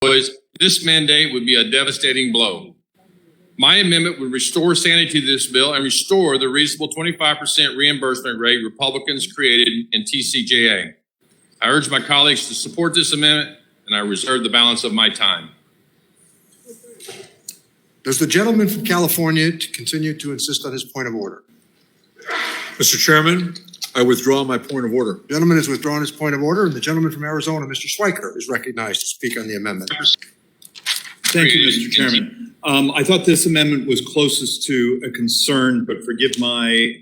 this mandate would be a devastating blow. My amendment would restore sanity to this bill and restore the reasonable 25% reimbursement rate Republicans created in TCJA. I urge my colleagues to support this amendment, and I reserve the balance of my time. Does the gentleman from California continue to insist on his point of order? Mr. Chairman, I withdraw my point of order. The gentleman has withdrawn his point of order, and the gentleman from Arizona, Mr. Schweiker, is recognized to speak on the amendment. Thank you, Mr. Chairman. I thought this amendment was closest to a concern, but forgive my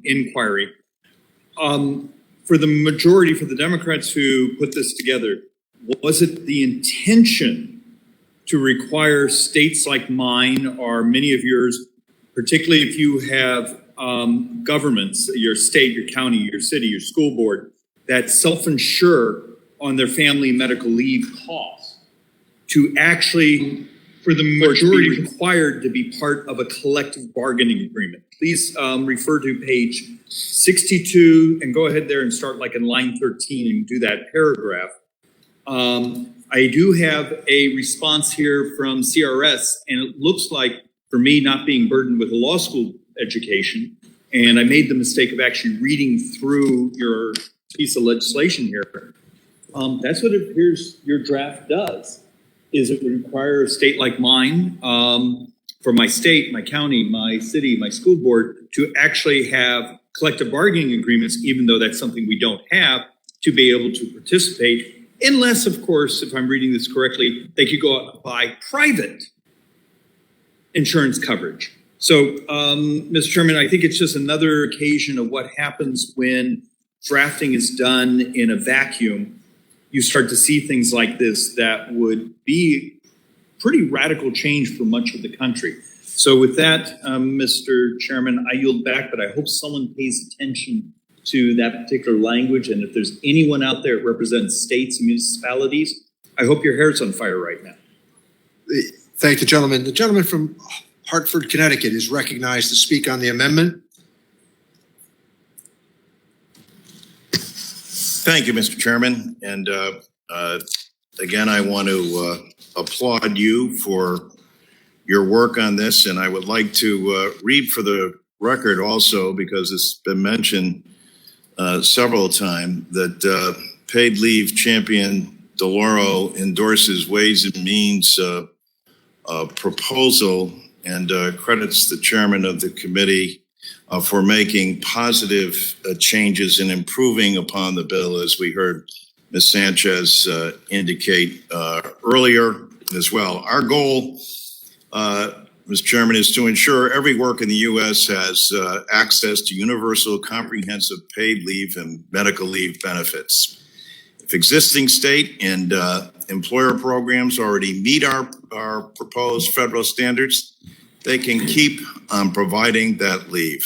inquiry. For the majority, for the Democrats who put this together, was it the intention to require states like mine or many of yours, particularly if you have governments, your state, your county, your city, your school board, that self-insure on their family medical leave costs, to actually, for the majority, required to be part of a collective bargaining agreement? Please refer to page 62 and go ahead there and start like in line 13 and do that paragraph. I do have a response here from CRS, and it looks like, for me, not being burdened with a law school education, and I made the mistake of actually reading through your piece of legislation here. That's what it appears your draft does, is it would require a state like mine, for my state, my county, my city, my school board, to actually have collective bargaining agreements, even though that's something we don't have, to be able to participate. Unless, of course, if I'm reading this correctly, they could go out and buy private insurance coverage. So, Mr. Chairman, I think it's just another occasion of what happens when drafting is done in a vacuum. You start to see things like this that would be pretty radical change for much of the country. So with that, Mr. Chairman, I yield back, but I hope someone pays attention to that particular language. And if there's anyone out there that represents states and municipalities, I hope your hair's on fire right now. Thank the gentleman. The gentleman from Hartford, Connecticut is recognized to speak on the amendment. Thank you, Mr. Chairman. And again, I want to applaud you for your work on this. And I would like to read for the record also, because it's been mentioned several times, that paid leave champion DeLauro endorses Ways and Means proposal and credits the chairman of the committee for making positive changes and improving upon the bill, as we heard Ms. Sanchez indicate earlier as well. Our goal, Mr. Chairman, is to ensure every worker in the U.S. has access to universal comprehensive paid leave and medical leave benefits. If existing state and employer programs already meet our proposed federal standards, they can keep on providing that leave.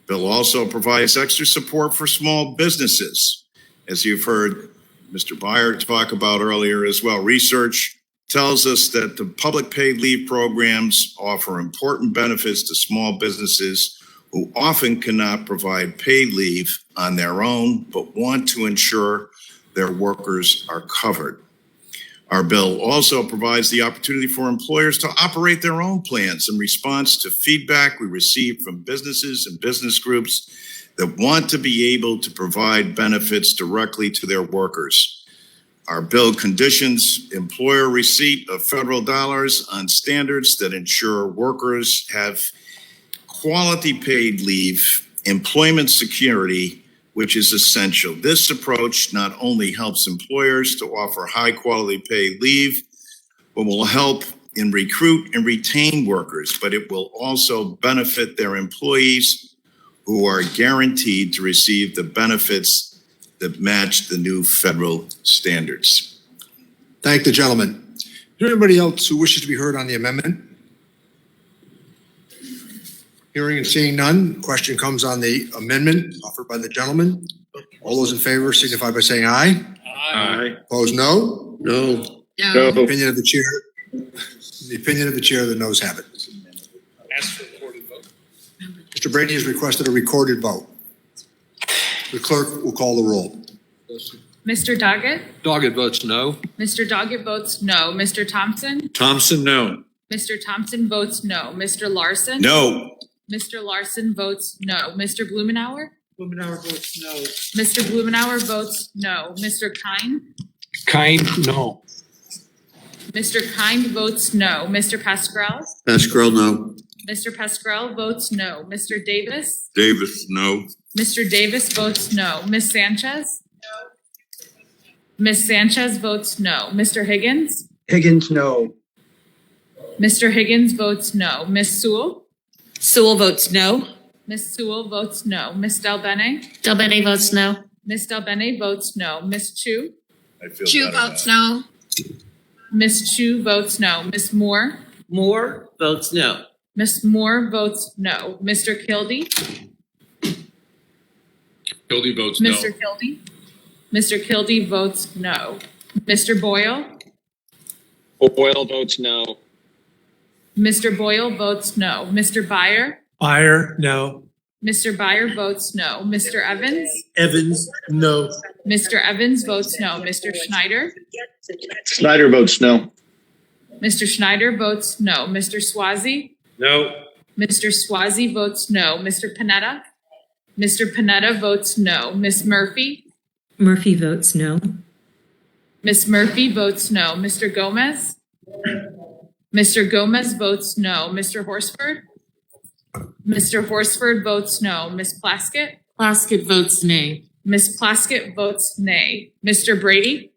Bill also provides extra support for small businesses. As you've heard Mr. Beyer talk about earlier as well, research tells us that the public paid leave programs offer important benefits to small businesses who often cannot provide paid leave on their own, but want to ensure their workers are covered. Our bill also provides the opportunity for employers to operate their own plans in response to feedback we receive from businesses and business groups that want to be able to provide benefits directly to their workers. Our bill conditions employer receipt of federal dollars on standards that ensure workers have quality paid leave, employment security, which is essential. This approach not only helps employers to offer high quality paid leave, but will help in recruit and retain workers, but it will also benefit their employees who are guaranteed to receive the benefits that match the new federal standards. Thank the gentleman. Is there anybody else who wishes to be heard on the amendment? Hearing and seeing none, the question comes on the amendment offered by the gentleman. All those in favor signify by saying aye. Aye. Opposed, no? No. The opinion of the chair. The opinion of the chair, the noes have it. Ask for a recorded vote. Mr. Brady has requested a recorded vote. The clerk will call the roll. Mr. Doggett? Doggett votes no. Mr. Doggett votes no. Mr. Thompson? Thompson, no. Mr. Thompson votes no. Mr. Larson? No. Mr. Larson votes no. Mr. Blumenauer? Blumenauer votes no. Mr. Blumenauer votes no. Mr. Kine? Kind, no. Mr. Kine votes no. Mr. Pascrell? Pascal, no. Mr. Pascrell votes no. Mr. Davis? Davis, no. Mr. Davis votes no. Ms. Sanchez? Ms. Sanchez votes no. Mr. Higgins? Higgins, no. Mr. Higgins votes no. Ms. Sewell? Sewell votes no. Ms. Sewell votes no. Ms. Delbene? Delbene votes no. Ms. Delbene votes no. Ms. Chu? I feel Chu better votes now. no. Ms. Chu votes no. Ms. Moore? Moore votes no. Ms. Moore votes no. Mr. Kildee? Kildee votes no. Mr. Kildee? Mr. Kildee votes no. Mr. Boyle? Boyle votes no. Mr. Boyle votes no. Mr. Byer? Byer, no. Mr. Byer votes no. Mr. Evans? Evans, no. Mr. Evans votes no. Mr. Schneider? Snyder votes no. Mr. Schneider votes no. Mr. Swazi? No. Mr. Swazi votes no. Mr. Panetta? Mr. Panetta votes no. Ms. Murphy? Murphy votes no. Ms. Murphy votes no. Mr. Gomez? Mr. Gomez votes no. Mr. Horsford? Mr. Horsford votes no. Ms. Plaskett? Plaskett votes nay. Ms. Plaskett votes nay. Mr. Brady?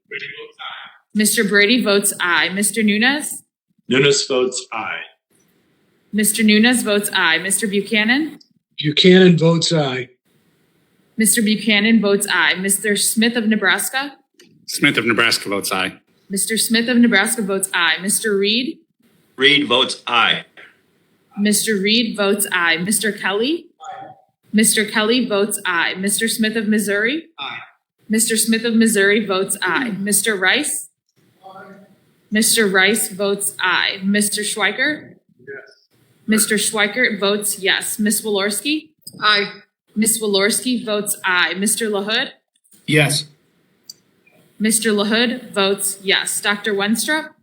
Mr. Brady votes aye. Mr. Nunes? Nunes votes aye. Mr. Nunes votes aye. Mr. Buchanan? Buchanan votes aye. Mr. Buchanan votes aye. Mr. Smith of Nebraska? Smith of Nebraska votes aye. Mr. Smith of Nebraska votes aye. Mr. Reed? Reed votes aye. Mr. Reed votes aye. Mr. Kelly? Mr. Kelly votes aye. Mr. Smith of Missouri? Aye. Mr. Smith of Missouri votes aye. Mr. Rice? Mr. Rice votes aye. Mr. Schweikert? Mr. Schweikert votes yes. Ms. Walorski? Aye. Ms. Walorski votes aye. Mr. LaHood? Yes. Mr. LaHood votes yes. Dr. Wenstrup?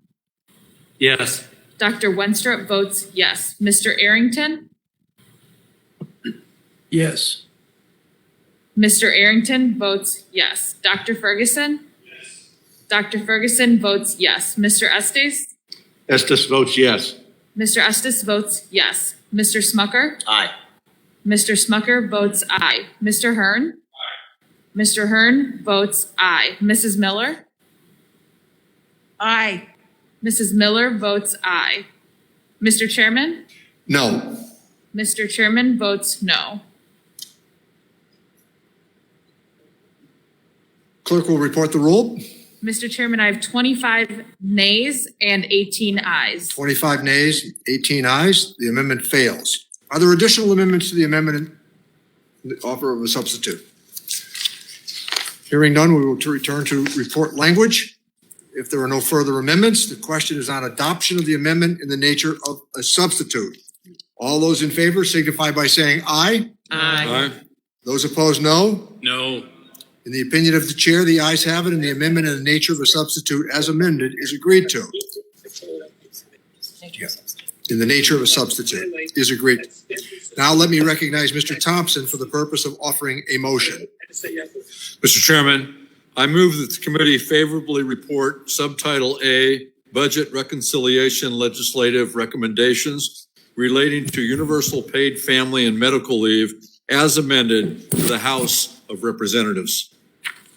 Yes. Dr. Wenstrup votes yes. Mr. Arrington? Yes. Mr. Arrington votes yes. Dr. Ferguson? Dr. Ferguson votes yes. Mr. Estes? Estes votes yes. Mr. Estes votes yes. Mr. Smucker? Aye. Mr. Smucker votes aye. Mr. Hearn? Mr. Hearn votes aye. Mrs. Miller? Aye. Mrs. Miller votes aye. Mr. Chairman? No. Mr. Chairman votes no. Clerk will report the roll. Mr. Chairman, I have 25 nays and 18 ayes. 25 nays, 18 ayes. The amendment fails. Are there additional amendments to the amendment in the offer of a substitute? Hearing none, we will return to report language. If there are no further amendments, the question is on adoption of the amendment in the nature of a substitute. All those in favor signify by saying aye. Aye. Those opposed, no. No. In the opinion of the chair, the ayes have it, and the amendment in the nature of a substitute as amended is agreed to. In the nature of a substitute is agreed. Now let me recognize Mr. Thompson for the purpose of offering a motion. Mr. Chairman, I move that the committee favorably report Subtitle A, Budget Reconciliation Legislative Recommendations relating to universal paid family and medical leave as amended to the House of Representatives.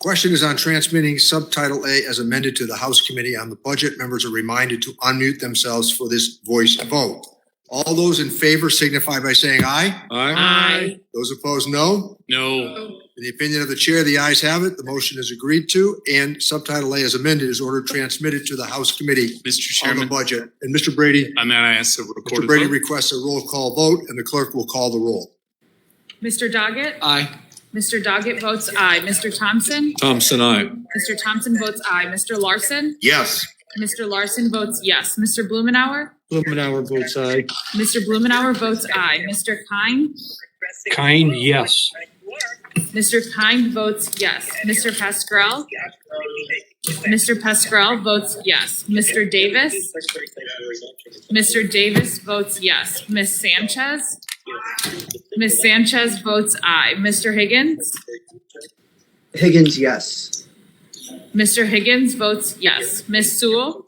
Question is on transmitting Subtitle A as amended to the House Committee on the Budget. Members are reminded to unmute themselves for this voice vote. All those in favor signify by saying aye. Aye. Those opposed, no. No. In the opinion of the chair, the ayes have it. The motion is agreed to, and Subtitle A as amended is ordered transmitted to the House Committee Mr. on the Chairman, Budget. And Mr. Brady, I may ask a Mr. recorded Brady vote. requests a roll call vote, and the clerk will call the roll. Mr. Doggett? Aye. Mr. Doggett votes aye. Mr. Thompson? Thompson, aye. Mr. Thompson votes aye. Mr. Larson? Yes. Mr. Larson votes yes. Mr. Blumenauer? Blumenauer votes aye. Mr. Blumenauer votes aye. Mr. Kine? Kind, yes. Mr. Kind votes yes. Mr. Pascal? Mr. Pascal votes yes. Mr. Davis? Mr. Davis votes yes. Ms. Sanchez? Ms. Sanchez votes aye. Mr. Higgins? Higgins, yes. Mr. Higgins votes yes. Ms. Sewell?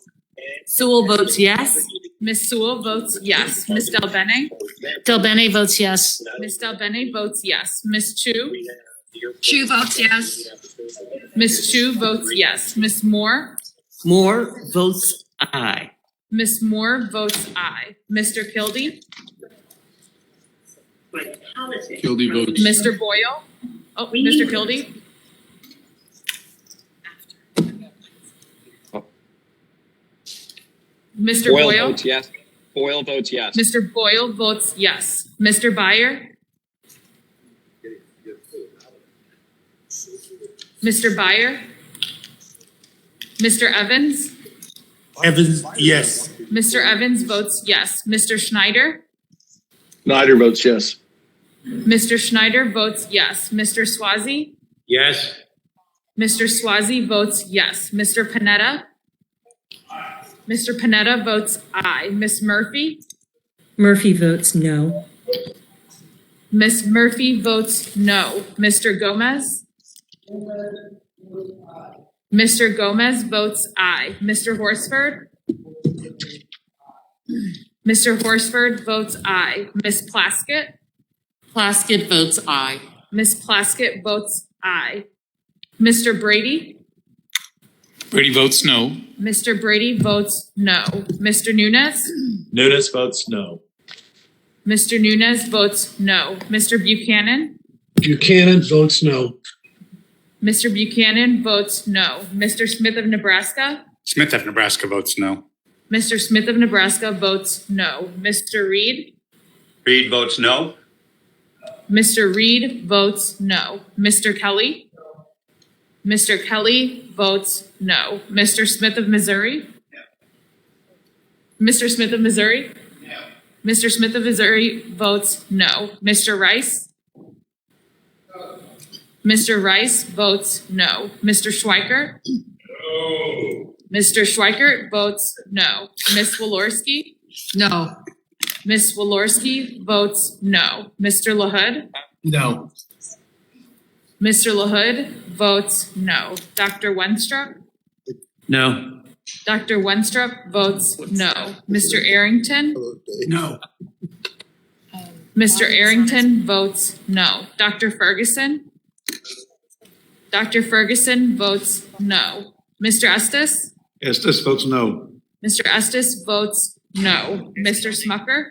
Sewell votes yes. Ms. Sewell votes yes. Ms. Delbene? Delbene votes yes. Ms. Delbene votes yes. Ms. Chu? Chu votes yes. Ms. Chu votes yes. Ms. Moore? Moore votes aye. Ms. Moore votes aye. Mr. Kildee? Kildee votes. Mr. Boyle? Oh, Mr. Kildee? Mr. Boyle? yes. Boyle votes yes. Mr. Boyle votes yes. Mr. Byer? Mr. Byer? Mr. Evans? Evans, yes. Mr. Evans votes yes. Mr. Schneider? Snyder votes yes. Mr. Schneider votes yes. Mr. Swazi? Yes. Mr. Swazi votes yes. Mr. Panetta? Mr. Panetta votes aye. Ms. Murphy? Murphy votes no. Ms. Murphy votes no. Mr. Gomez? Mr. Gomez votes aye. Mr. Horsford? Mr. Horsford votes aye. Ms. Plaskett? Plaskett votes aye. Ms. Plaskett votes aye. Mr. Brady? Brady votes no. Mr. Brady votes no. Mr. Nunes? Nunes votes no. Mr. Nunes votes no. Mr. Buchanan? Buchanan votes no. Mr. Buchanan votes no. Mr. Smith of Nebraska? Smith of Nebraska votes no. Mr. Smith of Nebraska votes no. Mr. Reed? Reed votes no. Mr. Reed votes no. Mr. Kelly? Mr. Kelly votes no. Mr. Smith of Missouri? Mr. Smith of Missouri? Mr. Smith of Missouri votes no. Mr. Rice? Mr. Rice votes no. Mr. Schweikert? No. Mr. Schweikert votes no. Ms. Walorski? No. Ms. Walorski votes no. Mr. LaHood? No. Mr. LaHood votes no. Dr. Wenstrup? No. Dr. Wenstrup votes no. Mr. Arrington? No. Mr. Arrington votes no. Dr. Ferguson? Dr. Ferguson votes no. Mr. Estes? Estes votes no. Mr. Estes votes no. Mr. Smucker?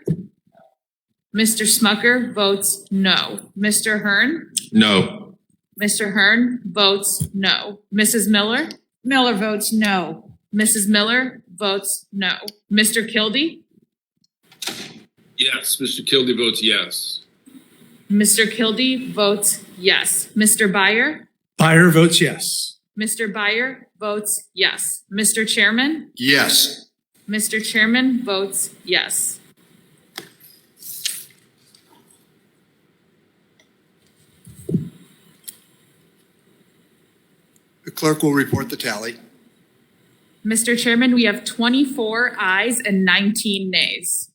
Mr. Smucker votes no. Mr. Hearn? No. Mr. Hearn votes no. Mrs. Miller? Miller votes no. Mrs. Miller votes no. Mr. Kildee? Yes. Mr. Kildee votes yes. Mr. Kildee votes yes. Mr. Byer? Byer votes yes. Mr. Byer votes yes. Mr. Chairman? Yes. Mr. Chairman votes yes. The clerk will report the tally. Mr. Chairman, we have 24 ayes and 19 nays.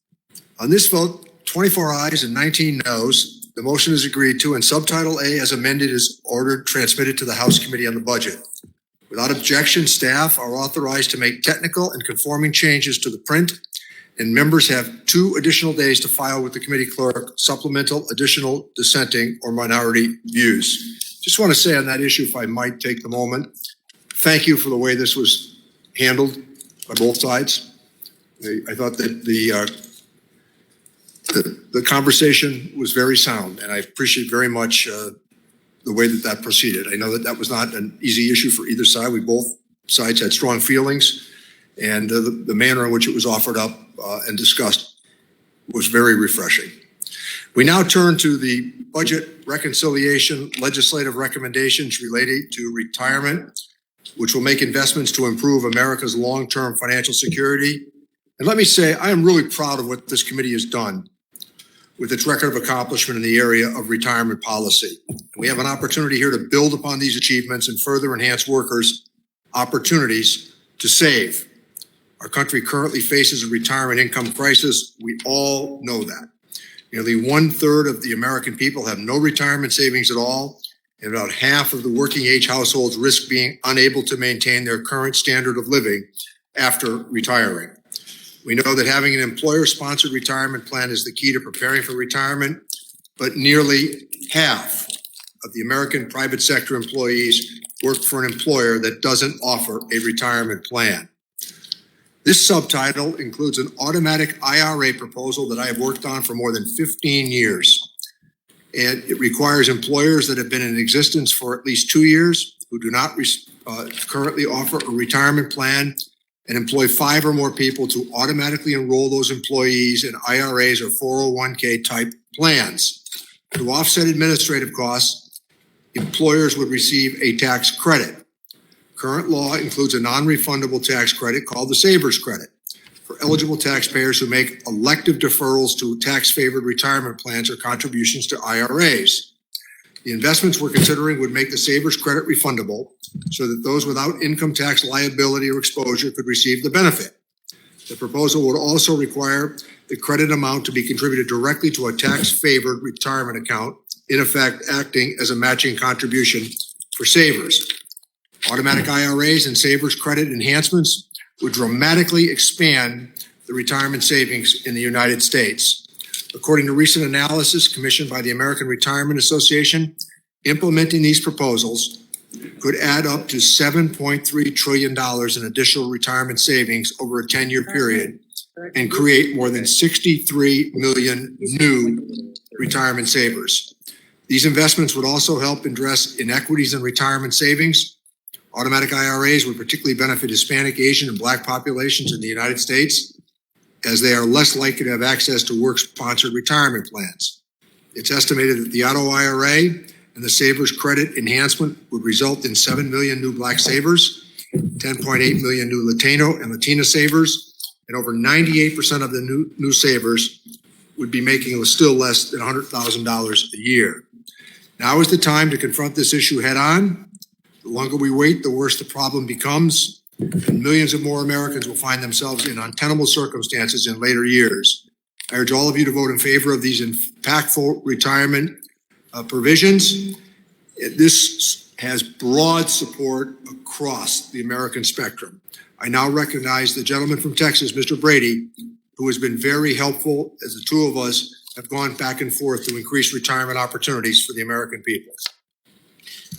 On this vote, 24 ayes and 19 noes, the motion is agreed to and Subtitle A as amended is ordered transmitted to the House Committee on the Budget. Without objection, staff are authorized to make technical and conforming changes to the print, and members have 2 additional days to file with the committee clerk supplemental, additional, dissenting, or minority views. Just want to say on that issue, if I might take the moment, thank you for the way this was handled by both sides. I thought that the conversation was very sound, and I appreciate very much the way that that proceeded. I know that that was not an easy issue for either side. Both sides had strong feelings, and the manner in which it was offered up and discussed was very refreshing. We now turn to the budget reconciliation legislative recommendations related to retirement, which will make investments to improve America's long-term financial security. And let me say, I am really proud of what this committee has done. with its record of accomplishment in the area of retirement policy. We have an opportunity here to build upon these achievements and further enhance workers' opportunities to save. Our country currently faces a retirement income crisis. We all know that. Nearly 1/3 of the American people have no retirement savings at all, and about half of the working age households risk being unable to maintain their current standard of living after retiring. We know that having an employer-sponsored retirement plan is the key to preparing for retirement, but nearly half of the American private sector employees work for an employer that doesn't offer a retirement plan. This subtitle includes an automatic IRA proposal that I have worked on for more than 15 years. And it requires employers that have been in existence for at least 2 years, who do not currently offer a retirement plan, and employ 5 or more people to automatically enroll those employees in IRAs or 401k type plans. To offset administrative costs, employers would receive a tax credit. Current law includes a non-refundable tax credit called the Savers Credit for eligible taxpayers who make elective deferrals to tax-favored retirement plans or contributions to IRAs. The investments we're considering would make the Savers Credit refundable so that those without income tax liability or exposure could receive the benefit. The proposal would also require the credit amount to be contributed directly to a tax-favored retirement account, in effect acting as a matching contribution for savers. Automatic IRAs and Savers Credit enhancements would dramatically expand the retirement savings in the United States. According to recent analysis commissioned by the American Retirement Association, implementing these proposals could add up to $7.3 trillion in additional retirement savings over a 10-year period and create more than 63 million new retirement savers. These investments would also help address inequities in retirement savings. Automatic IRAs would particularly benefit Hispanic, Asian, and Black populations in the United States, as they are less likely to have access to work-sponsored retirement plans. It's estimated that the auto IRA and the Savers Credit enhancement would result in 7 million new Black savers, 10.8 million new Latino and Latina savers, and over 98% of the new savers would be making still less than $100,000 a year. Now is the time to confront this issue head-on. The longer we wait, the worse the problem becomes, and millions of more Americans will find themselves in untenable circumstances in later years. I urge all of you to vote in favor of these impactful retirement provisions. This has broad support across the American spectrum. I now recognize the gentleman from Texas, Mr. Brady, who has been very helpful as the two of us have gone back and forth to increase retirement opportunities for the American people.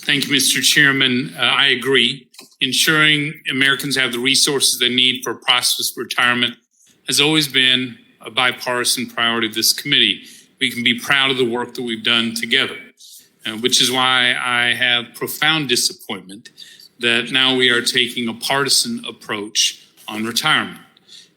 Thank you, Mr. Chairman. I agree. Ensuring Americans have the resources they need for a prosperous retirement has always been a bipartisan priority of this committee. We can be proud of the work that we've done together, which is why I have profound disappointment that now we are taking a partisan approach on retirement.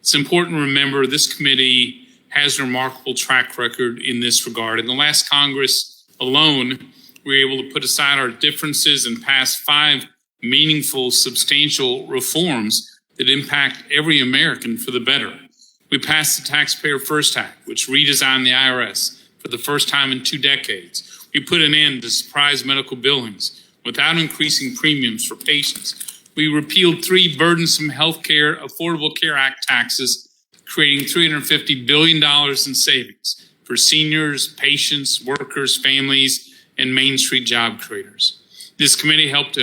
It's important to remember this committee has a remarkable track record in this regard. In the last Congress alone, we were able to put aside our differences and pass 5 meaningful, substantial reforms that impact every American for the better. We passed the Taxpayer First Act, which redesigned the IRS for the first time in 2 decades. We put an end to surprise medical billings without increasing premiums for patients. We repealed 3 burdensome healthcare Affordable Care Act taxes, creating $350 billion in savings for seniors, patients, workers, families, and Main Street job creators. This committee helped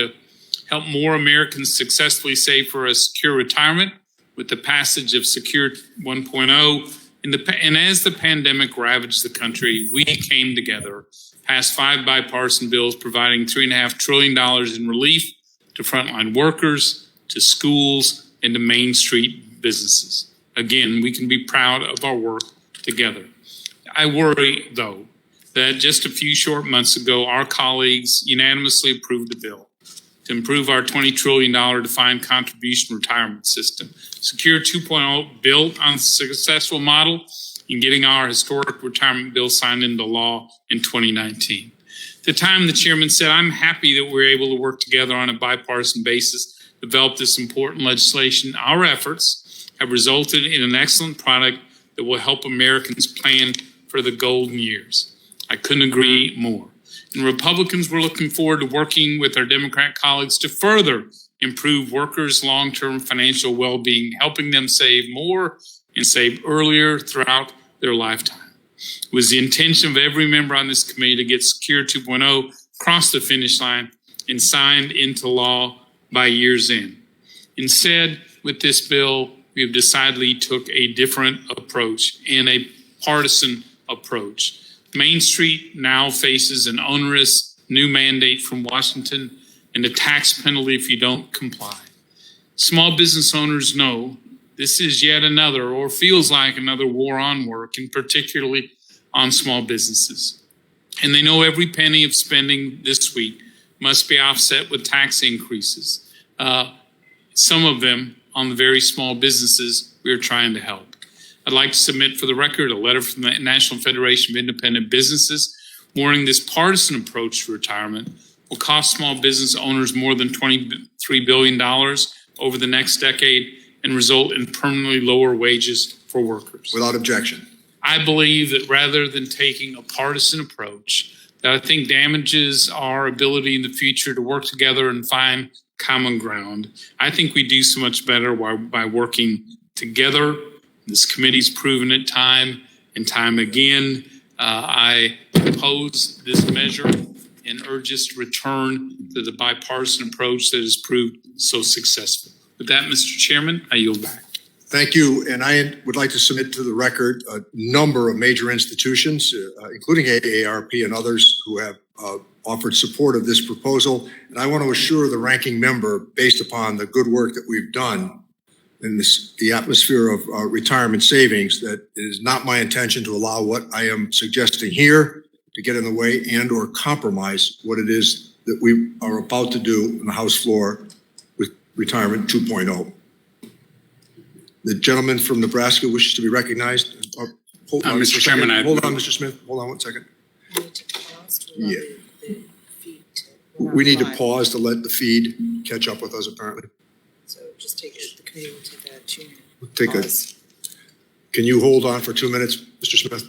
more Americans successfully save for a secure retirement with the passage of Secure 1.0. And as the pandemic ravaged the country, we came together, passed 5 bipartisan bills providing $3.5 trillion in relief to frontline workers, to schools, and to Main Street businesses. Again, we can be proud of our work together. I worry, though, that just a few short months ago, our colleagues unanimously approved the bill to improve our $20 trillion defined contribution retirement system. Secure 2.0 built on a successful model in getting our historic retirement bill signed into law in 2019. At the time, the chairman said, I'm happy that we're able to work together on a bipartisan basis to develop this important legislation. Our efforts have resulted in an excellent product that will help Americans plan for the golden years. I couldn't agree more. And Republicans, we're looking forward to working with our Democrat colleagues to further improve workers' long-term financial well-being, helping them save more and save earlier throughout their lifetime. It was the intention of every member on this committee to get Secure 2.0 across the finish line and signed into law by year's end. Instead, with this bill, we have decidedly took a different approach and a partisan approach. Main Street now faces an onerous new mandate from Washington and a tax penalty if you don't comply. Small business owners know this is yet another, or feels like another, war on work, and particularly on small businesses. And they know every penny of spending this week must be offset with tax increases. Some of them on the very small businesses we are trying to help. I'd like to submit for the record a letter from the National Federation of Independent Businesses warning this partisan approach to retirement will cost small business owners more than $23 billion over the next decade and result in permanently lower wages for workers. Without objection. I believe that rather than taking a partisan approach, that I think damages our ability in the future to work together and find common ground. I think we do so much better by working together. This committee's proven it time and time again. I oppose this measure and urge us to return to the bipartisan approach that has proved so successful. With that, Mr. Chairman, I yield back. Thank you. And I would like to submit to the record a number of major institutions, including AARP and others who have offered support of this proposal. And I want to assure the ranking member, based upon the good work that we've done in the atmosphere of retirement savings, that it is not my intention to allow what I am suggesting here to get in the way and or compromise what it is that we are about to do on the House floor with Retirement 2.0. The gentleman from Nebraska wishes to be recognized. Hold on, Mr. Chairman, hold on, Mr. Smith. Hold on one second. Yeah. We need to pause to let the feed catch up with us, apparently. So just take it, the committee will take a 2-minute We'll take pause. Can you hold on for 2 minutes, Mr. Smith?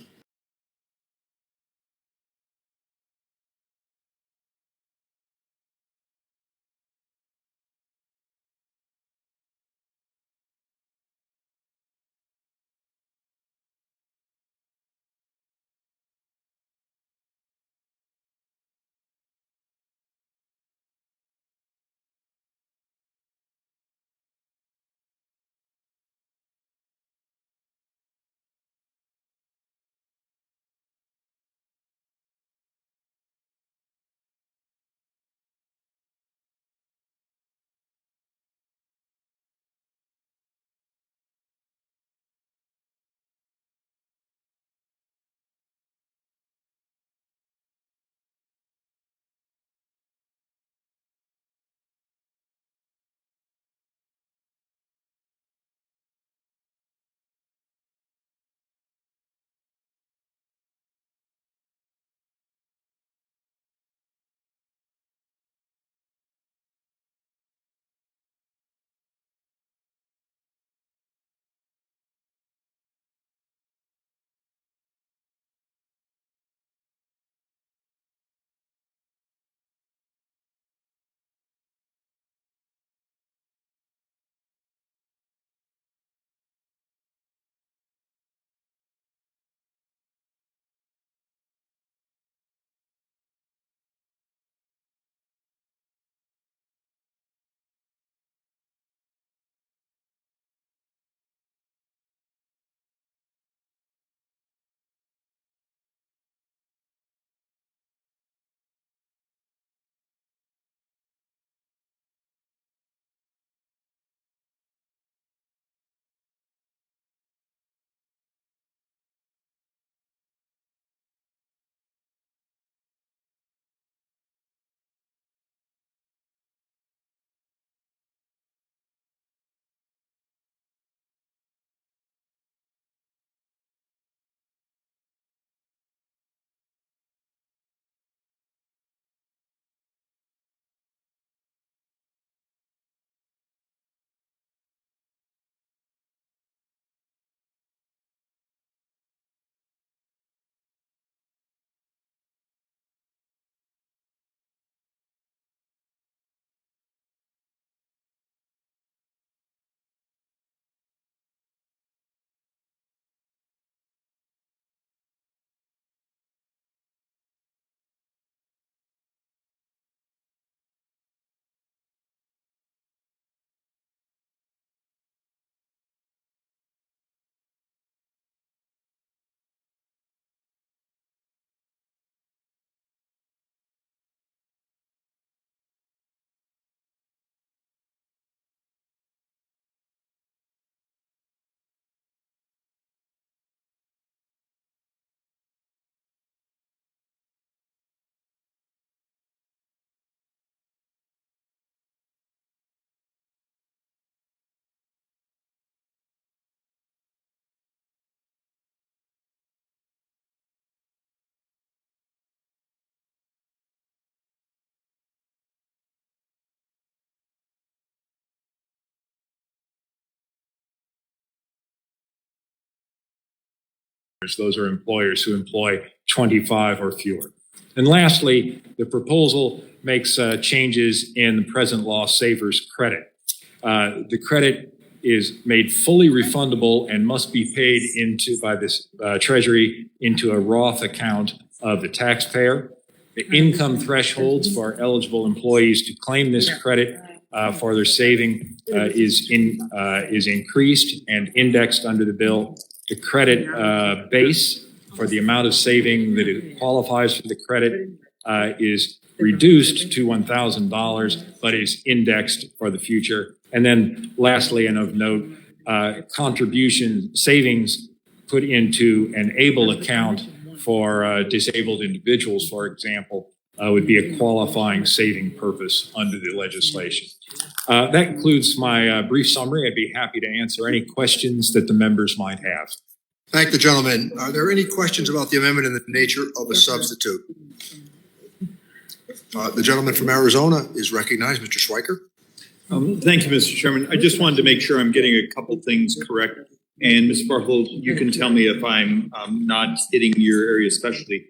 Those are employers who employ 25 or fewer. And lastly, the proposal makes changes in the present law savers credit. The credit is made fully refundable and must be paid by this Treasury into a Roth account of the taxpayer. The income thresholds for eligible employees to claim this credit for their saving is increased and indexed under the bill. The credit base for the amount of saving that it qualifies for the credit is reduced to $1,000, but is indexed for the future. And then lastly, and of note, contribution savings put into an ABLE account for disabled individuals, for example, would be a qualifying saving purpose under the legislation. That concludes my brief summary. I'd be happy to answer any questions that the members might have. Thank the gentleman. Are there any questions about the amendment in the nature of a substitute? The gentleman from Arizona is recognized, Mr. Schweiker. Thank you, Mr. Chairman. I just wanted to make sure I'm getting a couple things correct. And Ms. Bartle, you can tell me if I'm not hitting your area of specialty.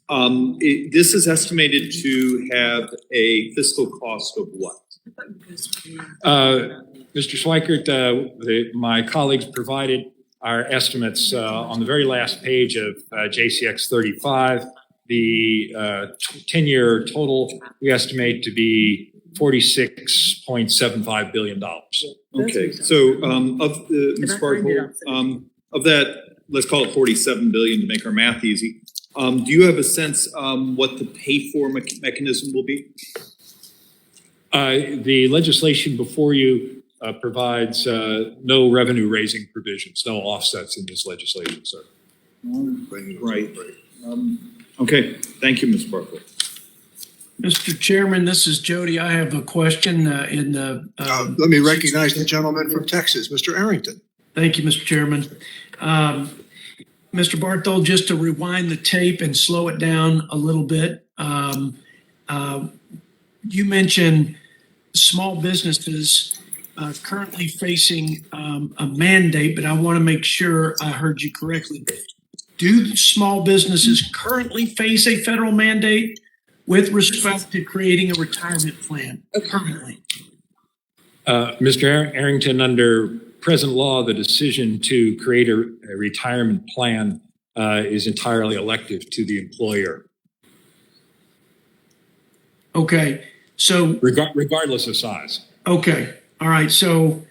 This is estimated to have a fiscal cost of what? Mr. Schweikert, my colleagues provided our estimates on the very last page of JCX 35. The 10-year total we estimate to be $46.75 billion. Okay, so of the Ms. Bartle, of that, let's call it 47 billion to make our math easy. Do you have a sense what the pay-for mechanism will be? The legislation before you provides no revenue-raising provisions, no offsets in this legislation, sir. Right. Okay, thank you, Ms. Bartle. Mr. Chairman, this is Jody. I have a question in the. Let me recognize the gentleman from Texas, Mr. Arrington. Thank you, Mr. Chairman. Mr. Barthol, just to rewind the tape and slow it down a little bit. You mentioned small businesses currently facing a mandate, but I want to make sure I heard you correctly. Do small businesses currently face a federal mandate with respect to creating a retirement plan currently? Mr. Arrington, under present law, the decision to create a retirement plan is entirely elective to the employer. Okay, so regardless of size. Okay, all right. So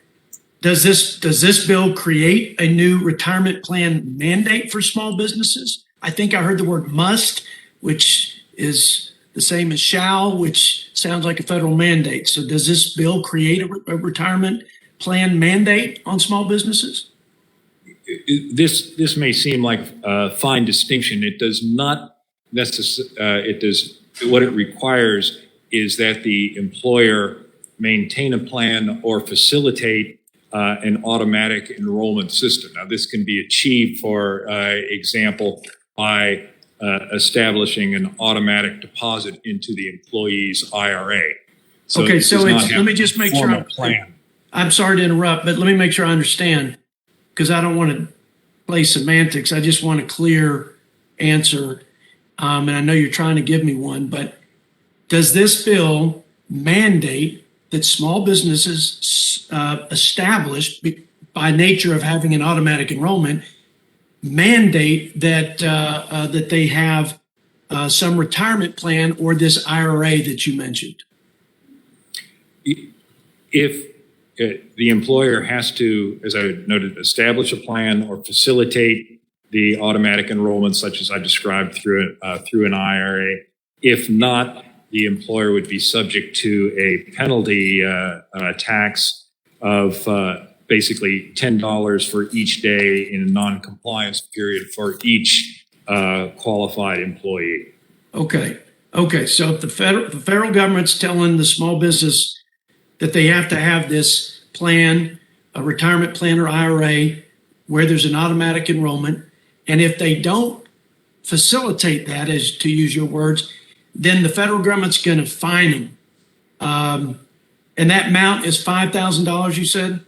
does this bill create a new retirement plan mandate for small businesses? I think I heard the word must, which is the same as shall, which sounds like a federal mandate. So does this bill create a retirement plan mandate on small businesses? This may seem like a fine distinction. It does not what it requires is that the employer maintain a plan or facilitate an automatic enrollment system. Now, this can be achieved, for example, by establishing an automatic deposit into the employee's IRA. Okay, so let me just make sure I'm sorry to interrupt, but let me make sure I understand, because I don't want to play semantics. I just want a clear answer. And I know you're trying to give me one, but does this bill mandate that small businesses established by nature of having an automatic enrollment mandate that that they have some retirement plan or this IRA that you mentioned? If the employer has to, as I noted, establish a plan or facilitate the automatic enrollment, such as I described through an IRA. If not, the employer would be subject to a penalty tax of basically $10 for each day in a non-compliance period for each qualified employee. Okay. So if the federal government's telling the small business that they have to have this plan, a retirement plan or IRA, where there's an automatic enrollment, and if they don't facilitate that, as to use your words, then the federal government's going to fine them. And that amount is $5,000, you said?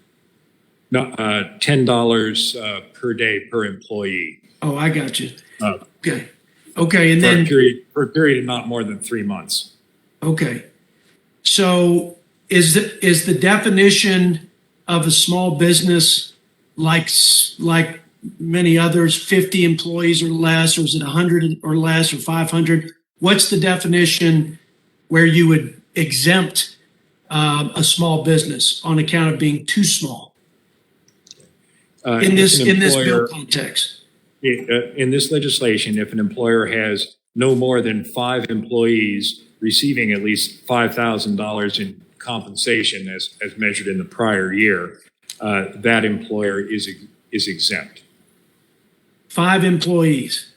No, $10 per day per employee. Oh, I got you. Uh, Okay. Okay, and for then, for a period of not more than 3 months. okay. So is the definition of a small business like many others, 50 employees or less, or is it 100 or less, or 500? What's the definition where you would exempt a small business on account of being too small in this bill context? In this legislation, if an employer has no more than 5 employees receiving at least $5,000 in compensation as measured in the prior year, that employer is exempt. 5 employees.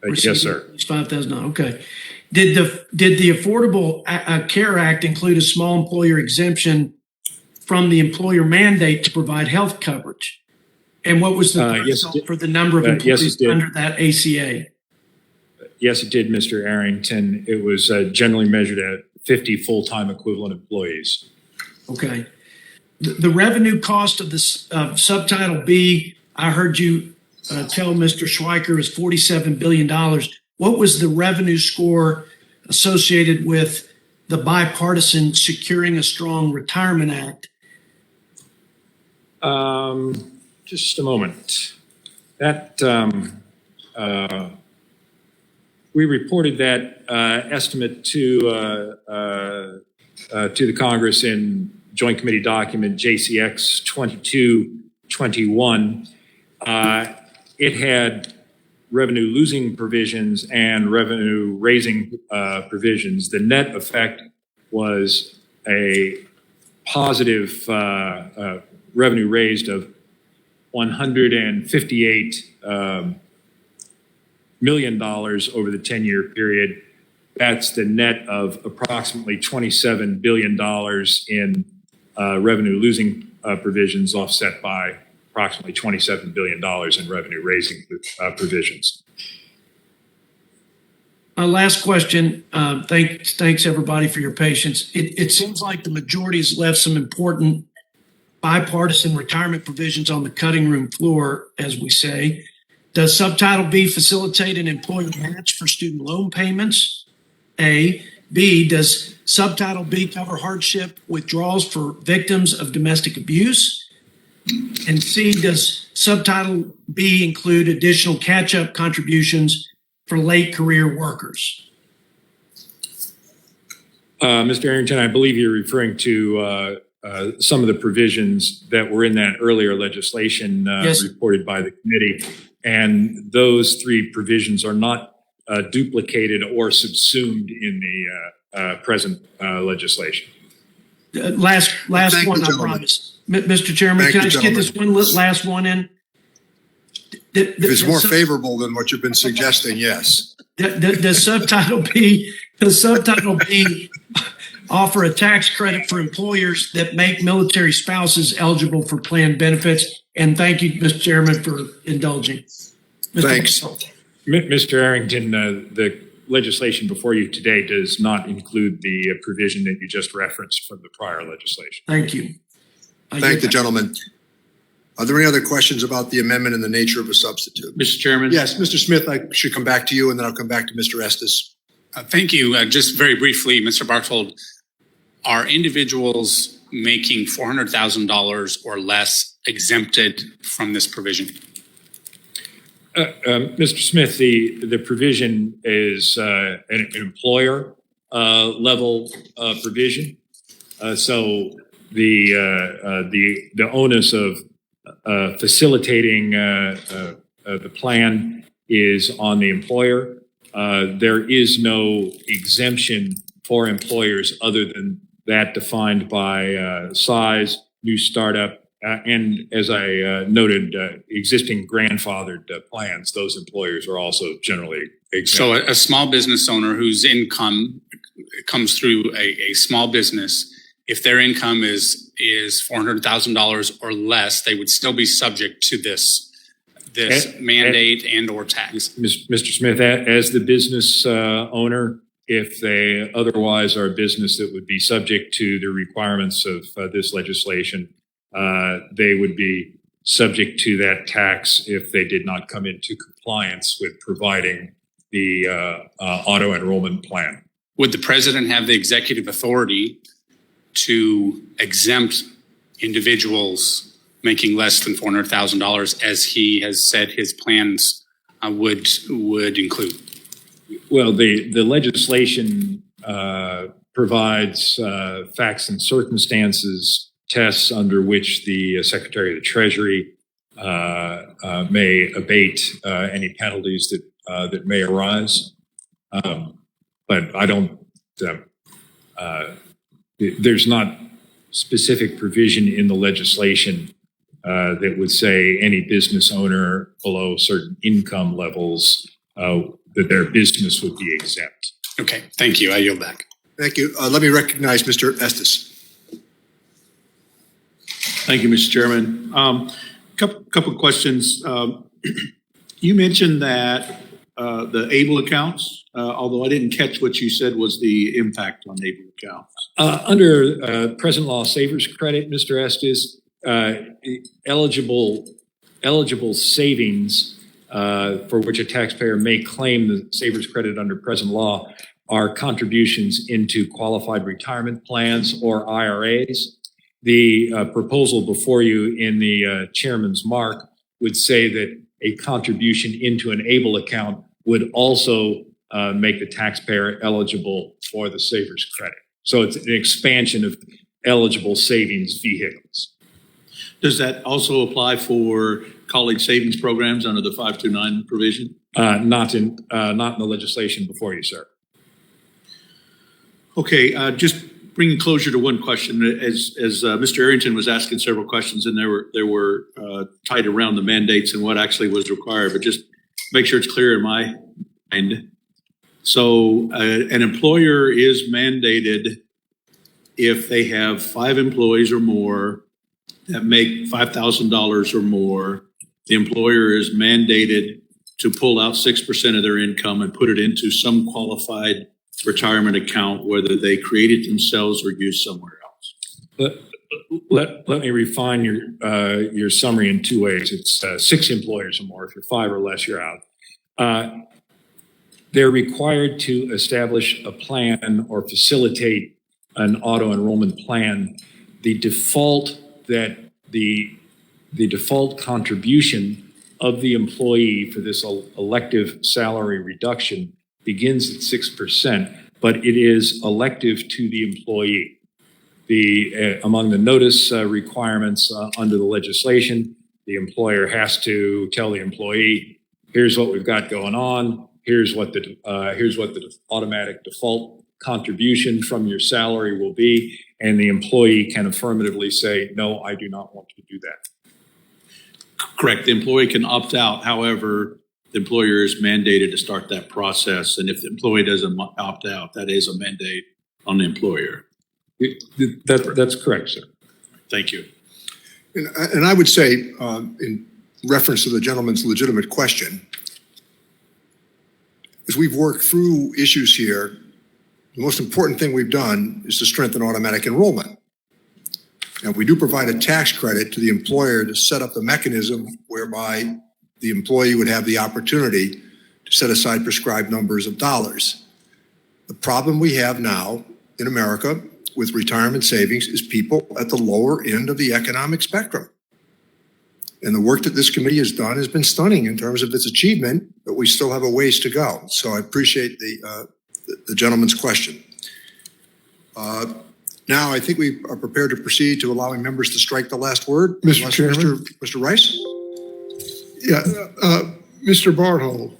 Yes, sir. It's $5,000. Okay. Did the Affordable Care Act include a small employer exemption from the employer mandate to provide health coverage? And what was the threshold for the number of employees under that ACA? Yes, it did, Mr. Arrington. It was generally measured at 50 full-time equivalent employees. Okay. The revenue cost of this Subtitle B, I heard you tell Mr. Schweiker, is $47 billion. What was the revenue score associated with the Bipartisan Securing a Strong Retirement Act? Just a moment. That we reported that estimate to the Congress in Joint Committee Document JCX 2221. It had revenue losing provisions and revenue raising provisions. The net effect was a positive revenue raised of $158 million over the 10-year period. That's the net of approximately $27 billion in revenue losing provisions, offset by approximately $27 billion in revenue raising provisions. Last question. Thanks everybody for your patience. It seems like the majority has left some important bipartisan retirement provisions on the cutting room floor, as we say. Does Subtitle B facilitate an employer match for student loan payments? A. B. Does Subtitle B cover hardship withdrawals for victims of domestic abuse? And C. Does Subtitle B include additional catch-up contributions for late career workers? Mr. Arrington, I believe you're referring to some of the provisions that were in that earlier legislation Yes. reported by the committee. And those 3 provisions are not duplicated or subsumed in the present legislation. Last Thank one, you, I gentlemen. promise. Mr. Chairman, Thank can I you, just get this one last one in? If it's more favorable than what you've been suggesting, yes. Does Subtitle B offer a tax credit for employers that make military spouses eligible for planned benefits? And thank you, Mr. Chairman, for indulging. Mr. Thanks. Mr. Arrington, the legislation before you today does not include the provision that you just referenced from the prior legislation. Thank you. Thank the gentleman. Are there any other questions about the amendment and the nature of a substitute? Mr. Chairman? Yes, Mr. Smith, I should come back to you and then I'll come back to Mr. Estes. Thank you. Just very briefly, Mr. Barthold, are individuals making $400,000 or less exempted from this provision? Mr. Smith, the provision is an employer level provision. So the onus of facilitating the plan is on the employer. There is no exemption for employers other than that defined by size, new startup, and as I noted, existing grandfathered plans. Those employers are also generally exempt. So a small business owner whose income comes through a small business, if their income is $400,000 or less, they would still be subject to this mandate and or tax. Mr. Smith, as the business owner, if they otherwise are a business that would be subject to the requirements of this legislation, they would be subject to that tax if they did not come into compliance with providing the auto enrollment plan. Would the president have the executive authority to exempt individuals making less than $400,000 as he has said his plans would include? Well, the legislation provides facts and circumstances tests under which the Secretary of the Treasury may abate any penalties that may arise. But I don't, there's not specific provision in the legislation that would say any business owner below certain income levels that their business would be exempt. Okay, thank you. I yield back. Thank you. Let me recognize Mr. Estes. Thank you, Mr. Chairman. Couple questions. You mentioned that the ABLE accounts, although I didn't catch what you said was the impact on ABLE accounts. Under present law savers credit, Mr. Estes, eligible savings for which a taxpayer may claim the savers credit under present law are contributions into qualified retirement plans or IRAs. The proposal before you in the chairman's mark would say that a contribution into an ABLE account would also make the taxpayer eligible for the savers credit. So it's an expansion of eligible savings vehicles. Does that also apply for college savings programs under the 529 provision? Not in the legislation before you, sir. Okay, just bringing closure to one question. As Mr. Arrington was asking several questions, and they were tied around the mandates and what actually was required, but just make sure it's clear in my mind. So an employer is mandated if they have 5 employees or more that make $5,000 or more. The employer is mandated to pull out 6% of their income and put it into some qualified retirement account, whether they create it themselves or use somewhere else. Let me refine your summary in 2 ways. It's 6 employers or more. If you're 5 or less, you're out. They're required to establish a plan or facilitate an auto enrollment plan. The default contribution of the employee for this elective salary reduction begins at 6%, but it is elective to the employee. Among the notice requirements under the legislation, the employer has to tell the employee, here's what we've got going on. Here's what the automatic default contribution from your salary will be. And the employee can affirmatively say, no, I do not want to do that. Correct. The employee can opt out. However, the employer is mandated to start that process. And if the employee doesn't opt out, that is a mandate on the employer. That's correct, sir. Thank you. And I would say, in reference to the gentleman's legitimate question, as we've worked through issues here, the most important thing we've done is to strengthen automatic enrollment. And we do provide a tax credit to the employer to set up the mechanism whereby the employee would have the opportunity to set aside prescribed numbers of dollars. The problem we have now in America with retirement savings is people at the lower end of the economic spectrum. And the work that this committee has done has been stunning in terms of its achievement, but we still have a ways to go. So I appreciate the gentleman's question. Now I think we are prepared to proceed to allowing members to strike the last word. Mr. Chairman. Mr. Rice? Yeah, Mr. Barthol,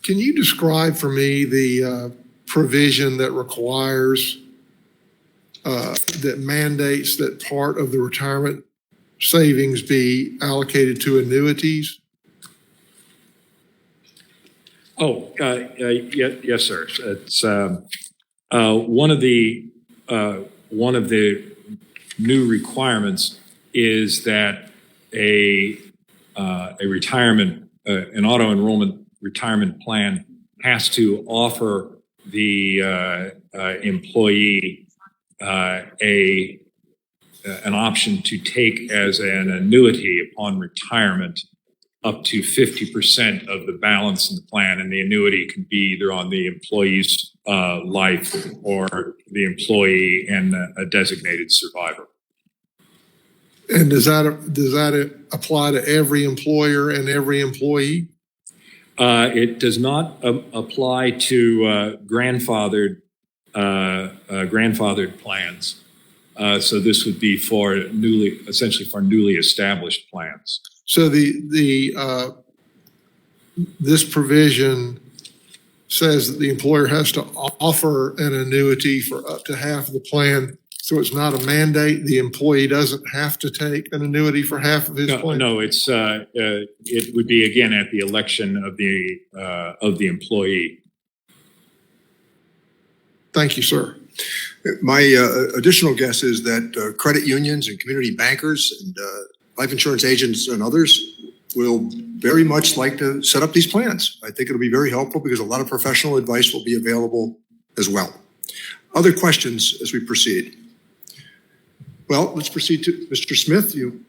can you describe for me the provision that requires, that mandates that part of the retirement savings be allocated to annuities? Yes, sir. It's one of the new requirements is that an auto enrollment retirement plan has to offer the employee an option to take as an annuity upon retirement up to 50% of the balance in the plan, and the annuity can be either on the employee's life or the employee and a designated survivor. And does that apply to every employer and every employee? It does not apply to grandfathered plans. So this would be for essentially for newly established plans. So this provision says that the employer has to offer an annuity for up to half of the plan. So it's not a mandate. The employee doesn't have to take an annuity for half of his plan. No, it would be again at the election of the employee. Thank you, sir. My additional guess is that credit unions and community bankers and life insurance agents and others will very much like to set up these plans. I think it'll be very helpful because a lot of professional advice will be available as well. Other questions as we proceed? Well, let's proceed to Mr. Smith. You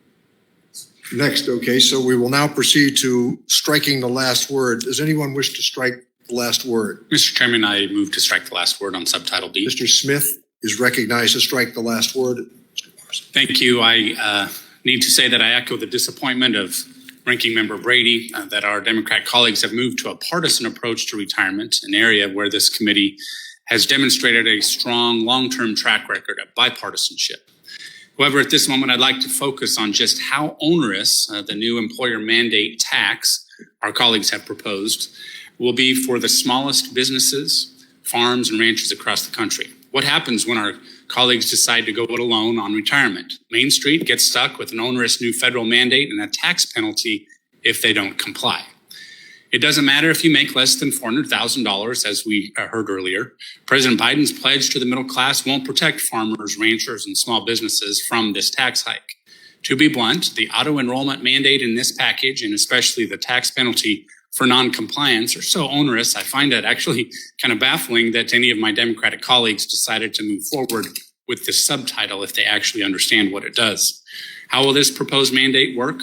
next. Okay, so we will now proceed to striking the last word. Does anyone wish to strike the last word? Mr. Chairman, I move to strike the last word on Subtitle D. Mr. Smith is recognized to strike the last word. Thank you. I need to say that I echo the disappointment of Ranking Member Brady that our Democrat colleagues have moved to a partisan approach to retirement, an area where this committee has demonstrated a strong long-term track record of bipartisanship. However, at this moment, I'd like to focus on just how onerous the new employer mandate tax our colleagues have proposed will be for the smallest businesses, farms, and ranches across the country. What happens when our colleagues decide to go it alone on retirement? Main Street gets stuck with an onerous new federal mandate and a tax penalty if they don't comply. It doesn't matter if you make less than $400,000, as we heard earlier. President Biden's pledge to the middle class won't protect farmers, ranchers, and small businesses from this tax hike. To be blunt, the auto-enrollment mandate in this package, and especially the tax penalty for non-compliance, are so onerous, I find it actually kind of baffling that any of my Democratic colleagues decided to move forward with this subtitle if they actually understand what it does. How will this proposed mandate work?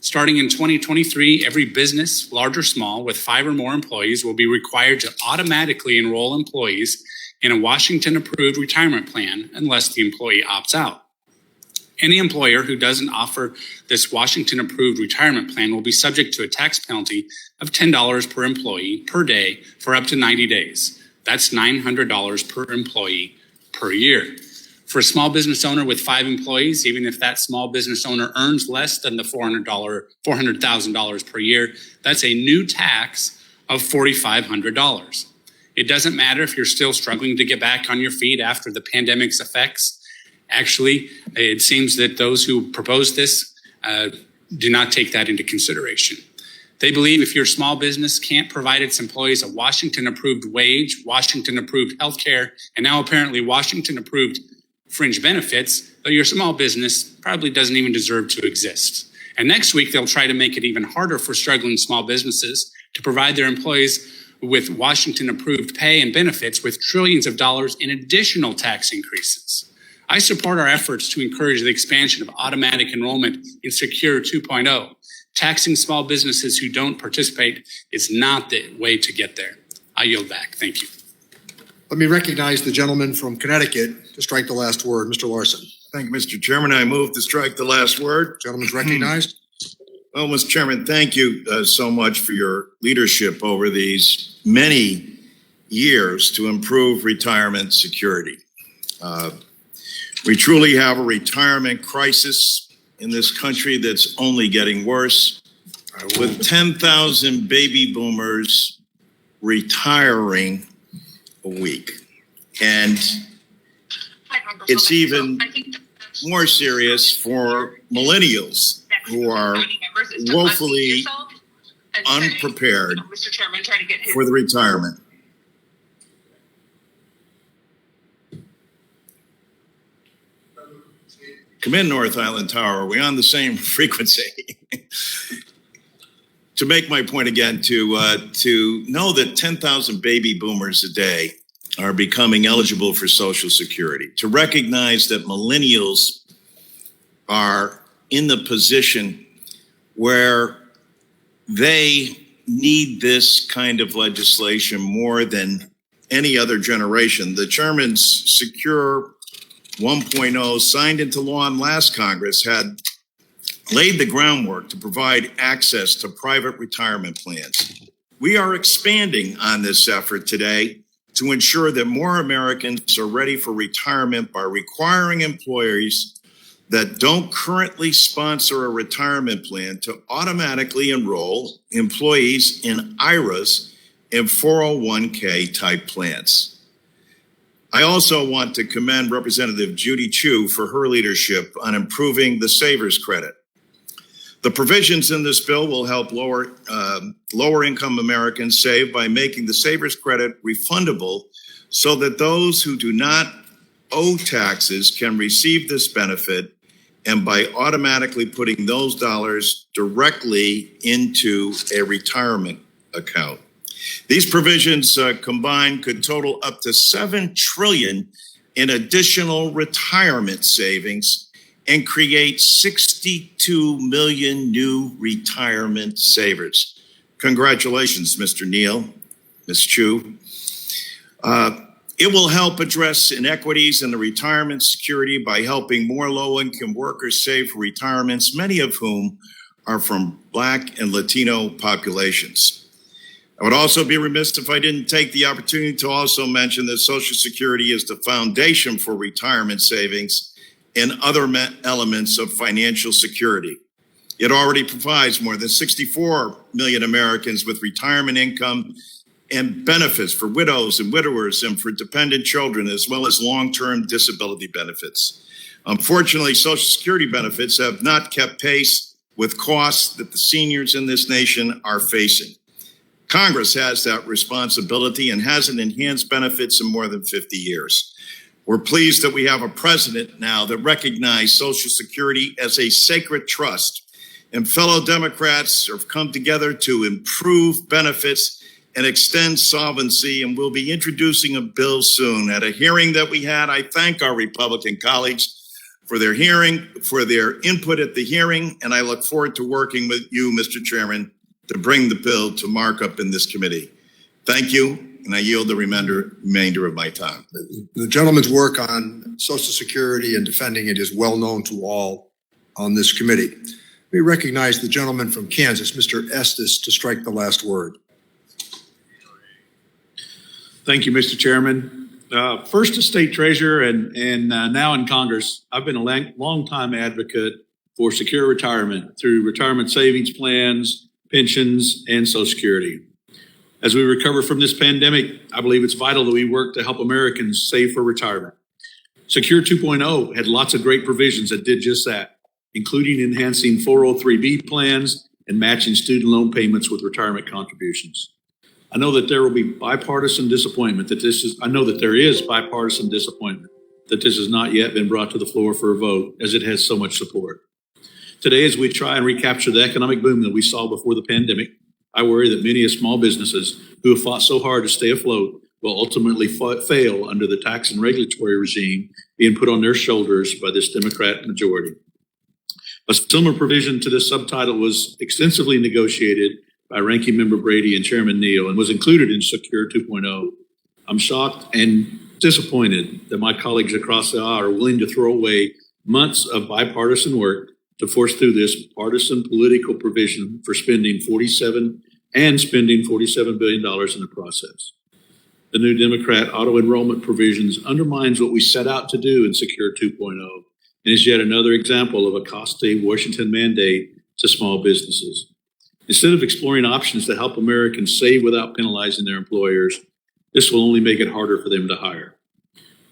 Starting in 2023, every business, large or small, with 5 or more employees will be required to automatically enroll employees in a Washington-approved retirement plan unless the employee opts out. Any employer who doesn't offer this Washington-approved retirement plan will be subject to a tax penalty of $10 per employee per day for up to 90 days. That's $900 per employee per year. For a small business owner with 5 employees, even if that small business owner earns less than the $400,000 per year, that's a new tax of $4,500. It doesn't matter if you're still struggling to get back on your feet after the pandemic's effects. Actually, it seems that those who propose this do not take that into consideration. They believe if your small business can't provide its employees a Washington-approved wage, Washington-approved healthcare, and now apparently Washington-approved fringe benefits, that your small business probably doesn't even deserve to exist. And next week, they'll try to make it even harder for struggling small businesses to provide their employees with Washington-approved pay and benefits with trillions of dollars in additional tax increases. I support our efforts to encourage the expansion of automatic enrollment in Secure 2.0. Taxing small businesses who don't participate is not the way to get there. I yield back. Thank you. Let me recognize the gentleman from Connecticut to strike the last word, Mr. Larson. Thank you, Mr. Chairman. I move to strike the last word. Gentleman's recognized. Well, Mr. Chairman, thank you so much for your leadership over these many years to improve retirement security. We truly have a retirement crisis in this country that's only getting worse. With 10,000 baby boomers retiring a week. And it's even more serious for millennials who are woefully unprepared for the retirement. Come in, North Island Tower. Are we on the same frequency? To make my point again, to know that 10,000 baby boomers a day are becoming eligible for Social Security, to recognize that millennials are in the position where they need this kind of legislation more than any other generation. The chairman's Secure 1.0, signed into law in last Congress, had laid the groundwork to provide access to private retirement plans. We are expanding on this effort today to ensure that more Americans are ready for retirement by requiring employers that don't currently sponsor a retirement plan to automatically enroll employees in IRAs and 401k type plans. I also want to commend Representative Judy Chu for her leadership on improving the Savers Credit. The provisions in this bill will help lower income Americans save by making the Savers Credit refundable so that those who do not owe taxes can receive this benefit, and by automatically putting those dollars directly into a retirement account. These provisions combined could total up to $7 trillion in additional retirement savings and create 62 million new retirement savers. Congratulations, Mr. Neal, Ms. Chu. It will help address inequities in the retirement security by helping more low-income workers save for retirements, many of whom are from Black and Latino populations. I would also be remiss if I didn't take the opportunity to also mention that Social Security is the foundation for retirement savings and other elements of financial security. It already provides more than 64 million Americans with retirement income and benefits for widows and widowers and for dependent children, as well as long-term disability benefits. Unfortunately, Social Security benefits have not kept pace with costs that the seniors in this nation are facing. Congress has that responsibility and hasn't enhanced benefits in more than 50 years. We're pleased that we have a president now that recognizes Social Security as a sacred trust, and fellow Democrats have come together to improve benefits and extend solvency, and we'll be introducing a bill soon. At a hearing that we had, I thank our Republican colleagues for their input at the hearing, and I look forward to working with you, Mr. Chairman, to bring the bill to markup in this committee. Thank you, and I yield the remainder of my time. The gentleman's work on Social Security and defending it is well known to all on this committee. We recognize the gentleman from Kansas, Mr. Estes, to strike the last word. Thank you, Mr. Chairman. First as state treasurer and now in Congress, I've been a long-time advocate for secure retirement through retirement savings plans, pensions, and Social Security. As we recover from this pandemic, I believe it's vital that we work to help Americans save for retirement. Secure 2.0 had lots of great provisions that did just that, including enhancing 403B plans and matching student loan payments with retirement contributions. I know that there will be bipartisan disappointment that this is bipartisan disappointment that this has not yet been brought to the floor for a vote, as it has so much support. Today, as we try and recapture the economic boom that we saw before the pandemic, I worry that many small businesses who have fought so hard to stay afloat will ultimately fail under the tax and regulatory regime being put on their shoulders by this Democrat majority. A similar provision to this subtitle was extensively negotiated by Ranking Member Brady and Chairman Neal and was included in Secure 2.0. I'm shocked and disappointed that my colleagues across the aisle are willing to throw away months of bipartisan work to force through this partisan political provision for spending $47 billion in the process. The new Democrat auto enrollment provisions undermines what we set out to do in Secure 2.0 and is yet another example of a costly Washington mandate to small businesses. Instead of exploring options to help Americans save without penalizing their employers, this will only make it harder for them to hire.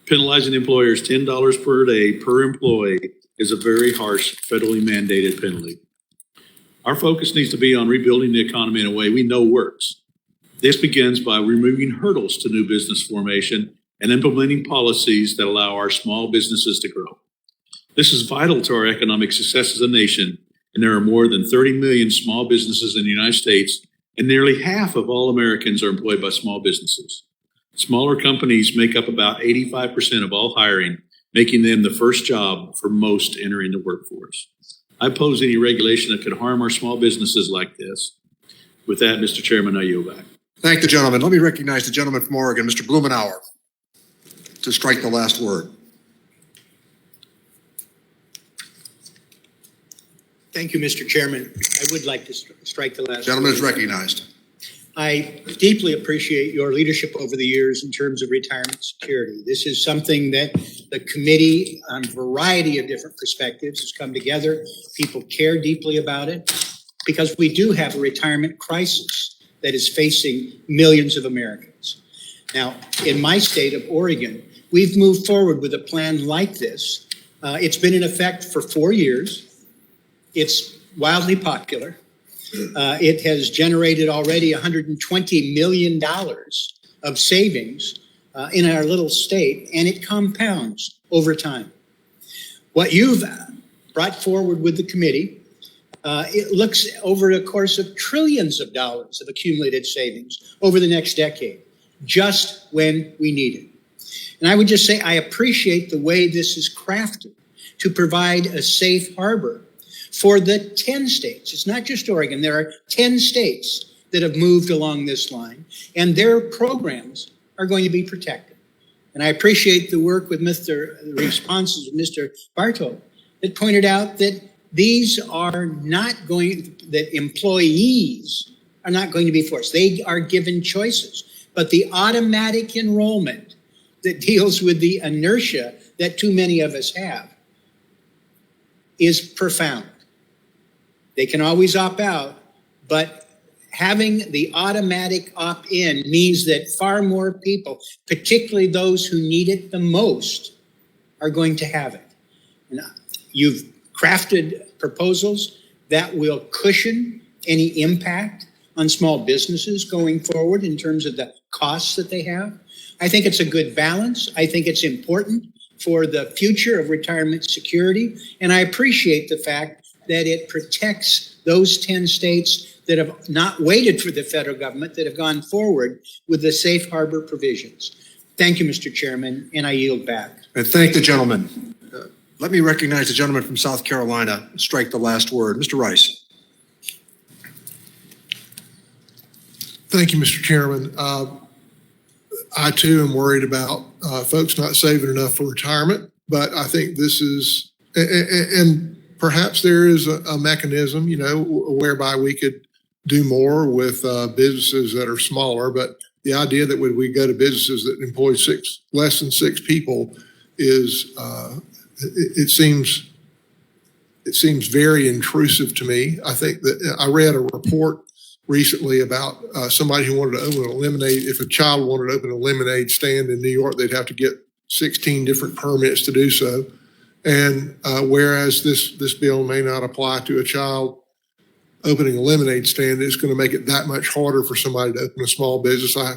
Penalizing employers $10 per day per employee is a very harsh federally mandated penalty. Our focus needs to be on rebuilding the economy in a way we know works. This begins by removing hurdles to new business formation and implementing policies that allow our small businesses to grow. This is vital to our economic success as a nation, and there are more than 30 million small businesses in the United States, and nearly half of all Americans are employed by small businesses. Smaller companies make up about 85% of all hiring, making them the first job for most entering the workforce. I oppose any regulation that could harm our small businesses like this. With that, Mr. Chairman, I yield back. Thank the gentleman. Let me recognize the gentleman from Oregon, Mr. Blumenauer, to strike the last word. Thank you, Mr. Chairman. I would like to strike the last. Gentleman is recognized. I deeply appreciate your leadership over the years in terms of retirement security. This is something that the committee, on a variety of different perspectives, has come together. People care deeply about it because we do have a retirement crisis that is facing millions of Americans. Now, in my state of Oregon, we've moved forward with a plan like this. It's been in effect for 4 years. It's wildly popular. It has generated already $120 million of savings in our little state, and it compounds over time. What you've brought forward with the committee, it looks over a course of trillions of dollars of accumulated savings over the next decade, just when we need it. And I would just say I appreciate the way this is crafted to provide a safe harbor for the 10 states. It's not just Oregon. There are 10 states that have moved along this line, and their programs are going to be protected. And I appreciate the work with the responses of Mr. Bartow that pointed out that these are not going, that employees are not going to be forced. They are given choices. But the automatic enrollment that deals with the inertia that too many of us have is profound. They can always opt out, but having the automatic opt-in means that far more people, particularly those who need it the most, are going to have it. And you've crafted proposals that will cushion any impact on small businesses going forward in terms of the costs that they have. I think it's a good balance. I think it's important for the future of retirement security. And I appreciate the fact that it protects those 10 states that have not waited for the federal government, that have gone forward with the safe harbor provisions. Thank you, Mr. Chairman, and I yield back. And thank the gentleman. Let me recognize the gentleman from South Carolina, strike the last word. Mr. Rice. Thank you, Mr. Chairman. I too am worried about folks not saving enough for retirement, but I think this is, and perhaps there is a mechanism, whereby we could do more with businesses that are smaller. But the idea that when we go to businesses that employ less than six people is, it seems very intrusive to me. I think that I read a report recently about somebody who wanted to open a lemonade. If a child wanted to open a lemonade stand in New York, they'd have to get 16 different permits to do so. And whereas this bill may not apply to a child opening a lemonade stand, it's going to make it that much harder for somebody to open a small business. I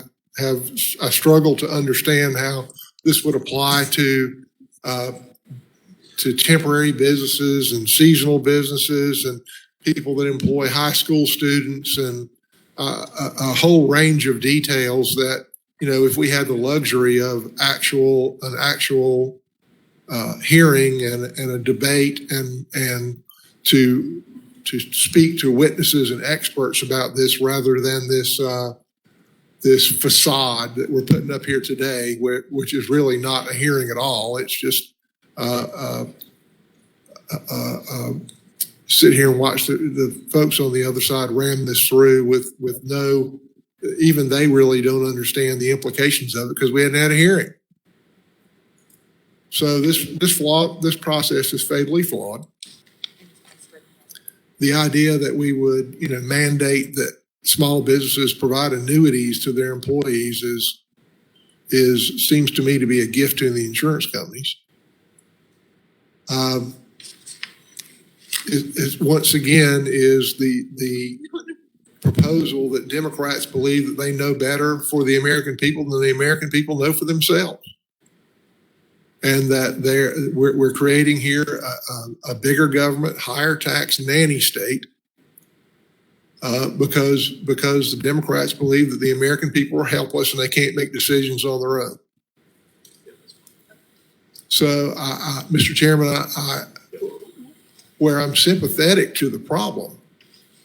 struggle to understand how this would apply to temporary businesses and seasonal businesses and people that employ high school students and a whole range of details that, if we had the luxury of an actual hearing and a debate and to speak to witnesses and experts about this rather than this facade that we're putting up here today, which is really not a hearing at all. It's just sit here and watch the folks on the other side ram this through with no, even they really don't understand the implications of it because we hadn't had a hearing. So this process is fatally flawed. The idea that we would, mandate that small businesses provide annuities to their employees seems to me to be a gift to the insurance companies. Once again is the proposal that Democrats believe that they know better for the American people than the American people know for themselves. And that we're creating here a bigger government, higher tax nanny state because the Democrats believe that the American people are helpless and they can't make decisions on their own. So, Mr. Chairman, where I'm sympathetic to the problem,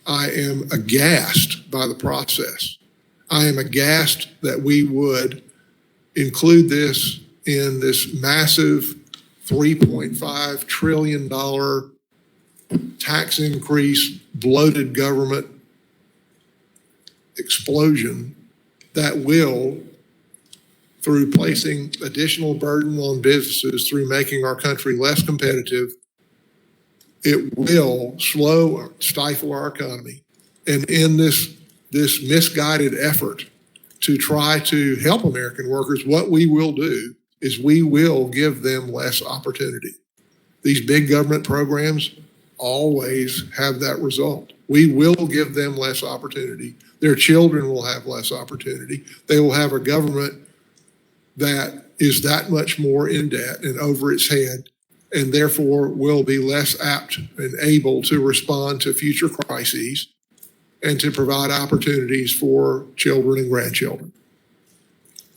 I am aghast by the process. I am aghast that we would include this in this massive $3.5 trillion tax increase, bloated government explosion that will, through placing additional burden on businesses, through making our country less competitive, it will slow or stifle our economy. And in this misguided effort to try to help American workers, what we will do is we will give them less opportunity. These big government programs always have that result. We will give them less opportunity. Their children will have less opportunity. They will have a government that is that much more in debt and over its head, and therefore will be less apt and able to respond to future crises and to provide opportunities for children and grandchildren.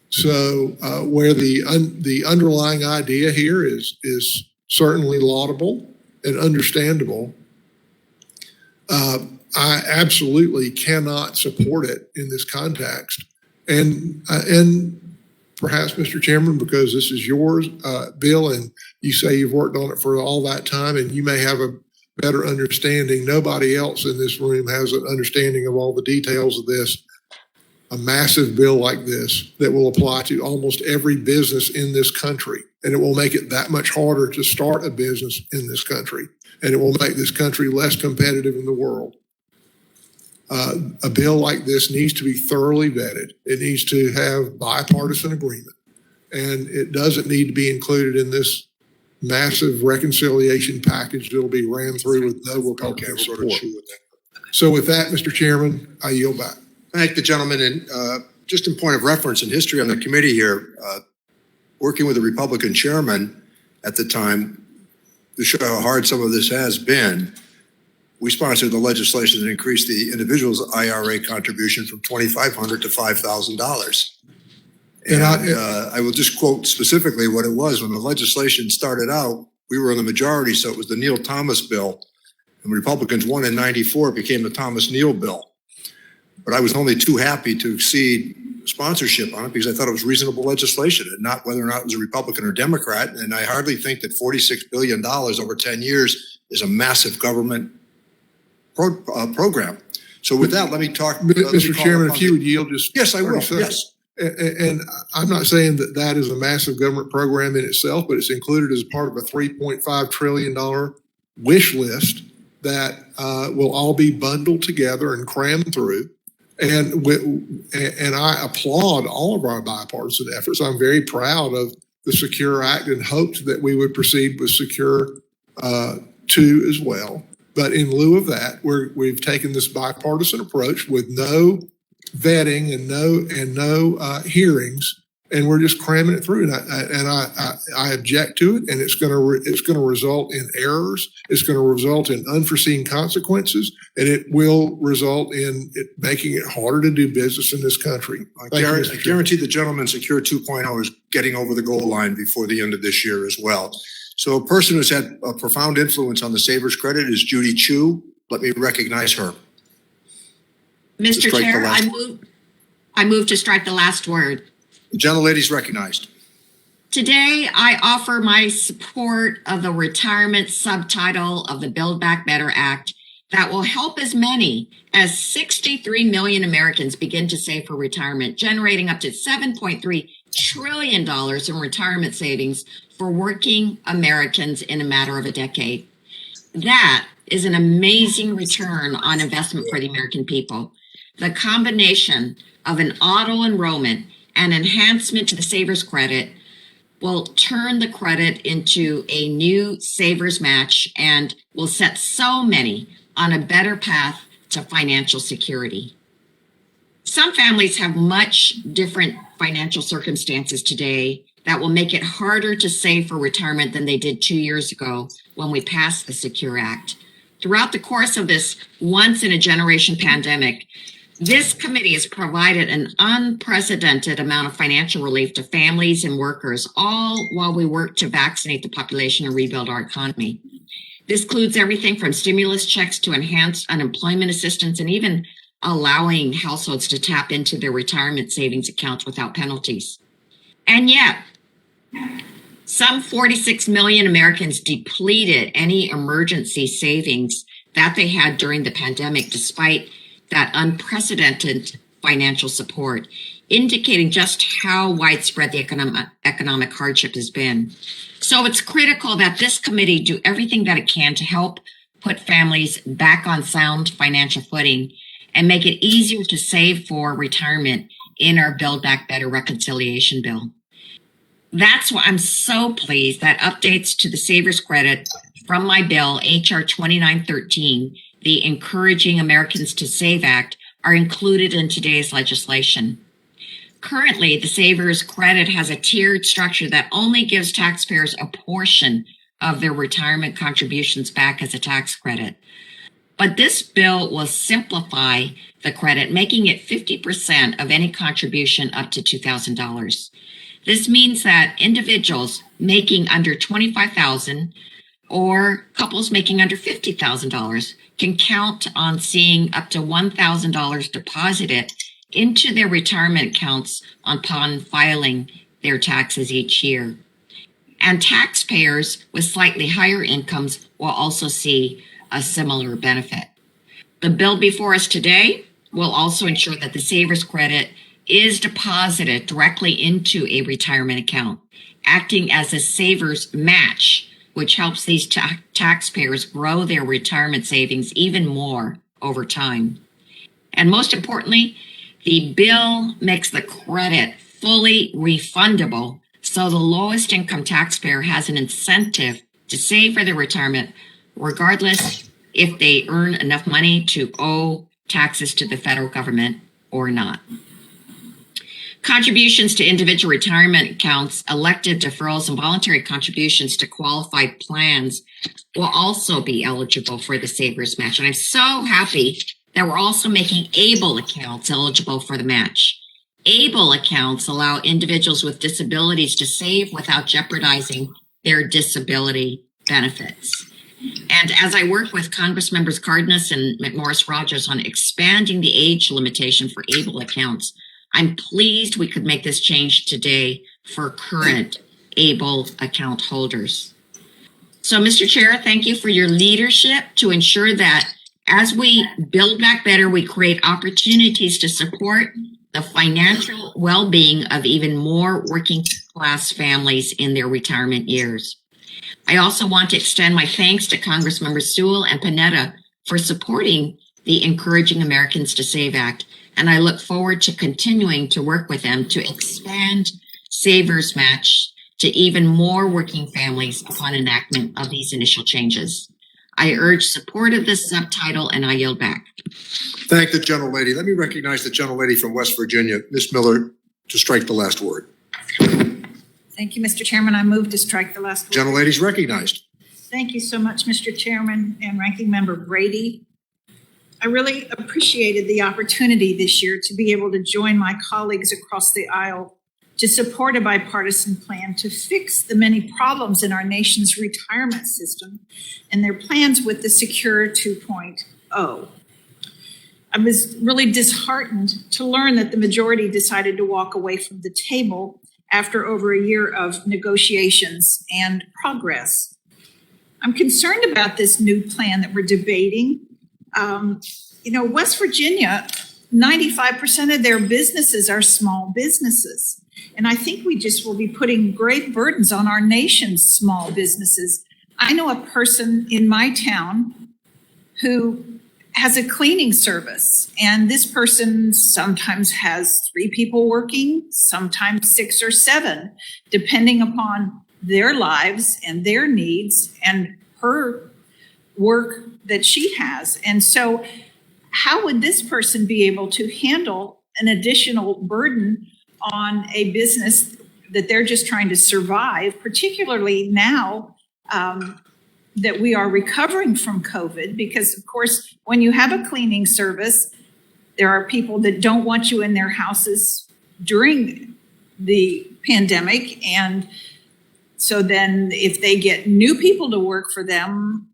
So where the underlying idea here is certainly laudable and understandable, I absolutely cannot support it in this context. And perhaps, Mr. Chairman, because this is yours, Bill, and you say you've worked on it for all that time, and you may have a better understanding. Nobody else in this room has an understanding of all the details of this. A massive bill like this that will apply to almost every business in this country, and it will make it that much harder to start a business in this country, and it will make this country less competitive in the world. A bill like this needs to be thoroughly vetted. It needs to have bipartisan agreement, and it doesn't need to be included in this massive reconciliation package that'll be ran through with no Republican support. So with that, Mr. Chairman, I yield back. Thank the gentleman. And just in point of reference and history on the committee here, working with the Republican chairman at the time to show how hard some of this has been, we sponsored the legislation that increased the individual's IRA contribution from $2,500 to $5,000. And I will just quote specifically what it was. When the legislation started out, we were in the majority, so it was the Neil Thomas bill. And Republicans won in '94, it became the Thomas Neal bill. But I was only too happy to exceed sponsorship on it because I thought it was reasonable legislation and not whether or not it was a Republican or Democrat. And I hardly think that $46 billion over 10 years is a massive government program. So with that, let me talk. Mr. Chairman, if you would yield just. Yes, I will. Yes. And I'm not saying that that is a massive government program in itself, but it's included as part of a $3.5 trillion wish list that will all be bundled together and crammed through. And I applaud all of our bipartisan efforts. I'm very proud of the Secure Act and hoped that we would proceed with Secure 2 as well. But in lieu of that, we've taken this bipartisan approach with no vetting and no hearings, and we're just cramming it through. And I object to it, and it's going to result in errors. It's going to result in unforeseen consequences, and it will result in it making it harder to do business in this country. I guarantee the gentleman Secure 2.0 is getting over the goal line before the end of this year as well. So a person who's had a profound influence on the Savers Credit is Judy Chu. Let me recognize her. Mr. Chair, I move to strike the last word. The gentlelady's recognized. Today, I offer my support of the retirement subtitle of the Build Back Better Act that will help as many as 63 million Americans begin to save for retirement, generating up to $7.3 trillion in retirement savings for working Americans in a matter of a decade. That is an amazing return on investment for the American people. The combination of an auto enrollment and enhancement to the Savers credit will turn the credit into a new Savers match and will set so many on a better path to financial security. Some families have much different financial circumstances today that will make it harder to save for retirement than they did 2 years ago when we passed the Secure Act. Throughout the course of this once-in-a-generation pandemic, This committee has provided an unprecedented amount of financial relief to families and workers, all while we work to vaccinate the population and rebuild our economy. This includes everything from stimulus checks to enhanced unemployment assistance and even allowing households to tap into their retirement savings accounts without penalties. And yet, some 46 million Americans depleted any emergency savings that they had during the pandemic, despite that unprecedented financial support, indicating just how widespread the economic hardship has been. So it's critical that this committee do everything that it can to help put families back on sound financial footing and make it easier to save for retirement in our Build Back Better reconciliation bill. That's why I'm so pleased that updates to the Savers Credit from my bill, H.R. 2913, the Encouraging Americans to Save Act, are included in today's legislation. Currently, the Savers Credit has a tiered structure that only gives taxpayers a portion of their retirement contributions back as a tax credit. But this bill will simplify the credit, making it 50% of any contribution up to $2,000. This means that individuals making under $25,000 or couples making under $50,000 can count on seeing up to $1,000 deposited into their retirement accounts upon filing their taxes each year. And taxpayers with slightly higher incomes will also see a similar benefit. The bill before us today will also ensure that the Savers Credit is deposited directly into a retirement account, acting as a savers match, which helps these taxpayers grow their retirement savings even more over time. And most importantly, the bill makes the credit fully refundable, so the lowest income taxpayer has an incentive to save for their retirement, regardless if they earn enough money to owe taxes to the federal government or not. Contributions to individual retirement accounts, elective deferrals, and voluntary contributions to qualified plans will also be eligible for the Savers Match. And I'm so happy that we're also making ABLE accounts eligible for the match. ABLE accounts allow individuals with disabilities to save without jeopardizing their disability benefits. And as I work with Congress members Cardenas and McMorris Rogers on expanding the age limitation for ABLE accounts, I'm pleased we could make this change today for current ABLE account holders. So, Mr. Chair, thank you for your leadership to ensure that as we build back better, we create opportunities to support the financial well-being of even more working class families in their retirement years. I also want to extend my thanks to Congressmembers Sewell and Panetta for supporting the Encouraging Americans to Save Act, and I look forward to continuing to work with them to expand Savers Match to even more working families upon enactment of these initial changes. I urge support of this subtitle, and I yield back. Thank the gentlelady. Let me recognize the gentlelady from West Virginia, Ms. Miller, to strike the last word. Thank you, Mr. Chairman. I move to strike the last word. Gentlelady's recognized. Thank you so much, Mr. Chairman and Ranking Member Brady. I really appreciated the opportunity this year to be able to join my colleagues across the aisle to support a bipartisan plan to fix the many problems in our nation's retirement system and their plans with the Secure 2.0. I was really disheartened to learn that the majority decided to walk away from the table after over a year of negotiations and progress. I'm concerned about this new plan that we're debating. West Virginia, 95% of their businesses are small businesses. And I think we just will be putting great burdens on our nation's small businesses. I know a person in my town who has a cleaning service, and this person sometimes has 3 people working, sometimes 6 or 7, depending upon their lives and their needs and her work that she has. And so how would this person be able to handle an additional burden on a business that they're just trying to survive, particularly now that we are recovering from COVID? Because, of course, when you have a cleaning service, There are people that don't want you in their houses during the pandemic. And so then if they get new people to work for them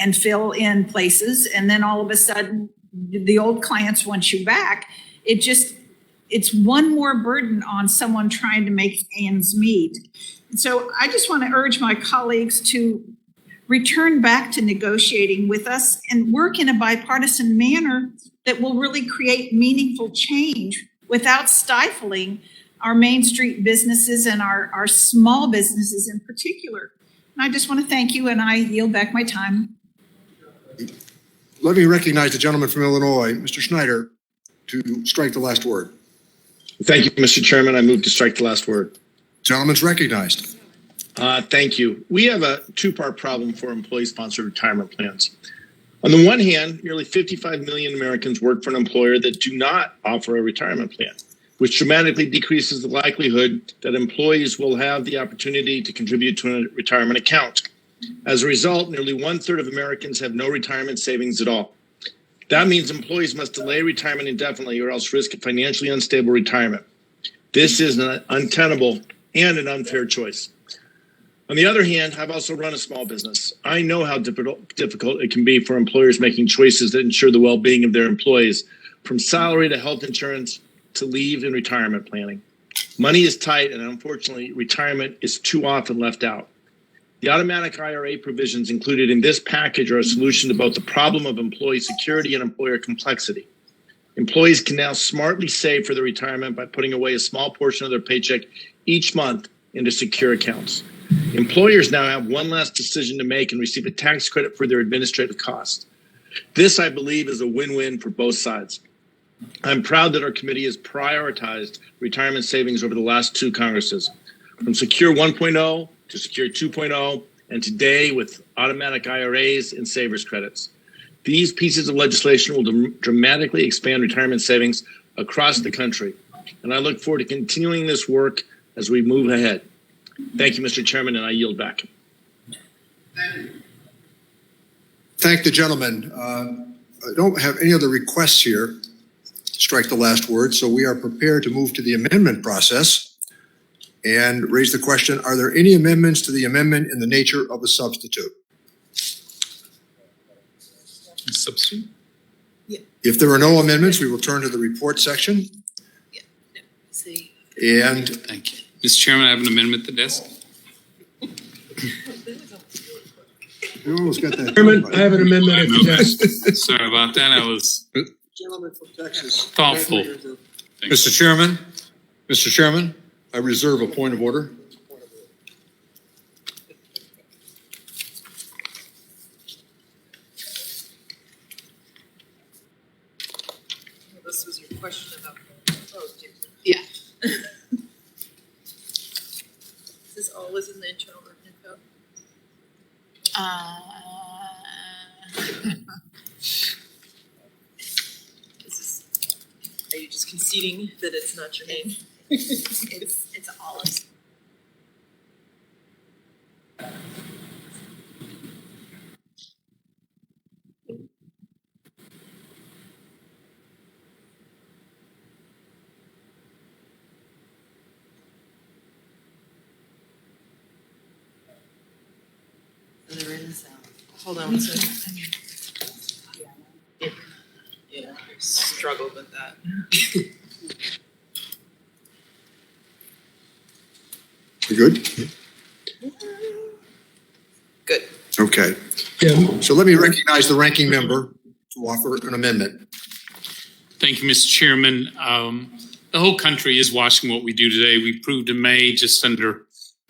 and fill in places, and then all of a sudden the old clients want you back, it's one more burden on someone trying to make ends meet. So I just want to urge my colleagues to return back to negotiating with us and work in a bipartisan manner that will really create meaningful change without stifling our Main Street businesses and our small businesses in particular. And I just want to thank you, and I yield back my time. Let me recognize the gentleman from Illinois, Mr. Schneider, to strike the last word. Thank you, Mr. Chairman. I move to strike the last word. Gentleman's recognized. Thank you. We have a two-part problem for employee-sponsored retirement plans. On the one hand, nearly 55 million Americans work for an employer that do not offer a retirement plan, which dramatically decreases the likelihood that employees will have the opportunity to contribute to a retirement account. As a result, nearly 1/3 of Americans have no retirement savings at all. That means employees must delay retirement indefinitely or else risk a financially unstable retirement. This is an untenable and an unfair choice. On the other hand, I've also run a small business. I know how difficult it can be for employers making choices that ensure the well-being of their employees, from salary to health insurance to leave and retirement planning. Money is tight, and unfortunately, retirement is too often left out. The automatic IRA provisions included in this package are a solution to both the problem of employee security and employer complexity. Employees can now smartly save for their retirement by putting away a small portion of their paycheck each month into secure accounts. Employers now have one less decision to make and receive a tax credit for their administrative costs. This, I believe, is a win-win for both sides. I'm proud that our committee has prioritized retirement savings over the last two Congresses, from Secure 1.0 to Secure 2.0, and today with automatic IRAs and savers credits. These pieces of legislation will dramatically expand retirement savings across the country, and I look forward to continuing this work as we move ahead. Thank you, Mr. Chairman, and I yield back. Thank the gentleman. I don't have any other requests here to strike the last word, so we are prepared to move to the amendment process and raise the question, are there any amendments to the amendment in the nature of a substitute? Substitute? If there are no amendments, we will turn to the report section. See. And Thank you. Mr. Chairman, I have an amendment to the desk. you almost got that. Chairman, I have an amendment at the desk. Sorry about that. I was Gentleman from Texas. thoughtful. Mr. Chairman, I reserve a point of order. This was your question about the vote. Yeah. This all was in the internal info. Are you just conceding that it's not your name? It's all of They're in the cell. Hold on one second. Yeah, I struggled with that. You good? Good. Okay. Yeah. So let me recognize the ranking member to offer an amendment. Thank you, Mr. Chairman. The whole country is watching what we do today. We proved in May, just under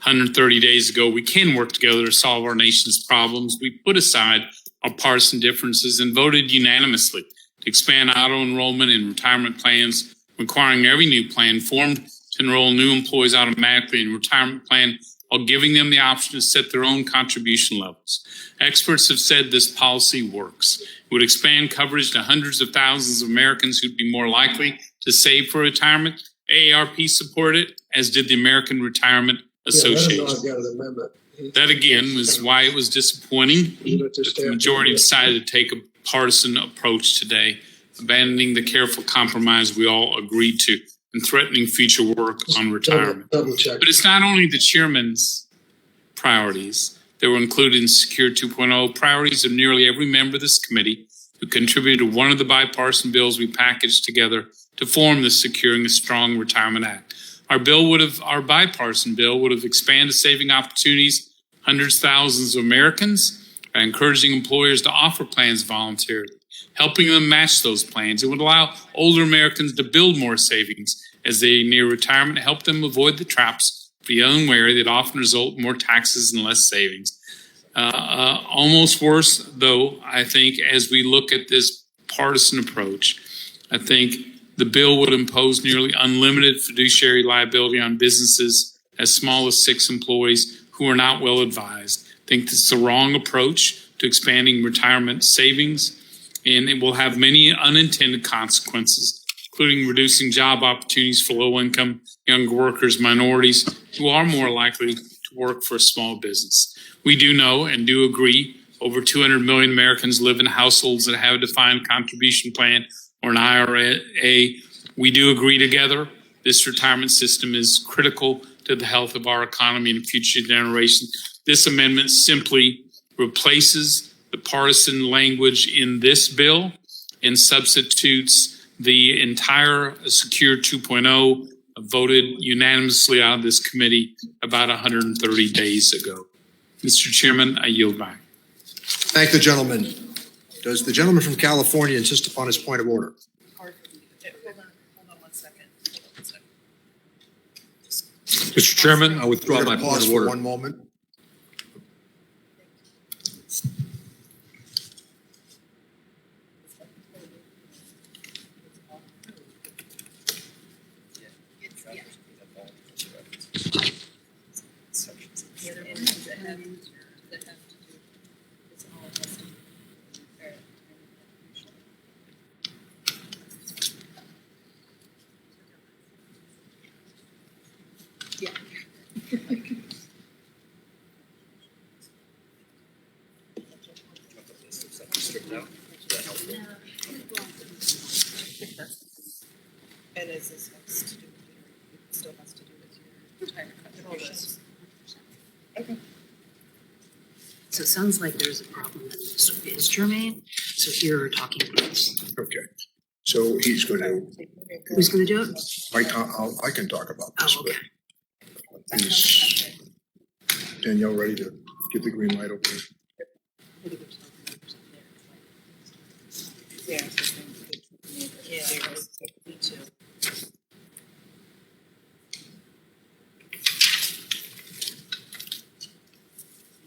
130 days ago, we can work together to solve our nation's problems. We put aside our partisan differences and voted unanimously to expand auto enrollment in retirement plans, requiring every new plan formed to enroll new employees automatically in a retirement plan while giving them the option to set their own contribution levels. Experts have said this policy works. It would expand coverage to hundreds of thousands of Americans who'd be more likely to save for retirement. AARP supported it, as did the American Retirement Association. That again was why it was disappointing that the majority decided to take a partisan approach today. abandoning the careful compromise we all agreed to, and threatening future work on retirement. Double check. But it's not only the chairman's priorities that were included in Secure 2.0, priorities of nearly every member of this committee who contributed to one of the bipartisan bills we packaged together to form the Securing a Strong Retirement Act. Our bipartisan bill would have expanded saving opportunities, hundreds of thousands of Americans, by encouraging employers to offer plans voluntarily, helping them match those plans. It would allow older Americans to build more savings as they near retirement, help them avoid the traps of the unwary that often result in more taxes and less savings. Almost worse, though, I think, as we look at this partisan approach, I think the bill would impose nearly unlimited fiduciary liability on businesses as small as 6 employees who are not well advised. I think this is the wrong approach to expanding retirement savings, and it will have many unintended consequences, including reducing job opportunities for low-income younger workers, minorities who are more likely to work for a small business. We do know and do agree over 200 million Americans live in households that have a defined contribution plan or an IRA. We do agree together this retirement system is critical to the health of our economy and future generations. This amendment simply replaces the partisan language in this bill and substitutes the entire Secure 2.0 voted unanimously out of this committee about 130 days ago. Mr. Chairman, I yield back. Thank the gentleman. Does the gentleman from California insist upon his point of order? Hold on 1 second. Mr. Chairman, I withdraw We're my gonna point pause of for order. one moment. And is this has to do with it still has to do with your retirement contributions? Okay. So it sounds like there's a problem that is germane, so here are talking points. Okay. So he's going to, Who's gonna do it? I can talk about this, Oh, but okay. is Danielle ready to give the green light over? Yeah. Yeah. Me too.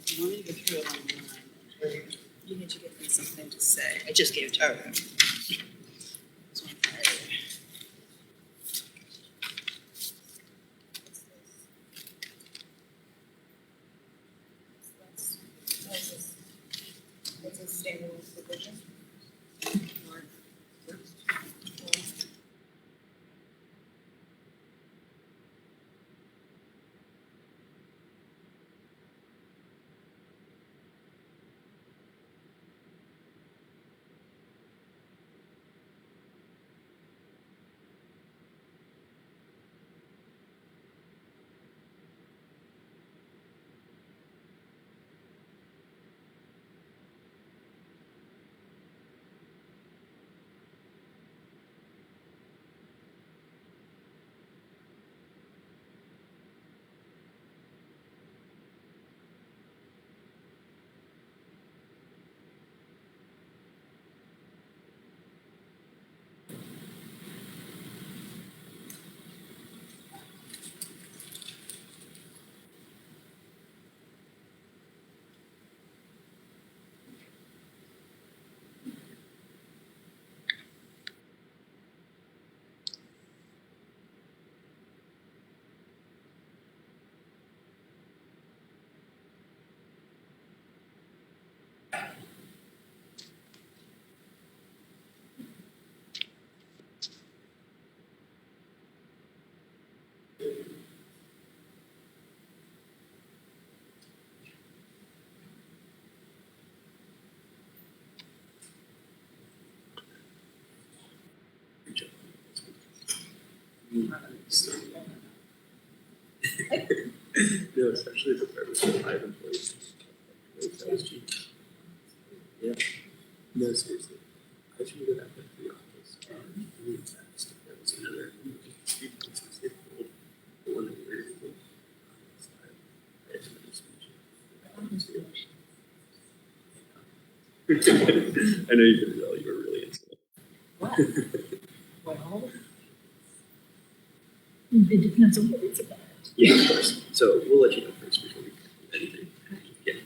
You want me to go through it online? You need to give me something to say. I just gave it to her. Okay. What's a standard provision? No, especially if it's for 5 employees. That was cheap. Yeah. No, seriously. I should go back to the office. Really fast. That was another. The one that we were able to. I had another speech. I know you could tell you were really into it. What? Well, it depends on what it's about. Yeah, of course. So we'll let you know first before we do anything. Yeah.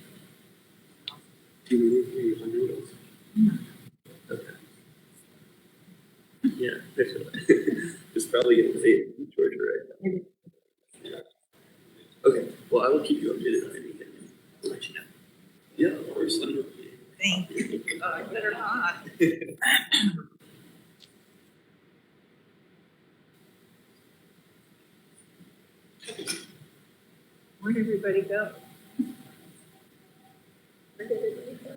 Do you need 100 of? No. Okay. Yeah, I feel it. It's probably getting late in Georgia right now. Yeah. Okay, well, I will keep you updated on anything. I'll let you know. Yeah, of course. Let me know. Thank you. Better not. Where'd everybody go? Where did everybody go?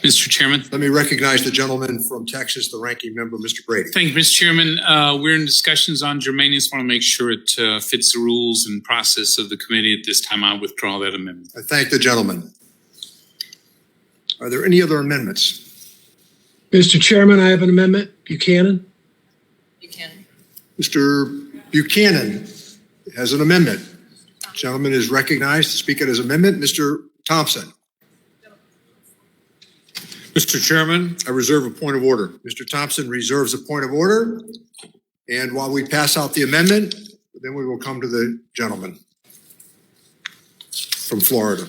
Mr. Chairman. Let me recognize the gentleman from Texas, the ranking member, Mr. Brady. Thank you, Mr. Chairman. We're in discussions on germanius. Want to make sure it fits the rules and process of the committee. At this time, I withdraw that amendment. I thank the gentleman. Are there any other amendments? Mr. Chairman, I have an amendment. Buchanan. Mr. Buchanan has an amendment. Gentleman is recognized to speak on his amendment. Mr. Thompson. Mr. Chairman, I reserve a point of order. Mr. Thompson reserves a point of order. And while we pass out the amendment, then we will come to the gentleman from Florida.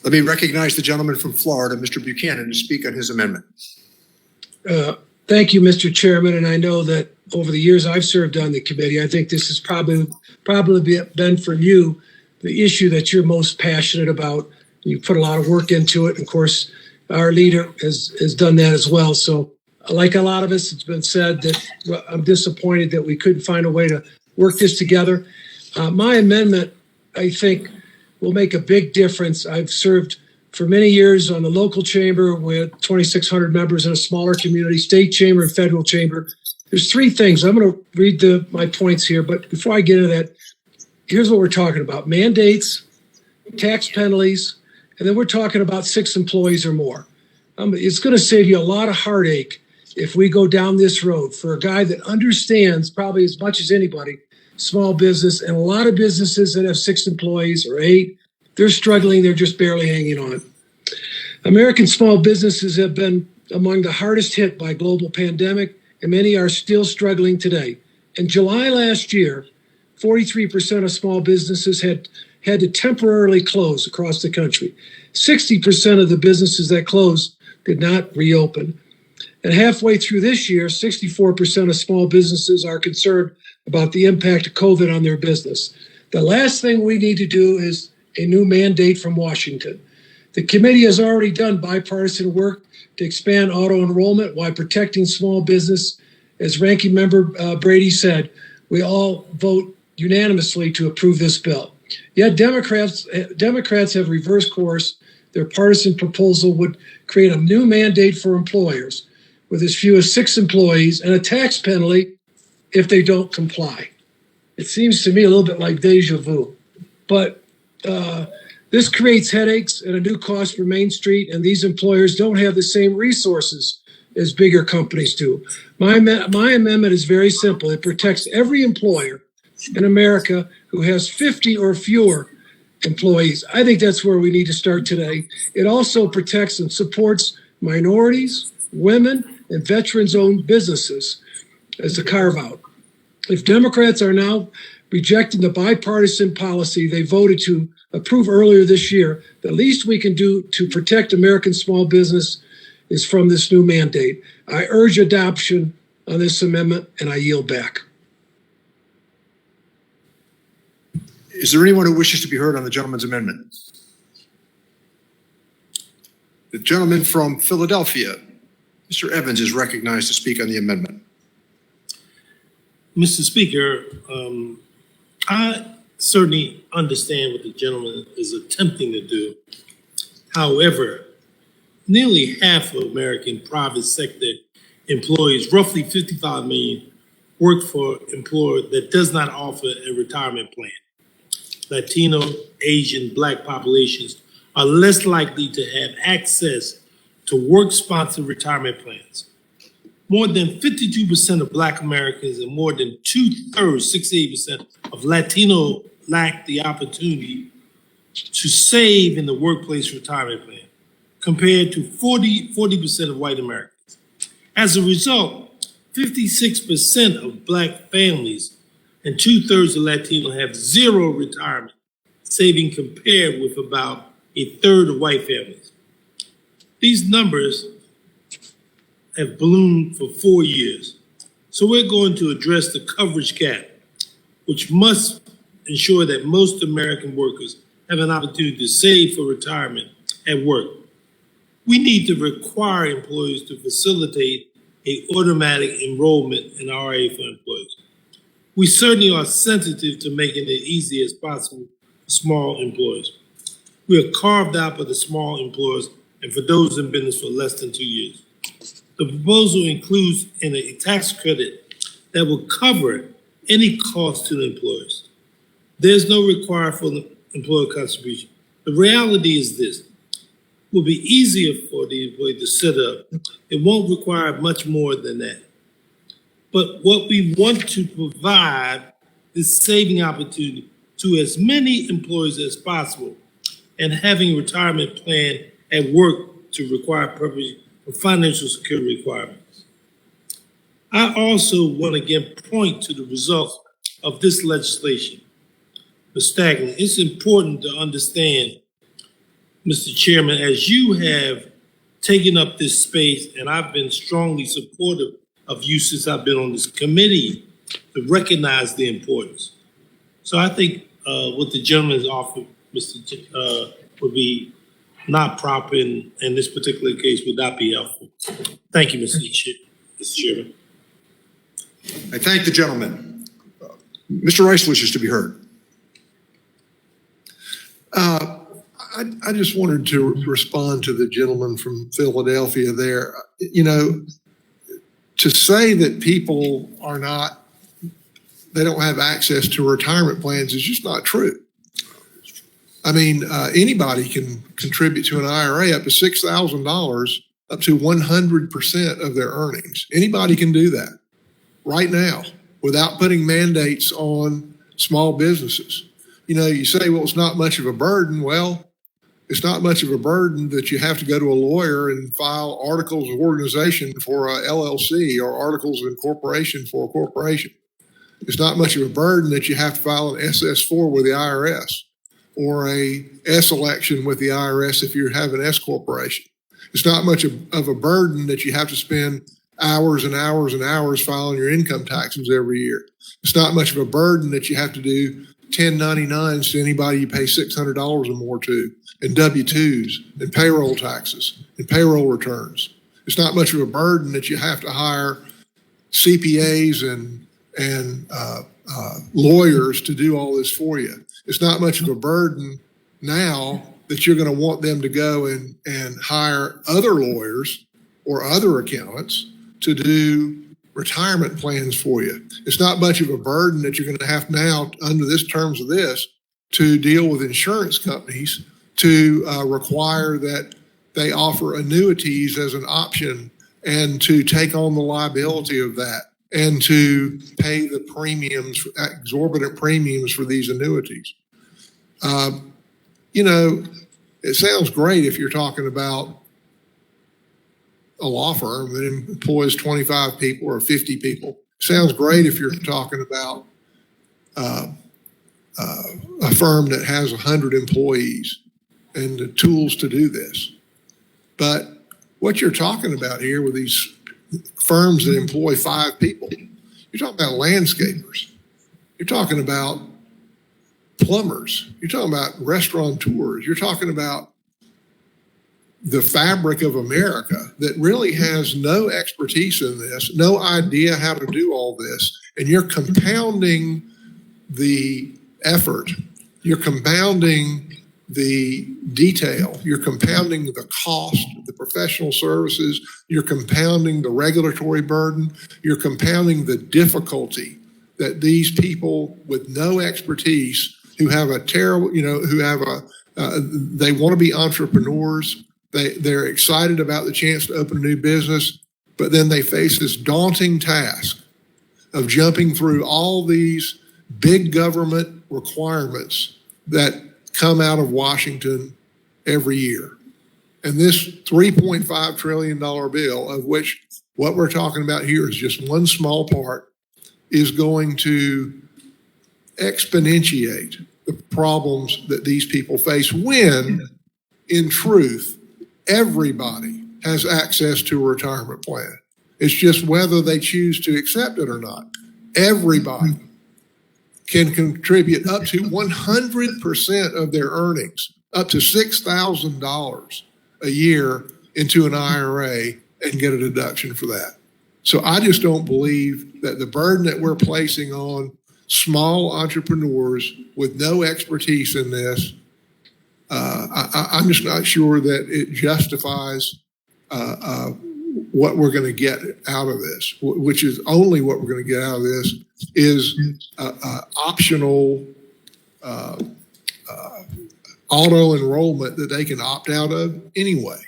Let me recognize the gentleman from Florida, Mr. Buchanan, to speak on his amendment. Thank you, Mr. Chairman. And I know that over the years I've served on the committee, I think this has probably been for you the issue that you're most passionate about. You put a lot of work into it. And of course, our leader has done that as well. So like a lot of us, it's been said that I'm disappointed that we couldn't find a way to work this together. My amendment, I think, will make a big difference. I've served for many years on the local chamber with 2,600 members in a smaller community, state chamber and federal chamber. There's three things. I'm going to read my points here, but before I get into that, here's what we're talking about. Mandates, tax penalties, and then we're talking about 6 employees or more. It's going to save you a lot of heartache if we go down this road for a guy that understands probably as much as anybody small business, and a lot of businesses that have 6 employees or 8, they're struggling. They're just barely hanging on. American small businesses have been among the hardest hit by global pandemic, and many are still struggling today. In July last year, 43% of small businesses had to temporarily close across the country. 60% of the businesses that closed did not reopen. And halfway through this year, 64% of small businesses are concerned about the impact of COVID on their business. The last thing we need to do is a new mandate from Washington. The committee has already done bipartisan work to expand auto enrollment while protecting small business. As Ranking Member Brady said, we all vote unanimously to approve this bill. Yet Democrats have reversed course. Their partisan proposal would create a new mandate for employers with as few as 6 employees and a tax penalty if they don't comply. It seems to me a little bit like deja vu. But this creates headaches and a new cost for Main Street, and these employers don't have the same resources as bigger companies do. My amendment is very simple. It protects every employer in America who has 50 or fewer employees. I think that's where we need to start today. It also protects and supports minorities, women, and veterans-owned businesses as a carve-out. If Democrats are now rejecting the bipartisan policy they voted to approve earlier this year, the least we can do to protect American small business is from this new mandate. I urge adoption on this amendment, and I yield back. Is there anyone who wishes to be heard on the gentleman's amendment? The gentleman from Philadelphia, Mr. Evans, is recognized to speak on the amendment. Mr. Speaker, I certainly understand what the gentleman is attempting to do. However, nearly half of American private sector employees, roughly 55 million, work for an employer that does not offer a retirement plan. Latino, Asian, Black populations are less likely to have access to work-sponsored retirement plans. More than 52% of Black Americans and more than 2/3, 68% of Latino lack the opportunity to save in the workplace retirement plan, compared to 40% of white Americans. As a result, 56% of Black families and 2/3 of Latino have zero retirement saving, compared with about 1/3 of white families. These numbers have ballooned for 4 years. So we're going to address the coverage gap, which must ensure that most American workers have an opportunity to save for retirement at work. We need to require employers to facilitate an automatic enrollment in RA for employees. We certainly are sensitive to making it easy as possible for small employers. We are carved out for the small employers and for those in business for less than 2 years. The proposal includes a tax credit that will cover any cost to the employers. There's no requirement for the employer contribution. The reality is this: it will be easier for the employee to set up. It won't require much more than that. But what we want to provide is saving opportunity to as many employees as possible, and having a retirement plan at work to require purpose for financial security requirements. I also want to again point to the results of this legislation. Mr. Stagnant, it's important to understand, Mr. Chairman, as you have taken up this space, and I've been strongly supportive of you since I've been on this committee, to recognize the importance. So I think what the gentleman has offered, would be not proper in this particular case would not be helpful. Thank you, Mr. Chairman. I thank the gentleman. Mr. Rice wishes to be heard. I just wanted to respond to the gentleman from Philadelphia there. You know, to say that people they don't have access to retirement plans is just not true. I mean, anybody can contribute to an IRA up to $6,000, up to 100% of their earnings. Anybody can do that right now without putting mandates on small businesses. You know, you say, well, it's not much of a burden. Well, it's not much of a burden that you have to go to a lawyer and file articles of organization for a LLC or articles of incorporation for a corporation. It's not much of a burden that you have to file an SS4 with the IRS or a S election with the IRS if you have an S corporation. It's not much of a burden that you have to spend hours and hours and hours filing your income taxes every year. It's not much of a burden that you have to do 1099s to anybody you pay $600 or more to, and W-2s, and payroll taxes, and payroll returns. It's not much of a burden that you have to hire CPAs and lawyers to do all this for you. It's not much of a burden now that you're going to want them to go and hire other lawyers or other accountants to do retirement plans for you. It's not much of a burden that you're going to have now, under this terms of this, to deal with insurance companies to require that they offer annuities as an option and to take on the liability of that and to pay the premiums, exorbitant premiums for these annuities. You know, it sounds great if you're talking about a law firm that employs 25 people or 50 people. Sounds great if you're talking about a firm that has 100 employees and the tools to do this. But what you're talking about here with these firms that employ 5 people, you're talking about landscapers. You're talking about plumbers. You're talking about restaurateurs. You're talking about the fabric of America that really has no expertise in this, no idea how to do all this. And you're compounding the effort. You're compounding the detail. You're compounding the cost, the professional services. You're compounding the regulatory burden. You're compounding the difficulty that these people with no expertise who have a terrible, you know, who have they want to be entrepreneurs. They're excited about the chance to open a new business, but then they face this daunting task of jumping through all these big government requirements that come out of Washington every year. And this $3.5 trillion bill, of which what we're talking about here is just one small part, is going to exponentiate the problems that these people face when, in truth, everybody has access to a retirement plan. It's just whether they choose to accept it or not. Everybody can contribute up to 100% of their earnings, up to $6,000 a year into an IRA and get a deduction for that. So I just don't believe that the burden that we're placing on small entrepreneurs with no expertise in this, I'm just not sure that it justifies what we're going to get out of this, which is only what we're going to get out of this is optional auto enrollment that they can opt out of anyway.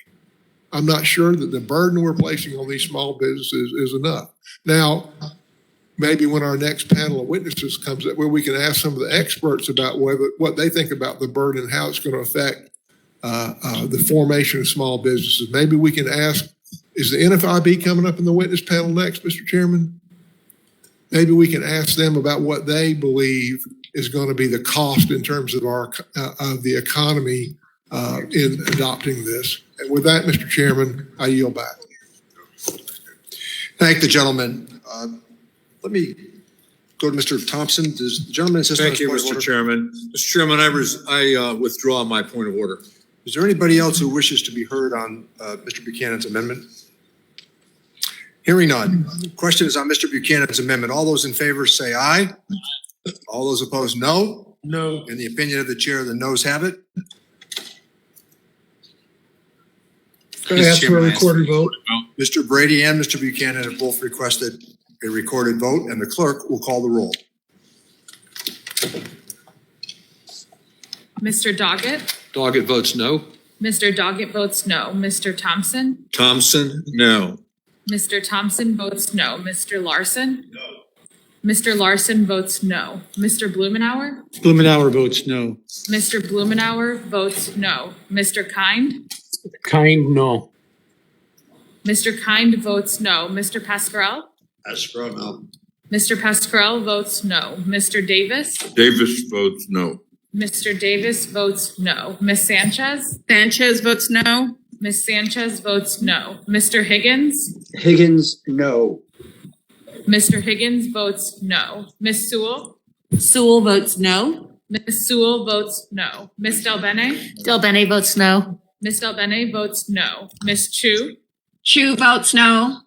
I'm not sure that the burden we're placing on these small businesses is enough. Now, maybe when our next panel of witnesses comes up, where we can ask some of the experts about what they think about the burden and how it's going to affect the formation of small businesses. Maybe we can ask, is the NFIB coming up in the witness panel next, Mr. Chairman? Maybe we can ask them about what they believe is going to be the cost in terms of the economy in adopting this. And with that, Mr. Chairman, I yield back. Thank the gentleman. Let me go to Mr. Thompson. Does the gentleman insist on his Thank you, point of Mr. order? Chairman. Mr. Chairman, I withdraw my point of order. Is there anybody else who wishes to be heard on Mr. Buchanan's amendment? Hearing none. Question is on Mr. Buchanan's amendment. All those in favor say aye. All those opposed, no. No. In the opinion of the chair, the noes have it. Can I ask for a recorded vote? Mr. Brady and Mr. Buchanan have both requested a recorded vote, and the clerk will call the roll. Mr. Doggett? Doggett votes no. Mr. Doggett votes no. Mr. Thompson? Thompson, no. Mr. Thompson votes no. Mr. Larson? No. Mr. Larson votes no. Mr. Blumenauer? Blumenauer votes no. Mr. Blumenauer votes no. Mr. Kind? Kind, no. Mr. Kind votes no. Mr. Pascarell? Pascarell, no. Mr. Pascarell votes no. Mr. Davis? Davis votes no. Mr. Davis votes no. Ms. Sanchez? Sanchez votes no. Ms. Sanchez votes no. Mr. Higgins? Higgins, no. Mr. Higgins votes no. Ms. Sewell? Sewell votes no. Ms. Sewell votes no. Ms. Del Bene? Del Bene votes no. Ms. Del Bene votes no. Ms. Chu? Chu votes no.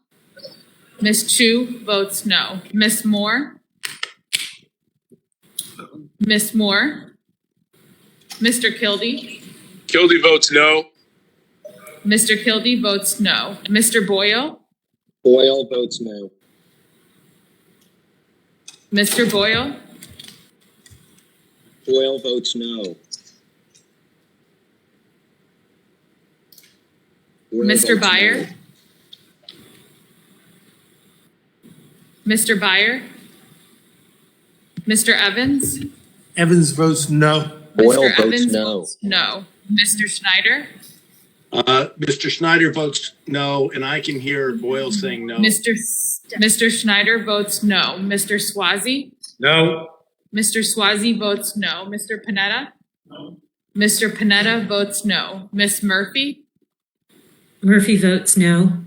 Ms. Chu votes no. Ms. Moore? Ms. Moore? Mr. Kildee? Kildee votes no. Mr. Kildee votes no. Mr. Boyle? Boyle votes no. Mr. Boyle? Boyle votes no. Mr. Byer? Mr. Byer? Mr. Evans? Evans votes no. Mr. Evans votes no. Mr. Schneider? Mr. Schneider votes no, and I can hear Boyle saying no. Mr. Schneider votes no. Mr. Swazi? No. Mr. Swazi votes no. Mr. Panetta? No. Mr. Panetta votes no. Miss Murphy? Murphy votes no.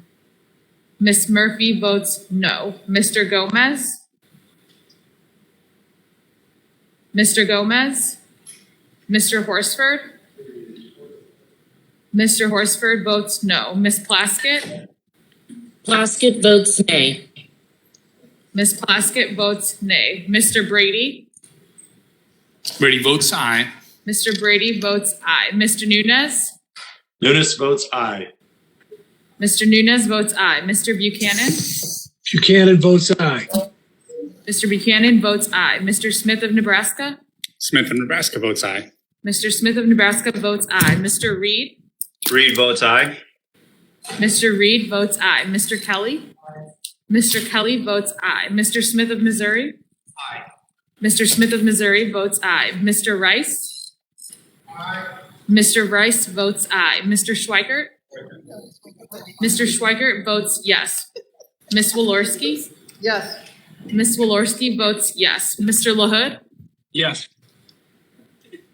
Miss Murphy votes no. Mr. Gomez? Mr. Gomez? Mr. Horsford? Mr. Horsford votes no. Miss Plaskett? Plaskett votes nay. Miss Plaskett votes nay. Mr. Brady? Brady votes aye. Mr. Brady votes aye. Mr. Nunes? Nunes votes aye. Mr. Nunes votes aye. Mr. Buchanan? Buchanan votes aye. Mr. Buchanan votes aye. Mr. Smith of Nebraska? Smith of Nebraska votes aye. Mr. Smith of Nebraska votes aye. Mr. Reed? Reed votes aye. Mr. Reed votes aye. Mr. Kelly? Mr. Kelly votes aye. Mr. Smith of Missouri? Aye. Mr. Smith of Missouri votes aye. Mr. Rice? Aye. Mr. Rice votes aye. Mr. Schweikert? Mr. Schweikert votes yes. Ms. Walorski? Yes. Ms. Walorski votes yes. Mr. LaHood? Yes.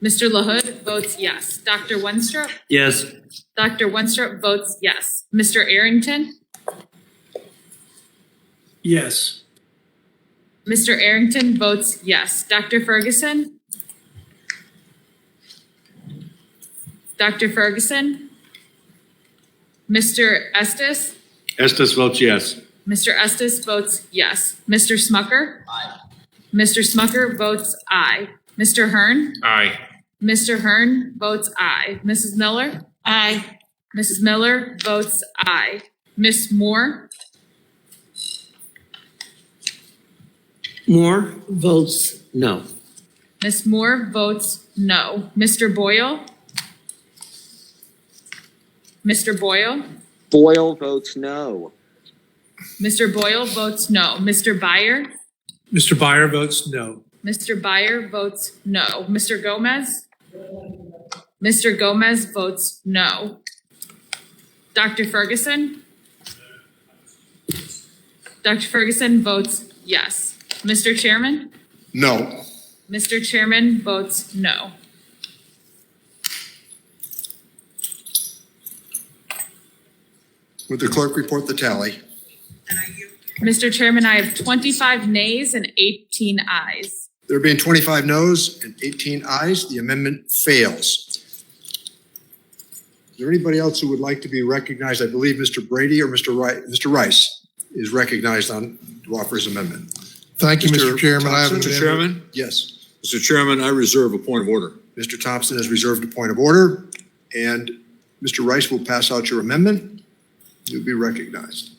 Mr. LaHood votes yes. Dr. Wenstrup? Yes. Dr. Wenstrup votes yes. Mr. Arrington? Yes. Mr. Arrington votes yes. Dr. Ferguson? Dr. Ferguson? Mr. Estes? Estes votes yes. Mr. Estes votes yes. Mr. Smucker? Aye. Mr. Smucker votes aye. Mr. Hearn? Aye. Mr. Hearn votes aye. Mrs. Miller? Aye. Mrs. Miller votes aye. Miss Moore? Moore votes no. Miss Moore votes no. Mr. Boyle? Mr. Boyle? Boyle votes no. Mr. Boyle votes no. Mr. Byer? Mr. Byer votes no. Mr. Byer votes no. Mr. Gomez? Mr. Gomez votes no. Dr. Ferguson? Dr. Ferguson votes yes. Mr. Chairman? No. Mr. Chairman votes no. Would the clerk report the tally? Mr. Chairman, I have 25 nays and 18 ayes. There being 25 noes and 18 ayes, the amendment fails. Is there anybody else who would like to be recognized? I believe Mr. Brady or Mr. Rice is recognized to offer his amendment. Thank you, Mr. Chairman. I have an Mr. amendment. Chairman? Yes. Mr. Chairman, I reserve a point of order. Mr. Thompson has reserved a point of order, and Mr. Rice will pass out your amendment. You'll be recognized.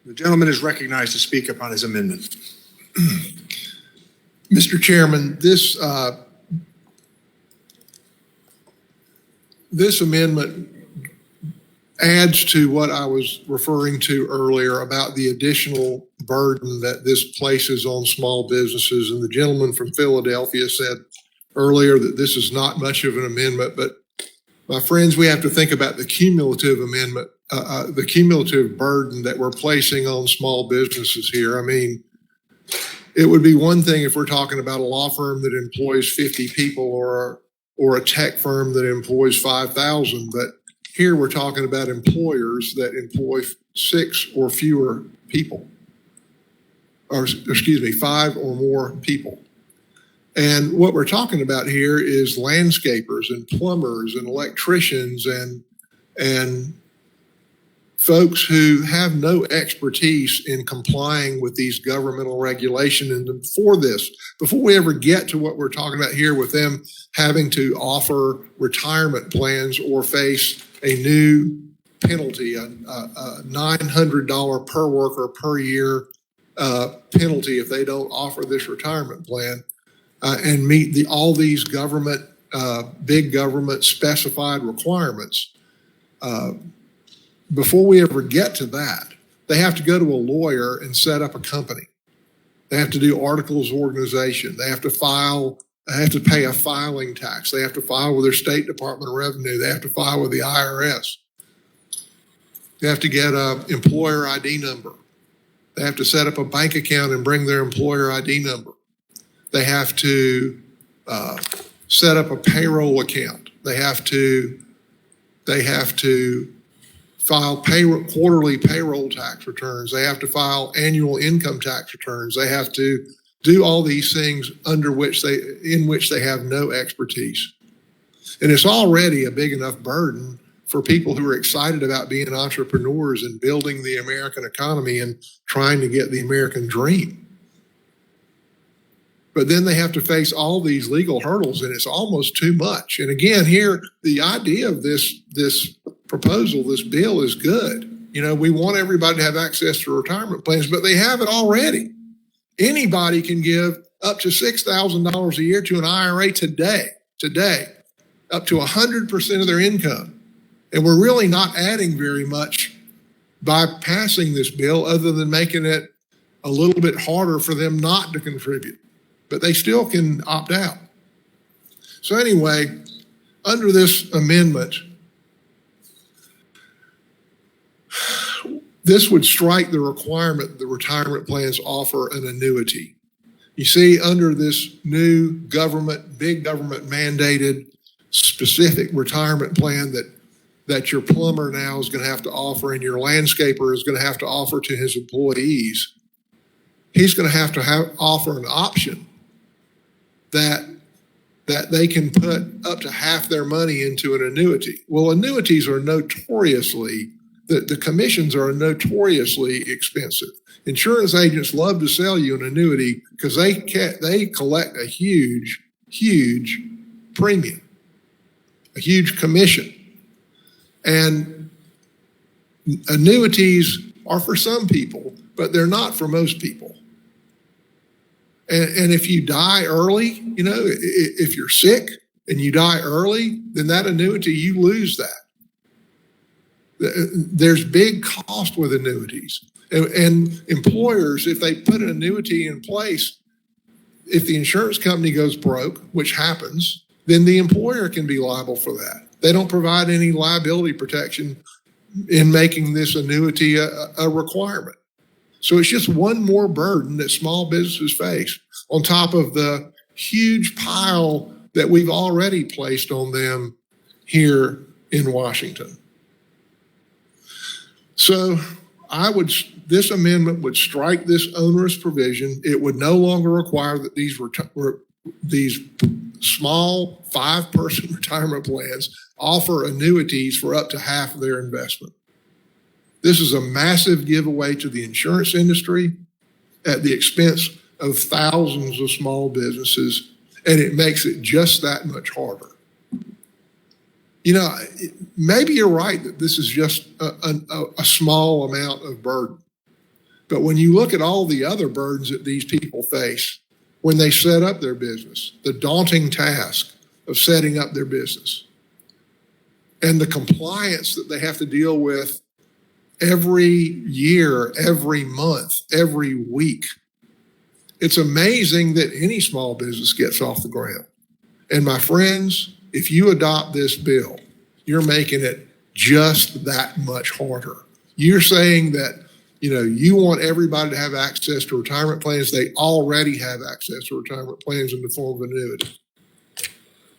The gentleman is recognized to speak upon his amendment. Mr. Chairman, this amendment adds to what I was referring to earlier about the additional burden that this places on small businesses. And the gentleman from Philadelphia said earlier that this is not much of an amendment, but my friends, we have to think about the cumulative amendment, the cumulative burden that we're placing on small businesses here. I mean, it would be one thing if we're talking about a law firm that employs 50 people or a tech firm that employs 5,000, but here we're talking about employers that employ 6 or fewer people, or excuse me, 5 or more people. And what we're talking about here is landscapers and plumbers and electricians and folks who have no expertise in complying with these governmental regulations. And before we ever get to what we're talking about here with them having to offer retirement plans or face a new penalty, a $900 per worker per year penalty if they don't offer this retirement plan, and meet all these government, big government specified requirements. Before we ever get to that, they have to go to a lawyer and set up a company. They have to do articles of organization. They have to pay a filing tax. They have to file with their State Department of Revenue. They have to file with the IRS. They have to get an employer ID number. They have to set up a bank account and bring their employer ID number. They have to set up a payroll account. They have to file quarterly payroll tax returns. They have to file annual income tax returns. They have to do all these things in which they have no expertise. And it's already a big enough burden for people who are excited about being entrepreneurs and building the American economy and trying to get the American dream. But then they have to face all these legal hurdles, and it's almost too much. And again, here, the idea of this proposal, this bill is good. You know, we want everybody to have access to retirement plans, but they have it already. Anybody can give up to $6,000 a year to an IRA today, up to 100% of their income. And we're really not adding very much by passing this bill other than making it a little bit harder for them not to contribute. But they still can opt out. So anyway, under this amendment, this would strike the requirement that retirement plans offer an annuity. You see, under this new big government mandated specific retirement plan that your plumber now is going to have to offer and your landscaper is going to have to offer to his employees, he's going to have offer an option that they can put up to half their money into an annuity. Well, annuities are notoriously, the commissions are notoriously expensive. Insurance agents love to sell you an annuity because they collect a huge premium, a huge commission. And annuities are for some people, but they're not for most people. And if you die early, you know, if you're sick and you die early, then that annuity, you lose that. There's big cost with annuities. And employers, if they put an annuity in place, if the insurance company goes broke, which happens, then the employer can be liable for that. They don't provide any liability protection in making this annuity a requirement. So it's just one more burden that small businesses face on top of the huge pile that we've already placed on them here in Washington. So this amendment would strike this onerous provision. It would no longer require that these small 5-person retirement plans offer annuities for up to half of their investment. This is a massive giveaway to the insurance industry at the expense of thousands of small businesses, and it makes it just that much harder. You know, maybe you're right that this is just a small amount of burden. But when you look at all the other burdens that these people face when they set up their business, the daunting task of setting up their business, and the compliance that they have to deal with every year, every month, every week, it's amazing that any small business gets off the ground. And my friends, if you adopt this bill, you're making it just that much harder. You're saying that, you know, you want everybody to have access to retirement plans. They already have access to retirement plans in the form of annuity.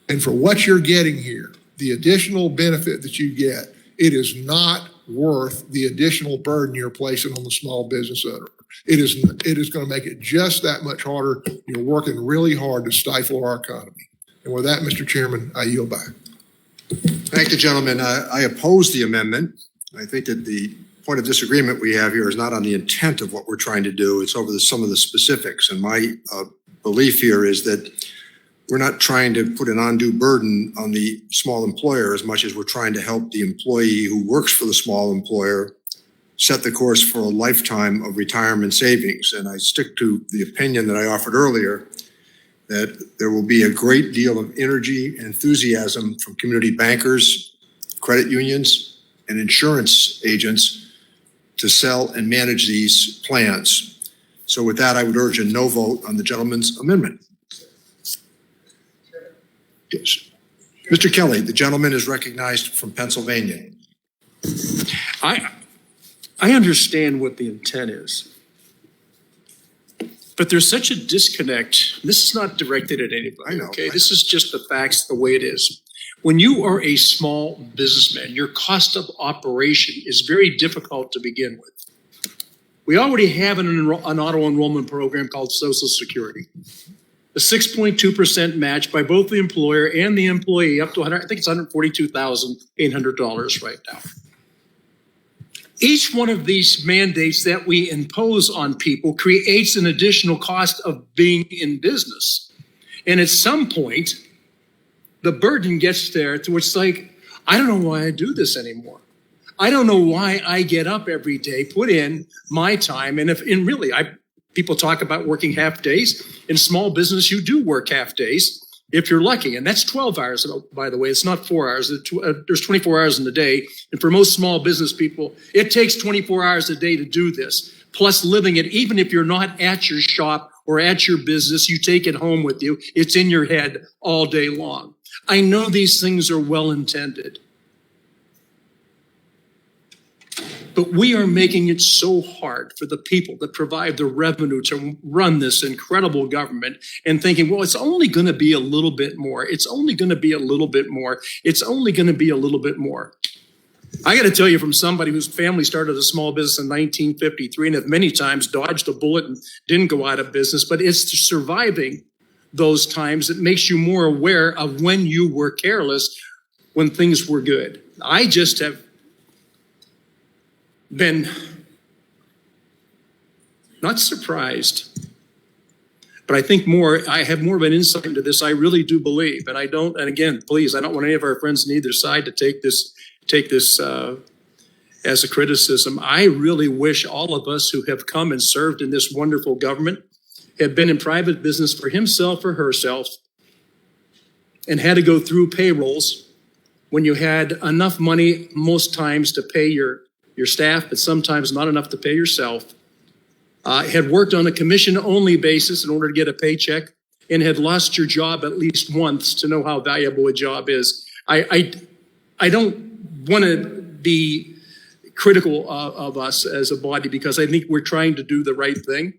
And for what you're getting here, the additional benefit that you get, it is not worth the additional burden you're placing on the small business owner. It is going to make it just that much harder. You're working really hard to stifle our economy. And with that, Mr. Chairman, I yield back. Thank the gentleman. I oppose the amendment. I think that the point of disagreement we have here is not on the intent of what we're trying to do. It's over some of the specifics. And my belief here is that we're not trying to put an undue burden on the small employer as much as we're trying to help the employee who works for the small employer set the course for a lifetime of retirement savings. And I stick to the opinion that I offered earlier, that there will be a great deal of energy and enthusiasm from community bankers, credit unions, and insurance agents to sell and manage these plans. So with that, I would urge a no vote on the gentleman's amendment. Yes. Mr. Kelly, the gentleman is recognized from Pennsylvania. I understand what the intent is, but there's such a disconnect. This is not directed at anybody. I know. Okay, this is just the facts, the way it is. When you are a small businessman, your cost of operation is very difficult to begin with. We already have an auto enrollment program called Social Security. A 6.2% match by both the employer and the employee up to I think it's $142,800 right now. Each one of these mandates that we impose on people creates an additional cost of being in business. And at some point, the burden gets there to which it's like, I don't know why I do this anymore. I don't know why I get up every day, put in my time. And people talk about working half days. In small business, you do work half days if you're lucky. And that's 12 hours, by the way. It's not 4 hours. There's 24 hours in the day. And for most small business people, it takes 24 hours a day to do this. Plus living it, even if you're not at your shop or at your business, you take it home with you. It's in your head all day long. I know these things are well intended. But we are making it so hard for the people that provide the revenue to run this incredible government and thinking, well, it's only going to be a little bit more. It's only going to be a little bit more. It's only going to be a little bit more. I got to tell you, from somebody whose family started a small business in 1953 and have many times dodged a bullet and didn't go out of business, but it's surviving those times that makes you more aware of when you were careless, when things were good. I just have been not surprised, but I think I have more of an insight into this. I really do believe, and again, please, I don't want any of our friends on either side to take this as a criticism. I really wish all of us who have come and served in this wonderful government had been in private business for himself or herself and had to go through payrolls when you had enough money most times to pay your staff, but sometimes not enough to pay yourself, had worked on a commission-only basis in order to get a paycheck, and had lost your job at least once to know how valuable a job is. I don't want to be critical of us as a body because I think we're trying to do the right thing.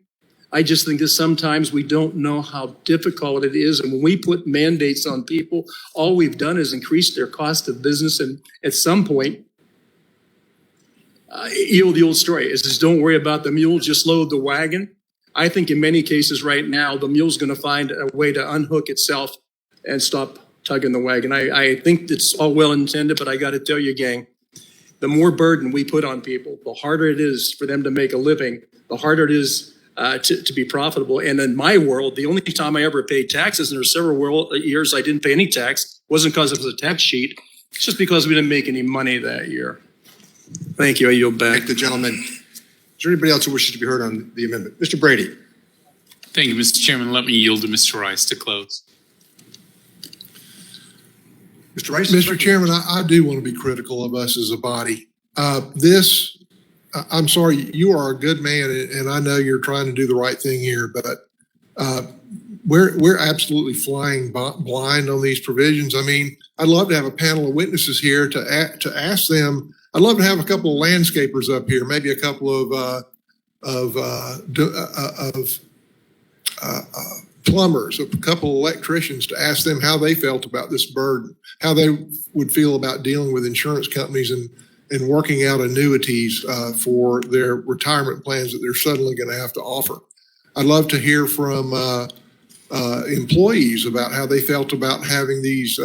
I just think that sometimes we don't know how difficult it is. And when we put mandates on people, all we've done is increase their cost of business. And at some point, the old story is just don't worry about the mule, just load the wagon. I think in many cases right now, the mule's going to find a way to unhook itself and stop tugging the wagon. I think it's all well intended, but I got to tell you, gang, the more burden we put on people, the harder it is for them to make a living, the harder it is to be profitable. And in my world, the only time I ever paid taxes, and there were several years I didn't pay any tax, wasn't because it was a tax sheet. It's just because we didn't make any money that year. Thank you. I yield back. Thank the gentleman. Is there anybody else who wishes to be heard on the amendment? Mr. Brady. Thank you, Mr. Chairman. Let me yield to Mr. Rice to close. Mr. Rice? Mr. Chairman, I do want to be critical of us as a body. I'm sorry, you are a good man, and I know you're trying to do the right thing here, but we're absolutely flying blind on these provisions. I mean, I'd love to have a panel of witnesses here to ask them. I'd love to have a couple of landscapers up here, maybe a couple of plumbers, a couple of electricians to ask them how they felt about this burden, how they would feel about dealing with insurance companies and working out annuities for their retirement plans that they're suddenly going to have to offer. I'd love to hear from employees about how they felt about having these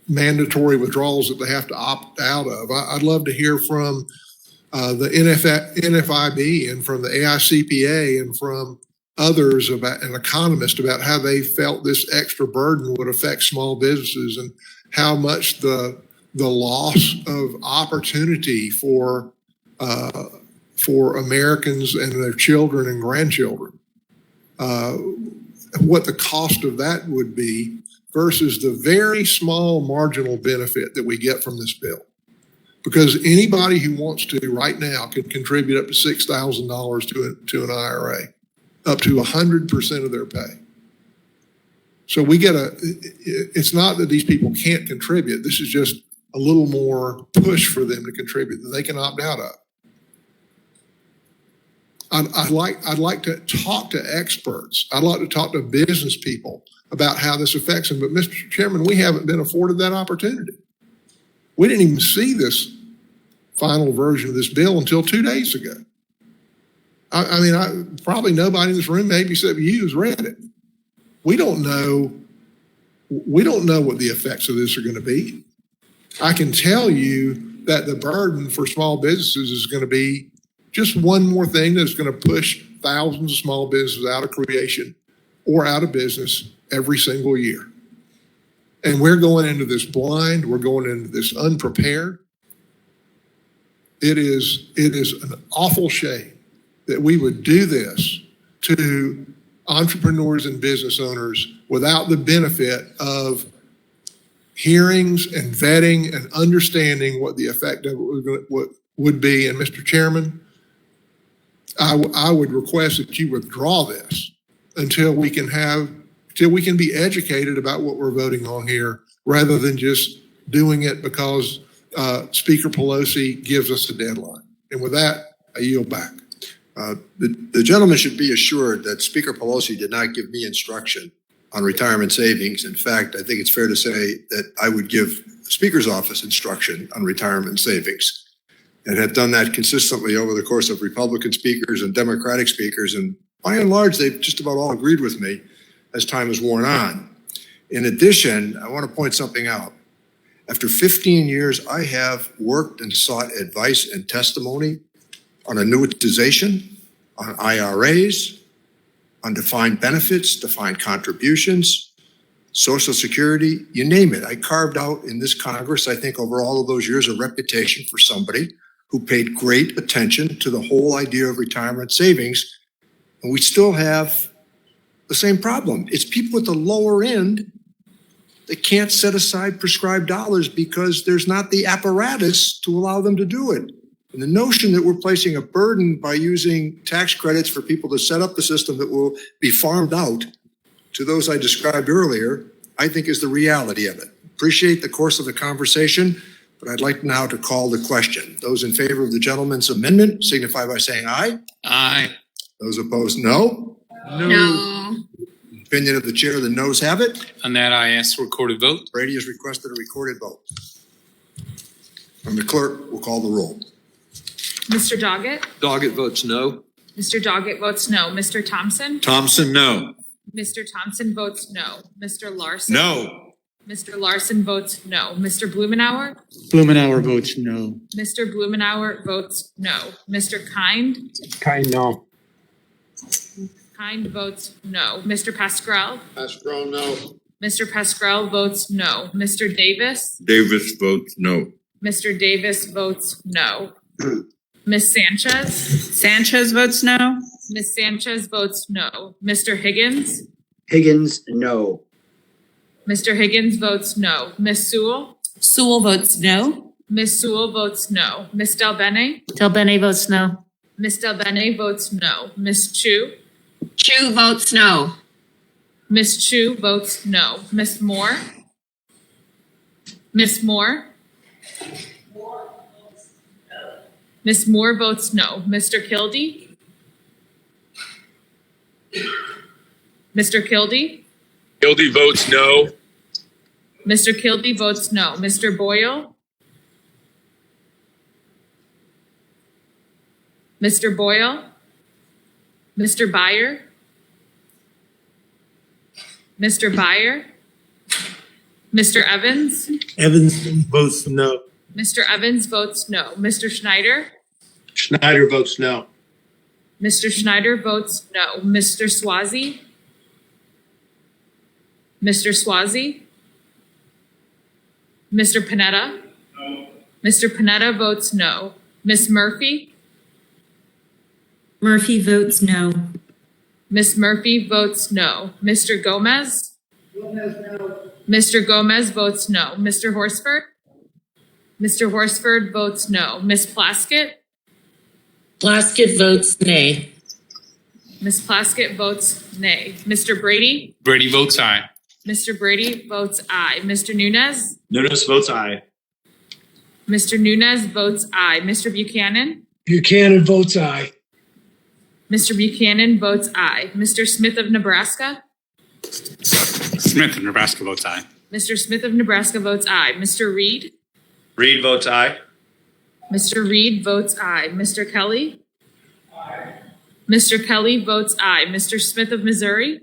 mandatory withdrawals that they have to opt out of. I'd love to hear from the NFIB and from the AICPA and from others about an economist about how they felt this extra burden would affect small businesses and how much the loss of opportunity for Americans and their children and grandchildren, what the cost of that would be versus the very small marginal benefit that we get from this bill. Because anybody who wants to right now can contribute up to $6,000 to an IRA, up to 100% of their pay. So it's not that these people can't contribute. This is just a little more push for them to contribute that they can opt out of. I'd like to talk to experts. I'd like to talk to business people about how this affects them. But Mr. Chairman, we haven't been afforded that opportunity. We didn't even see this final version of this bill until 2 days ago. I mean, probably nobody in this room, maybe except you, has read it. We don't know what the effects of this are going to be. I can tell you that the burden for small businesses is going to be just one more thing that's going to push thousands of small businesses out of creation or out of business every single year. And we're going into this blind. We're going into this unprepared. It is an awful shame that we would do this to entrepreneurs and business owners without the benefit of hearings and vetting and understanding what the effect of it would be. And Mr. Chairman, I would request that you withdraw this until we can be educated about what we're voting on here, rather than just doing it because Speaker Pelosi gives us a deadline. And with that, I yield back. The gentleman should be assured that Speaker Pelosi did not give me instruction on retirement savings. In fact, I think it's fair to say that I would give the Speaker's office instruction on retirement savings, and have done that consistently over the course of Republican speakers and Democratic speakers. And by and large, they've just about all agreed with me as time has worn on. In addition, I want to point something out. After 15 years, I have worked and sought advice and testimony on annuitization, on IRAs, on defined benefits, defined contributions, Social Security, you name it. I carved out in this Congress, I think over all of those years, a reputation for somebody who paid great attention to the whole idea of retirement savings. And we still have the same problem. It's people at the lower end that can't set aside prescribed dollars because there's not the apparatus to allow them to do it. And the notion that we're placing a burden by using tax credits for people to set up the system that will be farmed out to those I described earlier, I think is the reality of it. Appreciate the course of the conversation, But I'd like now to call the question. Those in favor of the gentleman's amendment signify by saying aye. Aye. Those opposed, no. No. Opinion of the chair, the noes have it. On that, I ask for recorded vote. Brady has requested a recorded vote. From the clerk, we'll call the roll. Mr. Doggett? Doggett votes no. Mr. Doggett votes no. Mr. Thompson? Thompson, no. Mr. Thompson votes no. Mr. Larson? No. Mr. Larson votes no. Mr. Blumenauer? Blumenauer votes no. Mr. Blumenauer votes no. Mr. Kind? Kind, no. Kind votes no. Mr. Pascrell? Pascal, no. Mr. Pascrell votes no. Mr. Davis? Davis votes no. Mr. Davis votes no. Ms. Sanchez? Sanchez votes no. Ms. Sanchez votes no. Mr. Higgins? Higgins, no. Mr. Higgins votes no. Ms. Sewell? Sewell votes no. Ms. Sewell votes no. Ms. Del Bene? Del Bene votes no. Ms. Del Bene votes no. Ms. Chu? Chu votes no. Ms. Chu votes no. Ms. Moore? Ms. Moore? Ms. Moore votes no. Mr. Kildee? Mr. Kildee? Kildee votes no. Mr. Kildee votes no. Mr. Boyle? Mr. Boyle? Mr. Byer? Mr. Byer? Mr. Evans? Evans votes no. Mr. Evans votes no. Mr. Schneider? Schneider votes no. Mr. Schneider votes no. Mr. Swazi? Mr. Swazi? Mr. Panetta? No. Mr. Panetta votes no. Ms. Murphy? Murphy votes no. Ms. Murphy votes no. Mr. Gomez? Mr. Gomez votes no. Mr. Horsford? Mr. Horsford votes no. Ms. Plaskett? Plaskett votes nay. Ms. Plaskett votes nay. Mr. Brady? Brady votes aye. Mr. Brady votes aye. Mr. Nunez? Nunes votes aye. Mr. Nunez votes aye. Mr. Buchanan? Buchanan votes aye. Mr. Buchanan votes aye. Mr. Smith of Nebraska? Smith of Nebraska votes aye. Mr. Smith of Nebraska votes aye. Mr. Reed? Reed votes aye. Mr. Reed votes aye. Mr. Kelly? Mr. Kelly votes aye. Mr. Smith of Missouri?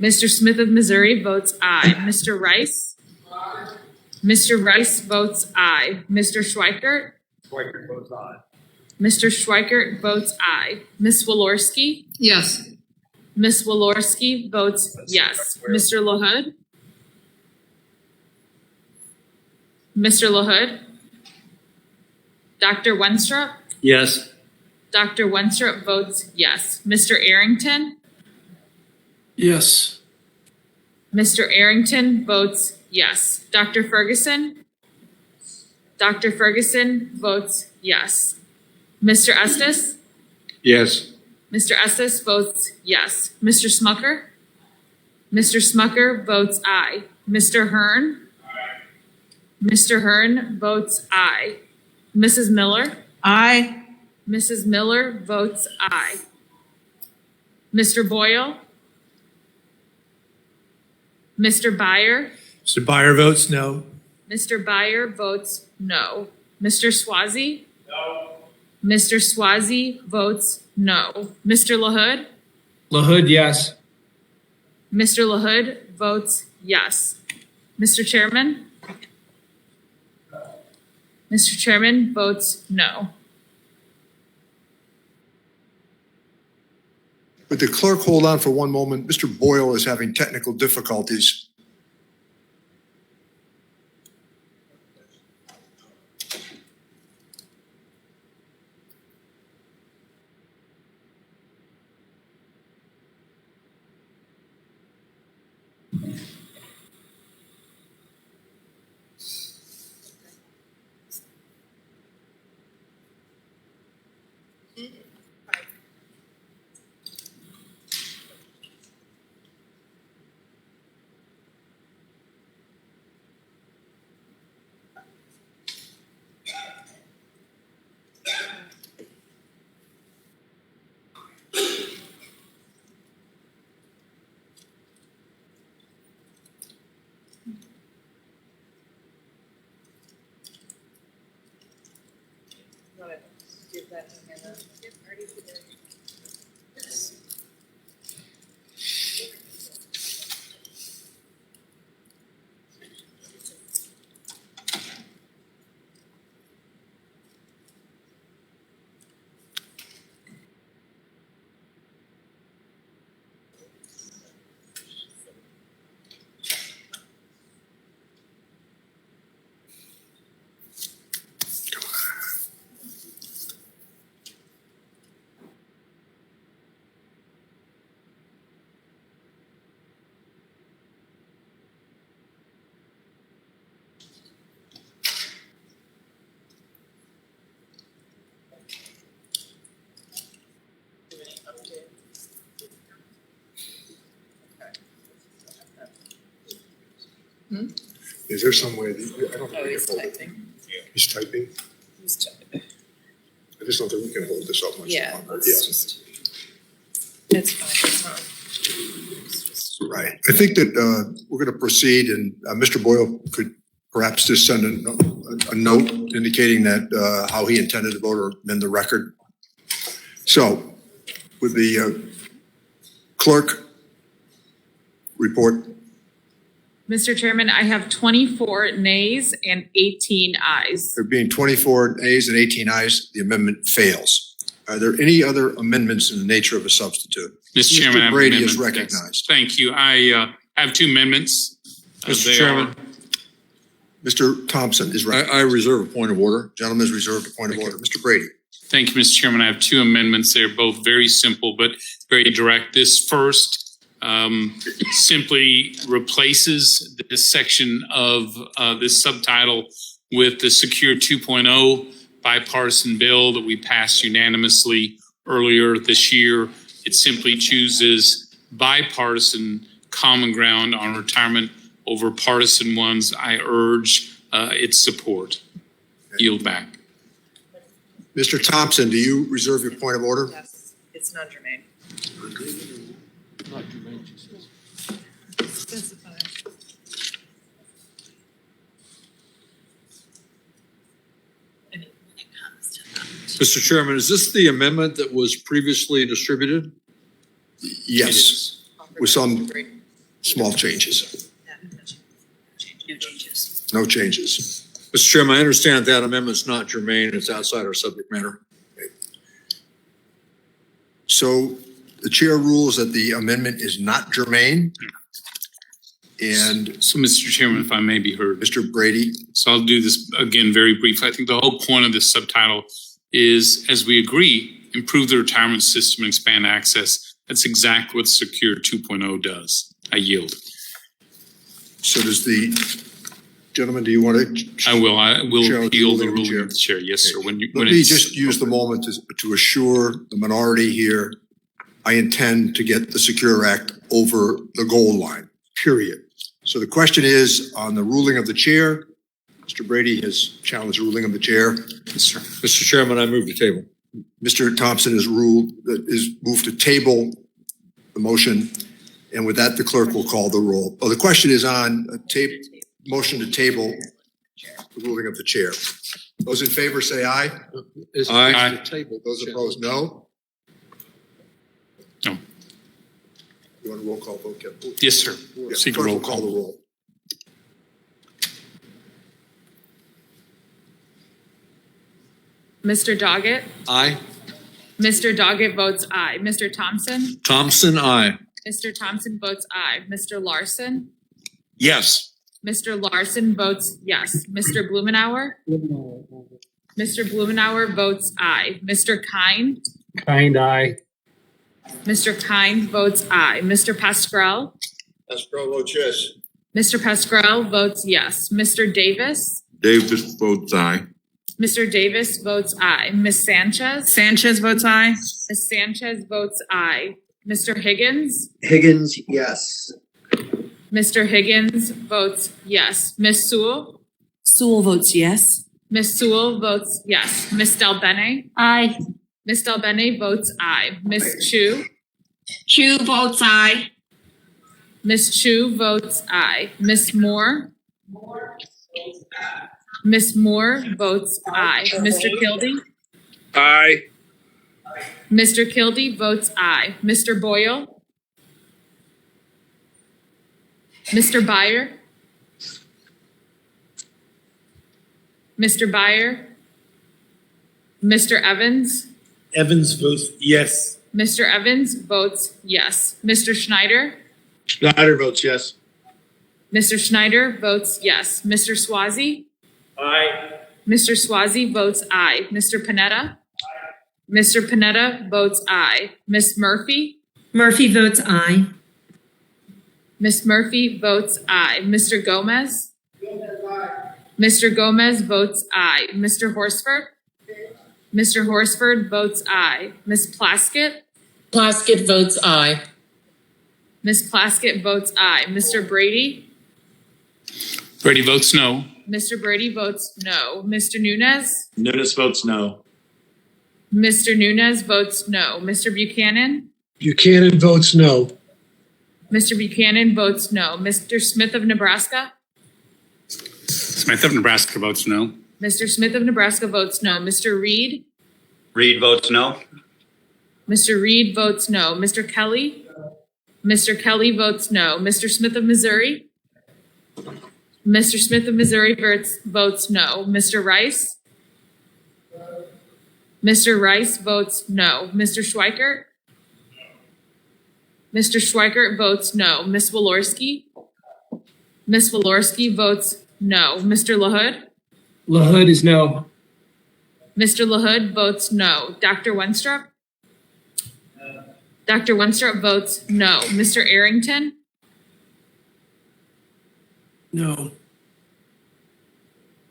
Mr. Smith of Missouri votes aye. Mr. Rice? Mr. Rice votes aye. Mr. Schweikert? Schweikert votes aye. Mr. Schweikert votes aye. Ms. Walorski? Yes. Ms. Walorski votes yes. Mr. LaHood? Mr. LaHood? Dr. Wenstrup? Yes. Dr. Wenstrup votes yes. Mr. Arrington? Yes. Mr. Arrington votes yes. Dr. Ferguson? Dr. Ferguson votes yes. Mr. Estes? Yes. Mr. Estes votes yes. Mr. Smucker? Mr. Smucker votes aye. Mr. Hearn? Mr. Hearn votes aye. Mrs. Miller? Aye. Mrs. Miller votes aye. Mr. Boyle? Mr. Byer? Mr. Byer votes no. Mr. Byer votes no. Mr. Swazi? No. Mr. Swazi votes no. Mr. LaHood? LaHood, yes. Mr. LaHood votes yes. Mr. Chairman? Mr. Chairman votes no. Would the clerk hold on for one moment? Mr. Boyle is having technical difficulties. Is there some way, that, I don't think Oh, we he's can hold it. typing. He's typing? He's typing. I just don't think we can hold this up much Yeah, longer. it's just, it's fine, it's not. Right. I think that we're going to proceed, and Mr. Boyle could perhaps just send a note indicating that how he intended to vote or amend the record. So, with the clerk report. Mr. Chairman, I have 24 nays and 18 ayes. There being 24 ayes and 18 ayes, the amendment fails. Are there any other amendments in the nature of a substitute? Mr. Chairman, I have an Brady is amendment. recognized. Thank you. I have two amendments. Mr. Chairman, Mr. Thompson is recognized. I reserve a point of order. Gentleman is reserved a point of order. Mr. Brady. Thank you, Mr. Chairman. I have two amendments. They're both very simple but very direct. This first simply replaces this section of this subtitle with the Secure 2.0 bipartisan bill that we passed unanimously earlier this year. It simply chooses bipartisan common ground on retirement over partisan ones. I urge its support. Yield back. Mr. Thompson, do you reserve your point of order? Yes, it's not germane. Specify. Mr. Chairman, is this the amendment that was previously distributed? Yes, with some small changes. No changes. No changes. Mr. Chairman, I understand that amendment's not germane. It's outside our subject matter. So the chair rules that the amendment is not germane. And So, Mr. Chairman, if I may be heard. Mr. Brady. So I'll do this again very briefly. I think the whole point of this subtitle is, as we agree, improve the retirement system and expand access. That's exactly what Secure 2.0 does. I yield. So does the gentleman, do you want to? I will Chair, yield the ruling of ruling of the chair. Yes, sir. When Let me just use the moment to assure the minority here, I intend to get the Secure Act over the goal line, period. So the question is on the ruling of the chair. Mr. Brady has challenged the ruling of the chair. Yes, sir. Mr. Chairman, I move to table. Mr. Thompson has moved to table the motion. And with that, the clerk will call the roll. Oh, the question is on a motion to table the ruling of the chair. Those in favor say aye. Aye. Table. Those opposed, no. No. You want a roll call vote, Kevin? Yes, sir. Yeah, Seek a clerk roll will call call. the roll. Mr. Doggett? Aye. Mr. Doggett votes aye. Mr. Thompson? Thompson, aye. Mr. Thompson votes aye. Mr. Larson? Yes. Mr. Larson votes yes. Mr. Blumenauer? Mr. Blumenauer votes aye. Mr. Kind? Kind eye. Mr. Kind votes aye. Mr. Pascal? Pascal votes yes. Mr. Pascal votes yes. Mr. Davis? Davis votes aye. Mr. Davis votes aye. Ms. Sanchez? Sanchez votes aye. Ms. Sanchez votes aye. Mr. Higgins? Higgins, yes. Mr. Higgins votes yes. Ms. Sewell? Sewell votes yes. Ms. Sewell votes yes. Ms. Delbene? Aye. Ms. Delbene votes aye. Ms. Chu? Chu votes aye. Ms. Chu votes aye. Ms. Moore? Ms. Moore votes aye. Mr. Kildee? Aye. Mr. Kildee votes aye. Mr. Boyle? Mr. Byer? Mr. Byer? Mr. Evans? Evans votes yes. Mr. Evans votes yes. Mr. Schneider? Schneider votes yes. Mr. Schneider votes yes. Mr. Swazi? Aye. Mr. Swazi votes aye. Mr. Panetta? Mr. Panetta votes aye. Ms. Murphy? Murphy votes aye. Ms. Murphy votes aye. Mr. Gomez? Mr. Gomez votes aye. Mr. Horsford? Mr. Horsford votes aye. Ms. Plaskett? Plaskett votes aye. Ms. Plaskett votes aye. Mr. Brady? Brady votes no. Mr. Brady votes no. Mr. Nunez? Nunes votes no. Mr. Nunez votes no. Mr. Buchanan? Buchanan votes no. Mr. Buchanan votes no. Mr. Smith of Nebraska? Smith of Nebraska votes no. Mr. Smith of Nebraska votes no. Mr. Reed? Reed votes no. Mr. Reed votes no. Mr. Kelly? Mr. Kelly votes no. Mr. Smith of Missouri? Mr. Smith of Missouri votes no. Mr. Rice? Mr. Rice votes no. Mr. Schweikert? Mr. Schweikert votes no. Ms. Walorski? Ms. Walorski votes no. Mr. LaHood? LaHood is no. Mr. LaHood votes no. Dr. Wenstrup? Dr. Wenstrup votes no. Mr. Arrington? No.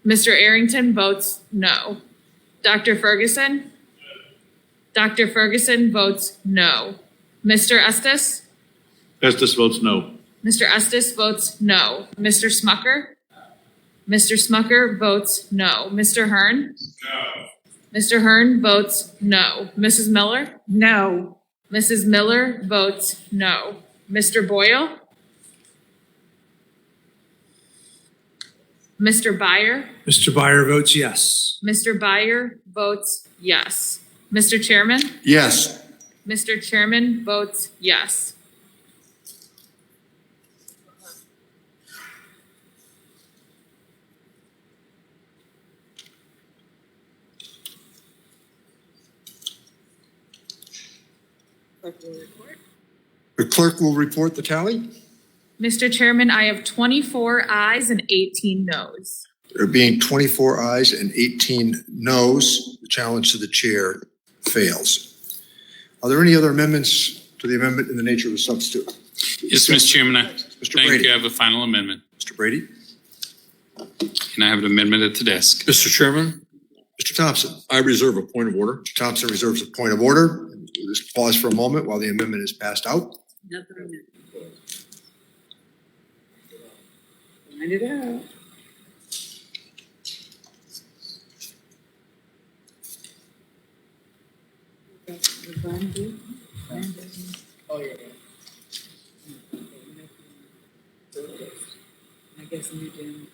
Mr. Arrington votes no. Dr. Ferguson? Dr. Ferguson votes no. Mr. Estes? Estes votes no. Mr. Estes votes no. Mr. Smucker? Mr. Smucker votes no. Mr. Hearn? No. Mr. Hearn votes no. Mrs. Miller? No. Mrs. Miller votes no. Mr. Boyle? Mr. Byer? Mr. Byer votes yes. Mr. Byer votes yes. Mr. Chairman? Yes. Mr. Chairman votes yes. The clerk will report the tally. Mr. Chairman, I have 24 ayes and 18 noes. There being 24 ayes and 18 noes, the challenge to the chair fails. Are there any other amendments to the amendment in the nature of a substitute? Yes, Mr. Chairman, Mr. thank Brady. you. I have a final amendment. Mr. Brady? And I have an amendment at the desk. Mr. Chairman, Mr. Thompson? I reserve a point of order. Mr. Thompson reserves a point of order. We'll just pause for a moment while the amendment is passed out. Find it out. Oh, yeah. I guess you do.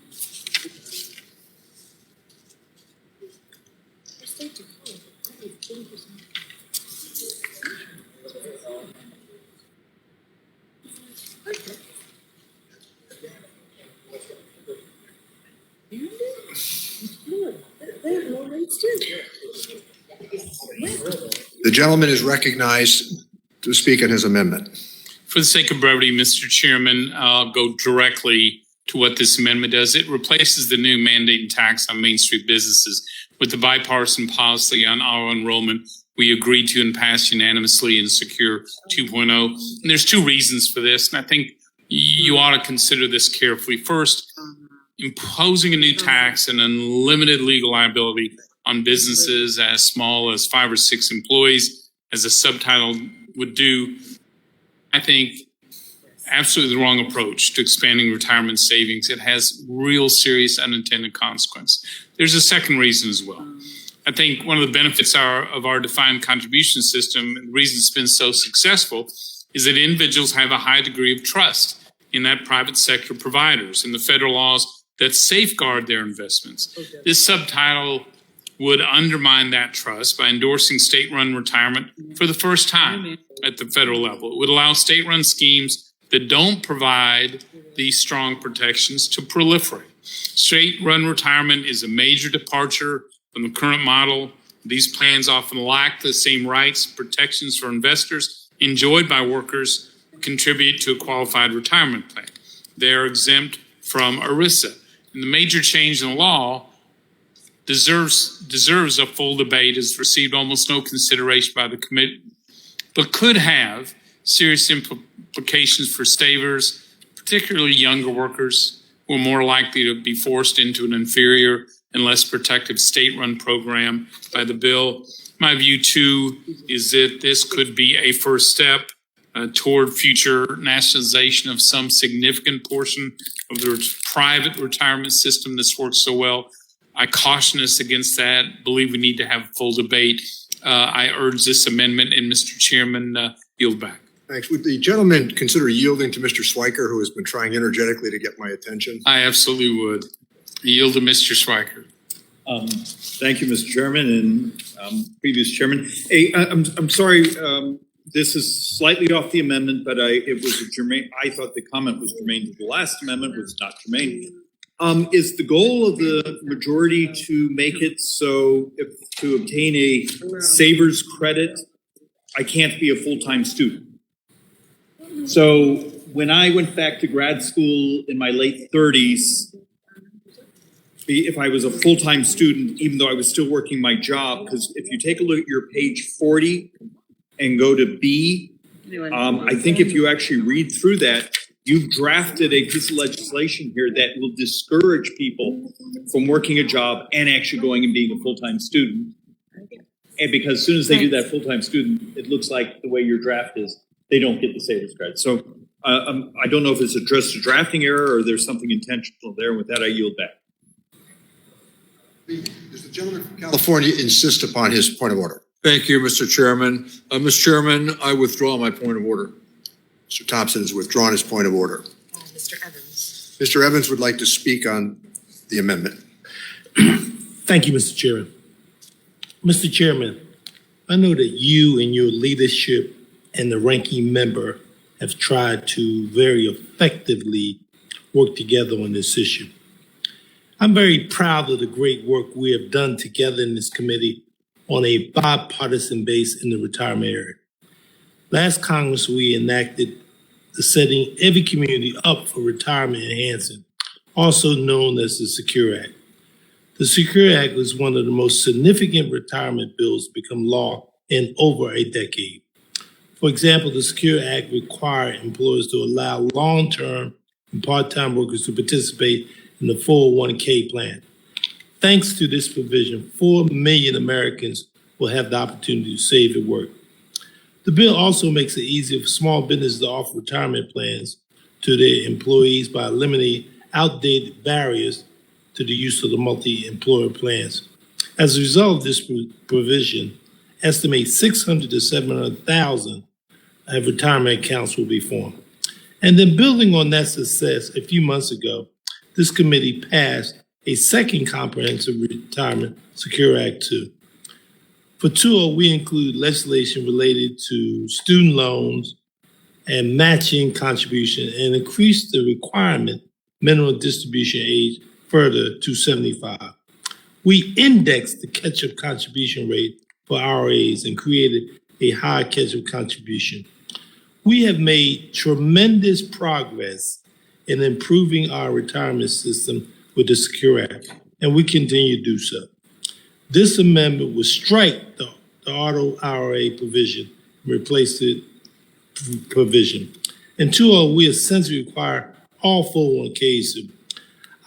The gentleman is recognized to speak on his amendment. For the sake of brevity, Mr. Chairman, I'll go directly to what this amendment does. It replaces the new mandate and tax on Main Street businesses with the bipartisan policy on auto enrollment we agreed to and passed unanimously in Secure 2.0. And there's two reasons for this, and I think you ought to consider this carefully. First, imposing a new tax and unlimited legal liability on businesses as small as 5 or 6 employees, as a subtitle would do, I think absolutely the wrong approach to expanding retirement savings. It has real serious unintended consequence. There's a second reason as well. I think one of the benefits of our defined contribution system, and the reason it's been so successful, is that individuals have a high degree of trust in that private sector providers and the federal laws that safeguard their investments. This subtitle would undermine that trust by endorsing state-run retirement for the first time at the federal level. It would allow state-run schemes that don't provide these strong protections to proliferate. State-run retirement is a major departure from the current model. These plans often lack the same rights, protections for investors enjoyed by workers who contribute to a qualified retirement plan. They are exempt from ERISA. And the major change in the law deserves a full debate, has received almost no consideration by the committee, but could have serious implications for savers, particularly younger workers who are more likely to be forced into an inferior and less protective state-run program by the bill. My view, too, is that this could be a first step toward future nationalization of some significant portion of the private retirement system that's worked so well. I caution us against that, believe we need to have full debate. I urge this amendment, and Mr. Chairman, yield back. Thanks. Would the gentleman consider yielding to Mr. Schweiker, who has been trying energetically to get my attention? I absolutely would. Yield to Mr. Schweiker. Thank you, Mr. Chairman, and previous chairman. Hey, I'm sorry. This is slightly off the amendment, but it was a germane. I thought the comment was germane to the last amendment, was not germane. Is the goal of the majority to make it so to obtain a saver's credit, I can't be a full-time student? So when I went back to grad school in my late 30s, if I was a full-time student, even though I was still working my job, because if you take a look at your page 40 and go to B, I think if you actually read through that, you've drafted a piece of legislation here that will discourage people from working a job and actually going and being a full-time student. And because as soon as they do that full-time student, it looks like the way your draft is, they don't get the saver's credit. So I don't know if it's just a drafting error or there's something intentional there. And with that, I yield back. Does the gentleman from California insist upon his point of order? Thank you, Mr. Chairman. Mr. Chairman, I withdraw my point of order. Mr. Thompson has withdrawn his point of order. Mr. Evans. Mr. Evans would like to speak on the amendment. Thank you, Mr. Chairman. Mr. Chairman, I know that you and your leadership and the ranking member have tried to very effectively work together on this issue. I'm very proud of the great work we have done together in this committee on a bipartisan base in the retirement area. Last Congress, we enacted the setting every community up for retirement enhancement, also known as the Secure Act. The Secure Act was one of the most significant retirement bills to become law in over a decade. For example, the Secure Act required employers to allow long-term and part-time workers to participate in the 401k plan. Thanks to this provision, 4 million Americans will have the opportunity to save at work. The bill also makes it easier for small businesses to offer retirement plans to their employees by eliminating outdated barriers to the use of the multi-employer plans. As a result of this provision, estimate 600 to 700,000 retirement accounts will be formed. And then building on that success, a few months ago, this committee passed a second comprehensive retirement Secure Act 2. For 2, we include legislation related to student loans and matching contribution and increase the requirement minimum distribution age further to 75. We indexed the catch-up contribution rate for RAs and created a high catch-up contribution. We have made tremendous progress in improving our retirement system with the Secure Act, and we continue to do so. This amendment would strike the auto IRA provision and replace the provision. And 2, we essentially require all 401ks to.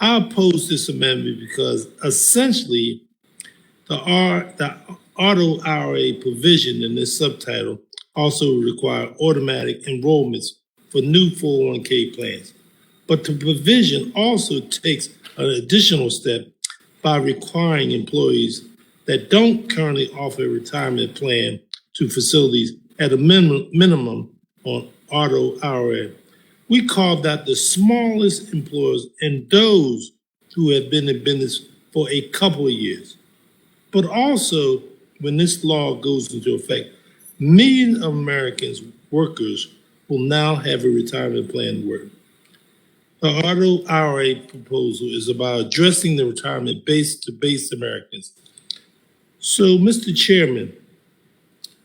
I oppose this amendment because essentially the auto IRA provision in this subtitle also require automatic enrollments for new 401k plans. But the provision also takes an additional step by requiring employees that don't currently offer a retirement plan to facilities at a minimum on auto IRA. We carved out the smallest employers and those who have been in business for a couple of years. But also, when this law goes into effect, millions of Americans, workers, will now have a retirement plan to work. The auto IRA proposal is about addressing the retirement base to base Americans. So, Mr. Chairman,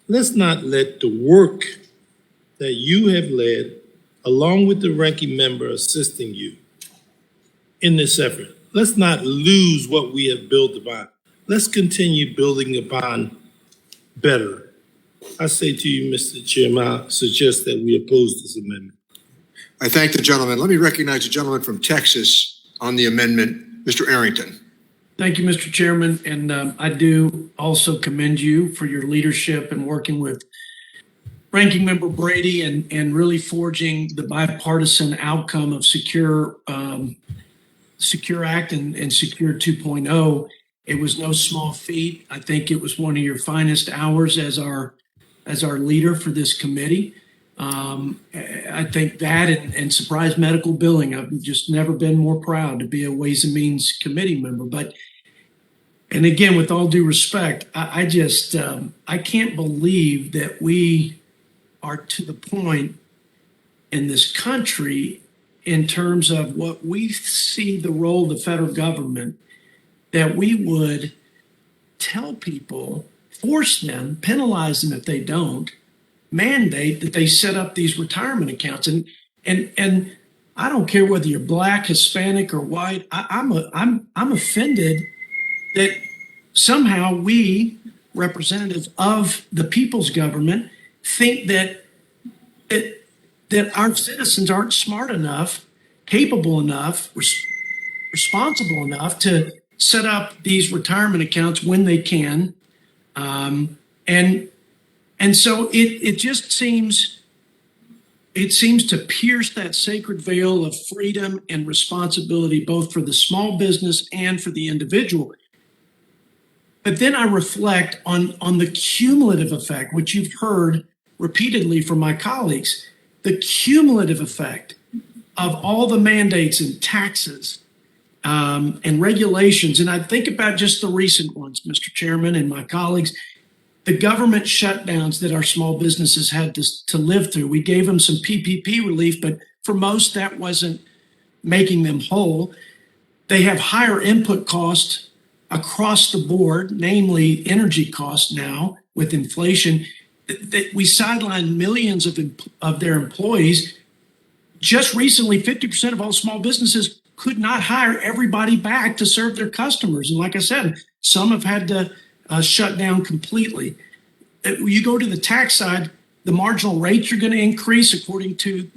let's not let the work that you have led, along with the ranking member assisting you in this effort, let's not lose what we have built upon. Let's continue building upon better. I say to you, Mr. Chairman, I suggest that we oppose this amendment. I thank the gentleman. Let me recognize the gentleman from Texas on the amendment, Mr. Arrington. Thank you, Mr. Chairman. And I do also commend you for your leadership and working with Ranking Member Brady and really forging the bipartisan outcome of Secure Act and Secure 2.0. It was no small feat. I think it was one of your finest hours as our leader for this committee. I think that and surprise medical billing. I've just never been more proud to be a Ways and Means Committee member. And again, with all due respect, I can't believe that we are to the point in this country in terms of what we see the role of the federal government, that we would tell people, force them, penalize them if they don't, mandate that they set up these retirement accounts. And I don't care whether you're black, Hispanic, or white. I'm offended that somehow we, representatives of the people's government, think that our citizens aren't smart enough, capable enough, responsible enough to set up these retirement accounts when they can. And so it just seems to pierce that sacred veil of freedom and responsibility, both for the small business and for the individual. But then I reflect on the cumulative effect, which you've heard repeatedly from my colleagues, the cumulative effect of all the mandates and taxes and regulations. And I think about just the recent ones, Mr. Chairman and my colleagues, the government shutdowns that our small businesses had to live through. We gave them some PPP relief, but for most, that wasn't making them whole. They have higher input costs across the board, namely energy costs now with inflation. We sidelined millions of their employees. Just recently, 50% of all small businesses could not hire everybody back to serve their customers. And like I said, some have had to shut down completely. You go to the tax side, the marginal rates are going to increase according to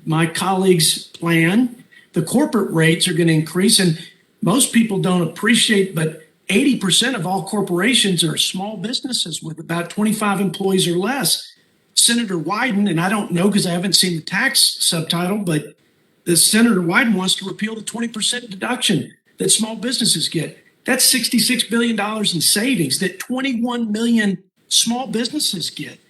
my colleague's plan. The corporate rates are going to increase, and most people don't appreciate, but 80% of all corporations are small businesses with about 25 employees or less. Senator Wyden, and I don't know because I haven't seen the tax subtitle, but the Senator Wyden wants to repeal the 20% deduction that small businesses get. That's $66 billion in savings that 21 million small businesses get.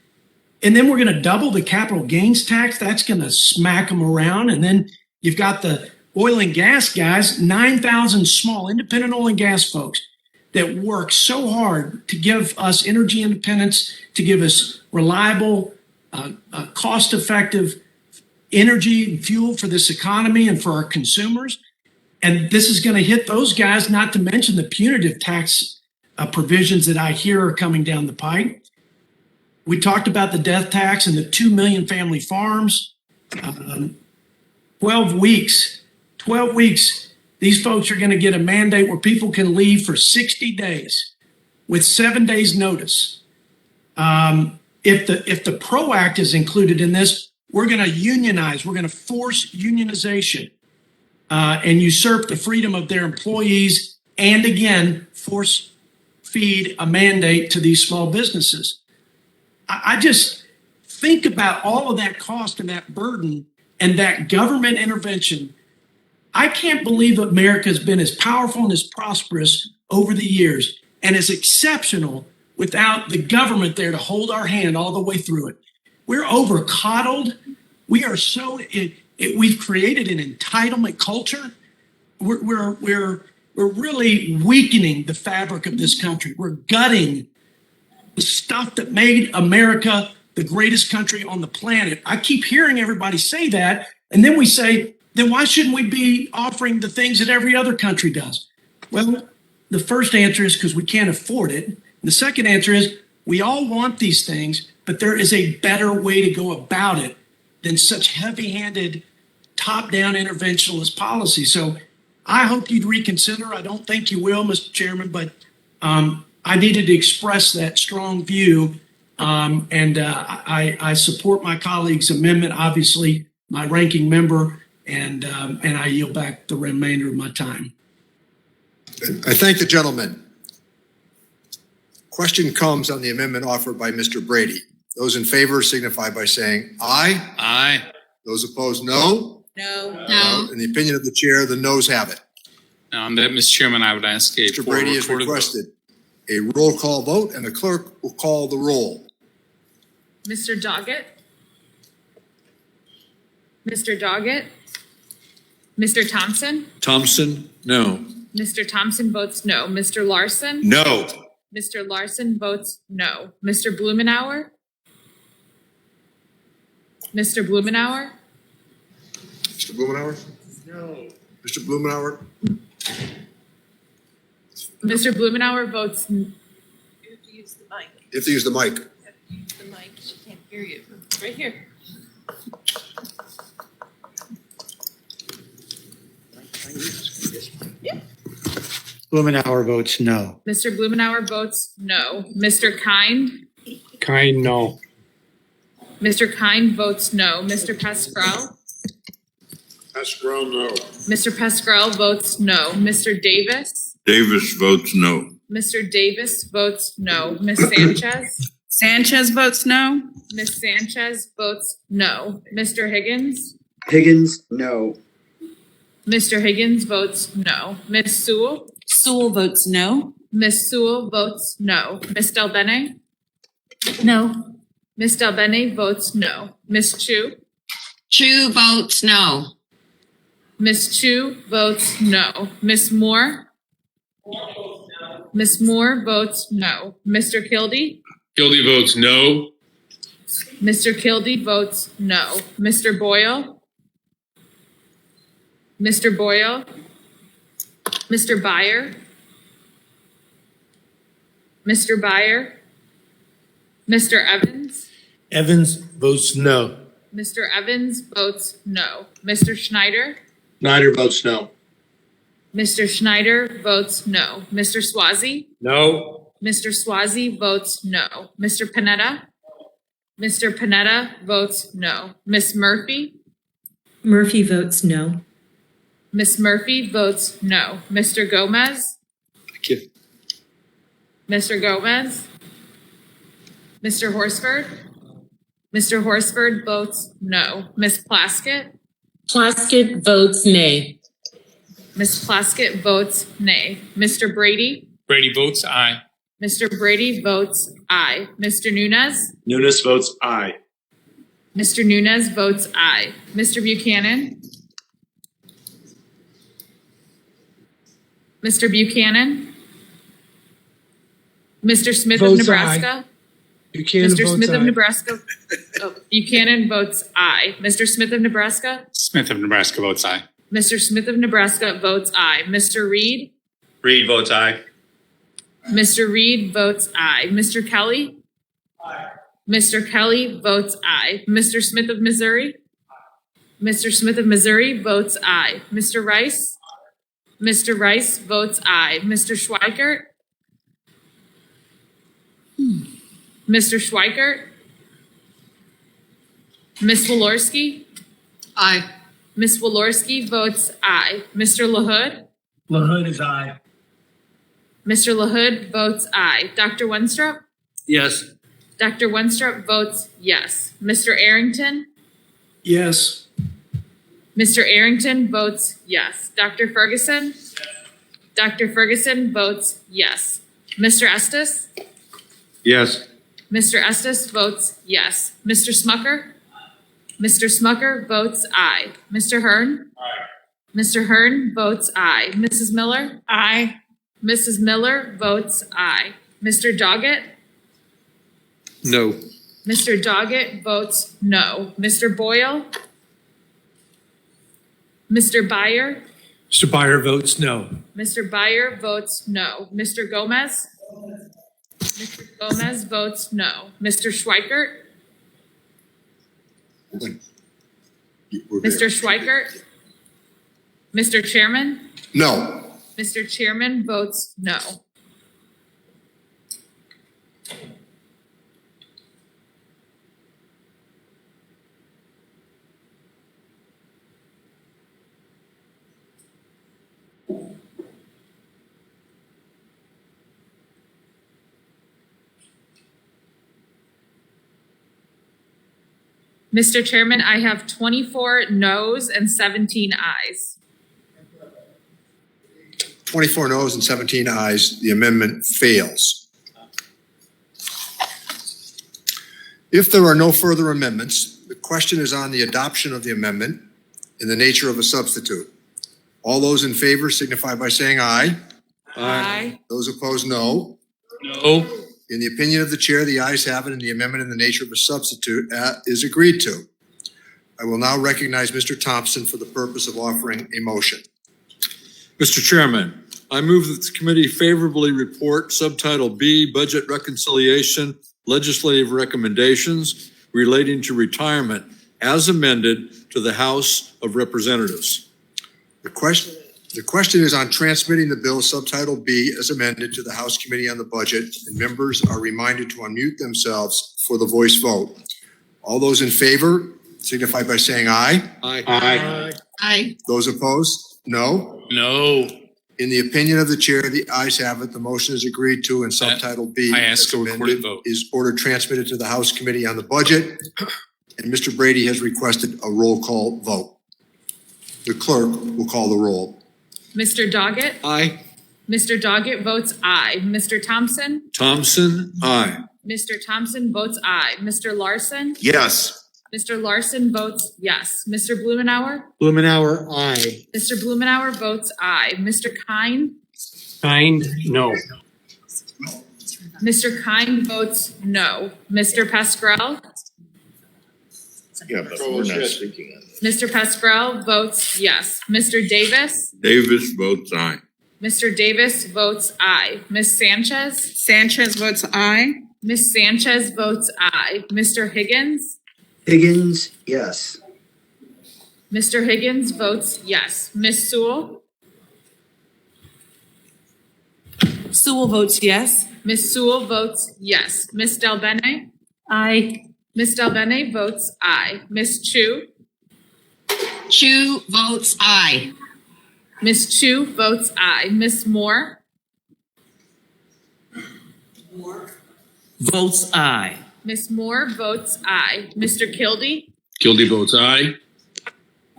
And then we're going to double the capital gains tax. That's going to smack them around. And then you've got the oil and gas guys, 9,000 small independent oil and gas folks that work so hard to give us energy independence, to give us reliable, cost-effective energy and fuel for this economy and for our consumers. And this is going to hit those guys, not to mention the punitive tax provisions that I hear are coming down the pike. We talked about the death tax and the 2 million family farms. 12 weeks. These folks are going to get a mandate where people can leave for 60 days with 7 days notice. If the PRO Act is included in this, we're going to unionize. We're going to force unionization. And usurp the freedom of their employees, and again, force feed a mandate to these small businesses. I just think about all of that cost and that burden and that government intervention. I can't believe that America has been as powerful and as prosperous over the years and as exceptional without the government there to hold our hand all the way through it. We're over coddled. We are so... We've created an entitlement culture. We're we're really weakening the fabric of this country. We're gutting the stuff that made America the greatest country on the planet. I keep hearing everybody say that, and then we say, then why shouldn't we be offering the things that every other country does? Well, the first answer is because we can't afford it. The second answer is we all want these things, but there is a better way to go about it than such heavy-handed, top-down interventionist policy. So I hope you'd reconsider. I don't think you will, Mr. Chairman, but I needed to express that strong view. I support my colleague's amendment, obviously, my ranking member, and I yield back the remainder of my time. I thank the gentleman. Question comes on the amendment offered by Mr. Brady. Those in favor signify by saying aye. Aye. Those opposed, no. No. In the opinion of the chair, the noes have it. Now, on that, Mr. Chairman, I would ask a Mr. Brady has requested a roll call vote, and the clerk will call the roll. Mr. Doggett? Mr. Doggett? Mr. Thompson? Thompson, no. Mr. Thompson votes no. Mr. Larson? No. Mr. Larson votes no. Mr. Blumenauer? Mr. Blumenauer? Mr. Blumenauer? No. Mr. Blumenauer? Mr. Blumenauer votes You have to use the mic. You have to use the mic. The mic, she can't hear you. It's right here. Blumenauer votes no. Mr. Blumenauer votes no. Mr. Kind? Kind, no. Mr. Kind votes no. Mr. Pascrell? Pascal, no. Mr. Pascrell votes no. Mr. Davis? Davis votes no. Mr. Davis votes no. Ms. Sanchez? Sanchez votes no. Ms. Sanchez votes no. Mr. Higgins? Higgins, no. Mr. Higgins votes no. Ms. Sewell? Sewell votes no. Ms. Sewell votes no. Ms. Del Bene? No. Ms. Del Bene votes no. Ms. Chu? Chu votes no. Ms. Chu votes no. Ms. Moore? Ms. Moore votes no. Mr. Kildee? Kildee votes no. Mr. Kildee votes no. Mr. Boyle? Mr. Boyle? Mr. Byer? Mr. Byer? Mr. Evans? Evans votes no. Mr. Evans votes no. Mr. Schneider? Snyder votes no. Mr. Schneider votes no. Mr. Swazi? No. Mr. Swazi votes no. Mr. Panetta? Mr. Panetta votes no. Miss Murphy? Murphy votes no. Miss Murphy votes no. Mr. Gomez? Thank you. Mr. Gomez? Mr. Horsford? Mr. Horsford votes no. Miss Plaskett? Plaskett votes nay. Miss Plaskett votes nay. Mr. Brady? Brady votes aye. Mr. Brady votes aye. Mr. Nunez? Nunes votes aye. Mr. Nunez votes aye. Mr. Buchanan? Mr. Buchanan? Mr. Smith of Votes Nebraska? Buchanan Mr. votes Smith of aye. Nebraska? Oh, Buchanan votes aye. Mr. Smith of Nebraska? Smith of Nebraska votes aye. Mr. Smith of Nebraska votes aye. Mr. Reed? Reed votes aye. Mr. Reed votes aye. Mr. Kelly? Mr. Kelly votes aye. Mr. Smith of Missouri? Mr. Smith of Missouri votes aye. Mr. Rice? Mr. Rice votes aye. Mr. Schweikert? Mr. Schweikert? Ms. Walorski? Aye. Ms. Walorski votes aye. Mr. LaHood? LaHood is aye. Mr. LaHood votes aye. Dr. Wenstrup? Yes. Dr. Wenstrup votes yes. Mr. Arrington? Yes. Mr. Arrington votes yes. Dr. Ferguson? Dr. Ferguson votes yes. Mr. Estes? Yes. Mr. Estes votes yes. Mr. Smucker? Mr. Smucker votes aye. Mr. Hearn? Mr. Hearn votes aye. Mrs. Miller? Aye. Mrs. Miller votes aye. Mr. Doggett? No. Mr. Doggett votes no. Mr. Boyle? Mr. Byer? Mr. Byer votes no. Mr. Byer votes no. Mr. Gomez? Mr. Gomez votes no. Mr. Schweikert? Mr. Schweikert? Mr. Chairman? No. Mr. Chairman votes no. Mr. Chairman, I have 24 noes and 17 ayes. 24 noes and 17 ayes. The amendment fails. If there are no further amendments, the question is on the adoption of the amendment in the nature of a substitute. All those in favor signify by saying aye. Aye. Those opposed, no. No. In the opinion of the chair, the ayes have it, and the amendment in the nature of a substitute is agreed to. I will now recognize Mr. Thompson for the purpose of offering a motion. Mr. Chairman, I move that the committee favorably report Subtitle B, Budget Reconciliation, Legislative Recommendations relating to retirement as amended to the House of Representatives. The question is on transmitting the bill Subtitle B as amended to the House Committee on the Budget, and members are reminded to unmute themselves for the voice vote. All those in favor signify by saying aye. Aye. Aye. Aye. Those opposed, no. No. In the opinion of the chair, the ayes have it. The motion is agreed to, and Subtitle B I ask as a recorded amended vote. is ordered transmitted to the House Committee on the Budget, and Mr. Brady has requested a roll call vote. The clerk will call the roll. Mr. Doggett? Aye. Mr. Doggett votes aye. Mr. Thompson? Thompson, aye. Mr. Thompson votes aye. Mr. Larson? Yes. Mr. Larson votes yes. Mr. Blumenauer? Blumenauer, aye. Mr. Blumenauer votes aye. Mr. Kine? Kind, no. Mr. Kine votes no. Mr. Pascrell? Yeah, but we're not speaking on this. Mr. Pascrell votes yes. Mr. Davis? Davis votes aye. Mr. Davis votes aye. Ms. Sanchez? Sanchez votes aye. Ms. Sanchez votes aye. Mr. Higgins? Higgins, yes. Mr. Higgins votes yes. Ms. Sewell? Sewell votes yes. Ms. Sewell votes yes. Ms. Delbene? Aye. Ms. Delbene votes aye. Ms. Chu? Chu votes aye. Ms. Chu votes aye. Ms. Moore? Votes aye. Ms. Moore votes aye. Mr. Kildee? Kildee votes aye.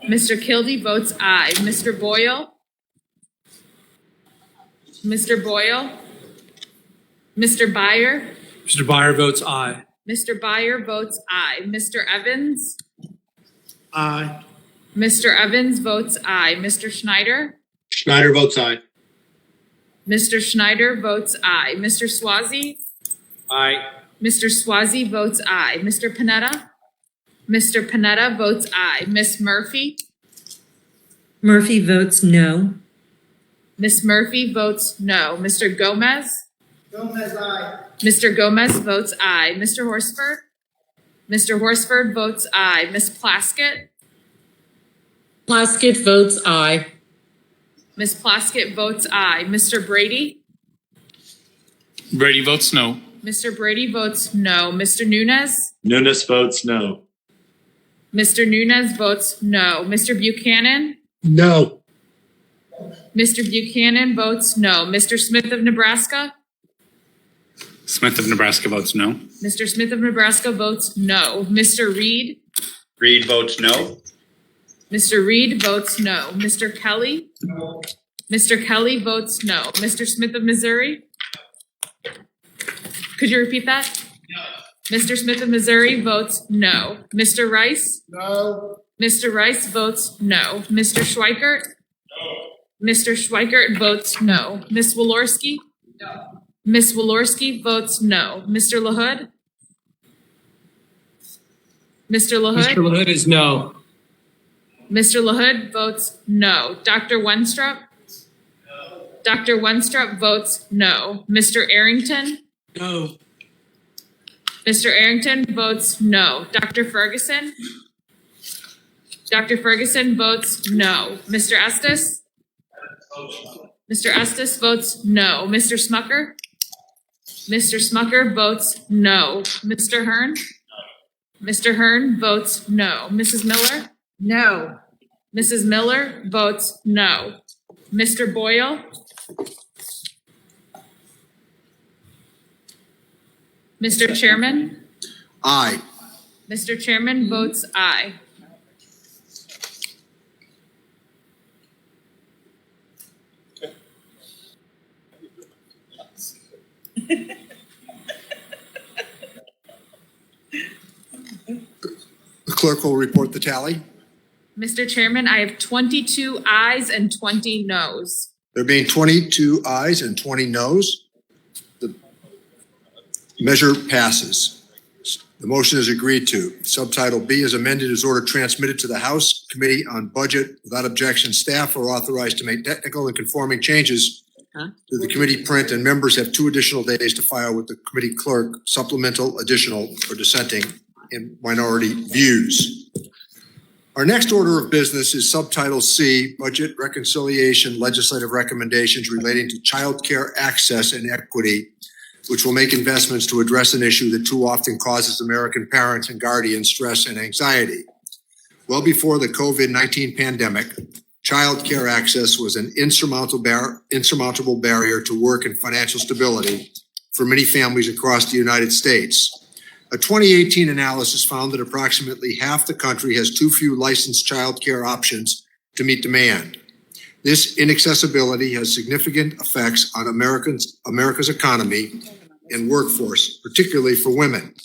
Mr. Kildee votes aye. Mr. Boyle? Mr. Boyle? Mr. Byer? Mr. Byer votes aye. Mr. Byer votes aye. Mr. Evans? Aye. Mr. Evans votes aye. Mr. Schneider? Schneider votes aye. Mr. Schneider votes aye. Mr. Swazi? Aye. Mr. Swazi votes aye. Mr. Panetta? Mr. Panetta votes aye. Miss Murphy? Murphy votes no. Miss Murphy votes no. Mr. Gomez? Gomez, aye. Mr. Gomez votes aye. Mr. Horsford? Mr. Horsford votes aye. Miss Plaskett? Plaskett votes aye. Miss Plaskett votes aye. Mr. Brady? Brady votes no. Mr. Brady votes no. Mr. Nunes? Nunes votes no. Mr. Nunes votes no. Mr. Buchanan? No. Mr. Buchanan votes no. Mr. Smith of Nebraska? Smith of Nebraska votes no. Mr. Smith of Nebraska votes no. Mr. Reed? Reed votes no. Mr. Reed votes no. Mr. Kelly? No. Mr. Kelly votes no. Mr. Smith of Missouri? Could you repeat that? No. Mr. Smith of Missouri votes no. Mr. Rice? No. Mr. Rice votes no. Mr. Schweikert? Mr. Schweikert votes no. Ms. Walorski? No. Ms. Walorski votes no. Mr. LaHood? Mr. LaHood? Mr. LaHood is no. Mr. LaHood votes no. Dr. Wenstrup? No. Dr. Wenstrup votes no. Mr. Arrington? No. Mr. Arrington votes no. Dr. Ferguson? Dr. Ferguson votes no. Mr. Estes? Mr. Estes votes no. Mr. Smucker? Mr. Smucker votes no. Mr. Hearn? Mr. Hearn votes no. Mrs. Miller? No. Mrs. Miller votes no. Mr. Boyle? Mr. Chairman? Aye. Mr. Chairman votes aye. The clerk will report the tally. Mr. Chairman, I have 22 ayes and 20 noes. There being 22 ayes and 20 noes, the measure passes. The motion is agreed to. Subtitle B is amended as ordered transmitted to the House Committee on Budget. Without objection, staff are authorized to make technical and conforming changes to the committee print, and members have 2 additional days to file with the committee clerk supplemental, additional, or dissenting in minority views. Our next order of business is Subtitle C, Budget Reconciliation Legislative Recommendations relating to child care access and equity, which will make investments to address an issue that too often causes American parents and guardians stress and anxiety. Well before the COVID-19 pandemic, child care access was an insurmountable barrier to work and financial stability for many families across the United States. A 2018 analysis found that approximately half the country has too few licensed child care options to meet demand. This inaccessibility has significant effects on America's economy and workforce, particularly for women.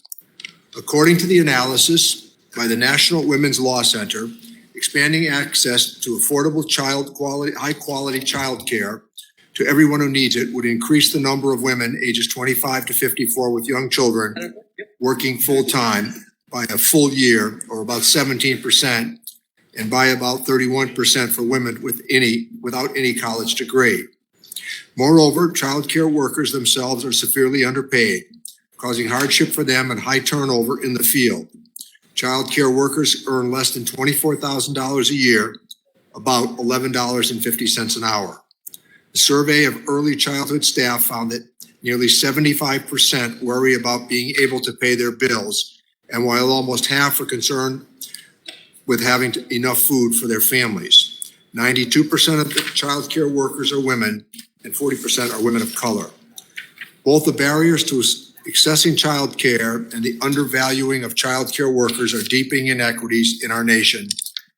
According to the analysis by the National Women's Law Center, expanding access to affordable high-quality child care to everyone who needs it would increase the number of women ages 25 to 54 with young children working full-time by a full year, or about 17%, and by about 31% for women without any college degree. Moreover, child care workers themselves are severely underpaid, causing hardship for them and high turnover in the field. Child care workers earn less than $24,000 a year, about $11.50 an hour. A survey of early childhood staff found that nearly 75% worry about being able to pay their bills, and while almost half are concerned with having enough food for their families. 92% of the child care workers are women, and 40% are women of color. Both the barriers to accessing child care and the undervaluing of child care workers are deepening inequities in our nation,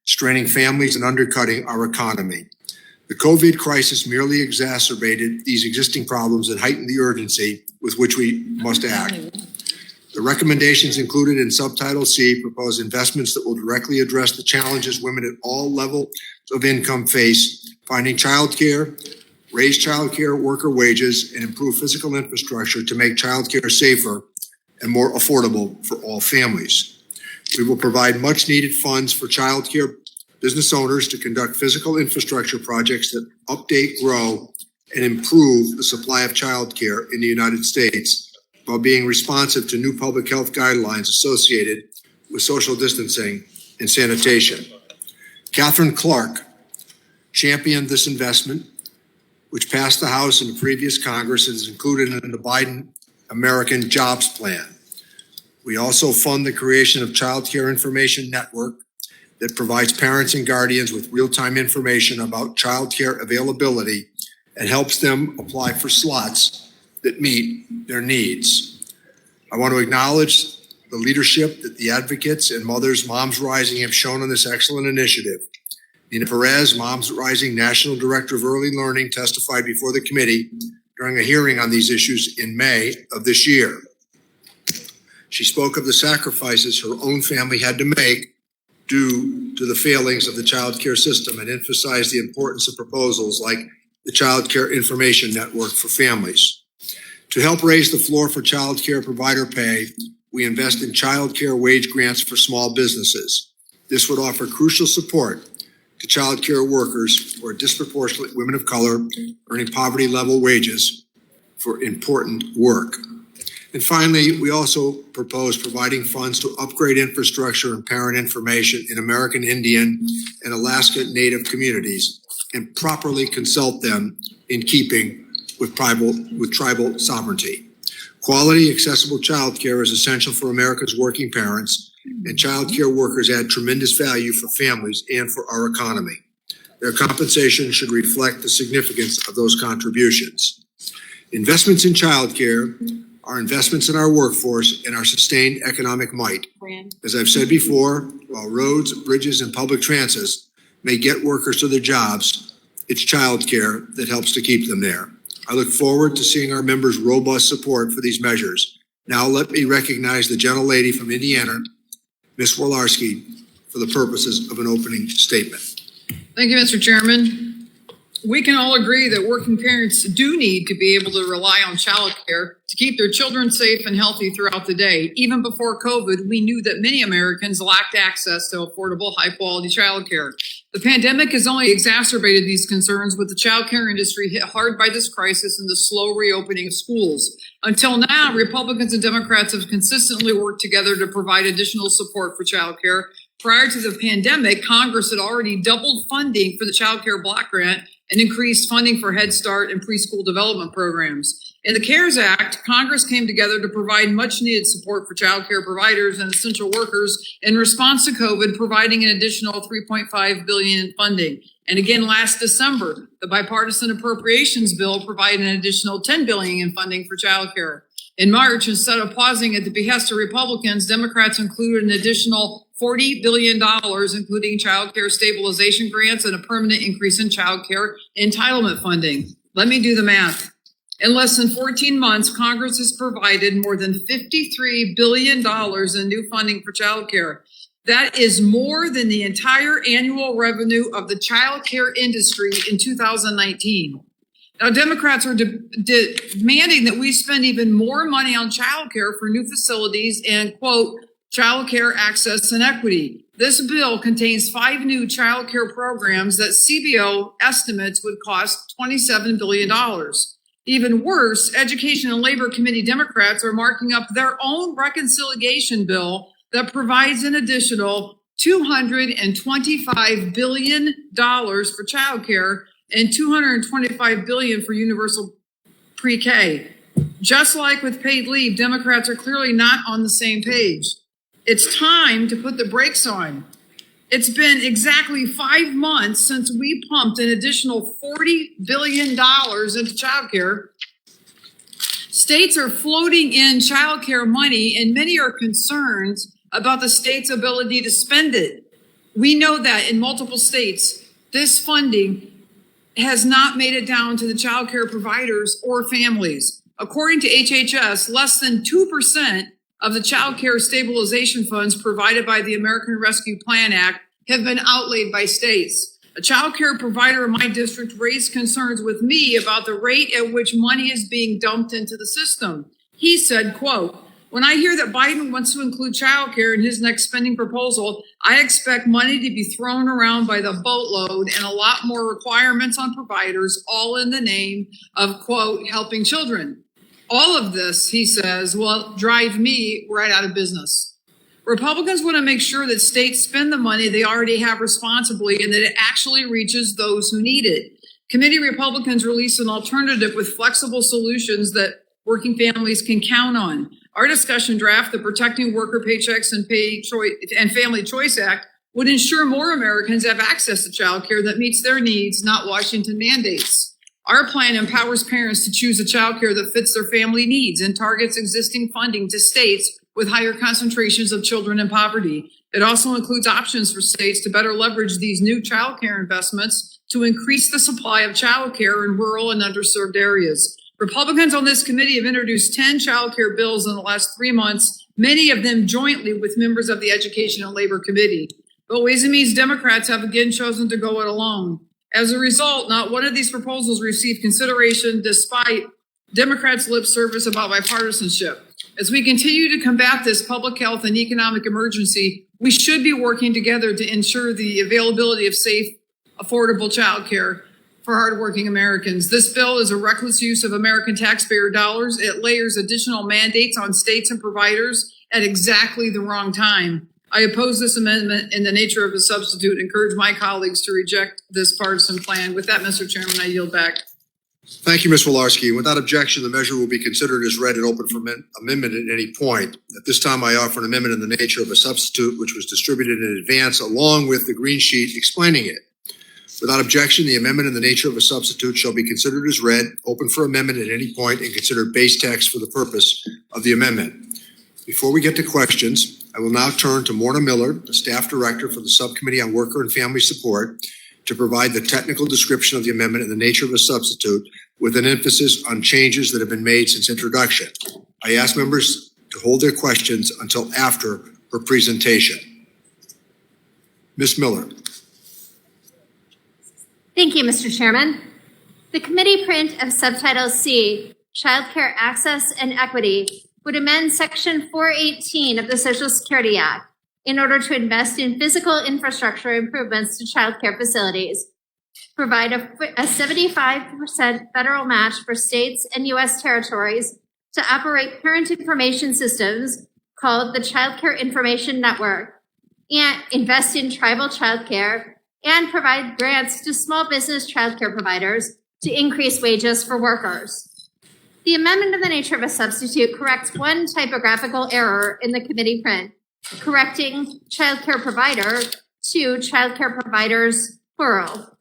straining families and undercutting our economy. The COVID crisis merely exacerbated these existing problems and heightened the urgency with which we must act. The recommendations included in Subtitle C propose investments that will directly address the challenges women at all levels of income face, finding childcare, raise childcare worker wages, and improve physical infrastructure to make childcare safer and more affordable for all families. We will provide much needed funds for childcare business owners to conduct physical infrastructure projects that update, grow, and improve the supply of childcare in the United States while being responsive to new public health guidelines associated with social distancing and sanitation. Catherine Clark championed this investment, which passed the House in the previous Congress and is included in the Biden American Jobs Plan. We also fund the creation of Child Care Information Network that provides parents and guardians with real-time information about child care availability and helps them apply for slots that meet their needs. I want to acknowledge the leadership that the advocates and Moms Rising have shown on this excellent initiative. Nina Perez, Moms Rising National Director of Early Learning, testified before the committee during a hearing on these issues in May of this year. She spoke of the sacrifices her own family had to make due to the failings of the child care system and emphasize the importance of proposals like the Child Care Information Network for families. To help raise the floor for child care provider pay, we invest in child care wage grants for small businesses. This would offer crucial support to child care workers who are disproportionately women of color earning poverty level wages for important work. And finally, we also propose providing funds to upgrade infrastructure and parent information in American Indian and Alaska Native communities and properly consult them in keeping with tribal sovereignty. Quality, accessible childcare is essential for America's working parents, and childcare workers add tremendous value for families and for our economy. Their compensation should reflect the significance of those contributions. Investments in childcare are investments in our workforce and our sustained economic might. As I've said before, while roads, bridges, and public transit may get workers to their jobs, it's childcare that helps to keep them there. I look forward to seeing our members' robust support for these measures. Now let me recognize the gentlelady from Indiana, Ms. Wolarski, for the purposes of an opening statement. Thank you, Mr. Chairman. We can all agree that working parents do need to be able to rely on childcare to keep their children safe and healthy throughout the day. Even before COVID, we knew that many Americans lacked access to affordable, high-quality childcare. The pandemic has only exacerbated these concerns, with the childcare industry hit hard by this crisis and the slow reopening of schools. Until now, Republicans and Democrats have consistently worked together to provide additional support for childcare. Prior to the pandemic, Congress had already doubled funding for the Child Care Block Grant and increased funding for Head Start and preschool development programs. In the CARES Act, Congress came together to provide much needed support for child care providers and essential workers in response to COVID, providing an additional $3.5 billion in funding. And again, last December, the bipartisan appropriations bill provided an additional $10 billion in funding for child care. In March, instead of pausing at the behest of Republicans, Democrats included an additional $40 billion, including child care stabilization grants and a permanent increase in child care entitlement funding. Let me do the math. In less than 14 months, Congress has provided more than $53 billion in new funding for child care. That is more than the entire annual revenue of the child care industry in 2019. Now, Democrats are demanding that we spend even more money on child care for new facilities and, quote, child care access and equity. This bill contains 5 new child care programs that CBO estimates would cost $27 billion. Even worse, Education and Labor Committee Democrats are marking up their own reconciliation bill that provides an additional $225 billion for child care and $225 billion for universal pre-K. Just like with paid leave, Democrats are clearly not on the same page. It's time to put the brakes on. It's been exactly 5 months since we pumped an additional $40 billion into childcare. States are floating in childcare money, and many are concerned about the state's ability to spend it. We know that in multiple states, this funding has not made it down to the childcare providers or families. According to HHS, less than 2% of the child care stabilization funds provided by the American Rescue Plan Act have been outlaid by states. A child care provider in my district raised concerns with me about the rate at which money is being dumped into the system. He said, quote, "When I hear that Biden wants to include child care in his next spending proposal, I expect money to be thrown around by the boatload and a lot more requirements on providers, all in the name of, quote, helping children. All of this," he says, "will drive me right out of business." Republicans want to make sure that states spend the money they already have responsibly and that it actually reaches those who need it. Committee Republicans released an alternative with flexible solutions that working families can count on. Our discussion draft, the Protecting Worker Paychecks and Family Choice Act, would ensure more Americans have access to child care that meets their needs, not Washington mandates. Our plan empowers parents to choose a child care that fits their family needs and targets existing funding to states with higher concentrations of children in poverty. It also includes options for states to better leverage these new child care investments to increase the supply of child care in rural and underserved areas. Republicans on this committee have introduced 10 child care bills in the last 3 months, many of them jointly with members of the Education and Labor Committee. but Ways and Means Democrats have again chosen to go it alone. As a result, not one of these proposals received consideration despite Democrats' lip service about bipartisanship. As we continue to combat this public health and economic emergency, we should be working together to ensure the availability of safe, affordable childcare for hardworking Americans. This bill is a reckless use of American taxpayer dollars. It layers additional mandates on states and providers at exactly the wrong time. I oppose this amendment in the nature of a substitute and encourage my colleagues to reject this partisan plan. With that, Mr. Chairman, I yield back. Thank you, Ms. Wolarski. Without objection, the measure will be considered as read and open for amendment at any point. At this time, I offer an amendment in the nature of a substitute, which was distributed in advance along with the green sheet explaining it. Without objection, the amendment in the nature of a substitute shall be considered as read, open for amendment at any point, and considered base text for the purpose of the amendment. Before we get to questions, I will now turn to Morna Miller, the Staff Director for the Subcommittee on Worker and Family Support, to provide the technical description of the amendment in the nature of a substitute with an emphasis on changes that have been made since introduction. I ask members to hold their questions until after her presentation. Ms. Miller. Thank you, Mr. Chairman. The committee print of Subtitle C, Childcare Access and Equity, would amend Section 418 of the Social Security Act in order to invest in physical infrastructure improvements to childcare facilities, provide a 75% federal match for states and U.S. territories to operate parent information systems called the Child Care Information Network, and invest in tribal childcare, and provide grants to small business childcare providers to increase wages for workers. The amendment of the nature of a substitute corrects one typographical error in the committee print, correcting childcare provider to childcare providers, plural.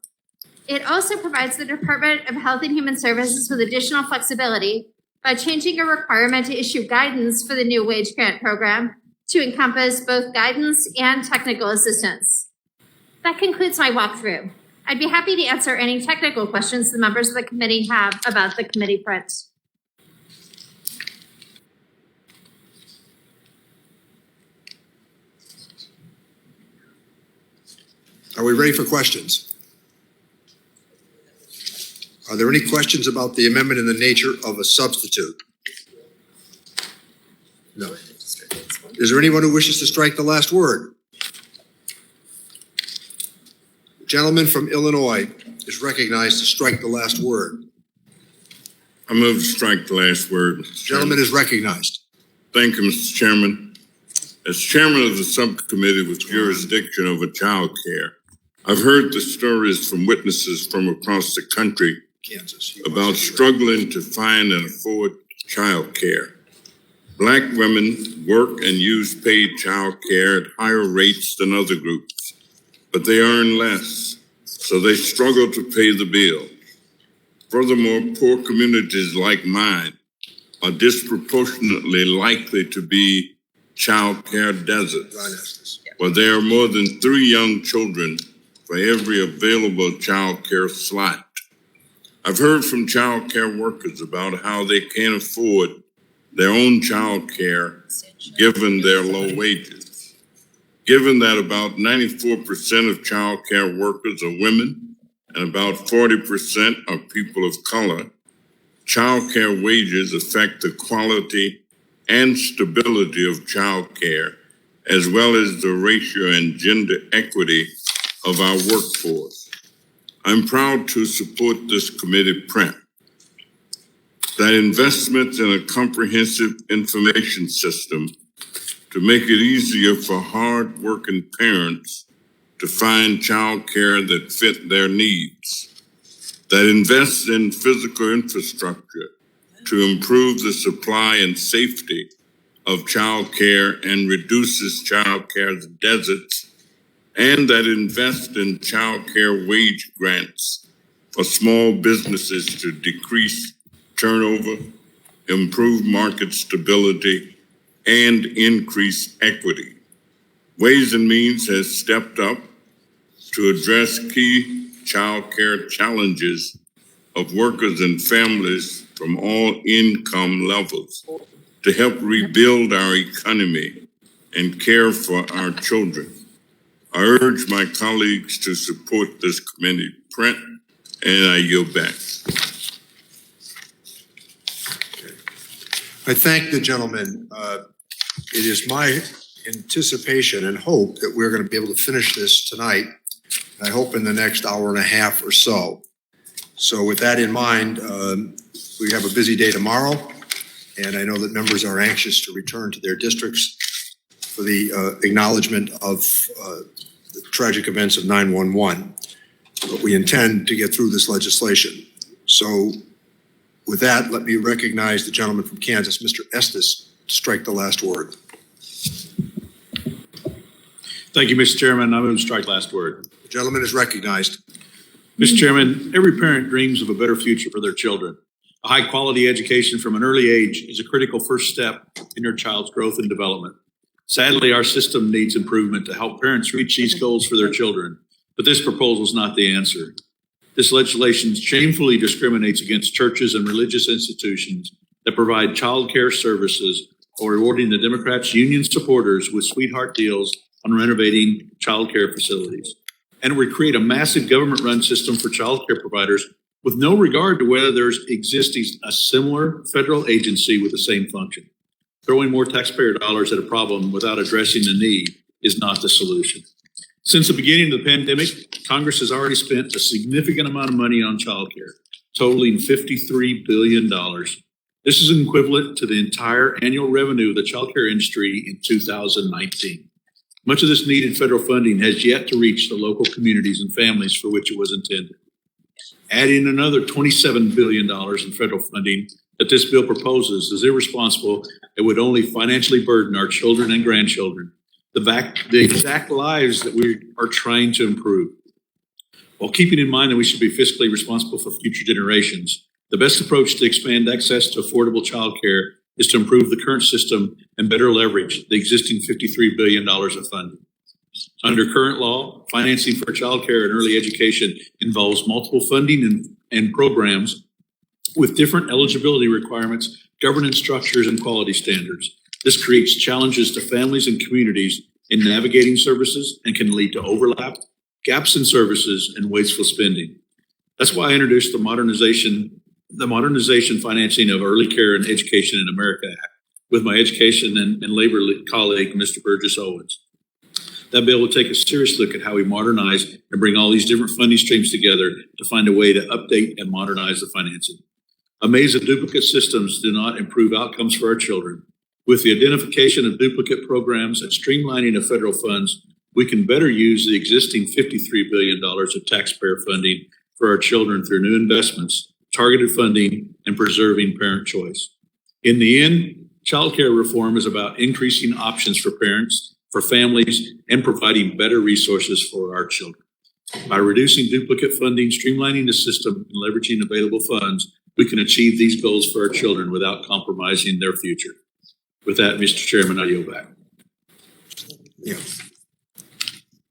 It also provides the Department of Health and Human Services with additional flexibility by changing a requirement to issue guidance for the new wage grant program to encompass both guidance and technical assistance. That concludes my walkthrough. I'd be happy to answer any technical questions the members of the committee have about the committee print. Are we ready for questions? Are there any questions about the amendment in the nature of a substitute? No. Is there anyone who wishes to strike the last word? The gentleman from Illinois is recognized to strike the last word. I move to strike the last word. The gentleman is recognized. Thank you, Mr. Chairman. As chairman of the subcommittee with jurisdiction over child care, I've heard the stories from witnesses from across the country about struggling to find and afford child care. Black women work and use paid child care at higher rates than other groups, but they earn less, so they struggle to pay the bill. Furthermore, poor communities like mine are disproportionately likely to be child care deserts, where there are more than 3 young children for every available child care slot. I've heard from child care workers about how they can't afford their own child care given their low wages. Given that about 94% of child care workers are women and about 40% are people of color, child care wages affect the quality and stability of child care, as well as the racial and gender equity of our workforce. I'm proud to support this committee print. That investments in a comprehensive information system to make it easier for hard-working parents to find child care that fit their needs. That invests in physical infrastructure to improve the supply and safety of child care and reduces child care deserts, and that invest in child care wage grants for small businesses to decrease turnover, improve market stability, and increase equity. Ways and Means has stepped up to address key child care challenges of workers and families from all income levels to help rebuild our economy and care for our children. I urge my colleagues to support this committee print, and I yield back. I thank the gentleman. It is my anticipation and hope that we're going to be able to finish this tonight. I hope in the next hour and a half or so. So with that in mind, we have a busy day tomorrow, and I know that members are anxious to return to their districts for the acknowledgement of the tragic events of 9/11. But we intend to get through this legislation. So with that, let me recognize the gentleman from Kansas, Mr. Estes, to strike the last word. Thank you, Mr. Chairman. I move to strike last word. The gentleman is recognized. Mr. Chairman, every parent dreams of a better future for their children. A high-quality education from an early age is a critical first step in your child's growth and development. Sadly, our system needs improvement to help parents reach these goals for their children, but this proposal is not the answer. This legislation shamefully discriminates against churches and religious institutions that provide child care services while rewarding the Democrats' union supporters with sweetheart deals on renovating child care facilities. And it would create a massive government-run system for child care providers with no regard to whether there's existing a similar federal agency with the same function. Throwing more taxpayer dollars at a problem without addressing the need is not the solution. Since the beginning of the pandemic, Congress has already spent a significant amount of money on child care, totaling $53 billion. This is equivalent to the entire annual revenue of the child care industry in 2019. Much of this needed federal funding has yet to reach the local communities and families for which it was intended. Adding another $27 billion in federal funding that this bill proposes is irresponsible and would only financially burden our children and grandchildren, the exact lives that we are trying to improve. While keeping in mind that we should be fiscally responsible for future generations, the best approach to expand access to affordable child care is to improve the current system and better leverage the existing $53 billion of funding. Under current law, financing for child care and early education involves multiple funding and programs with different eligibility requirements, governance structures, and quality standards. This creates challenges to families and communities in navigating services and can lead to overlap, gaps in services, and wasteful spending. That's why I introduced the Modernization Financing of Early Care and Education in America Act with my education and labor colleague, Mr. Burgess Owens. That bill will take a serious look at how we modernize and bring all these different funding streams together to find a way to update and modernize the financing. A maze of duplicate systems do not improve outcomes for our children. With the identification of duplicate programs and streamlining of federal funds, we can better use the existing $53 billion of taxpayer funding for our children through new investments, targeted funding, and preserving parent choice. In the end, child care reform is about increasing options for parents, for families, and providing better resources for our children. By reducing duplicate funding, streamlining the system, and leveraging available funds, we can achieve these goals for our children without compromising their future. With that, Mr. Chairman, I yield back. Yeah.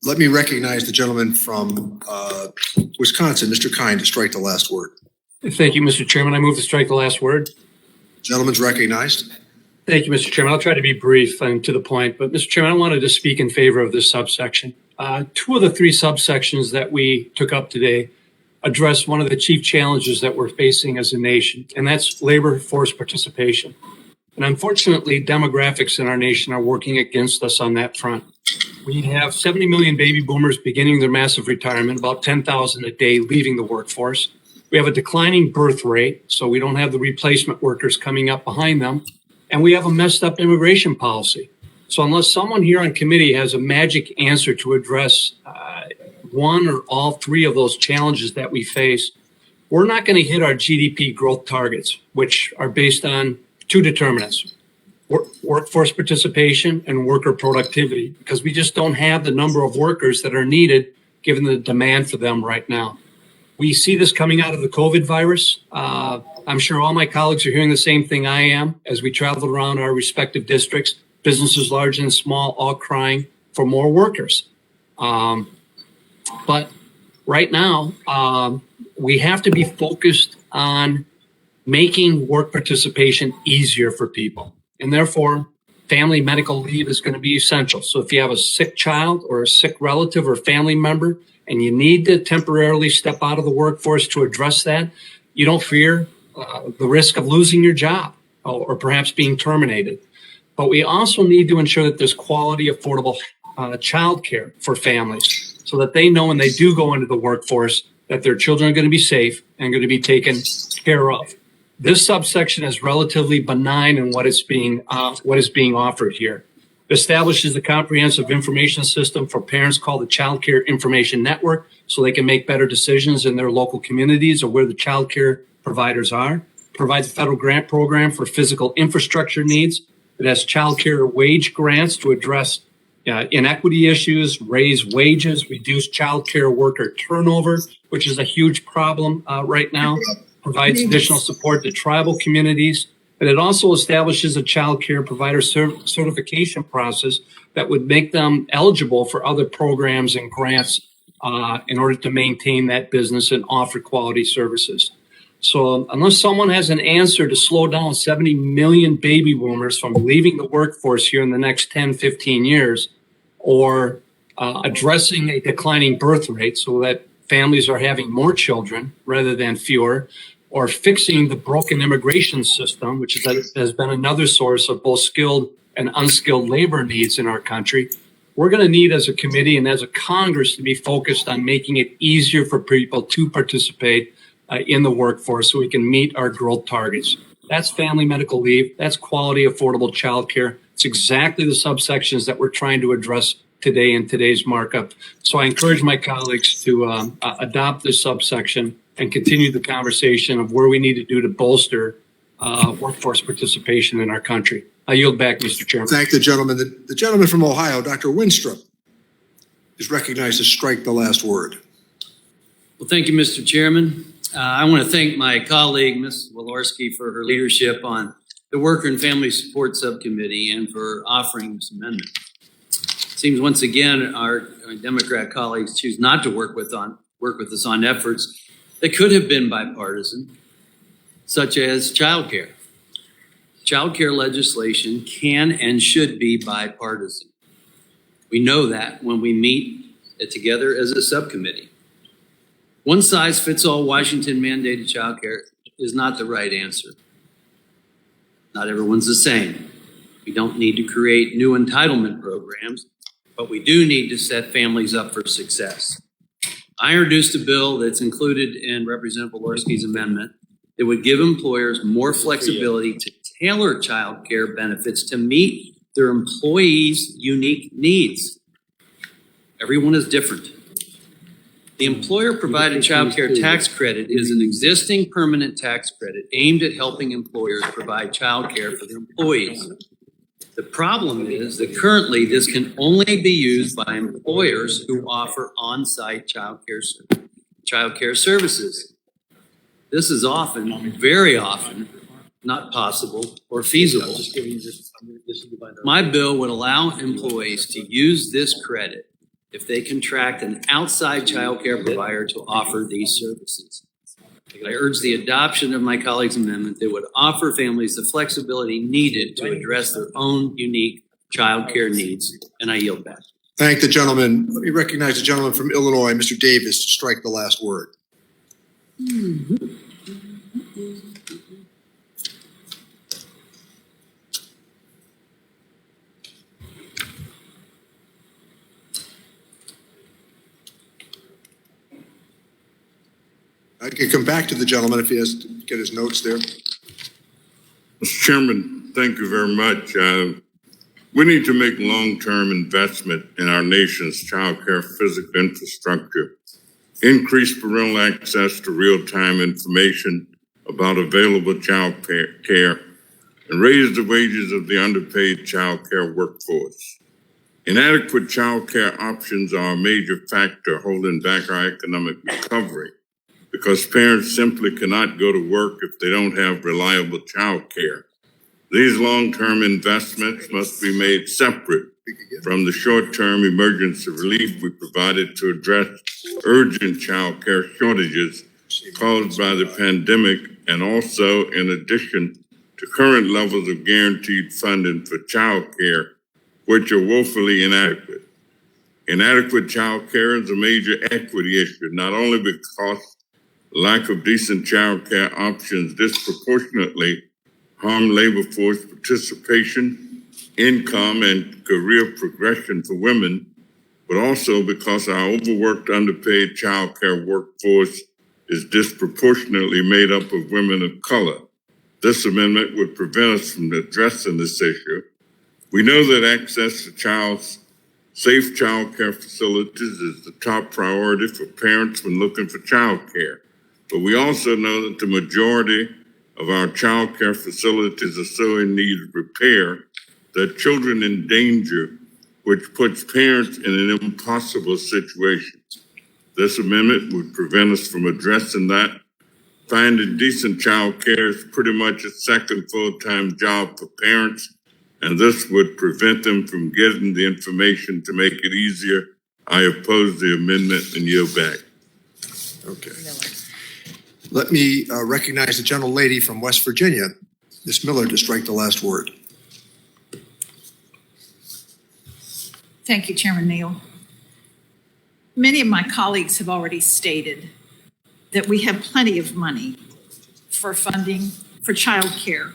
Let me recognize the gentleman from Wisconsin, Mr. Kine, to strike the last word. Thank you, Mr. Chairman. I move to strike the last word. Gentleman's recognized. Thank you, Mr. Chairman. I'll try to be brief and to the point, but Mr. Chairman, I wanted to speak in favor of this subsection. Two of the three subsections that we took up today address one of the chief challenges that we're facing as a nation, and that's labor force participation. And unfortunately, demographics in our nation are working against us on that front. We have 70 million baby boomers beginning their massive retirement, about 10,000 a day leaving the workforce. We have a declining birth rate, so we don't have the replacement workers coming up behind them. And we have a messed up immigration policy. So unless someone here on committee has a magic answer to address one or all three of those challenges that we face, we're not going to hit our GDP growth targets, which are based on two determinants: workforce participation and worker productivity, because we just don't have the number of workers that are needed given the demand for them right now. We see this coming out of the COVID virus. I'm sure all my colleagues are hearing the same thing I am as we travel around our respective districts, businesses large and small, all crying for more workers. But right now, we have to be focused on making work participation easier for people. And therefore, family medical leave is going to be essential. So if you have a sick child or a sick relative or family member and you need to temporarily step out of the workforce to address that, you don't fear the risk of losing your job or perhaps being terminated. But we also need to ensure that there's quality, affordable child care for families so that they know when they do go into the workforce that their children are going to be safe and going to be taken care of. This subsection is relatively benign in what is being offered here. It establishes a comprehensive information system for parents called the Child Care Information Network so they can make better decisions in their local communities or where the child care providers are. Provides a federal grant program for physical infrastructure needs. It has child care wage grants to address inequity issues, raise wages, reduce child care worker turnover, which is a huge problem right now. Provides additional support to tribal communities. And it also establishes a child care provider certification process that would make them eligible for other programs and grants in order to maintain that business and offer quality services. So unless someone has an answer to slow down 70 million baby boomers from leaving the workforce here in the next 10, 15 years, or addressing a declining birth rate so that families are having more children rather than fewer, or fixing the broken immigration system, which has been another source of both skilled and unskilled labor needs in our country, we're going to need as a committee and as a Congress to be focused on making it easier for people to participate in the workforce so we can meet our growth targets. That's family medical leave. That's quality, affordable child care. It's exactly the subsections that we're trying to address today in today's markup. So I encourage my colleagues to adopt this subsection and continue the conversation of where we need to do to bolster workforce participation in our country. I yield back, Mr. Chairman. Thank the gentleman. The gentleman from Ohio, Dr. Winstrup, is recognized to strike the last word. Well, thank you, Mr. Chairman. I want to thank my colleague, Ms. Walorski, for her leadership on the Worker and Family Support Subcommittee and for offering this amendment. It seems once again our Democrat colleagues choose not to work with us on efforts that could have been bipartisan, such as child care. Child care legislation can and should be bipartisan. We know that when we meet together as a subcommittee. One size fits all Washington mandated child care is not the right answer. Not everyone's the same. We don't need to create new entitlement programs, but we do need to set families up for success. I introduced a bill that's included in Representative Walorski's amendment that would give employers more flexibility to tailor child care benefits to meet their employees' unique needs. Everyone is different. The employer-provided child care tax credit is an existing permanent tax credit aimed at helping employers provide child care for their employees. The problem is that currently this can only be used by employers who offer on-site child care services. This is often, very often, not possible or feasible. My bill would allow employees to use this credit if they contract an outside child care provider to offer these services. I urge the adoption of my colleague's amendment that would offer families the flexibility needed to address their own unique child care needs, and I yield back. Thank the gentleman. Let me recognize the gentleman from Illinois, Mr. Davis, to strike the last word. I can come back to the gentleman if he has to get his notes there. Mr. Chairman, thank you very much. We need to make long-term investment in our nation's child care physical infrastructure, increase parental access to real-time information about available child care, and raise the wages of the underpaid child care workforce. Inadequate child care options are a major factor holding back our economic recovery, because parents simply cannot go to work if they don't have reliable child care. These long-term investments must be made separate from the short-term emergency relief we provided to address urgent child care shortages caused by the pandemic, and also in addition to current levels of guaranteed funding for child care, which are woefully inadequate. Inadequate child care is a major equity issue, not only because lack of decent child care options disproportionately harm labor force participation, income, and career progression for women, but also because our overworked, underpaid child care workforce is disproportionately made up of women of color. This amendment would prevent us from addressing this issue. We know that access to safe child care facilities is the top priority for parents when looking for child care. But we also know that the majority of our child care facilities are so in need of repair that children in danger, which puts parents in an impossible situation. This amendment would prevent us from addressing that. Finding decent child care is pretty much a second full-time job for parents, and this would prevent them from getting the information to make it easier. I oppose the amendment and yield back. Okay. Let me recognize the gentlelady from West Virginia, Ms. Miller, to strike the last word. Thank you, Chairman Neal. Many of my colleagues have already stated that we have plenty of money for funding for child care.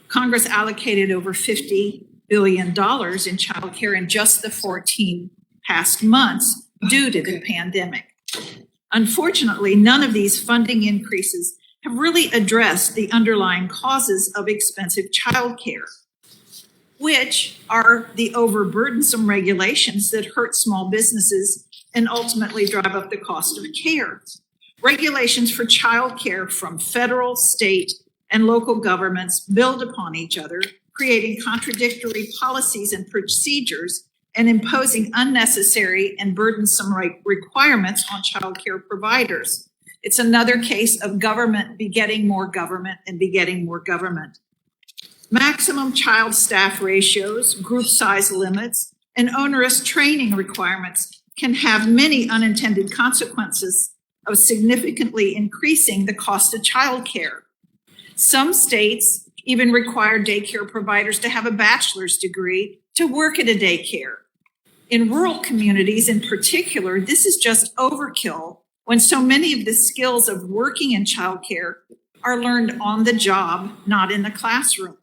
Congress allocated over $50 billion in child care in just the 14 past months due to the pandemic. Unfortunately, none of these funding increases have really addressed the underlying causes of expensive child care, which are the overburdensome regulations that hurt small businesses and ultimately drive up the cost of care. Regulations for child care from federal, state, and local governments build upon each other, creating contradictory policies and procedures and imposing unnecessary and burdensome requirements on child care providers. It's another case of government begetting more government and begetting more government. Maximum child staff ratios, group size limits, and onerous training requirements can have many unintended consequences of significantly increasing the cost of child care. Some states even require daycare providers to have a bachelor's degree to work at a daycare. In rural communities in particular, this is just overkill when so many of the skills of working in childcare are learned on the job, not in the classroom.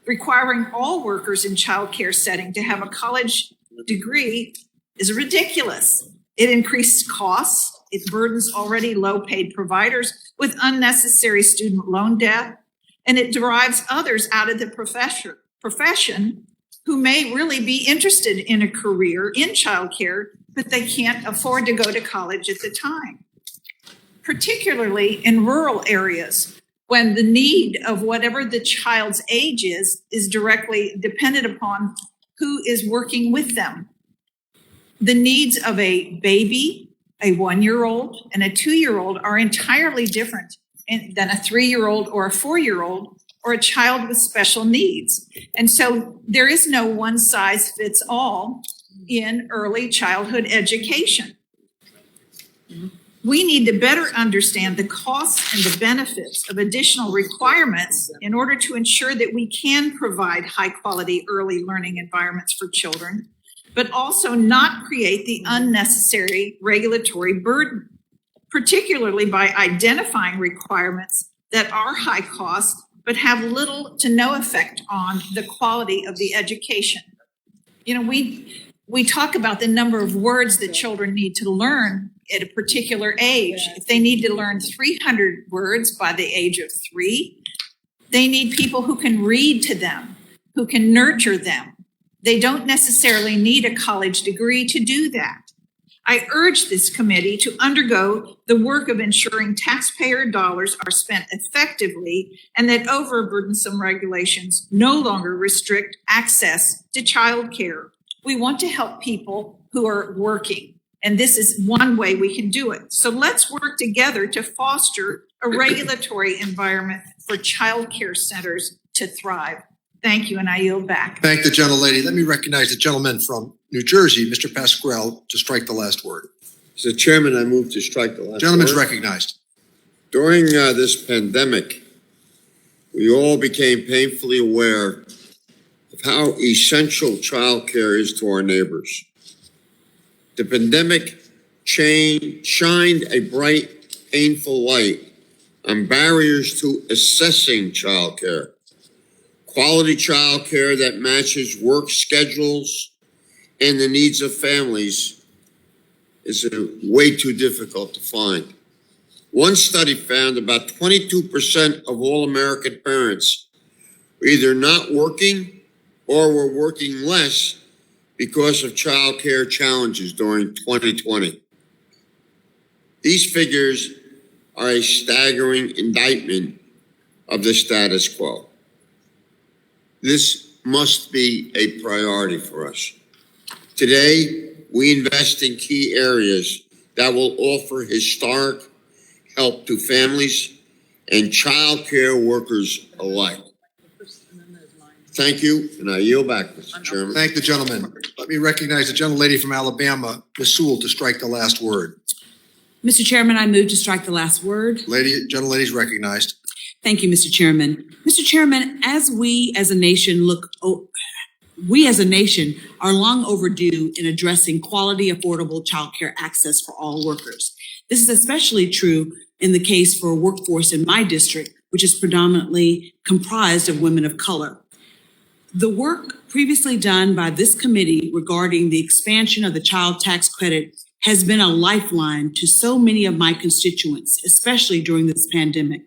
Requiring all workers in childcare setting to have a college degree is ridiculous. It increases costs. It burdens already low-paid providers with unnecessary student loan debt, and it drives others out of the profession who may really be interested in a career in childcare, but they can't afford to go to college at the time. Particularly in rural areas, when the need of whatever the child's age is directly dependent upon who is working with them. The needs of a baby, a 1-year-old, and a 2-year-old are entirely different than a 3-year-old or a 4-year-old or a child with special needs. And so there is no one size fits all in early childhood education. We need to better understand the costs and the benefits of additional requirements in order to ensure that we can provide high quality early learning environments for children, but also not create the unnecessary regulatory burden, particularly by identifying requirements that are high cost but have little to no effect on the quality of the education. You know, we talk about the number of words that children need to learn at a particular age. If they need to learn 300 words by the age of 3, they need people who can read to them, who can nurture them. They don't necessarily need a college degree to do that. I urge this committee to undergo the work of ensuring taxpayer dollars are spent effectively and that overburdensome regulations no longer restrict access to childcare. We want to help people who are working, and this is one way we can do it. So let's work together to foster a regulatory environment for childcare centers to thrive. Thank you, and I yield back. Thank the gentlelady. Let me recognize the gentleman from New Jersey, Mr. Pasquale, to strike the last word. Mr. Chairman, I move to strike the last Gentleman's word. recognized. During this pandemic, we all became painfully aware of how essential childcare is to our neighbors. The pandemic shined a bright, painful light on barriers to accessing childcare. Quality childcare that matches work schedules and the needs of families is way too difficult to find. One study found about 22% of all American parents were either not working or were working less because of childcare challenges during 2020. These figures are a staggering indictment of the status quo. This must be a priority for us. Today, we invest in key areas that will offer historic help to families and childcare workers alike. Thank you, and I yield back, Mr. Chairman. Thank the gentleman. Let me recognize the gentlelady from Alabama, Ms. Sewell, to strike the last word. Mr. Chairman, I move to strike the last word. Gentlelady is recognized. Thank you, Mr. Chairman. Mr. Chairman, as we as a nation are long overdue in addressing quality, affordable childcare access for all workers. This is especially true in the case for a workforce in my district, which is predominantly comprised of women of color. The work previously done by this committee regarding the expansion of the child tax credit has been a lifeline to so many of my constituents, especially during this pandemic.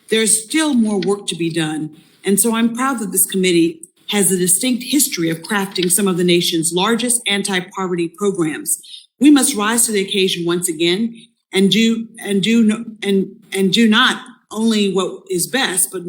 There's still more work to be done, and so I'm proud that this committee has a distinct history of crafting some of the nation's largest anti-poverty programs. We must rise to the occasion once again and do not only what is best, but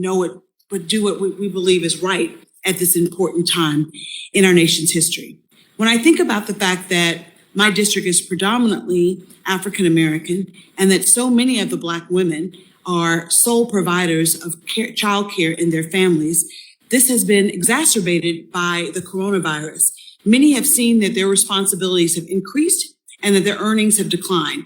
do what we believe is right at this important time in our nation's history. When I think about the fact that my district is predominantly African American and that so many of the Black women are sole providers of child care in their families, this has been exacerbated by the coronavirus. Many have seen that their responsibilities have increased and that their earnings have declined.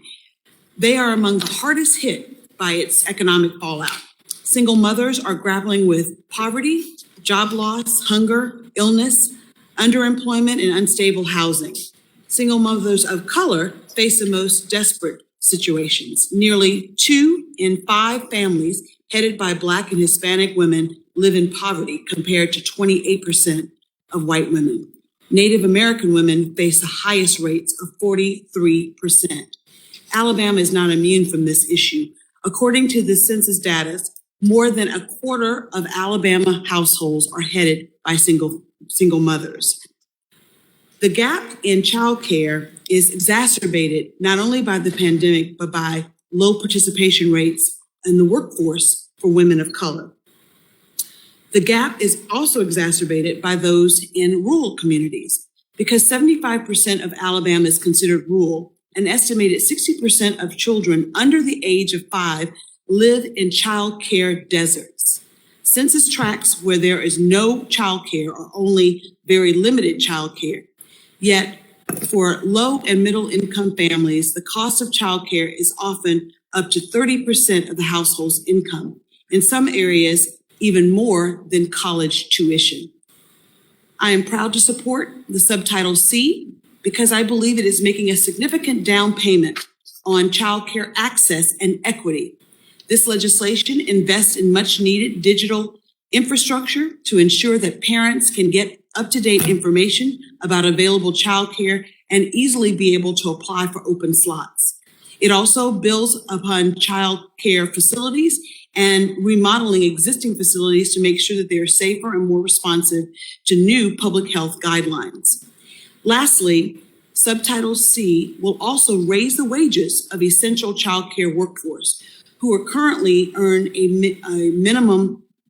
They are among the hardest hit by its economic fallout. Single mothers are grappling with poverty, job loss, hunger, illness, underemployment, and unstable housing. Single mothers of color face the most desperate situations. Nearly 2 in 5 families headed by Black and Hispanic women live in poverty compared to 28% of white women. Native American women face the highest rates of 43%. Alabama is not immune from this issue. According to the census data, more than a quarter of Alabama households are headed by single mothers. The gap in childcare is exacerbated not only by the pandemic, but by low participation rates in the workforce for women of color. The gap is also exacerbated by those in rural communities. Because 75% of Alabama is considered rural, an estimated 60% of children under the age of 5 live in child care deserts. Census tracts where there is no child care or only very limited child care. Yet, for low and middle income families, the cost of child care is often up to 30% of the household's income. In some areas, even more than college tuition. I am proud to support the Subtitle C because I believe it is making a significant down payment on child care access and equity. This legislation invests in much needed digital infrastructure to ensure that parents can get up-to-date information about available childcare and easily be able to apply for open slots. It also builds upon child care facilities and remodeling existing facilities to make sure that they are safer and more responsive to new public health guidelines. Lastly, Subtitle C will also raise the wages of essential child care workforce who are currently earn a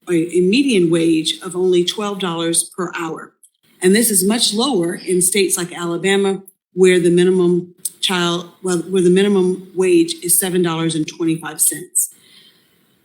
median wage of only $12 per hour. And this is much lower in states like Alabama, where the minimum wage is $7.25.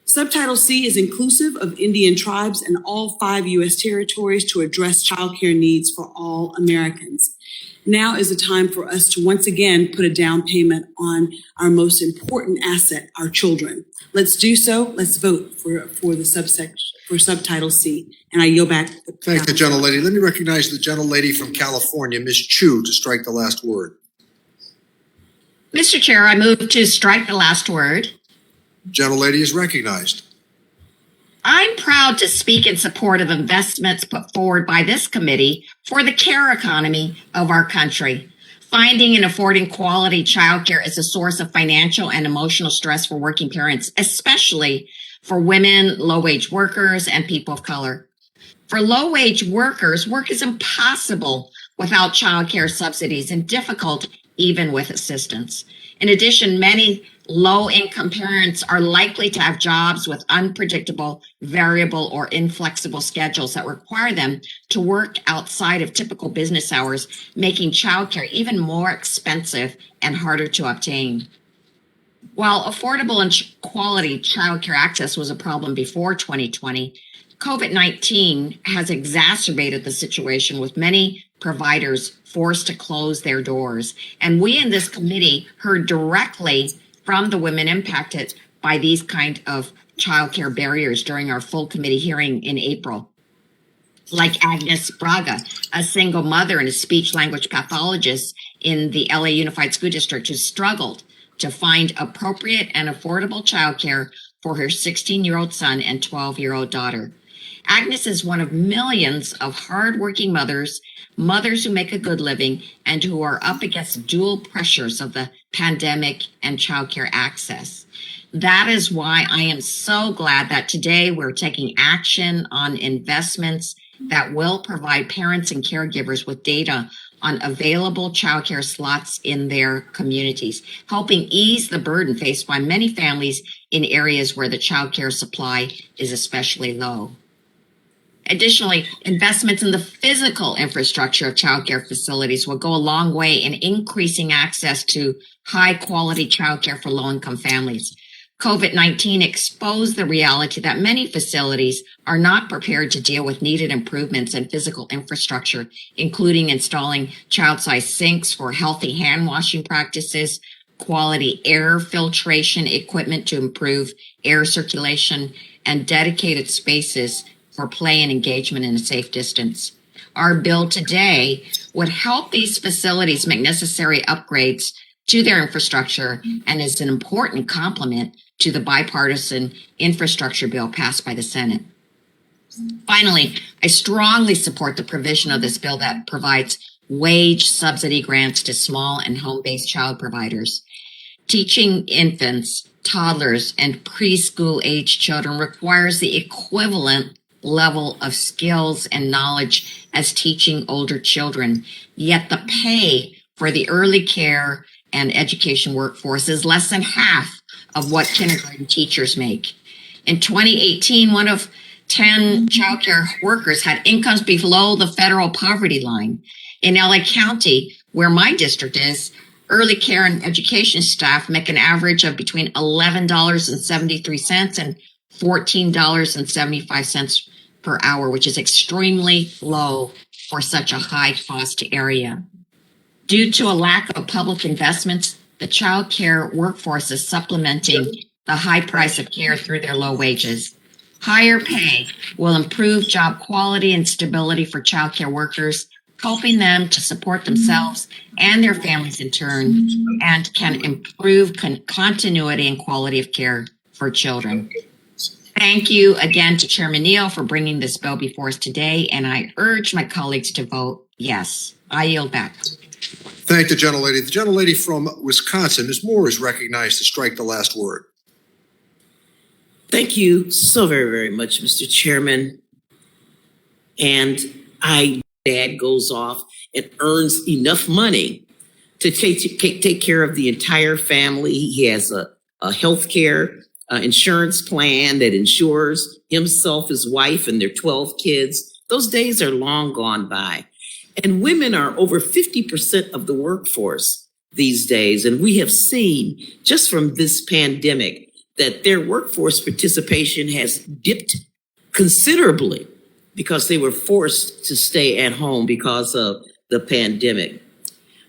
Subtitle C is inclusive of Indian tribes and all 5 U.S. territories to address child care needs for all Americans. Now is the time for us to once again put a down payment on our most important asset, our children. Let's do so. Let's vote for the Subtitle C. And I yield back. Thank the gentlelady. Let me recognize the gentlelady from California, Ms. Chu, to strike the last word. Mr. Chair, I move to strike the last word. Gentlelady is recognized. I'm proud to speak in support of investments put forward by this committee for the care economy of our country. Finding and affording quality childcare is a source of financial and emotional stress for working parents, especially for women, low-wage workers, and people of color. For low-wage workers, work is impossible without childcare subsidies and difficult even with assistance. In addition, many low-income parents are likely to have jobs with unpredictable, variable, or inflexible schedules that require them to work outside of typical business hours, making childcare even more expensive and harder to obtain. While affordable and quality childcare access was a problem before 2020, COVID-19 has exacerbated the situation with many providers forced to close their doors. And we in this committee heard directly from the women impacted by these kind of childcare barriers during our full committee hearing in April. Like Agnes Braga, a single mother and a speech language pathologist in the LA Unified School District who struggled to find appropriate and affordable childcare for her 16-year-old son and 12-year-old daughter. Agnes is one of millions of hardworking mothers who make a good living and who are up against dual pressures of the pandemic and childcare access. That is why I am so glad that today we're taking action on investments that will provide parents and caregivers with data on available childcare slots in their communities, helping ease the burden faced by many families in areas where the childcare supply is especially low. Additionally, investments in the physical infrastructure of childcare facilities will go a long way in increasing access to high-quality childcare for low-income families. COVID-19 exposed the reality that many facilities are not prepared to deal with needed improvements in physical infrastructure, including installing child-sized sinks for healthy hand-washing practices, quality air filtration equipment to improve air circulation, and dedicated spaces for play and engagement in a safe distance. Our bill today would help these facilities make necessary upgrades to their infrastructure and is an important complement to the bipartisan infrastructure bill passed by the Senate. Finally, I strongly support the provision of this bill that provides wage subsidy grants to small and home-based child providers. Teaching infants, toddlers, and preschool-age children requires the equivalent level of skills and knowledge as teaching older children, yet the pay for the early care and education workforce is less than half of what kindergarten teachers make. In 2018, 1 of 10 childcare workers had incomes below the federal poverty line. In LA County, where my district is, early care and education staff make an average of between $11.73 and $14.75 per hour, which is extremely low for such a high cost area. Due to a lack of public investments, the child care workforce is supplementing the high price of care through their low wages. Higher pay will improve job quality and stability for child care workers, helping them to support themselves and their families in turn, and can improve continuity and quality of care for children. Thank you again to Chairman Neal for bringing this bill before us today, and I urge my colleagues to vote yes. I yield back. Thank the gentlelady. The gentlelady from Wisconsin, Ms. Moore, is recognized to strike the last word. Thank you so very, very much, Mr. Chairman. And Dad goes off and earns enough money to take care of the entire family. He has a health care insurance plan that insures himself, his wife, and their 12 kids. Those days are long gone by. And women are over 50% of the workforce these days. And we have seen just from this pandemic that their workforce participation has dipped considerably because they were forced to stay at home because of the pandemic.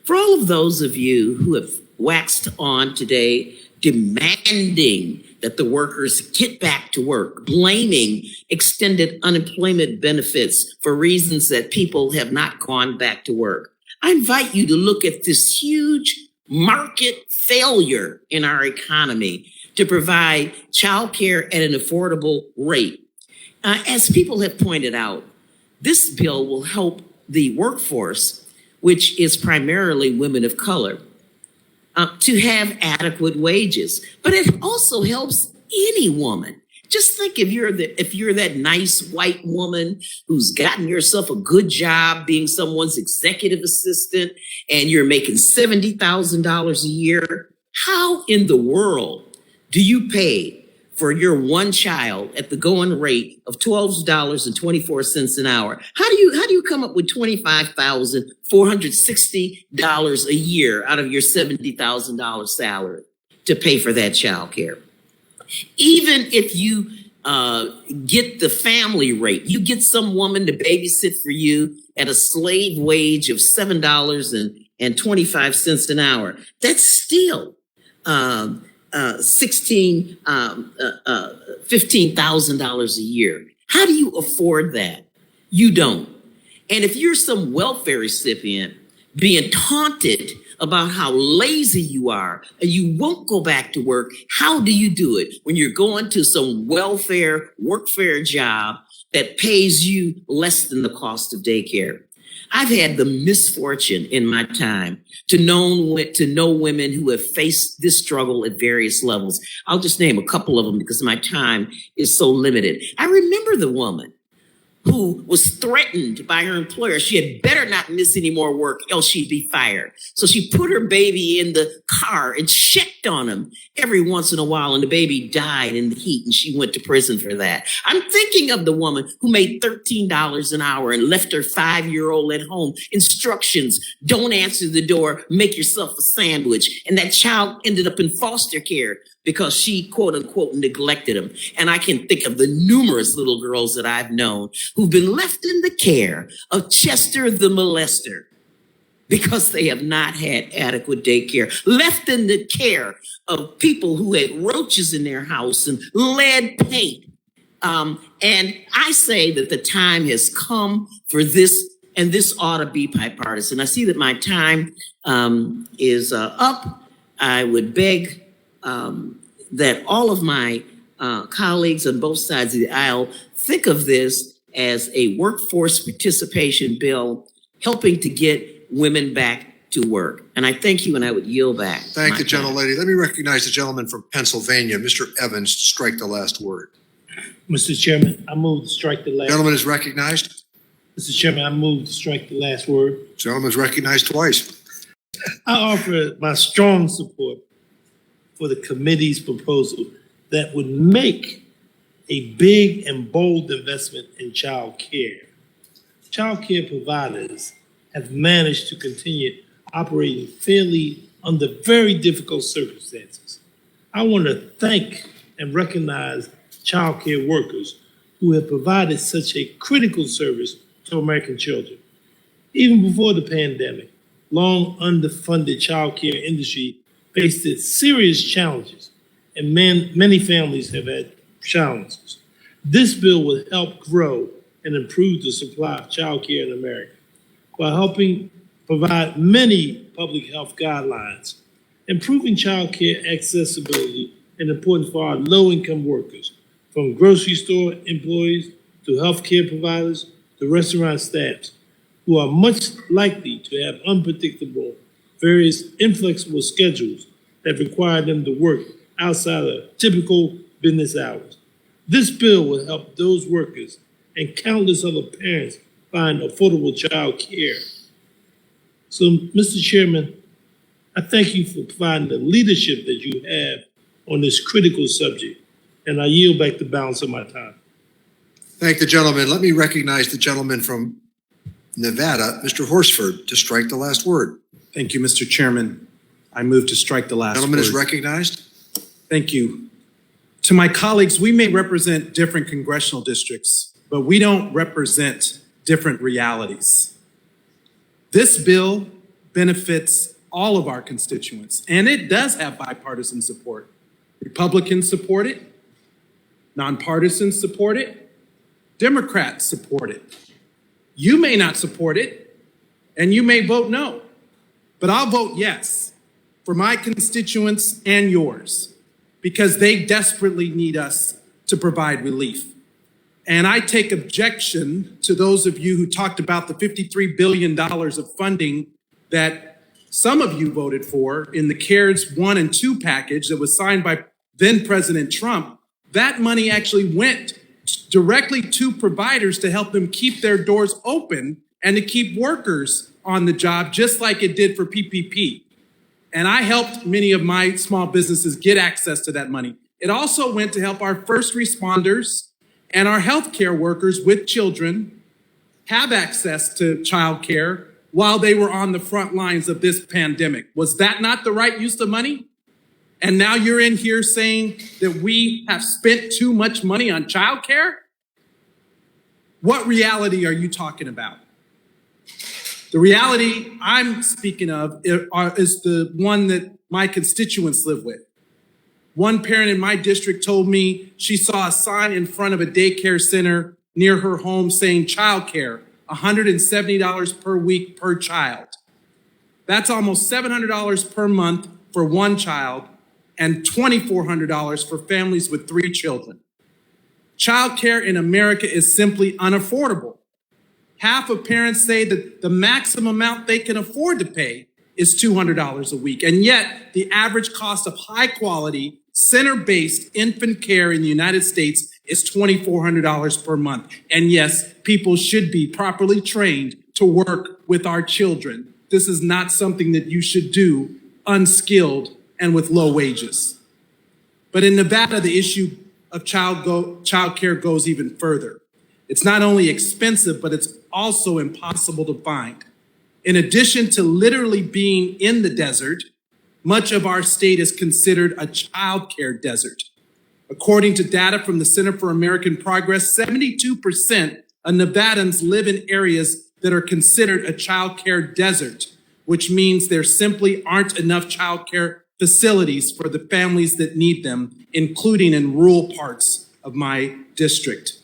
For all of those of you who have waxed on today demanding that the workers get back to work, blaming extended unemployment benefits for reasons that people have not gone back to work, I invite you to look at this huge market failure in our economy to provide childcare at an affordable rate. As people have pointed out, this bill will help the workforce, which is primarily women of color, to have adequate wages. But it also helps any woman. Just think if you're that nice white woman who's gotten yourself a good job being someone's executive assistant and you're making $70,000 a year, how in the world do you pay for your one child at the going rate of $12.24 an hour? How do you come up with $25,460 a year out of your $70,000 salary to pay for that child care? Even if you get the family rate, you get some woman to babysit for you at a slave wage of $7.25 an hour. That's still $15,000 a year. How do you afford that? You don't. And if you're some welfare recipient being taunted about how lazy you are and you won't go back to work, how do you do it when you're going to some welfare, workfare job that pays you less than the cost of daycare? I've had the misfortune in my time to know women who have faced this struggle at various levels. I'll just name a couple of them because my time is so limited. I remember the woman who was threatened by her employer. She had better not miss any more work, else she'd be fired. So she put her baby in the car and checked on him every once in a while, and the baby died in the heat, and she went to prison for that. I'm thinking of the woman who made $13 an hour and left her 5-year-old at home. Instructions: don't answer the door, make yourself a sandwich. And that child ended up in foster care because she, quote unquote, neglected him. And I can think of the numerous little girls that I've known who've been left in the care of Chester the molester because they have not had adequate daycare, left in the care of people who had roaches in their house and lead paint. And I say that the time has come for this, and this ought to be bipartisan. I see that my time is up. I would beg that all of my colleagues on both sides of the aisle think of this as a workforce participation bill helping to get women back to work. And I thank you, and I would yield back. Thank the gentlelady. Let me recognize the gentleman from Pennsylvania, Mr. Evans, to strike the last word. Mr. Chairman, I move to strike the last. Gentleman is recognized. Mr. Chairman, I move to strike the last word. Gentleman is recognized twice. I offer my strong support for the committee's proposal that would make a big and bold investment in child care. Child care providers have managed to continue operating fairly under very difficult circumstances. I want to thank and recognize child care workers who have provided such a critical service to American children. Even before the pandemic, long underfunded child care industry faced serious challenges, and many families have had challenges. This bill will help grow and improve the supply of child care in America while helping provide many public health guidelines. Improving child care accessibility is important for our low-income workers, from grocery store employees to healthcare providers to restaurant staffs, who are much likely to have unpredictable, various inflexible schedules that require them to work outside of typical business hours. This bill will help those workers and countless other parents find affordable child care. So, Mr. Chairman, I thank you for providing the leadership that you have on this critical subject, and I yield back the balance of my time. Thank the gentleman. Let me recognize the gentleman from Nevada, Mr. Horsford, to strike the last word. Thank you, Mr. Chairman. I move to strike the last Gentleman word. is recognized. Thank you. To my colleagues, we may represent different congressional districts, but we don't represent different realities. This bill benefits all of our constituents, and it does have bipartisan support. Republicans support it, nonpartisans support it, Democrats support it. You may not support it, and you may vote no, but I'll vote yes for my constituents and yours, because they desperately need us to provide relief. And I take objection to those of you who talked about the $53 billion of funding that some of you voted for in the CARES 1 and 2 package that was signed by then President Trump. That money actually went directly to providers to help them keep their doors open and to keep workers on the job, just like it did for PPP. And I helped many of my small businesses get access to that money. It also went to help our first responders and our healthcare workers with children have access to childcare while they were on the front lines of this pandemic. Was that not the right use of money? And now you're in here saying that we have spent too much money on childcare? What reality are you talking about? The reality I'm speaking of is the one that my constituents live with. One parent in my district told me she saw a sign in front of a daycare center near her home saying childcare, $170 per week per child. That's almost $700 per month for one child and $2,400 for families with 3 children. Childcare in America is simply unaffordable. Half of parents say that the maximum amount they can afford to pay is $200 a week. And yet the average cost of high quality, center-based infant care in the United States is $2,400 per month. And yes, people should be properly trained to work with our children. This is not something that you should do unskilled and with low wages. But in Nevada, the issue of child care goes even further. It's not only expensive, but it's also impossible to find. In addition to literally being in the desert, much of our state is considered a child care desert. According to data from the Center for American Progress, 72% of Nevadans live in areas that are considered a child care desert, which means there simply aren't enough child care facilities for the families that need them, including in rural parts of my district.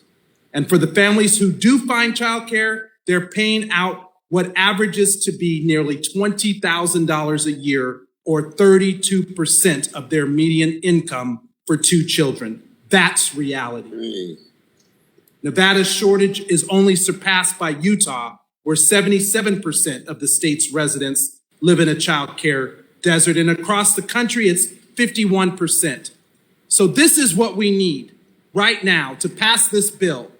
And for the families who do find childcare, they're paying out what averages to be nearly $20,000 a year, or 32% of their median income for 2 children. That's reality. Nevada's shortage is only surpassed by Utah, where 77% of the state's residents live in a childcare desert, and across the country, it's 51%. So this is what we need right now to pass this bill,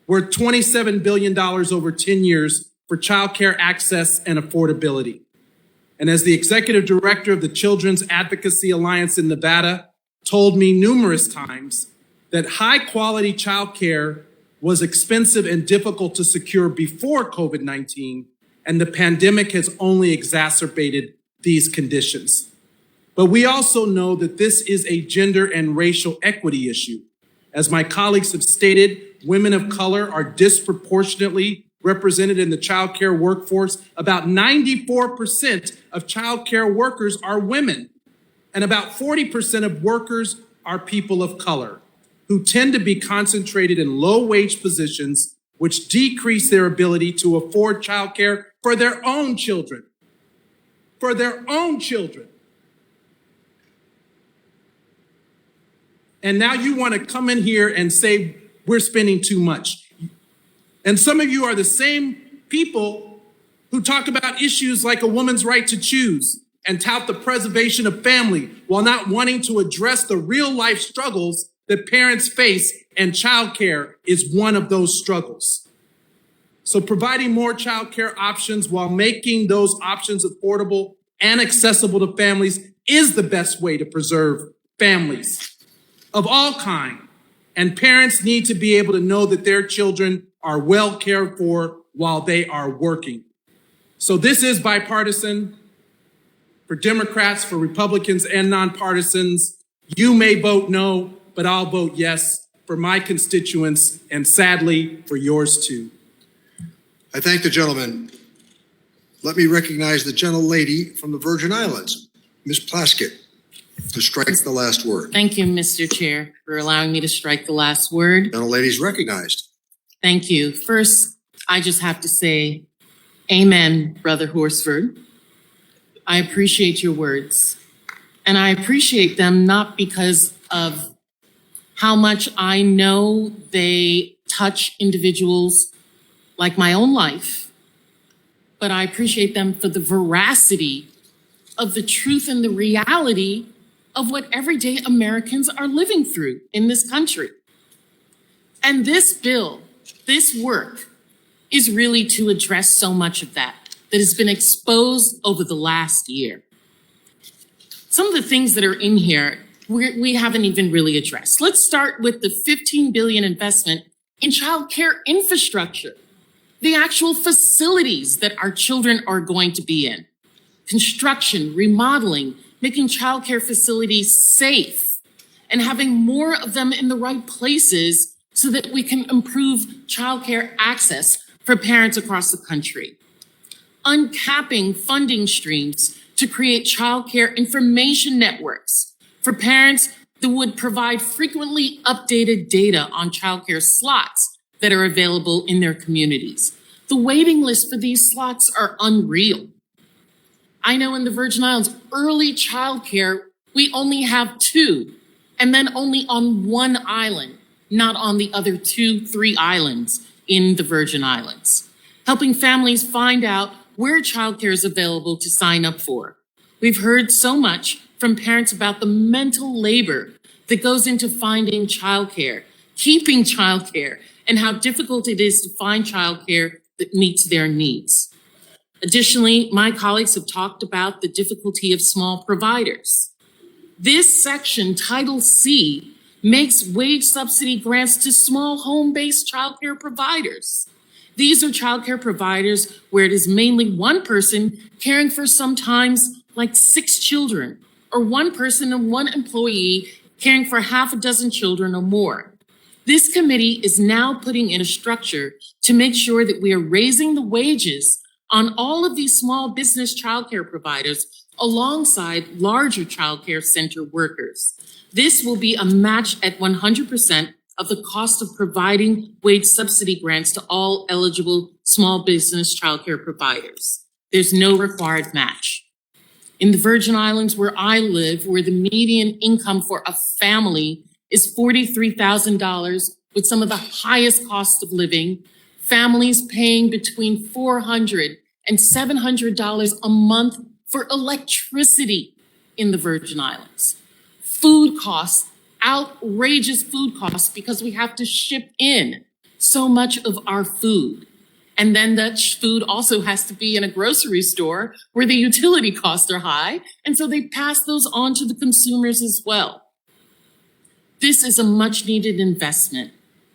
worth $27 billion over 10 years for childcare access and affordability. And as the executive director of the Children's Advocacy Alliance in Nevada told me numerous times that high quality childcare was expensive and difficult to secure before COVID-19, and the pandemic has only exacerbated these conditions. But we also know that this is a gender and racial equity issue. As my colleagues have stated, women of color are disproportionately represented in the childcare workforce. About 94% of childcare workers are women, and about 40% of workers are people of color, who tend to be concentrated in low-wage positions, which decrease their ability to afford childcare for their own children. For their own children. And now you want to come in here and say we're spending too much. And some of you are the same people who talk about issues like a woman's right to choose and tout the preservation of family while not wanting to address the real life struggles that parents face, and childcare is one of those struggles. So providing more childcare options while making those options affordable and accessible to families is the best way to preserve families of all kind. And parents need to be able to know that their children are well cared for while they are working. So this is bipartisan for Democrats, for Republicans, and nonpartisans. You may vote no, but I'll vote yes for my constituents and sadly for yours too. I thank the gentleman Let me recognize the gentlelady from the Virgin Islands, Ms. Plaskett, to strike the last word. Thank you, Mr. Chair, for allowing me to strike the last word. Gentlelady's recognized. Thank you. First, I just have to say, amen, Brother Horsford. I appreciate your words. And I appreciate them not because of how much I know they touch individuals like my own life, but I appreciate them for the veracity of the truth and the reality of what everyday Americans are living through in this country. And this bill, this work, is really to address so much of that has been exposed over the last year. Some of the things that are in here, we haven't even really addressed. Let's start with the $15 billion investment in child care infrastructure, the actual facilities that our children are going to be in, construction, remodeling, making child care facilities safe, and having more of them in the right places so that we can improve child care access for parents across the country. Uncapping funding streams to create child care information networks for parents that would provide frequently updated data on child care slots that are available in their communities. The waiting list for these slots are unreal. I know in the Virgin Islands, early child care, we only have 2, and then only on one island, not on the other 2-3 islands in the Virgin Islands. Helping families find out where childcare is available to sign up for. We've heard so much from parents about the mental labor that goes into finding childcare, keeping childcare, and how difficult it is to find childcare that meets their needs. Additionally, my colleagues have talked about the difficulty of small providers. This section, Title C, makes wage subsidy grants to small home-based childcare providers. These are childcare providers where it is mainly one person caring for sometimes like 6 children, or one person and one employee caring for half a dozen children or more. This committee is now putting in a structure to make sure that we are raising the wages on all of these small business childcare providers alongside larger childcare center workers. This will be a match at 100% of the cost of providing wage subsidy grants to all eligible small business childcare providers. There's no required match. In the Virgin Islands, where I live, where the median income for a family is $43,000 with some of the highest costs of living, families paying between $400 and $700 a month for electricity in the Virgin Islands. Food costs, outrageous food costs, because we have to ship in so much of our food. And then that food also has to be in a grocery store where the utility costs are high. And so they pass those on to the consumers as well. This is a much needed investment.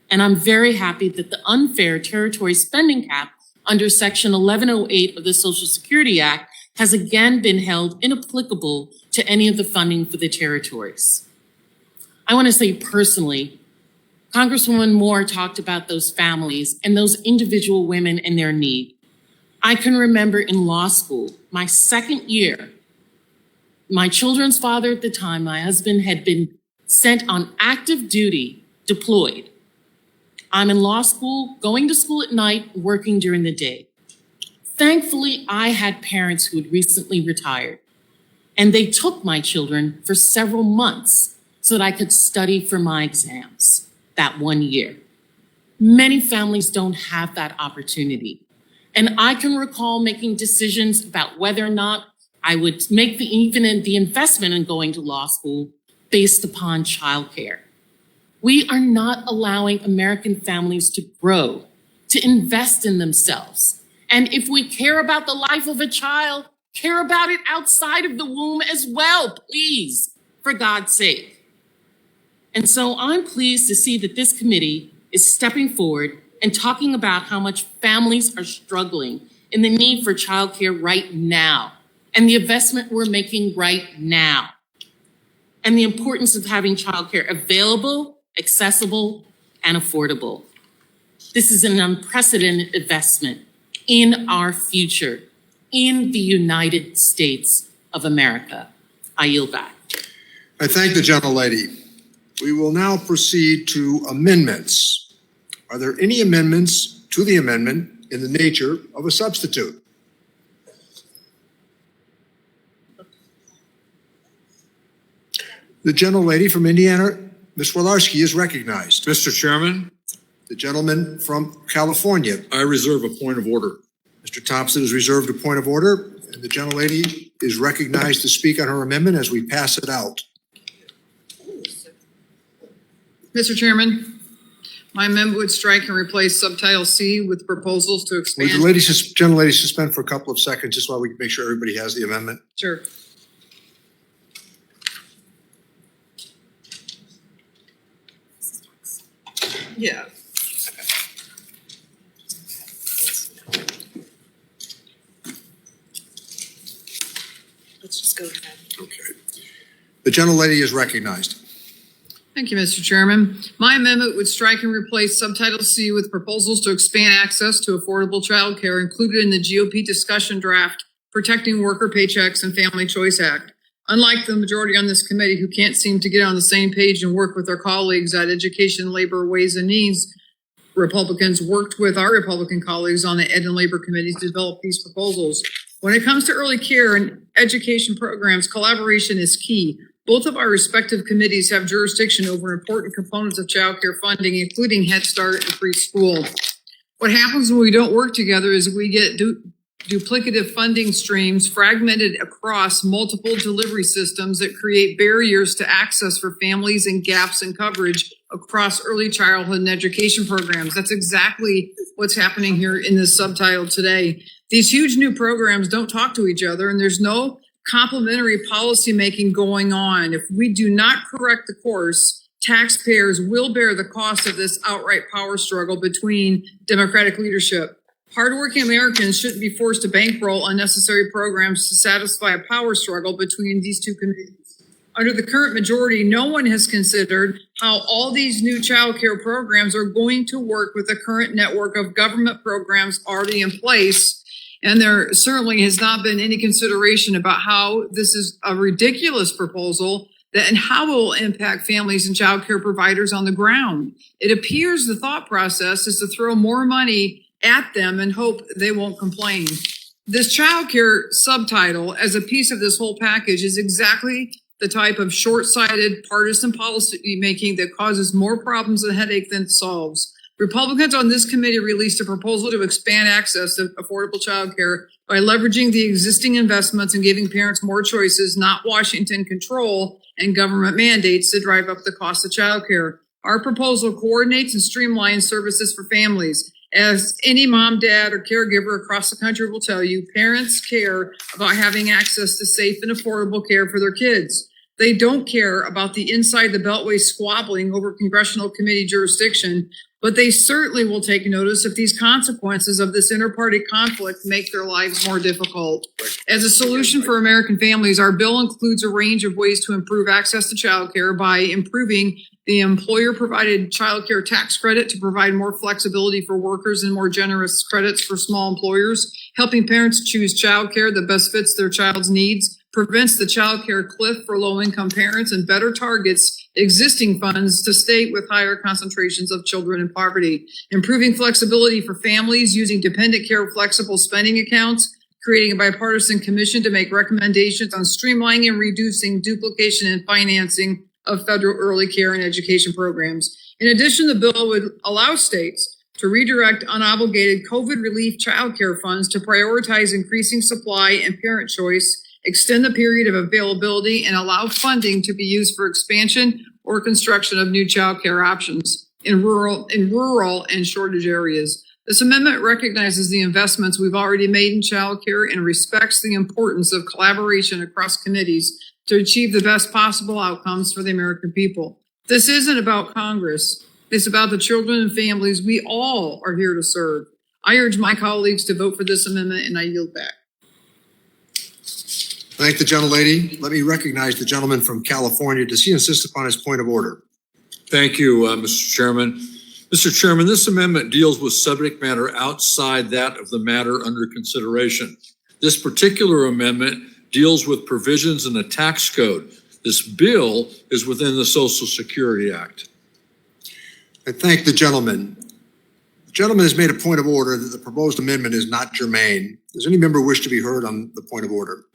And I'm very happy that the unfair territory spending cap under Section 1108 of the Social Security Act has again been held inapplicable to any of the funding for the territories. I want to say personally, Congresswoman Moore talked about those families and those individual women and their need. I can remember in law school, my second year, my children's father at the time, my husband, had been sent on active duty, deployed. I'm in law school, going to school at night, working during the day. Thankfully, I had parents who had recently retired, and they took my children for several months so that I could study for my exams that one year. Many families don't have that opportunity. And I can recall making decisions about whether or not I would make the investment in going to law school based upon childcare. We are not allowing American families to grow, to invest in themselves. And if we care about the life of a child, care about it outside of the womb as well, please, for God's sake. And so I'm pleased to see that this committee is stepping forward and talking about how much families are struggling in the need for childcare right now, and the investment we're making right now, and the importance of having childcare available, accessible, and affordable. This is an unprecedented investment in our future. in the United States of America. I yield back. I thank the gentlelady. We will now proceed to amendments. Are there any amendments to the amendment in the nature of a substitute? The gentlelady from Indiana, Ms. Wolarski, is recognized. Mr. Chairman, The gentleman from California, I reserve a point of order. Mr. Thompson, is reserved a point of order, and the gentlelady is recognized to speak on her amendment as we pass it out. Mr. Chairman, my amendment would strike and replace Subtitle C with proposals to expand. Would the gentlelady suspend for a couple of seconds just while we make sure everybody has the amendment? Sure. Yeah. Let's just go ahead. Okay. The gentlelady is recognized. Thank you, Mr. Chairman. My amendment would strike and replace Subtitle C with proposals to expand access to affordable child care included in the GOP discussion draft, Protecting Worker Paychecks and Family Choice Act. Unlike the majority on this committee who can't seem to get on the same page and work with their colleagues at Education, Labor, Ways and Means, Republicans worked with our Republican colleagues on the Ed and Labor committees to develop these proposals. When it comes to early care and education programs, collaboration is key. Both of our respective committees have jurisdiction over important components of child care funding, including Head Start and preschool. What happens when we don't work together is we get duplicative funding streams fragmented across multiple delivery systems that create barriers to access for families and gaps in coverage across early childhood and education programs. That's exactly what's happening here in this subtitle today. These huge new programs don't talk to each other, and there's no complementary policymaking going on. If we do not correct the course, taxpayers will bear the cost of this outright power struggle between Democratic leadership. Hardworking Americans shouldn't be forced to bankroll unnecessary programs to satisfy a power struggle between these two committees. Under the current majority, no one has considered how all these new child care programs are going to work with the current network of government programs already in place. And there certainly has not been any consideration about how this is a ridiculous proposal and how it will impact families and child care providers on the ground. It appears the thought process is to throw more money at them and hope they won't complain. This child care subtitle as a piece of this whole package is exactly the type of short-sighted partisan policy making that causes more problems and headache than it solves. Republicans on this committee released a proposal to expand access to affordable child care by leveraging the existing investments and giving parents more choices, not Washington control and government mandates to drive up the cost of child care. Our proposal coordinates and streamlines services for families. As any mom, dad, or caregiver across the country will tell you, parents care about having access to safe and affordable care for their kids. They don't care about the inside the beltway squabbling over congressional committee jurisdiction, but they certainly will take notice if these consequences of this inter-party conflict make their lives more difficult. As a solution for American families, our bill includes a range of ways to improve access to child care by improving the employer-provided child care tax credit to provide more flexibility for workers and more generous credits for small employers, helping parents choose child care that best fits their child's needs, prevents the child care cliff for low-income parents, and better targets existing funds to state with higher concentrations of children in poverty. Improving flexibility for families using dependent care flexible spending accounts, creating a bipartisan commission to make recommendations on streamlining and reducing duplication and financing of federal early care and education programs. In addition, the bill would allow states to redirect unobligated COVID relief child care funds to prioritize increasing supply and parent choice, extend the period of availability, and allow funding to be used for expansion or construction of new child care options in rural and shortage areas. This amendment recognizes the investments we've already made in child care and respects the importance of collaboration across committees to achieve the best possible outcomes for the American people. This isn't about Congress. It's about the children and families we all are here to serve. I urge my colleagues to vote for this amendment, and I yield back. Thank the gentlelady. Let me recognize the gentleman from California. Does he insist upon his point of order? Thank you, Mr. Chairman. Mr. Chairman, this amendment deals with subject matter outside that of the matter under consideration. This particular amendment deals with provisions in the tax code. This bill is within the Social Security Act. I thank the gentleman. The gentleman has made a point of order that the proposed amendment is not germane. Does any member wish to be heard on the point of order?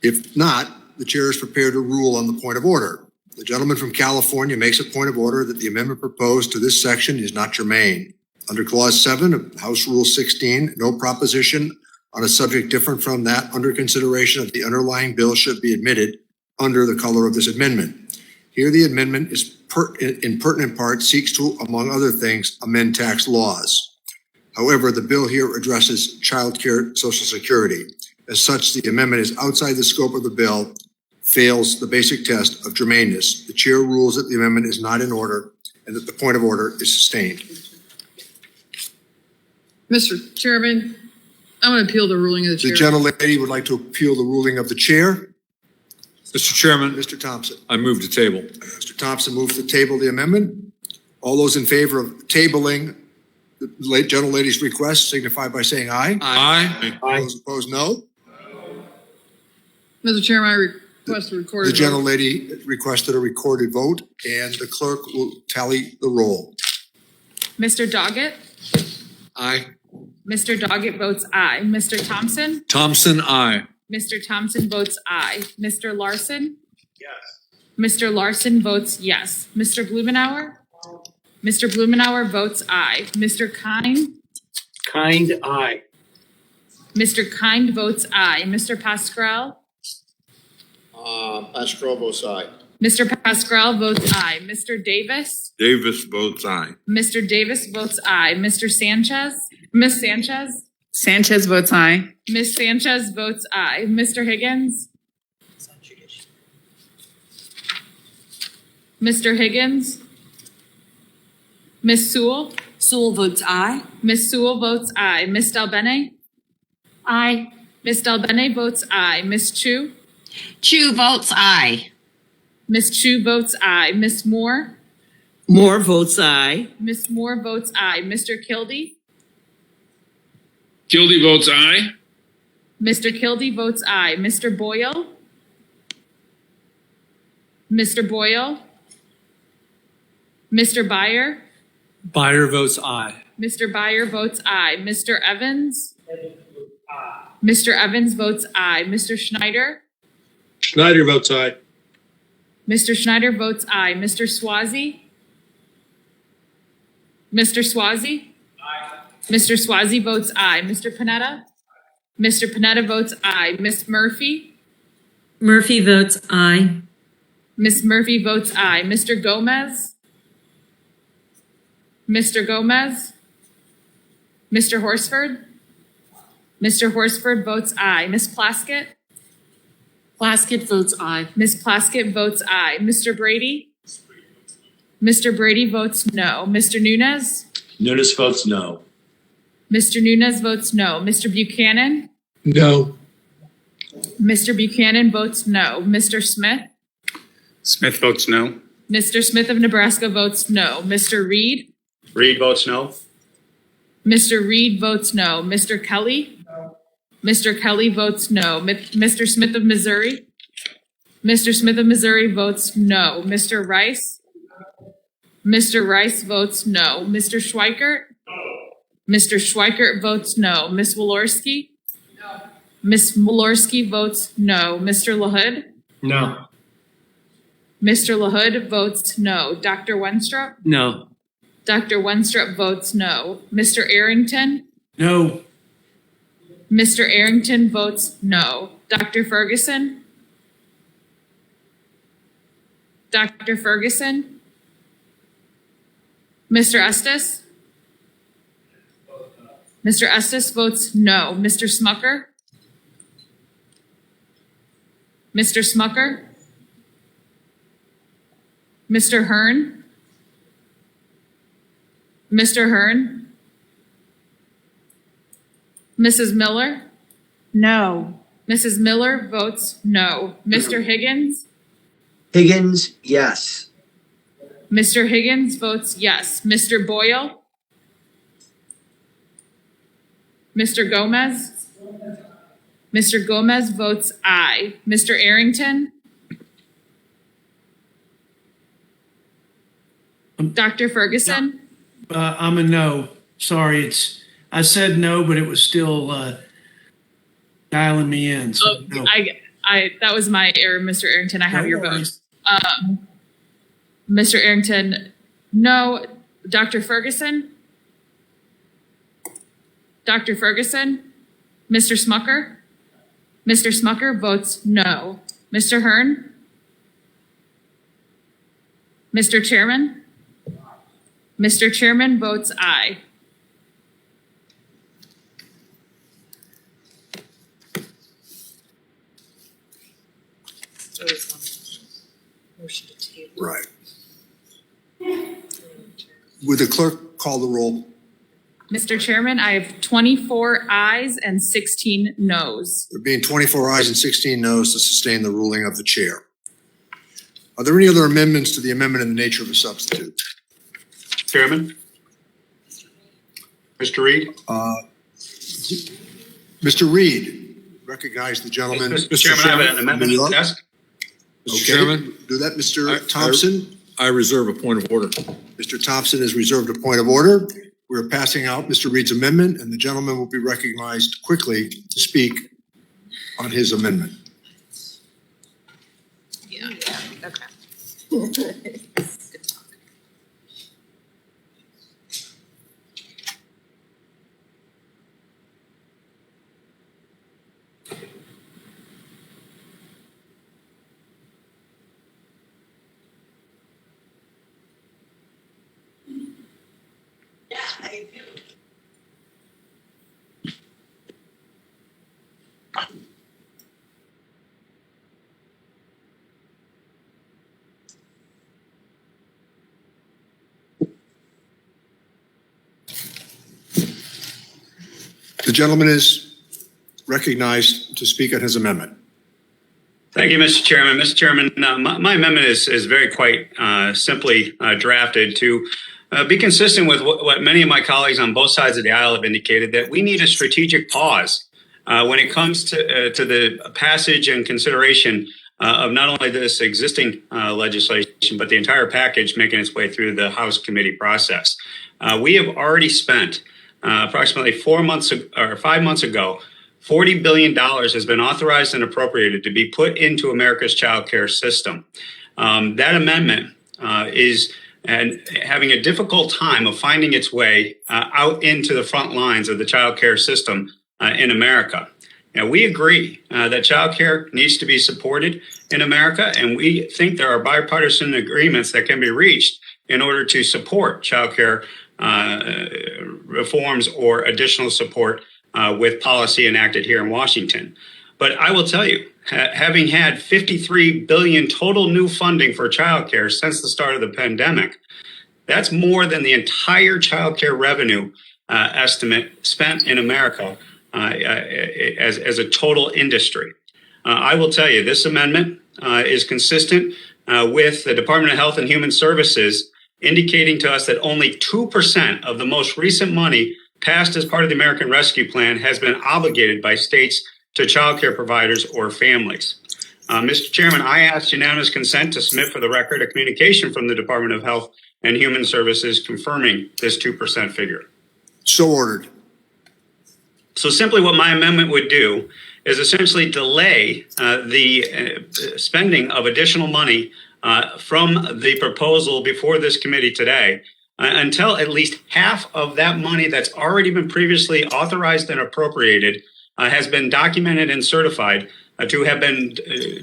If not, the chair is prepared to rule on the point of order. The gentleman from California makes a point of order that the amendment proposed to this section is not germane. Under Clause 7 of House Rule 16, no proposition on a subject different from that under consideration of the underlying bill should be admitted under the color of this amendment. Here, the amendment is in pertinent part seeks to, among other things, amend tax laws. However, the bill here addresses child care Social Security. As such, the amendment is outside the scope of the bill, fails the basic test of germaneness. The chair rules that the amendment is not in order and that the point of order is sustained. Mr. Chairman, I'm going to appeal the ruling of the chair. The gentlelady would like to appeal the ruling of the chair. Mr. Chairman, Mr. Thompson. I move to table. Mr. Thompson moves to table the amendment. All those in favor of tabling the gentlelady's request signify by saying aye. Aye. Those opposed, no. Mr. Chairman, I request a recorded The gentlelady requested a recorded vote, and the clerk will tally the roll. Mr. Doggett? Aye. Mr. Doggett votes aye. Mr. Thompson? Thompson, aye. Mr. Thompson votes aye. Mr. Larson? Yes. Mr. Larson votes yes. Mr. Blumenauer? Mr. Blumenauer votes aye. Mr. Kind? Kind, aye. Mr. Kind votes aye. Mr. Pascrell? Pascal votes aye. Mr. Pascrell votes aye. Mr. Davis? Davis votes aye. Mr. Davis votes aye. Mr. Sanchez? Miss Sanchez? Sanchez votes aye. Miss Sanchez votes aye. Mr. Higgins? Mr. Higgins? Miss Sewell? Sewell votes aye. Miss Sewell votes aye. Miss Dalbene? Aye. Miss Dalbene votes aye. Miss Chu? Chu votes aye. Miss Chu votes aye. Miss Moore? Moore votes aye. Miss Moore votes aye. Mr. Kildee? Kildee votes aye. Mr. Kildee votes aye. Mr. Boyle? Mr. Boyle? Mr. Byer? Byer votes aye. Mr. Byer votes aye. Mr. Evans? Mr. Evans votes aye. Mr. Schneider? Schneider votes aye. Mr. Schneider votes aye. Mr. Swazi? Mr. Swazi? Mr. Swazi votes aye. Mr. Panetta? Mr. Panetta votes aye. Miss Murphy? Murphy votes aye. Miss Murphy votes aye. Mr. Gomez? Mr. Gomez? Mr. Horsford? Mr. Horsford votes aye. Miss Plaskett? Plaskett votes aye. Miss Plaskett votes aye. Mr. Brady? Mr. Brady votes no. Mr. Nunes? Nunes votes no. Mr. Nunes votes no. Mr. Buchanan? No. Mr. Buchanan votes no. Mr. Smith? Smith votes no. Mr. Smith of Nebraska votes no. Mr. Reed? Reed votes no. Mr. Reed votes no. Mr. Kelly? Mr. Kelly votes no. Mr. Smith of Missouri? Mr. Smith of Missouri votes no. Mr. Rice? Mr. Rice votes no. Mr. Schweikert? Mr. Schweikert votes no. Miss Walorski? Miss Walorski votes no. Mr. LaHood? No. Mr. LaHood votes no. Dr. Wenstrup? No. Dr. Wenstrup votes no. Mr. Arrington? No. Mr. Arrington votes no. Dr. Ferguson? Dr. Ferguson? Mr. Estes? Mr. Estes votes no. Mr. Smucker? Mr. Smucker? Mr. Hearn? Mr. Hearn? Mrs. Miller? No. Mrs. Miller votes no. Mr. Higgins? Higgins, yes. Mr. Higgins votes yes. Mr. Boyle? Mr. Gomez? Mr. Gomez votes aye. Mr. Arrington? Dr. Ferguson? I'm a no. Sorry, I said no, but it was still dialing me in. So no. That was my error, Mr. Arrington. I have No your vote. worries. Mr. Arrington, no. Dr. Ferguson? Dr. Ferguson? Mr. Smucker? Mr. Smucker votes no. Mr. Hearn? Mr. Chairman? Mr. Chairman votes aye. Motion to table. Right. Would the clerk call the roll? Mr. Chairman, I have 24 ayes and 16 noes. There being 24 ayes and 16 noes to sustain the ruling of the chair. Are there any other amendments to the amendment in the nature of a substitute? Chairman? Mr. Reed? Mr. Reed, recognize the gentleman. Mr. Chairman, I have an amendment at the desk. Okay, Mr. Chairman? do that, Mr. Thompson. I reserve a point of order. Mr. Thompson has reserved a point of order. We're passing out Mr. Reed's amendment, and the gentleman will be recognized quickly to speak on his amendment. Yeah, okay. The gentleman is recognized to speak on his amendment. Thank you, Mr. Chairman. Mr. Chairman, my amendment is very quite simply drafted to be consistent with what many of my colleagues on both sides of the aisle have indicated, that we need a strategic pause when it comes to the passage and consideration of not only this existing legislation, but the entire package making its way through the House committee process. We have already spent approximately 5 months ago, $40 billion has been authorized and appropriated to be put into America's child care system. That amendment is having a difficult time of finding its way out into the front lines of the child care system in America. Now, we agree that child care needs to be supported in America, and we think there are bipartisan agreements that can be reached in order to support child care reforms or additional support with policy enacted here in Washington. But I will tell you, having had $53 billion total new funding for childcare since the start of the pandemic, that's more than the entire childcare revenue estimate spent in America as a total industry. I will tell you, this amendment is consistent with the Department of Health and Human Services indicating to us that only 2% of the most recent money passed as part of the American Rescue Plan has been obligated by states to child care providers or families. Mr. Chairman, I asked unanimous consent to submit for the record a communication from the Department of Health and Human Services confirming this 2% figure. So ordered. So simply what my amendment would do is essentially delay the spending of additional money from the proposal before this committee today until at least half of that money that's already been previously authorized and appropriated has been documented and certified to have been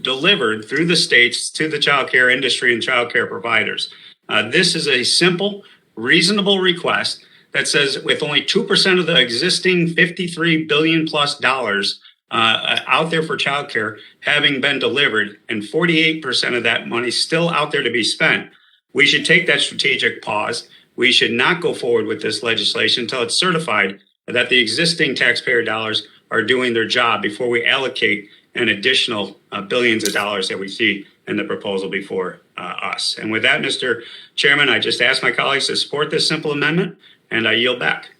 delivered through the states to the child care industry and child care providers. This is a simple, reasonable request that says with only 2% of the existing $53 billion plus dollars out there for childcare having been delivered and 48% of that money still out there to be spent, we should take that strategic pause. We should not go forward with this legislation until it's certified that the existing taxpayer dollars are doing their job before we allocate an additional billions of dollars that we see in the proposal before us. And with that, Mr. Chairman, I just ask my colleagues to support this simple amendment, and I yield back.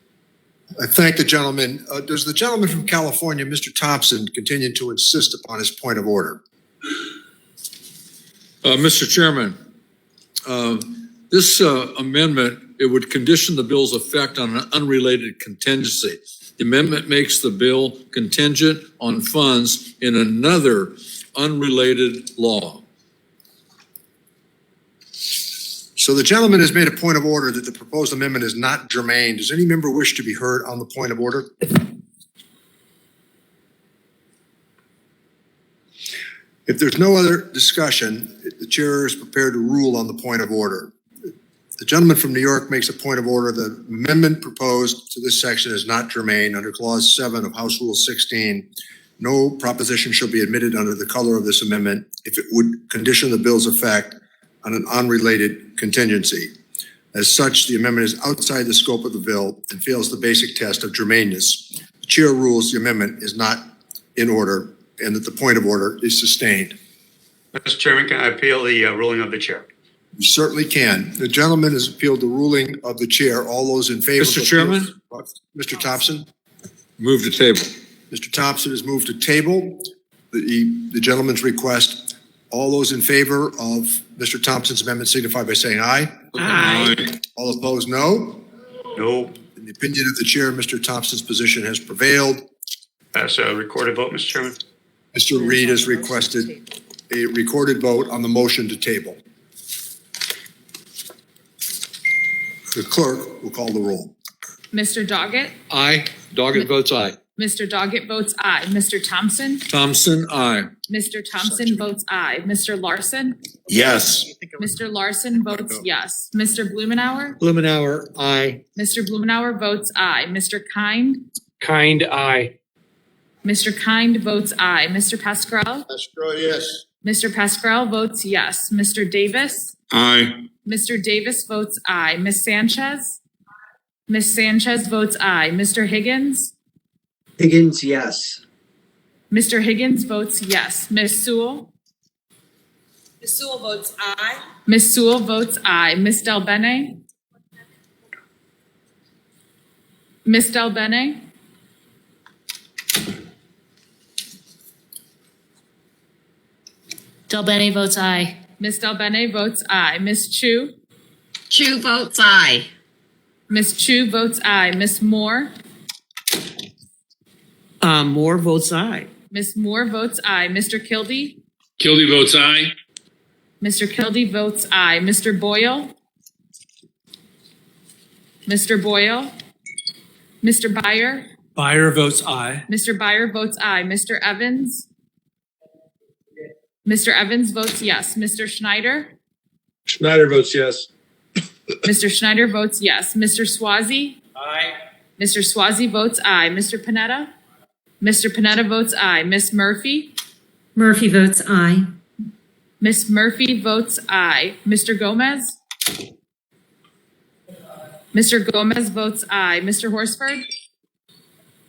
I thank the gentleman. Does the gentleman from California, Mr. Thompson, continue to insist upon his point of order? Mr. Chairman, this amendment, it would condition the bill's effect on an unrelated contingency. The amendment makes the bill contingent on funds in another unrelated law. So the gentleman has made a point of order that the proposed amendment is not germane. Does any member wish to be heard on the point of order? If there's no other discussion, the chair is prepared to rule on the point of order. The gentleman from New York makes a point of order. The amendment proposed to this section is not germane. Under Clause 7 of House Rule 16, no proposition shall be admitted under the color of this amendment if it would condition the bill's effect on an unrelated contingency. As such, the amendment is outside the scope of the bill and fails the basic test of germaneness. The chair rules the amendment is not in order and that the point of order is sustained. Mr. Chairman, can I appeal the ruling of the chair? You certainly can. The gentleman has appealed the ruling of the chair. All those in favor? Mr. Chairman? Mr. Thompson? Move to table. Mr. Thompson has moved to table the gentleman's request. All those in favor of Mr. Thompson's amendment signify by saying aye. Aye. All opposed, no. No. In the opinion of the chair, Mr. Thompson's position has prevailed. That's a recorded vote, Mr. Chairman. Mr. Reed has requested a recorded vote on the motion to table. The clerk will call the roll. Mr. Doggett? Aye. Doggett votes aye. Mr. Doggett votes aye. Mr. Thompson? Thompson, aye. Mr. Thompson votes aye. Mr. Larson? Yes. Mr. Larson votes yes. Mr. Blumenauer? Blumenauer, aye. Mr. Blumenauer votes aye. Mr. Kind? Kind, aye. Mr. Kind votes aye. Mr. Pascrell? Pascal, yes. Mr. Pascrell votes yes. Mr. Davis? Aye. Mr. Davis votes aye. Ms. Sanchez? Ms. Sanchez votes aye. Mr. Higgins? Higgins, yes. Mr. Higgins votes yes. Ms. Sewell? Ms. Sewell votes aye. Ms. Sewell votes aye. Ms. Del Bene? Ms. Del Bene? Del Bene votes aye. Ms. Del Bene votes aye. Ms. Chu? Chu votes aye. Ms. Chu votes aye. Ms. Moore? Moore votes aye. Ms. Moore votes aye. Mr. Kildee? Kildee votes aye. Mr. Kildee votes aye. Mr. Boyle? Mr. Boyle? Mr. Byer? Byer votes aye. Mr. Byer votes aye. Mr. Evans? Mr. Evans votes yes. Mr. Schneider? Schneider votes yes. Mr. Schneider votes yes. Mr. Swazi? Aye. Mr. Swazi votes aye. Mr. Panetta? Mr. Panetta votes aye. Ms. Murphy? Murphy votes aye. Ms. Murphy votes aye. Mr. Gomez? Mr. Gomez votes aye. Mr. Horsford?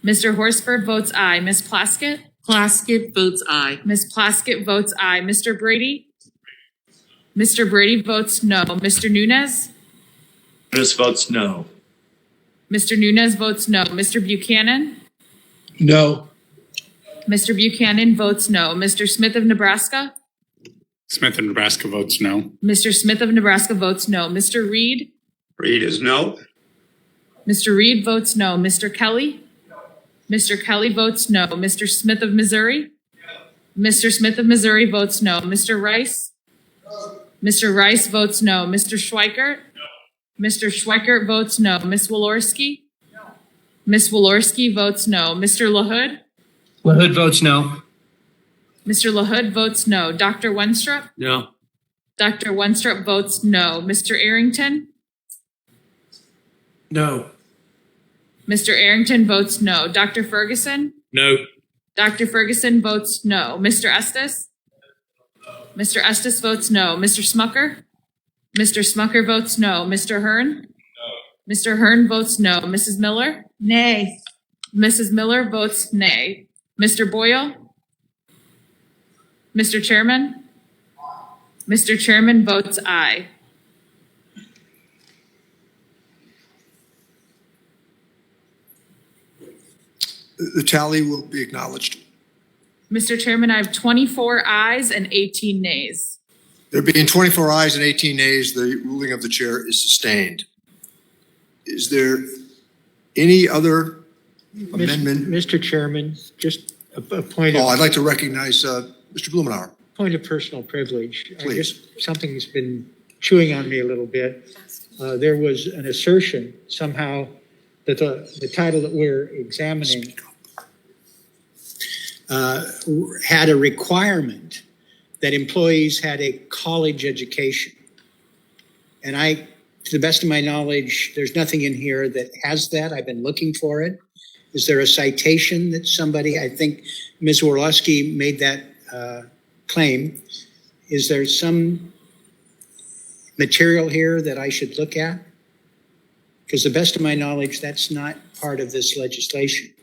Mr. Horsford votes aye. Ms. Plaskett? Plaskett votes aye. Ms. Plaskett votes aye. Mr. Brady? Mr. Brady votes no. Mr. Nunez? Nunez votes no. Mr. Nunez votes no. Mr. Buchanan? No. Mr. Buchanan votes no. Mr. Smith of Nebraska? Smith of Nebraska votes no. Mr. Smith of Nebraska votes no. Mr. Reed? Reed is no. Mr. Reed votes no. Mr. Kelly? Mr. Kelly votes no. Mr. Smith of Missouri? Mr. Smith of Missouri votes no. Mr. Rice? Mr. Rice votes no. Mr. Schweikert? Mr. Schweikert votes no. Ms. Walorski? Ms. Walorski votes no. Mr. LaHood? LaHood votes no. Mr. LaHood votes no. Dr. Wenstrup? No. Dr. Wenstrup votes no. Mr. Arrington? No. Mr. Arrington votes no. Dr. Ferguson? No. Dr. Ferguson votes no. Mr. Estes? Mr. Estes votes no. Mr. Smucker? Mr. Smucker votes no. Mr. Hearn? No. Mr. Hearn votes no. Mrs. Miller? Nay. Mrs. Miller votes nay. Mr. Boyle? Mr. Chairman? Mr. Chairman votes aye. The tally will be acknowledged. Mr. Chairman, I have 24 ayes and 18 nays. There being 24 ayes and 18 nays, the ruling of the chair is sustained. Is there any other amendment? Mr. Chairman, just a point Oh, of, I'd like to recognize Mr. Blumenauer. point of personal privilege. Please. Just something that's been chewing on me a little bit. There was an assertion somehow that the title that we're examining had a requirement that employees had a college education. And to the best of my knowledge, there's nothing in here that has that. I've been looking for it. Is there a citation that somebody, I think Ms. Orlowski made that claim. Is there some material here that I should look at? Because to the best of my knowledge, that's not part of this legislation.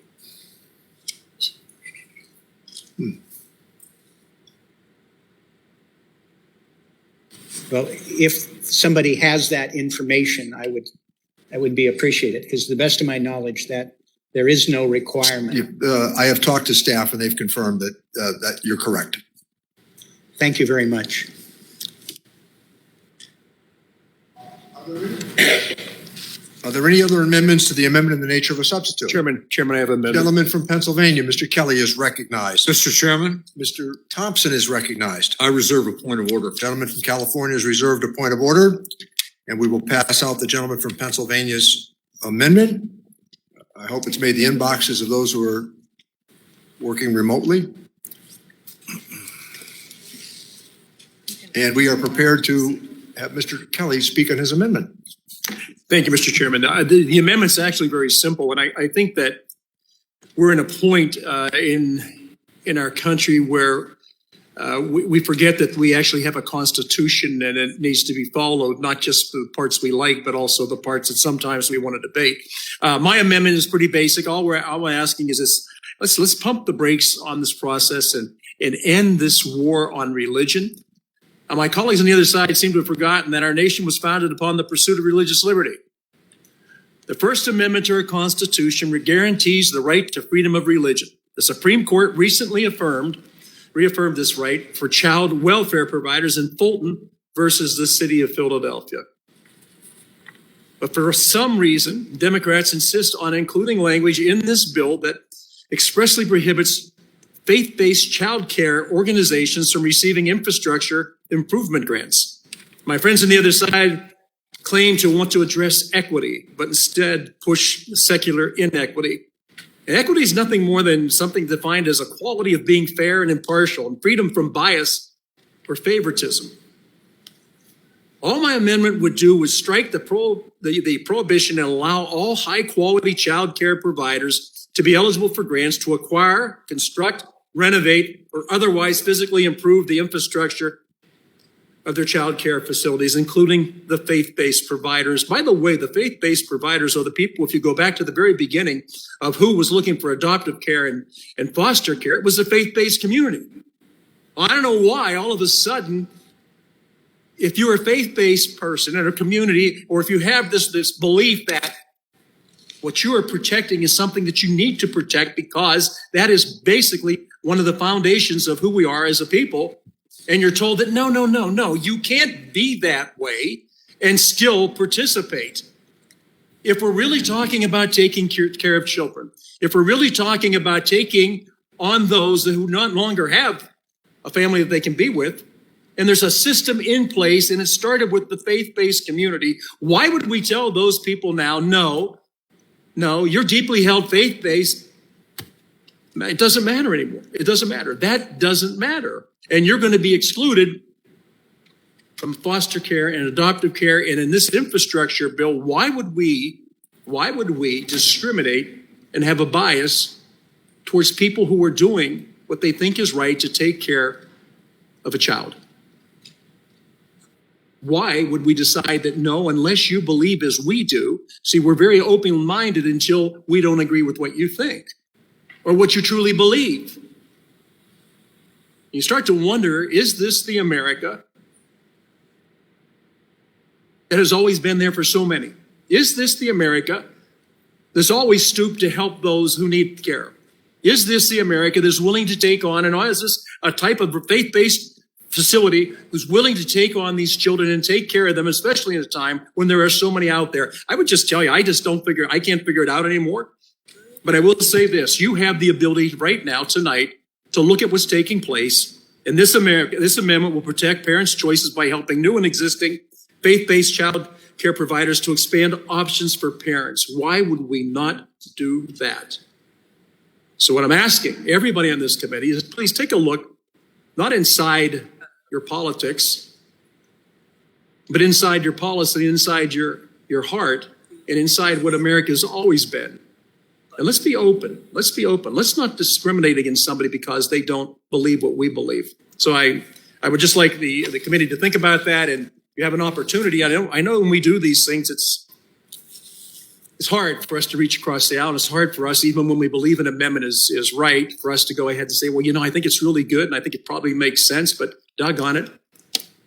Well, if somebody has that information, that would be appreciated, because to the best of my knowledge, that there is no requirement. I have talked to staff and they've confirmed that you're correct. Thank you very much. Are there any other amendments to the amendment in the nature of a substitute? Chairman, I have an amendment. Gentleman from Pennsylvania, Mr. Kelly is recognized. Mr. Chairman, Mr. Thompson is recognized. I reserve a point of order. Gentleman from California is reserved a point of order, and we will pass out the gentleman from Pennsylvania's amendment. I hope it's made the inboxes of those who are working remotely. And we are prepared to have Mr. Kelly speak on his amendment. Thank you, Mr. Chairman. The amendment's actually very simple, and I think that we're in a point in our country where we forget that we actually have a constitution and it needs to be followed, not just the parts we like, but also the parts that sometimes we want to debate. My amendment is pretty basic. All I'm asking is this: let's pump the brakes on this process and end this war on religion. My colleagues on the other side seem to have forgotten that our nation was founded upon the pursuit of religious liberty. The First Amendment to our Constitution guarantees the right to freedom of religion. The Supreme Court recently reaffirmed this right for child welfare providers in Fulton versus the city of Philadelphia. But for some reason, Democrats insist on including language in this bill that expressly prohibits faith-based child care organizations from receiving infrastructure improvement grants. My friends on the other side claim to want to address equity, but instead push secular inequity. And equity is nothing more than something defined as a quality of being fair and impartial and freedom from bias or favoritism. All my amendment would do was strike the prohibition and allow all high-quality child care providers to be eligible for grants to acquire, construct, renovate, or otherwise physically improve the infrastructure of their child care facilities, including the faith-based providers. By the way, the faith-based providers are the people, if you go back to the very beginning of who was looking for adoptive care and foster care, it was the faith-based community. I don't know why all of a sudden, if you're a faith-based person in a community, or if you have this belief that what you are protecting is something that you need to protect because that is basically one of the foundations of who we are as a people, and you're told that no, you can't be that way and still participate. If we're really talking about taking care of children, if we're really talking about taking on those who no longer have a family that they can be with, and there's a system in place and it started with the faith-based community, why would we tell those people now, no, you're deeply held faith-based? It doesn't matter anymore. It doesn't matter. That doesn't matter. And you're going to be excluded from foster care and adoptive care. And in this infrastructure bill, why would we discriminate and have a bias towards people who are doing what they think is right to take care of a child? Why would we decide that no, unless you believe as we do? See, we're very open-minded until we don't agree with what you think or what you truly believe. You start to wonder, is this the America that has always been there for so many? Is this the America that's always stooped to help those who need care? Is this the America that's willing to take on, and is this a type of faith-based facility who's willing to take on these children and take care of them, especially in a time when there are so many out there? I would just tell you, I can't figure it out anymore. But I will say this, you have the ability right now, tonight, to look at what's taking place. And this amendment will protect parents' choices by helping new and existing faith-based child care providers to expand options for parents. Why would we not do that? So what I'm asking everybody on this committee is please take a look, not inside your politics, but inside your policy, inside your heart, and inside what America's always been. And let's be open. Let's be open. Let's not discriminate against somebody because they don't believe what we believe. So I would just like the committee to think about that, and you have an opportunity. I know when we do these things, it's hard for us to reach across the aisle. And it's hard for us, even when we believe an amendment is right, for us to go ahead and say, well, I think it's really good and I think it probably makes sense, but doggone it,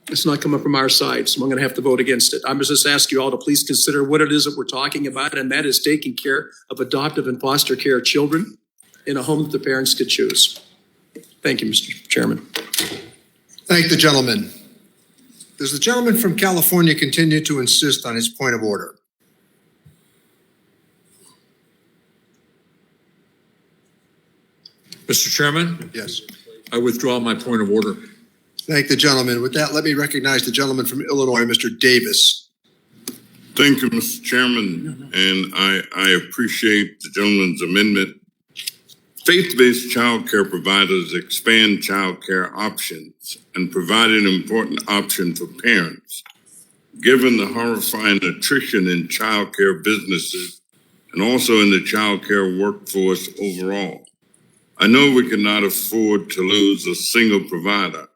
it's not coming from our side. So I'm going to have to vote against it. I'm just ask you all to please consider what it is that we're talking about, and that is taking care of adoptive and foster care children in a home that the parents could choose. Thank you, Mr. Chairman. Thank the gentleman. Does the gentleman from California continue to insist on his point of order? Mr. Chairman, Yes. I withdraw my point of order. Thank the gentleman. With that, let me recognize the gentleman from Illinois, Mr. Davis. Thank you, Mr. Chairman, and I appreciate the gentleman's amendment. Faith-based child care providers expand child care options and provide an important option for parents. Given the horrifying attrition in child care businesses and also in the child care workforce overall, I know we cannot afford to lose a single provider.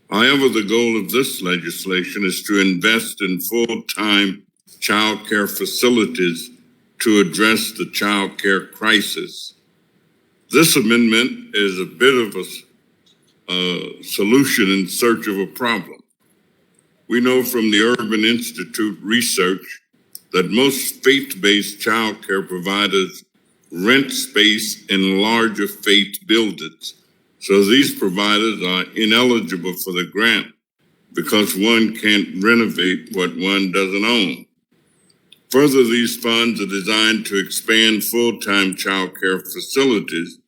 However, the goal of this legislation is to invest in full-time child care facilities to address the child care crisis. This amendment is a bit of a solution in search of a problem. We know from the Urban Institute research that most faith-based child care providers rent space in larger faith buildings. So these providers are ineligible for the grant because one can't renovate what one doesn't own. Further, these funds are designed to expand full-time child care facilities.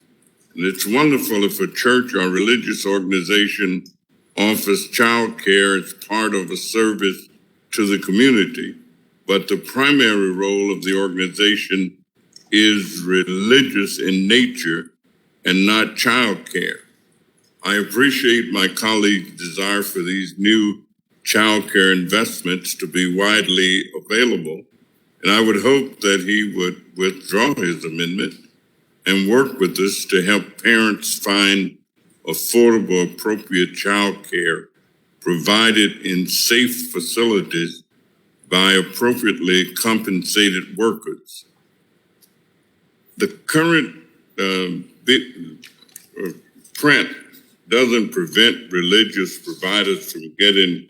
And it's wonderful if a church or religious organization offers child care as part of a service to the community, but the primary role of the organization is religious in nature and not child care. I appreciate my colleague's desire for these new child care investments to be widely available, and I would hope that he would withdraw his amendment and work with us to help parents find affordable, appropriate child care provided in safe facilities by appropriately compensated workers. The current print doesn't prevent religious providers from getting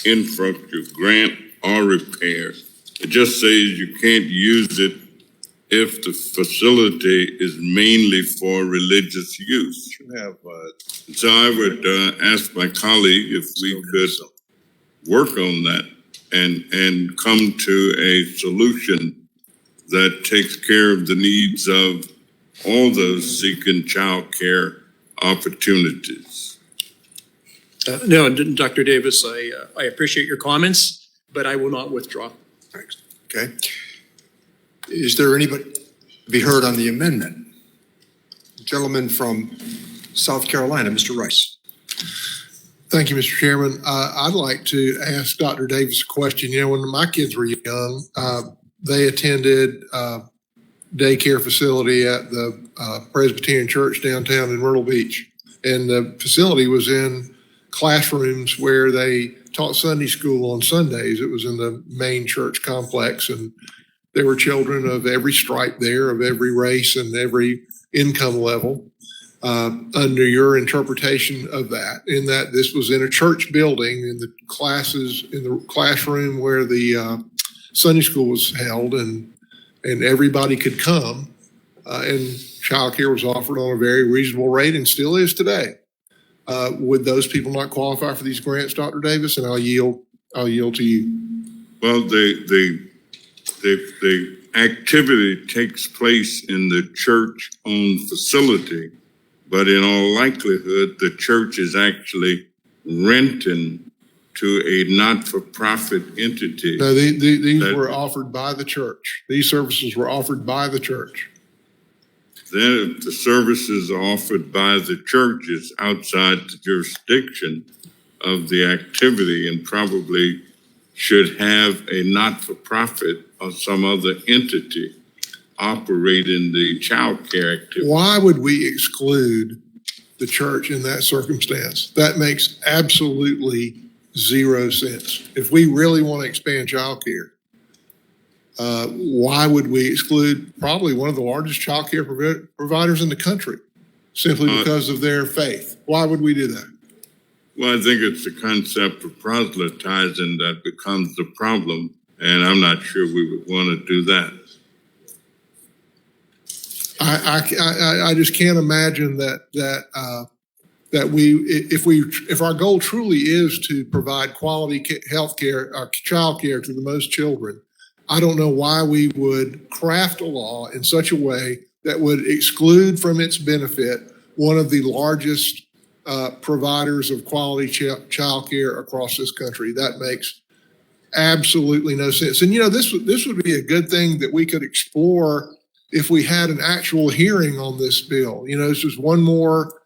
infrastructure grant or repair. It just says you can't use it if the facility is mainly for religious use. So I would ask my colleague if we could work on that and come to a solution that takes care of the needs of all those seeking child care opportunities. No, Dr. Davis, I appreciate your comments, but I will not withdraw. Thanks. Okay. Is there anybody to be heard on the amendment? Gentleman from South Carolina, Mr. Rice. Thank you, Mr. Chairman. I'd like to ask Dr. Davis a question. When my kids were young, they attended a daycare facility at the Presbyterian Church downtown in Myrtle Beach. And the facility was in classrooms where they taught Sunday school on Sundays. It was in the main church complex, and there were children of every stripe there, of every race and every income level. Under your interpretation of that, in that this was in a church building, in the classes, in the classroom where the Sunday school was held, and everybody could come and childcare was offered on a very reasonable rate and still is today. Would those people not qualify for these grants, Dr. Davis? And I'll yield to you. Well, the activity takes place in the church-owned facility, but in all likelihood, the church is actually renting to a not-for-profit entity. No, these were offered by the church. These services were offered by the church. Then if the services are offered by the church, it's outside the jurisdiction of the activity and probably should have a not-for-profit or some other entity operating the child care activity. Why would we exclude the church in that circumstance? That makes absolutely zero sense. If we really want to expand child care, why would we exclude probably one of the largest child care providers in the country simply because of their faith? Why would we do that? Well, I think it's the concept of proselytizing that becomes the problem, and I'm not sure we would want to do that. I just can't imagine that if our goal truly is to provide quality health care, child care to the most children, I don't know why we would craft a law in such a way that would exclude from its benefit one of the largest providers of quality child care across this country. That makes absolutely no sense. And, this would be a good thing that we could explore if we had an actual hearing on this bill. This is one more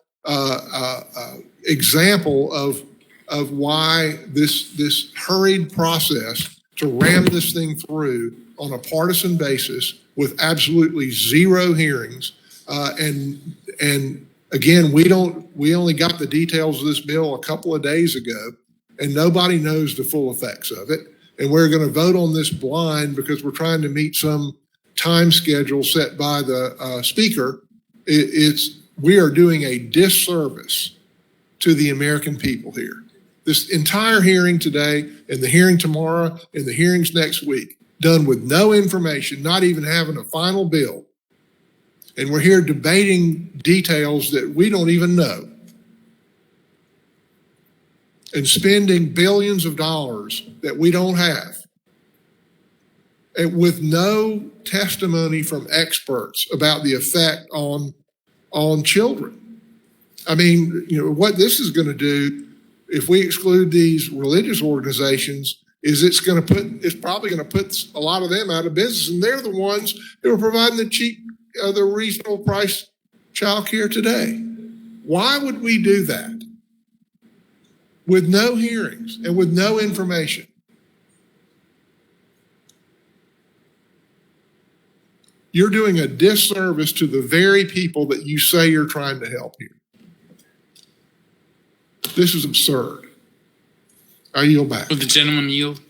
example of why this hurried process to ram this thing through on a partisan basis with absolutely zero hearings. And again, we only got the details of this bill a couple of days ago, and nobody knows the full effects of it. And we're going to vote on this blind because we're trying to meet some time schedule set by the speaker. We are doing a disservice to the American people here. This entire hearing today and the hearing tomorrow and the hearings next week, done with no information, not even having a final bill. And we're here debating details that we don't even know. And spending billions of dollars that we don't have. And with no testimony from experts about the effect on children. I mean, what this is going to do, if we exclude these religious organizations, is it's probably going to put a lot of them out of business, and they're the ones that are providing the reasonable price child care today. Why would we do that with no hearings and with no information? You're doing a disservice to the very people that you say you're trying to help here. This is absurd. I yield back. Will the gentleman yield?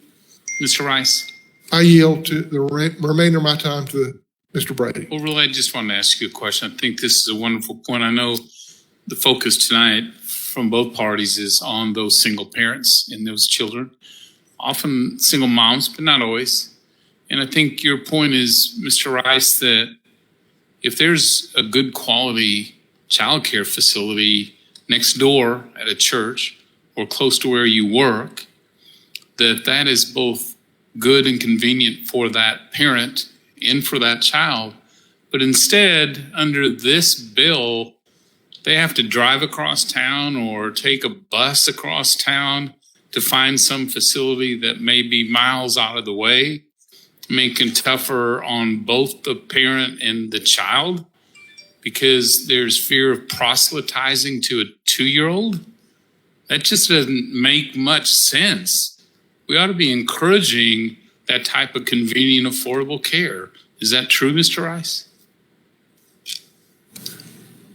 Mr. Rice? I yield to the remainder of my time to Mr. Brady. Well, really, I just wanted to ask you a question. I think this is a wonderful point. I know the focus tonight from both parties is on those single parents and those children, often single moms, but not always. And I think your point is, Mr. Rice, that if there's a good quality childcare facility next door at a church or close to where you work, that is both good and convenient for that parent and for that child. But instead, under this bill, they have to drive across town or take a bus across town to find some facility that may be miles out of the way, making tougher on both the parent and the child because there's fear of proselytizing to a 2-year-old. That just doesn't make much sense. We ought to be encouraging that type of convenient, affordable care. Is that true, Mr. Rice?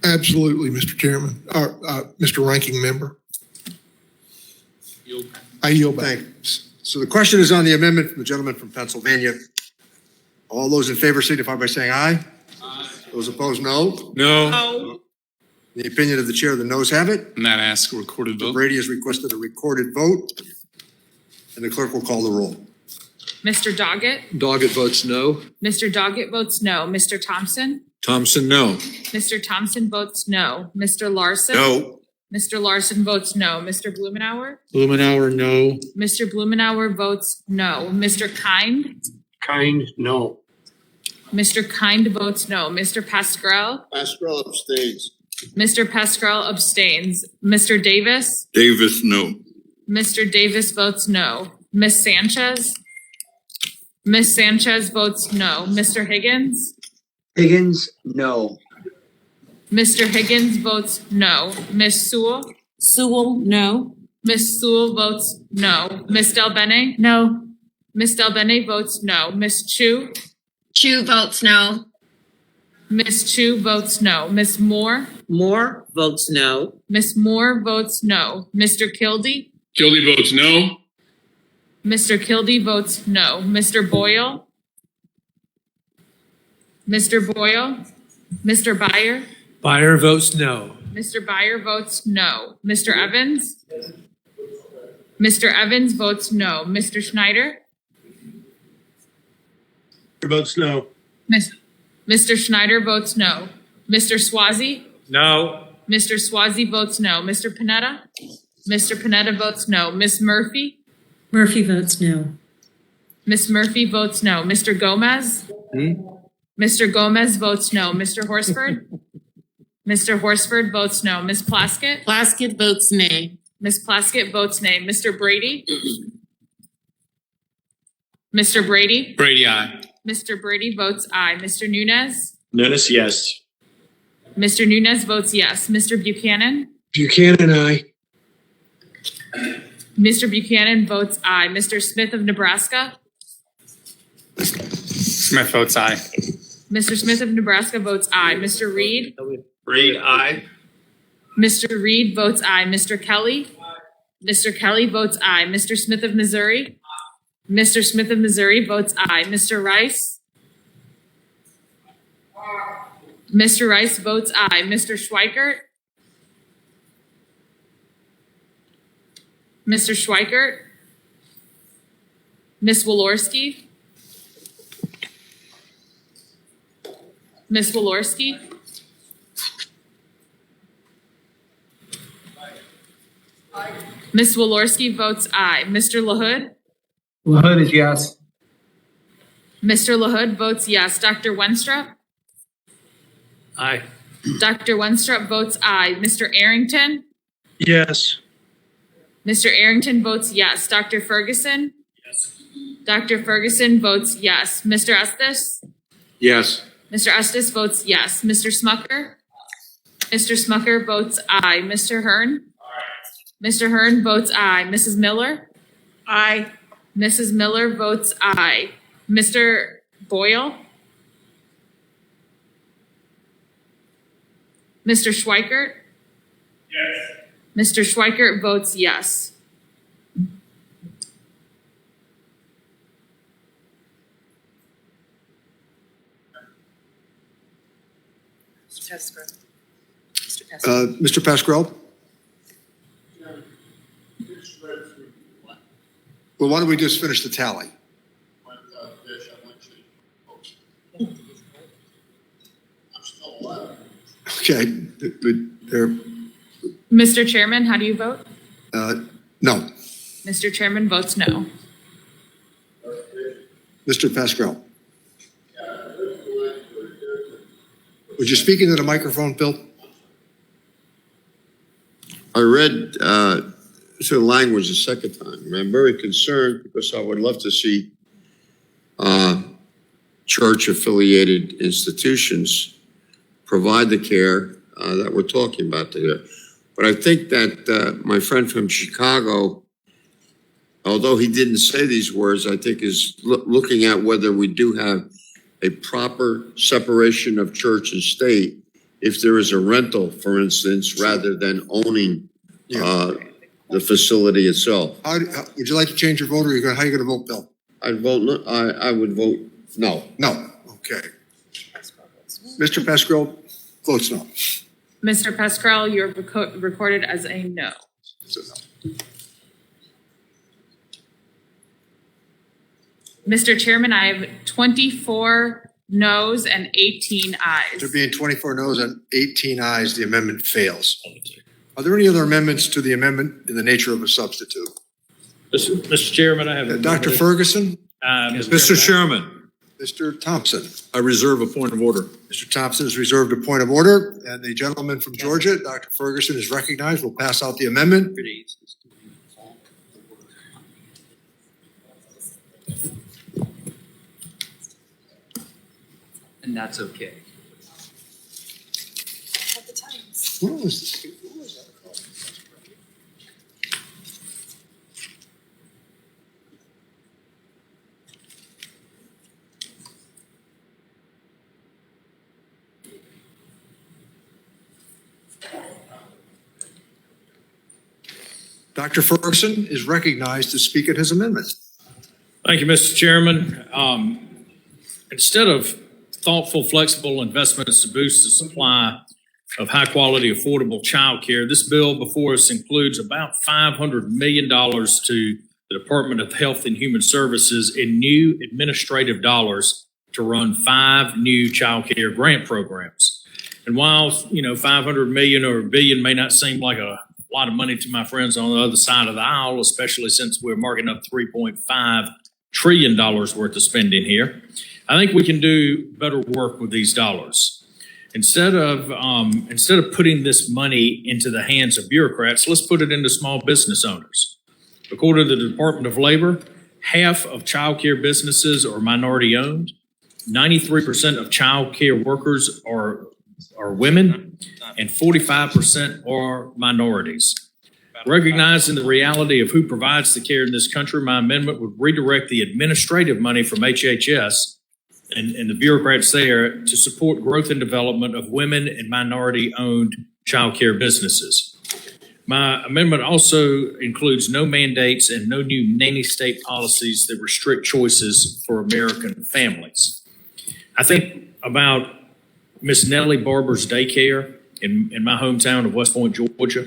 Absolutely, Mr. Chairman, Mr. Ranking Member. I yield back. Thanks. So the question is on the amendment from the gentleman from Pennsylvania. All those in favor signify by saying aye. Aye. Those opposed, no. No. The opinion of the chair, the noes have it. And that asks a recorded vote. Brady has requested a recorded vote, and the clerk will call the roll. Mr. Doggett? Doggett votes no. Mr. Doggett votes no. Mr. Thompson? Thompson, no. Mr. Thompson votes no. Mr. Larson? No. Mr. Larson votes no. Mr. Blumenauer? Blumenauer, no. Mr. Blumenauer votes no. Mr. Kind? Kind, no. Mr. Kind votes no. Mr. Pascal? Pascal abstains. Mr. Pascal abstains. Mr. Davis? Davis, no. Mr. Davis votes no. Ms. Sanchez? Ms. Sanchez votes no. Mr. Higgins? Higgins, no. Mr. Higgins votes no. Ms. Sewell? Sewell, no. Ms. Sewell votes no. Ms. Del Bene? No. Ms. Del Bene votes no. Ms. Chu? Chu votes no. Ms. Chu votes no. Ms. Moore? Moore votes no. Ms. Moore votes no. Mr. Kildee? Kildee votes no. Mr. Kildee votes no. Mr. Boyle? Mr. Boyle? Mr. Byer? Byer votes no. Mr. Byer votes no. Mr. Evans? Mr. Evans votes no. Mr. Schneider? Votes no. Mr. Schneider votes no. Mr. Swazi? No. Mr. Swazi votes no. Mr. Panetta? Mr. Panetta votes no. Ms. Murphy? Murphy votes no. Ms. Murphy votes no. Mr. Gomez? Mr. Gomez votes no. Mr. Horsford? Mr. Horsford votes no. Ms. Plaskett? Plaskett votes nay. Ms. Plaskett votes nay. Mr. Brady? Mr. Brady? Brady, aye. Mr. Brady votes aye. Mr. Nunez? Nunes, yes. Mr. Nunez votes yes. Mr. Buchanan? Buchanan, aye. Mr. Buchanan votes aye. Mr. Smith of Nebraska? Smith votes aye. Mr. Smith of Nebraska votes aye. Mr. Reed? Reed, aye. Mr. Reed votes aye. Mr. Kelly? Mr. Kelly votes aye. Mr. Smith of Missouri? Mr. Smith of Missouri votes aye. Mr. Rice? Mr. Rice votes aye. Mr. Schweikert? Mr. Schweikert? Ms. Walorski? Ms. Walorski? Ms. Walorski votes aye. Mr. LaHood? LaHood is yes. Mr. LaHood votes yes. Dr. Wenstrup? Aye. Dr. Wenstrup votes aye. Mr. Arrington? Yes. Mr. Arrington votes yes. Dr. Ferguson? Yes. Dr. Ferguson votes yes. Mr. Estes? Yes. Mr. Estes votes yes. Mr. Smucker? Mr. Smucker votes aye. Mr. Hearn? Mr. Hearn votes aye. Mrs. Miller? Aye. Mrs. Miller votes aye. Mr. Boyle? Mr. Schweikert? Yes. Mr. Schweikert votes yes. Mr. Pascal? Well, why don't we just finish the tally? Okay, there, Mr. Chairman, how do you vote? no. Mr. Chairman votes no. Mr. Pascal? Would you speak into the microphone, Bill? I read the language a second time, and I'm very concerned because I would love to see church-affiliated institutions provide the care that we're talking about here. But I think that my friend from Chicago, although he didn't say these words, I think is looking at whether we do have a proper separation of church and state if there is a rental, for instance, rather than owning the facility itself. Would you like to change your vote, or how are you going to vote, Bill? I'd vote no. I would vote no. No. Okay. Mr. Pascal votes no. Mr. Pascal, you're recorded as a no. So no. Mr. Chairman, I have 24 noes, and 18 ayes. There being 24 noes and 18 ayes, the amendment fails. Are there any other amendments to the amendment in the nature of a substitute? Mr. Chairman, I have. Dr. Ferguson? Mr. Chairman, Mr. Thompson? I reserve a point of order. Mr. Thompson has reserved a point of order, and the gentleman from Georgia, Dr. Ferguson, is recognized. We'll pass out the amendment. And that's okay. What was this? Dr. Ferguson is recognized to speak at his amendment. Thank you, Mr. Chairman. Instead of thoughtful, flexible investments to boost the supply of high-quality, affordable child care, this bill before us includes about $500 million to the Department of Health and Human Services in new administrative dollars to run 5 new child care grant programs. And while, $500 million or $1 billion may not seem like a lot of money to my friends on the other side of the aisle, especially since we're marking up $3.5 trillion worth of spending here, I think we can do better work with these dollars. Instead of putting this money into the hands of bureaucrats, let's put it into small business owners. According to the Department of Labor, half of child care businesses are minority owned. 93% of child care workers are women, and 45% are minorities. Recognizing the reality of who provides the care in this country, my amendment would redirect the administrative money from HHS and the bureaucrats there to support growth and development of women and minority-owned child care businesses. My amendment also includes no mandates and no new nanny state policies that restrict choices for American families. I think about Miss Nellie Barber's daycare in my hometown of West Point, Georgia.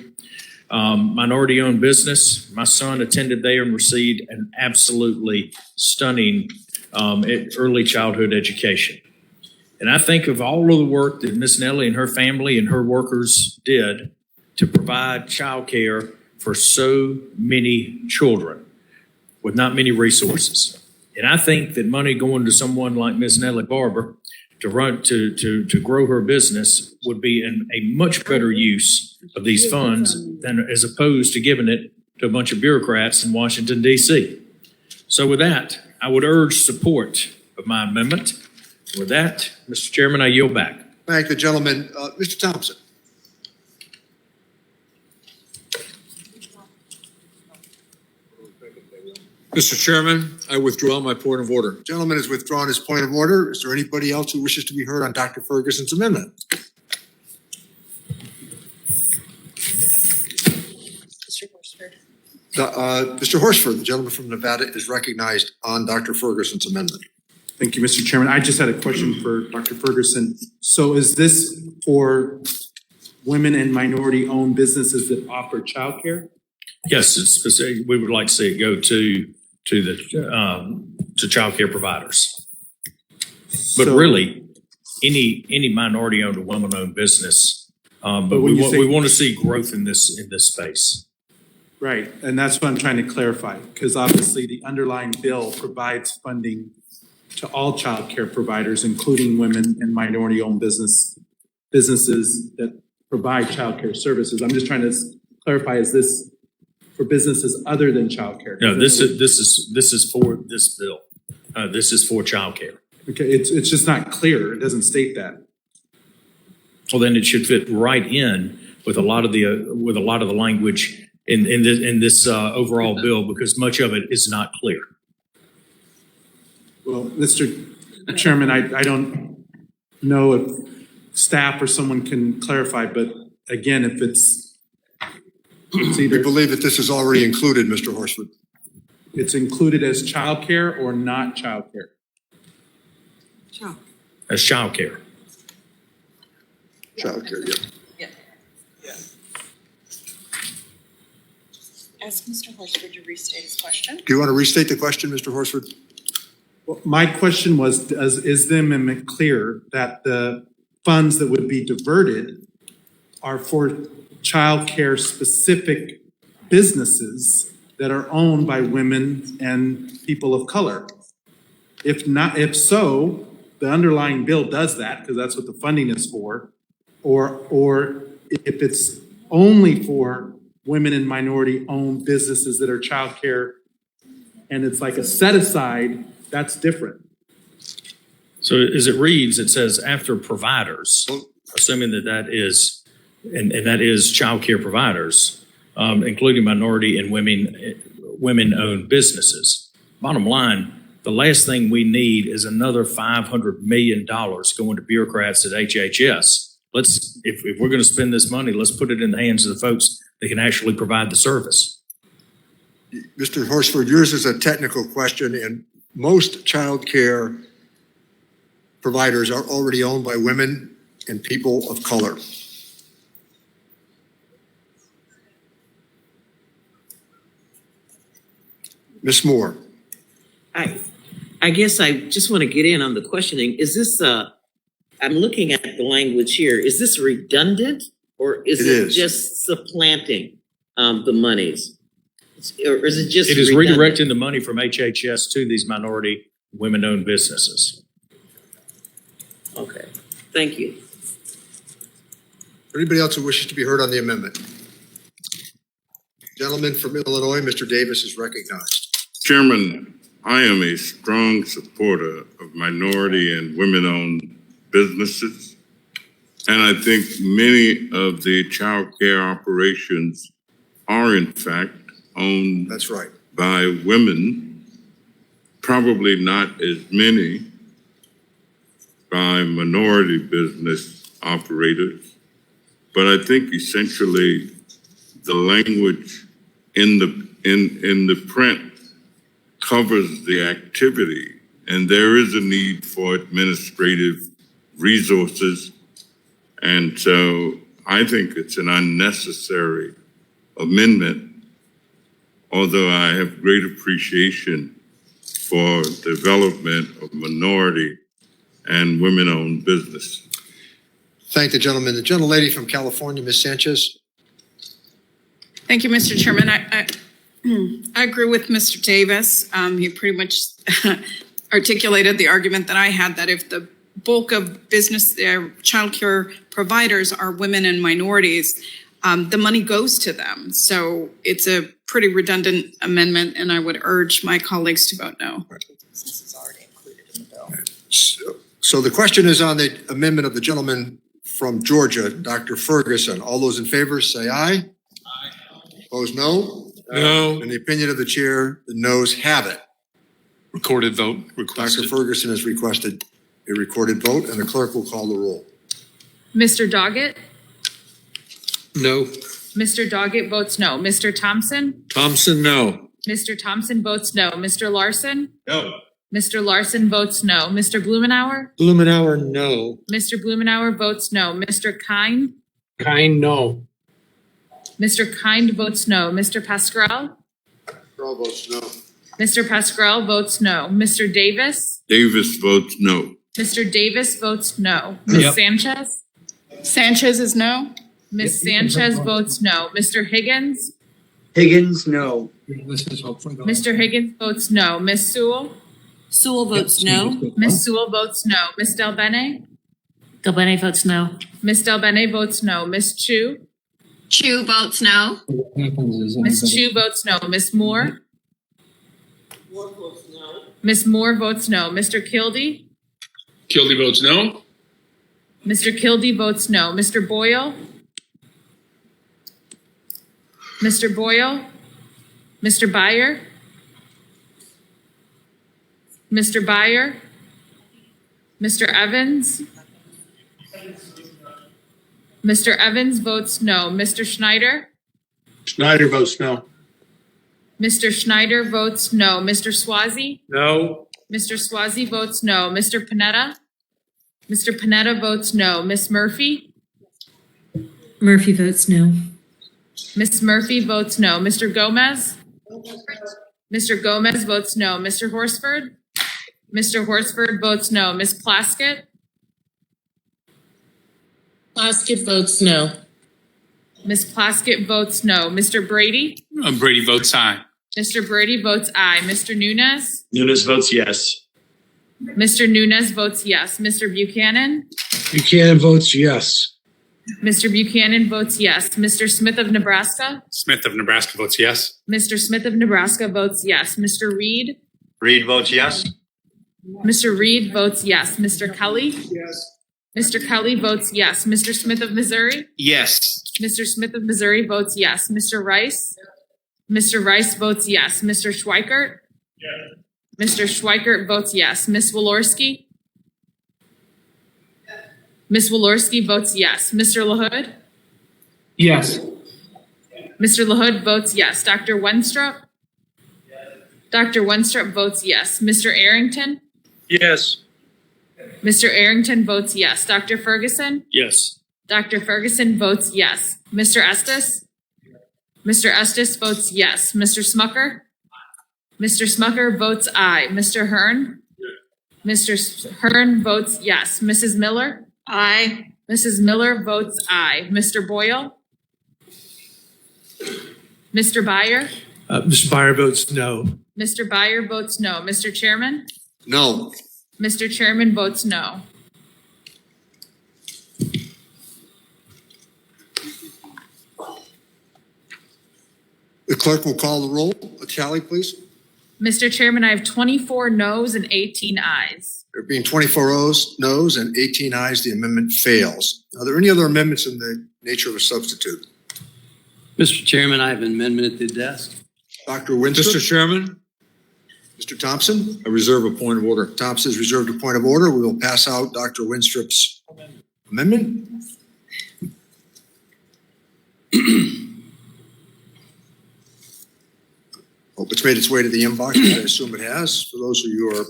Minority-owned business. My son attended there and received an absolutely stunning early childhood education. And I think of all of the work that Miss Nellie and her family and her workers did to provide child care for so many children with not many resources. And I think that money going to someone like Miss Nellie Barber to grow her business would be a much better use of these funds than as opposed to giving it to a bunch of bureaucrats in Washington, D.C. So with that, I would urge support of my amendment. With that, Mr. Chairman, I yield back. Thank the gentleman. Mr. Thompson. Mr. Chairman, I withdraw my point of order. Gentleman has withdrawn his point of order. Is there anybody else who wishes to be heard on Dr. Ferguson's amendment? Mr. Horsford, the gentleman from Nevada, is recognized on Dr. Ferguson's amendment. Thank you, Mr. Chairman. I just had a question for Dr. Ferguson. So is this for women and minority-owned businesses that offer childcare? Yes, it's specific. We would like to see it go to child care providers. But really, any minority-owned or woman-owned business. But we want to see growth in this space. Right, and that's what I'm trying to clarify, because obviously the underlying bill provides funding to all child care providers, including women and minority-owned businesses that provide child care services. I'm just trying to clarify: is this for businesses other than child care? No, this is for this bill. This is for child care. Okay, it's just not clear. It doesn't state that. Well, then it should fit right in with a lot of the language in this overall bill, because much of it is not clear. Well, Mr. Chairman, I don't know if staff or someone can clarify, but again, if it's either. We believe that this is already included, Mr. Horsford. It's included as childcare or not childcare? As childcare. Childcare, yeah. Ask Mr. Horsford to restate his question. Do you want to restate the question, Mr. Horsford? My question was, is the amendment clear that the funds that would be diverted are for childcare specific businesses that are owned by women and people of color? If so, the underlying bill does that because that's what the funding is for. Or if it's only for women and minority owned businesses that are childcare and it's like a set aside, that's different. So as it reads, it says after providers, assuming that is, and that is childcare providers, including minority and women-owned businesses. Bottom line, the last thing we need is another $500 million going to bureaucrats at HHS. If we're going to spend this money, let's put it in the hands of the folks that can actually provide the service. Mr. Horsford, yours is a technical question, and most child care providers are already owned by women and people of color. Ms. Moore. I guess I just want to get in on the questioning. Is this, I'm looking at the language here. Is this redundant or is it just supplanting the monies? Or is it just It is redundant? redirecting the money from HHS to these minority women-owned businesses. Okay, thank you. Anybody else who wishes to be heard on the amendment? Gentleman from Illinois, Mr. Davis is recognized. Chairman, I am a strong supporter of minority and women-owned businesses. And I think many of the child care operations are in fact owned by women, probably not as many by minority business operators. But I think essentially the language in the print covers the activity, and there is a need for administrative resources. And so I think it's an unnecessary amendment, although I have great appreciation for development of minority and women-owned business. Thank the gentleman. The gentlelady from California, Ms. Sanchez. Thank you, Mr. Chairman. I agree with Mr. Davis. He pretty much articulated the argument that I had, that if the bulk of business childcare providers are women and minorities, the money goes to them. So it's a pretty redundant amendment, and I would urge my colleagues to vote no. This is already included in the bill. So the question is on the amendment of the gentleman from Georgia, Dr. Ferguson. All those in favor say aye. Aye. Opposed, no. No. In the opinion of the chair, the noes have it. Recorded vote requested. Dr. Ferguson has requested a recorded vote, and the clerk will call the roll. Mr. Doggett? No. Mr. Doggett votes no. Mr. Thompson? Thompson, no. Mr. Thompson votes no. Mr. Larson? No. Mr. Larson votes no. Mr. Blumenauer? Blumenauer, no. Mr. Blumenauer votes no. Mr. Kind? Kind, no. Mr. Kind votes no. Mr. Pascrell? Pascrell votes no. Mr. Pascrell votes no. Mr. Davis? Davis votes no. Mr. Davis votes no. Ms. Sanchez? Sanchez is no. Ms. Sanchez votes no. Mr. Higgins? Higgins, no. Mr. Higgins votes no. Ms. Sewell? Sewell votes no. Ms. Sewell votes no. Ms. Del Bene? Del Bene votes no. Ms. Del Bene votes no. Ms. Chu? Chu votes no. Ms. Chu votes no. Ms. Moore? Ms. Moore votes no. Mr. Kildee? Kildee votes no. Mr. Kildee votes no. Mr. Boyle? Mr. Boyle? Mr. Byer? Mr. Byer? Mr. Evans? Mr. Evans votes no. Mr. Schneider? Schneider votes no. Mr. Schneider votes no. Mr. Swazi? No. Mr. Swazi votes no. Mr. Panetta? Mr. Panetta votes no. Ms. Murphy? Murphy votes no. Ms. Murphy votes no. Mr. Gomez? Mr. Gomez votes no. Mr. Horsford? Mr. Horsford votes no. Ms. Plaskett? Plaskett votes no. Ms. Plaskett votes no. Mr. Brady? Brady votes aye. Mr. Brady votes aye. Mr. Nunes? Nunes votes yes. Mr. Nunes votes yes. Mr. Buchanan? Buchanan votes yes. Mr. Buchanan votes yes. Mr. Smith of Nebraska? Smith of Nebraska votes yes. Mr. Smith of Nebraska votes yes. Mr. Reed? Reed votes yes. Mr. Reed votes yes. Mr. Kelly? Yes. Mr. Kelly votes yes. Mr. Smith of Missouri? Yes. Mr. Smith of Missouri votes yes. Mr. Rice? Mr. Rice votes yes. Mr. Schweikert? Yes. Mr. Schweikert votes yes. Ms. Walorski? Ms. Walorski votes yes. Mr. LaHood? Yes. Mr. LaHood votes yes. Dr. Wenstrup? Dr. Wenstrup votes yes. Mr. Arrington? Yes. Mr. Arrington votes yes. Dr. Ferguson? Yes. Dr. Ferguson votes yes. Mr. Estes? Mr. Estes votes yes. Mr. Smucker? Mr. Smucker votes aye. Mr. Hearn? Mr. Hearn votes yes. Mrs. Miller? Aye. Mrs. Miller votes aye. Mr. Boyle? Mr. Byer? Mr. Byer votes no. Mr. Byer votes no. Mr. Chairman? No. Mr. Chairman votes no. The clerk will call the roll. A tally, please. Mr. Chairman, I have 24 noes and 18 ayes. There being 24 noes and 18 ayes, the amendment fails. Are there any other amendments in the nature of a substitute? Mr. Chairman, I have an amendment at the desk. Dr. Winstrup? Mr. Chairman, Mr. Thompson? I reserve a point of order. Thompson is reserved a point of order. We will pass out Dr. Winstrup's amendment. Hope it's made its way to the inbox. I assume it has. For those of you who are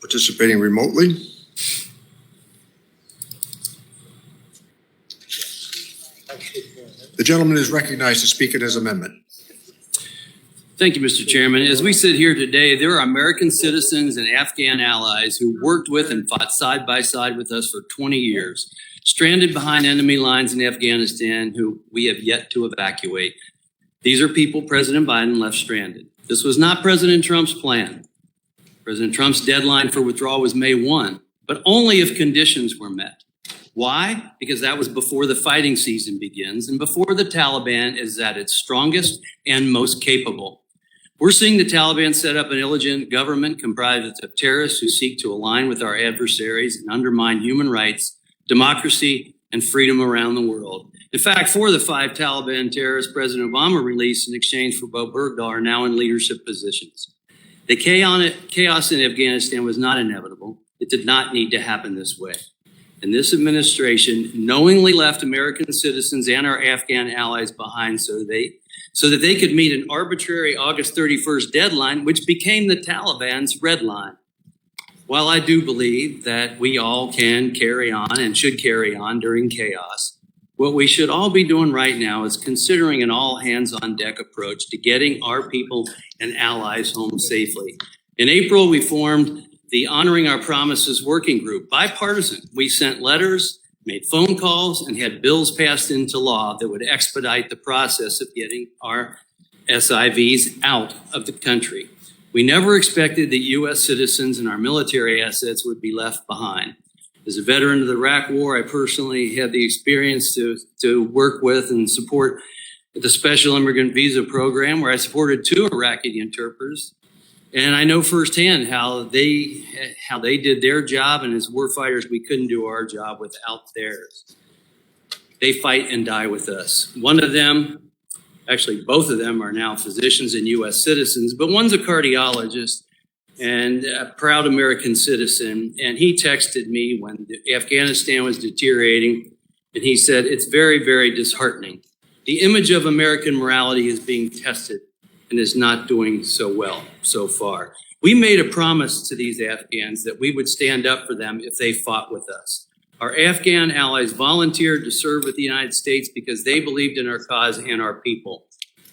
participating remotely. The gentleman is recognized to speak in his amendment. Thank you, Mr. Chairman. As we sit here today, there are American citizens and Afghan allies who worked with and fought side by side with us for 20 years, stranded behind enemy lines in Afghanistan, who we have yet to evacuate. These are people President Biden left stranded. This was not President Trump's plan. President Trump's deadline for withdrawal was May 1, but only if conditions were met. Why? Because that was before the fighting season begins and before the Taliban is at its strongest and most capable. We're seeing the Taliban set up an illegitimate government comprised of terrorists who seek to align with our adversaries and undermine human rights, democracy, and freedom around the world. In fact, 4 of the 5 Taliban terrorists President Obama released in exchange for Bo Bergdahl are now in leadership positions. The chaos in Afghanistan was not inevitable. It did not need to happen this way. And this administration knowingly left American citizens and our Afghan allies behind so that they could meet an arbitrary August 31st deadline, which became the Taliban's red line. While I do believe that we all can carry on and should carry on during chaos, what we should all be doing right now is considering an all-hands-on-deck approach to getting our people and allies home safely. In April, we formed the Honoring Our Promises Working Group, bipartisan. We sent letters, made phone calls, and had bills passed into law that would expedite the process of getting our SIVs out of the country. We never expected that U.S. citizens and our military assets would be left behind. As a veteran of the Iraq War, I personally had the experience to work with and support the Special Immigrant Visa Program, where I supported 2 Iraqi interpreters. And I know firsthand how they did their job, and as warfighters, we couldn't do our job without theirs. They fight and die with us. One of them, actually both of them, are now physicians and U.S. citizens, but one's a cardiologist and a proud American citizen. And he texted me when Afghanistan was deteriorating, and he said, "It's very, very disheartening. The image of American morality is being tested and is not doing so well so far. We made a promise to these Afghans that we would stand up for them if they fought with us. Our Afghan allies volunteered to serve with the United States because they believed in our cause and our people.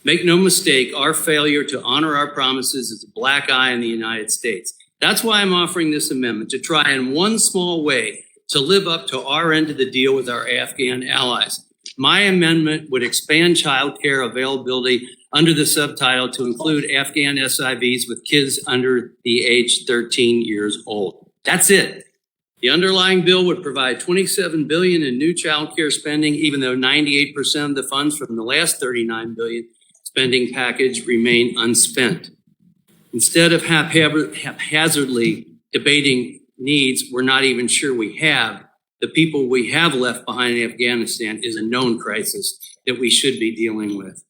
Make no mistake, our failure to honor our promises is a black eye in the United States. That's why I'm offering this amendment, to try in one small way to live up to our end of the deal with our Afghan allies. My amendment would expand child care availability under the subtitle to include Afghan SIVs with kids under the age 13 years old. That's it. The underlying bill would provide $27 billion in new child care spending, even though 98% of the funds from the last $39 billion spending package remain unspent. Instead of haphazardly debating needs we're not even sure we have, the people we have left behind in Afghanistan is a known crisis that we should be dealing with.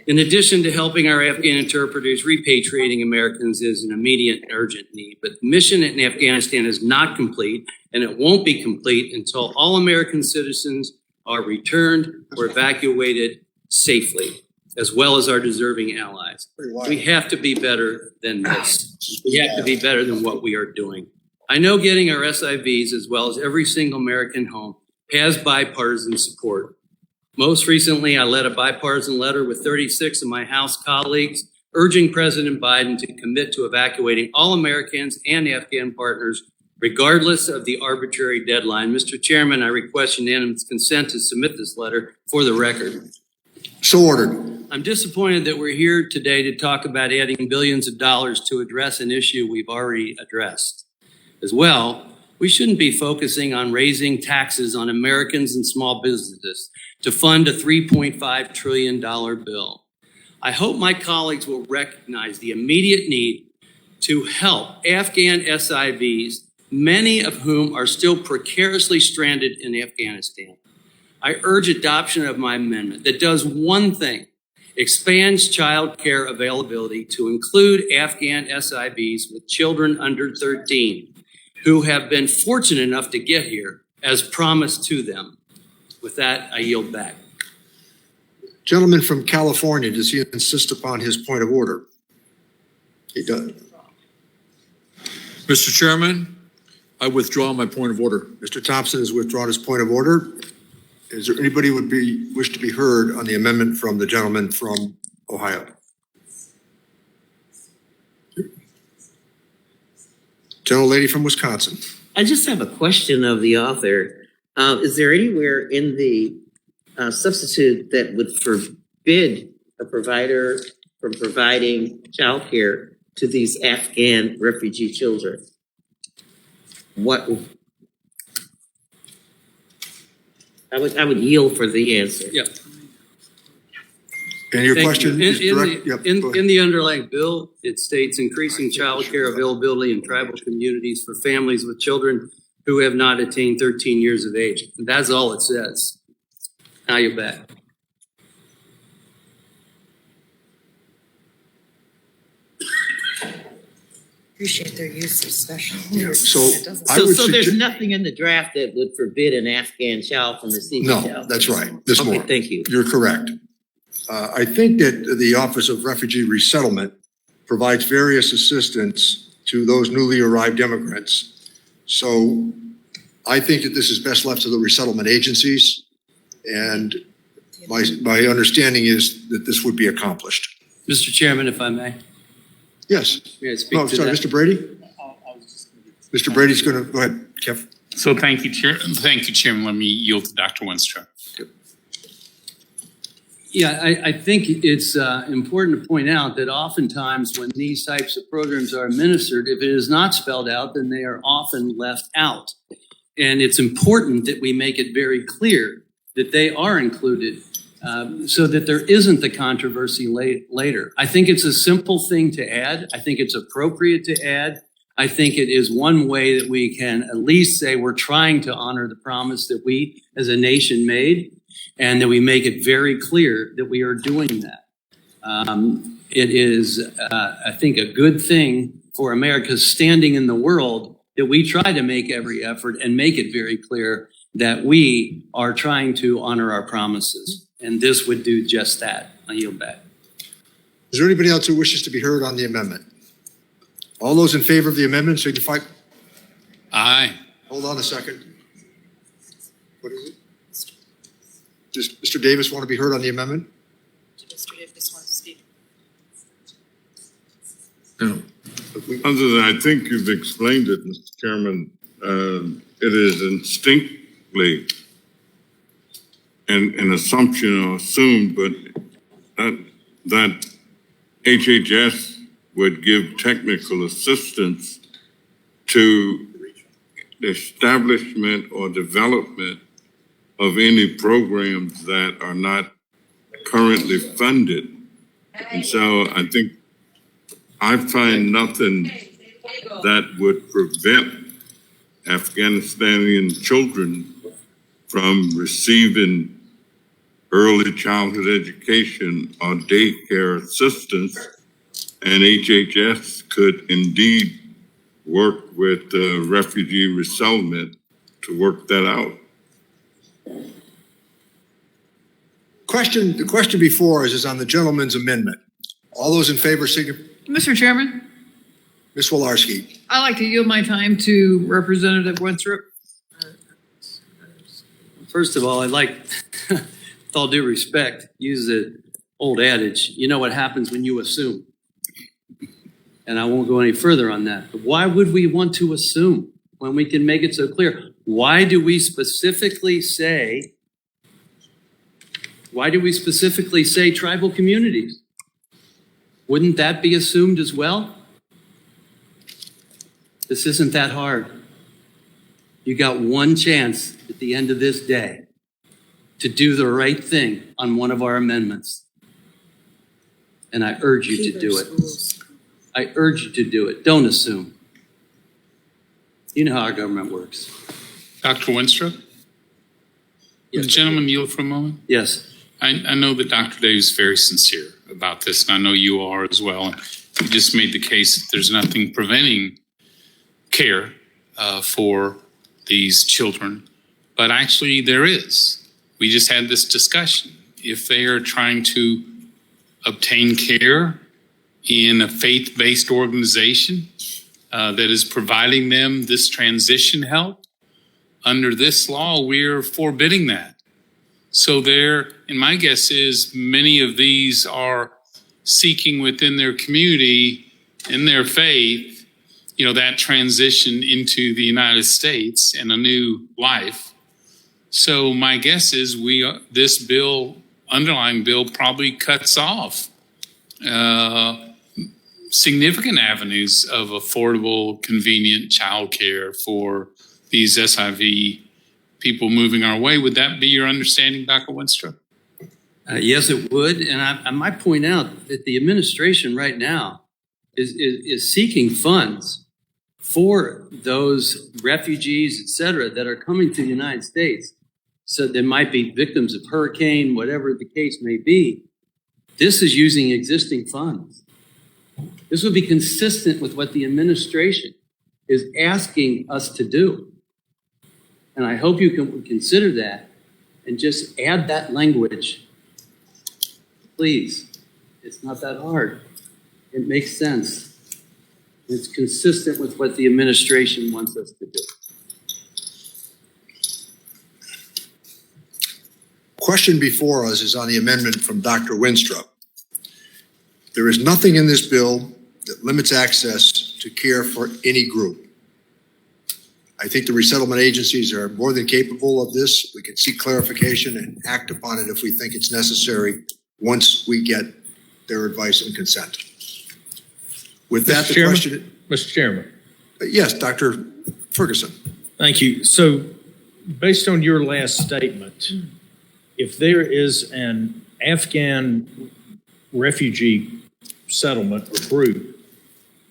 In addition to helping our Afghan interpreters, repatriating Americans is an immediate and urgent need. But the mission in Afghanistan is not complete, and it won't be complete until all American citizens are returned or evacuated safely, as well as our deserving allies. We have to be better than this. We have to be better than what we are doing. I know getting our SIVs, as well as every single American home, has bipartisan support. Most recently, I led a bipartisan letter with 36 of my House colleagues urging President Biden to commit to evacuating all Americans and Afghan partners, regardless of the arbitrary deadline. Mr. Chairman, I request unanimous consent to submit this letter for the record. So ordered. I'm disappointed that we're here today to talk about adding billions of dollars to address an issue we've already addressed. As well, we shouldn't be focusing on raising taxes on Americans and small businesses to fund a $3.5 trillion bill. I hope my colleagues will recognize the immediate need to help Afghan SIVs, many of whom are still precariously stranded in Afghanistan. I urge adoption of my amendment that does one thing: expands child care availability to include Afghan SIVs with children under 13 who have been fortunate enough to get here as promised to them. With that, I yield back. Gentleman from California, does he insist upon his point of order? He does. Mr. Chairman, I withdraw my point of order. Mr. Thompson has withdrawn his point of order. Is there anybody who would wish to be heard on the amendment from the gentleman from Ohio? Gentlelady from Wisconsin. I just have a question of the author. Is there anywhere in the substitute that would forbid a provider from providing childcare to these Afghan refugee children? What? I would yield for the answer. Yep. And your Thank question you. is direct? Yep, go ahead. In the underlying bill, it states increasing child care availability in tribal communities for families with children who have not attained 13 years of age. And that's all it says. Now you're back. Appreciate their use of special. Yeah, so So there's nothing in the draft that would forbid an Afghan child from receiving No, child. that's right. There's Okay, more. thank you. You're correct. I think that the Office of Refugee Resettlement provides various assistance to those newly arrived immigrants. So I think that this is best left to the resettlement agencies. And my understanding is that this would be accomplished. Mr. Chairman, if I may. Yes. May I speak Oh, to sorry, that? Mr. Brady? Mr. Brady's going to, go ahead, Kev. So thank you, Chairman. Let me yield to Dr. Winstra. Yeah, I think it's important to point out that oftentimes when these types of programs are administered, if it is not spelled out, then they are often left out. And it's important that we make it very clear that they are included so that there isn't the controversy later. I think it's a simple thing to add. I think it's appropriate to add. I think it is one way that we can at least say we're trying to honor the promise that we as a nation made, and that we make it very clear that we are doing that. It is, I think, a good thing for America's standing in the world that we try to make every effort and make it very clear that we are trying to honor our promises. And this would do just that. I yield back. Is there anybody else who wishes to be heard on the amendment? All those in favor of the amendment signify. Aye. Hold on a second. What is it? Does Mr. Davis want to be heard on the amendment? Mr. Davis wants to speak. No. Other than, I think you've explained it, Mr. Chairman, it is instinctively an assumption or assumed, but that HHS would give technical assistance to the establishment or development of any programs that are not currently funded. And so I find nothing that would prevent Afghanistani children from receiving early childhood education or daycare assistance, and HHS could indeed work with refugee resettlement to work that out. The question before us is on the gentleman's amendment. All those in favor, signify. Mr. Chairman, Ms. Wolarski. I'd like to yield my time to Representative Winthrop. First of all, I'd like, with all due respect, use the old adage, you know what happens when you assume. And I won't go any further on that. But why would we want to assume when we can make it so clear? Why do we specifically say tribal communities? Wouldn't that be assumed as well? This isn't that hard. You got one chance at the end of this day to do the right thing on one of our amendments. And I urge you to do it. I urge you to do it. Don't assume. You know how our government works. Dr. Winstrup? Yes. The gentleman yield for a moment? Yes. I know that Dr. Dave is very sincere about this, and I know you are as well. And you just made the case that there's nothing preventing care for these children, but actually there is. We just had this discussion. If they are trying to obtain care in a faith-based organization that is providing them this transition help, under this law, we're forbidding that. So there, and my guess is many of these are seeking within their community, in their faith, that transition into the United States and a new life. So my guess is this underlying bill probably cuts off significant avenues of affordable, convenient childcare for these SIV people moving our way. Would that be your understanding, Dr. Winstrup? Yes, it would. And I might point out that the administration right now is seeking funds for those refugees, et cetera, that are coming to the United States. So they might be victims of hurricane, whatever the case may be. This is using existing funds. This would be consistent with what the administration is asking us to do. And I hope you can consider that and just add that language. Please, it's not that hard. It makes sense. It's consistent with what the administration wants us to do. Question before us is on the amendment from Dr. Winstrup. There is nothing in this bill that limits access to care for any group. I think the resettlement agencies are more than capable of this. We can seek clarification and act upon it if we think it's necessary once we get their advice and consent. With that, the question... Mr. Chairman. Yes, Dr. Ferguson. Thank you. So based on your last statement, if there is an Afghan refugee settlement or group,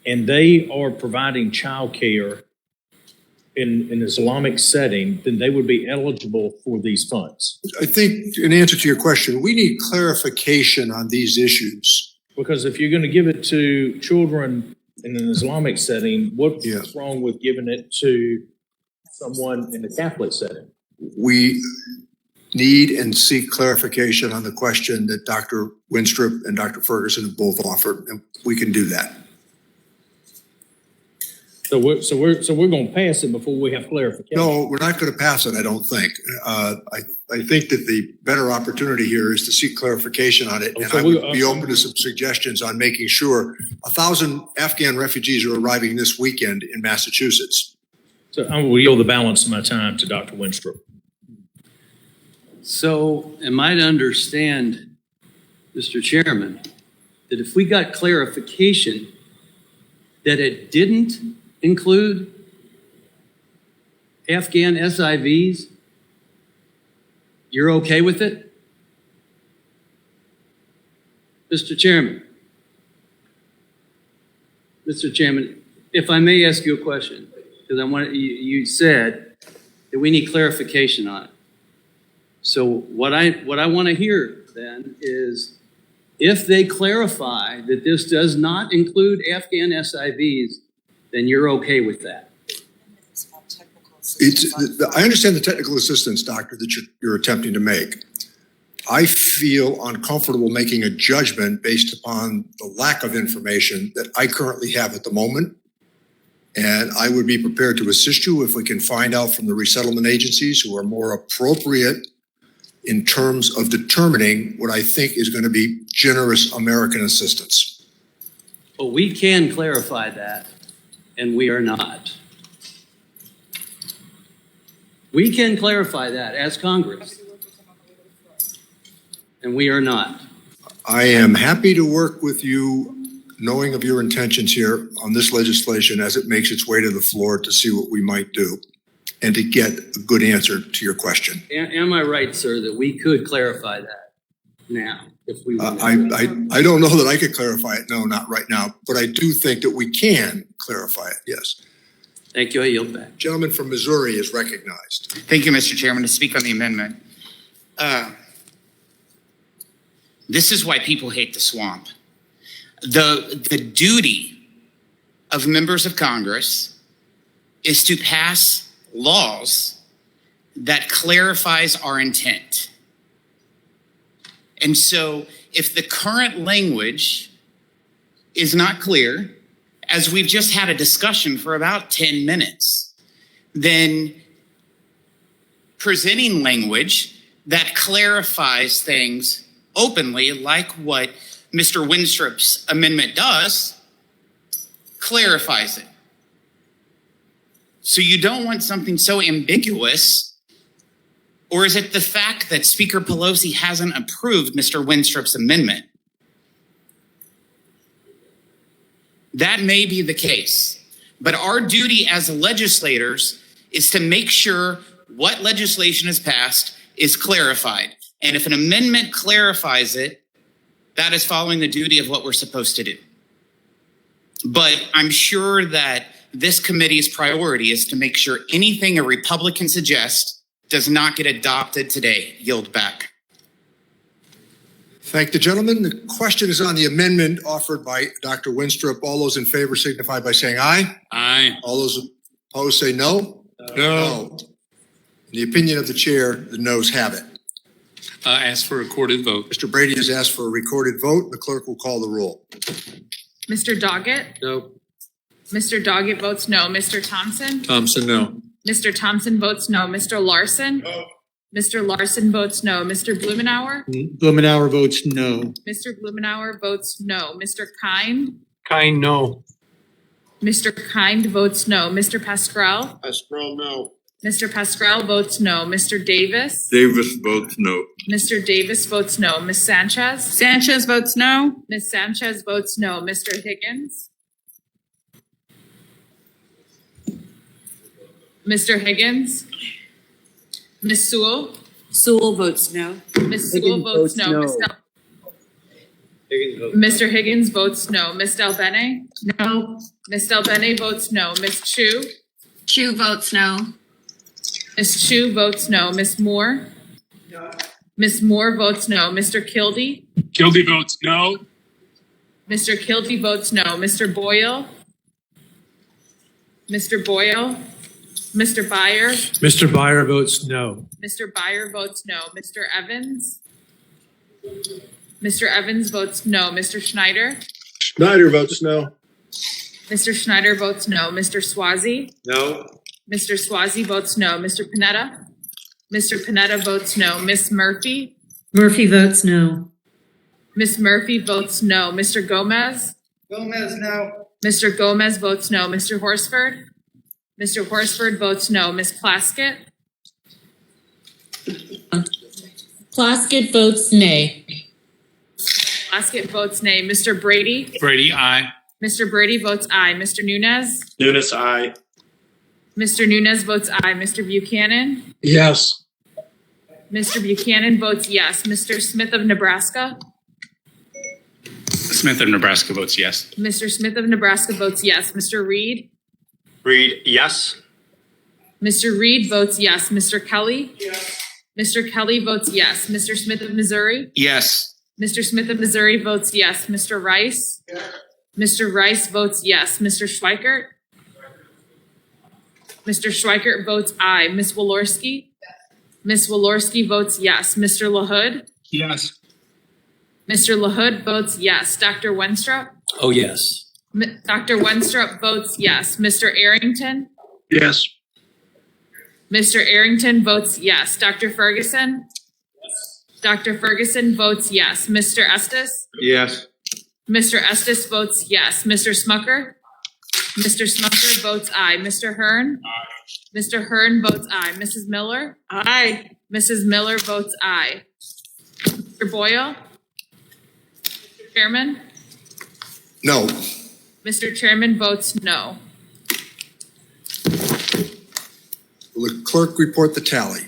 and they are providing child care in an Islamic setting, then they would be eligible for these funds. I think in answer to your question, we need clarification on these issues. Because if you're going to give it to children in an Islamic setting, what's wrong with giving it to someone in a Catholic setting? We need and seek clarification on the question that Dr. Winstrup and Dr. Ferguson have both offered, and we can do that. So we're gonna pass it before we have clarification. No, we're not going to pass it, I don't think. I think that the better opportunity here is to seek clarification on it. And So I we- would be open to some suggestions on making sure 1,000 Afghan refugees are arriving this weekend in Massachusetts. So I will yield the balance of my time to Dr. Winstrup. So am I to understand, Mr. Chairman, that if we got clarification that it didn't include Afghan SIVs, you're okay with it? Mr. Chairman, if I may ask you a question, because you said that we need clarification on it. So what I want to hear then is if they clarify that this does not include Afghan SIVs, then you're okay with that. I understand the technical assistance, Doctor, that you're attempting to make. I feel uncomfortable making a judgment based upon the lack of information that I currently have at the moment. And I would be prepared to assist you if we can find out from the resettlement agencies who are more appropriate in terms of determining what I think is going to be generous American assistance. But we can clarify that, and we are not. We can clarify that as Congress, and we are not. I am happy to work with you, knowing of your intentions here on this legislation as it makes its way to the floor to see what we might do and to get a good answer to your question. Am I right, sir, that we could clarify that now if we wanted to? I don't know that I could clarify it. No, not right now. But I do think that we can clarify it. Yes. Thank you. I yield back. Gentleman from Missouri is recognized. Thank you, Mr. Chairman. To speak on the amendment. This is why people hate the swamp. The duty of members of Congress is to pass laws that clarifies our intent. And so if the current language is not clear, as we've just had a discussion for about 10 minutes, then presenting language that clarifies things openly, like what Mr. Winstrup's amendment does, clarifies it. So you don't want something so ambiguous, or is it the fact that Speaker Pelosi hasn't approved Mr. Winstrup's amendment? That may be the case, but our duty as legislators is to make sure what legislation is passed is clarified. And if an amendment clarifies it, that is following the duty of what we're supposed to do. But I'm sure that this committee's priority is to make sure anything a Republican suggests does not get adopted today. Yield back. Thank the gentleman. The question is on the amendment offered by Dr. Winstrup. All those in favor signify by saying aye. Aye. All those opposed say no. No. In the opinion of the chair, the noes have it. Ask for a recorded vote. Mr. Brady has asked for a recorded vote. The clerk will call the roll. Mr. Doggett? No. Mr. Doggett votes no. Mr. Thompson? Thompson, no. Mr. Thompson votes no. Mr. Larson? No. Mr. Larson votes no. Mr. Blumenauer? Blumenauer votes no. Mr. Blumenauer votes no. Mr. Kind? Kind, no. Mr. Kind votes no. Mr. Pascrell? Pascal, no. Mr. Pascrell votes no. Mr. Davis? Davis votes no. Mr. Davis votes no. Ms. Sanchez? Sanchez votes no. Ms. Sanchez votes no. Mr. Higgins? Mr. Higgins? Ms. Sewell? Sewell votes no. Ms. Sewell votes no. Mr. Higgins votes no. Ms. Del Bene? No. Ms. Del Bene votes no. Ms. Chu? Chu votes no. Ms. Chu votes no. Ms. Moore? No. Ms. Moore votes no. Mr. Kildee? Kildee votes no. Mr. Kildee votes no. Mr. Boyle? Mr. Boyle? Mr. Byer? Mr. Byer votes no. Mr. Byer votes no. Mr. Evans? Mr. Evans votes no. Mr. Schneider? Schneider votes no. Mr. Schneider votes no. Mr. Swazi? No. Mr. Swazi votes no. Mr. Panetta? Mr. Panetta votes no. Ms. Murphy? Murphy votes no. Ms. Murphy votes no. Mr. Gomez? Gomez, no. Mr. Gomez votes no. Mr. Horsford? Mr. Horsford votes no. Ms. Plaskett? Plaskett votes nay. Plaskett votes nay. Mr. Brady? Brady, aye. Mr. Brady votes aye. Mr. Nunez? Nunes, aye. Mr. Nunez votes aye. Mr. Buchanan? Yes. Mr. Buchanan votes yes. Mr. Smith of Nebraska? Smith of Nebraska votes yes. Mr. Smith of Nebraska votes yes. Mr. Reed? Reed, yes. Mr. Reed votes yes. Mr. Kelly? Yes. Mr. Kelly votes yes. Mr. Smith of Missouri? Yes. Mr. Smith of Missouri votes yes. Mr. Rice? Yes. Mr. Rice votes yes. Mr. Schweikert? Mr. Schweikert votes aye. Ms. Walorski? Ms. Walorski votes yes. Mr. LaHood? Yes. Mr. LaHood votes yes. Dr. Wenstrup? Oh, yes. Dr. Wenstrup votes yes. Mr. Arrington? Yes. Mr. Arrington votes yes. Dr. Ferguson? Dr. Ferguson votes yes. Mr. Estes? Yes. Mr. Estes votes yes. Mr. Smucker? Mr. Smucker votes aye. Mr. Hearn? Mr. Hearn votes aye. Mrs. Miller? Aye. Mrs. Miller votes aye. Mr. Boyle? Mr. Chairman? No. Mr. Chairman votes no. Will the clerk report the tally?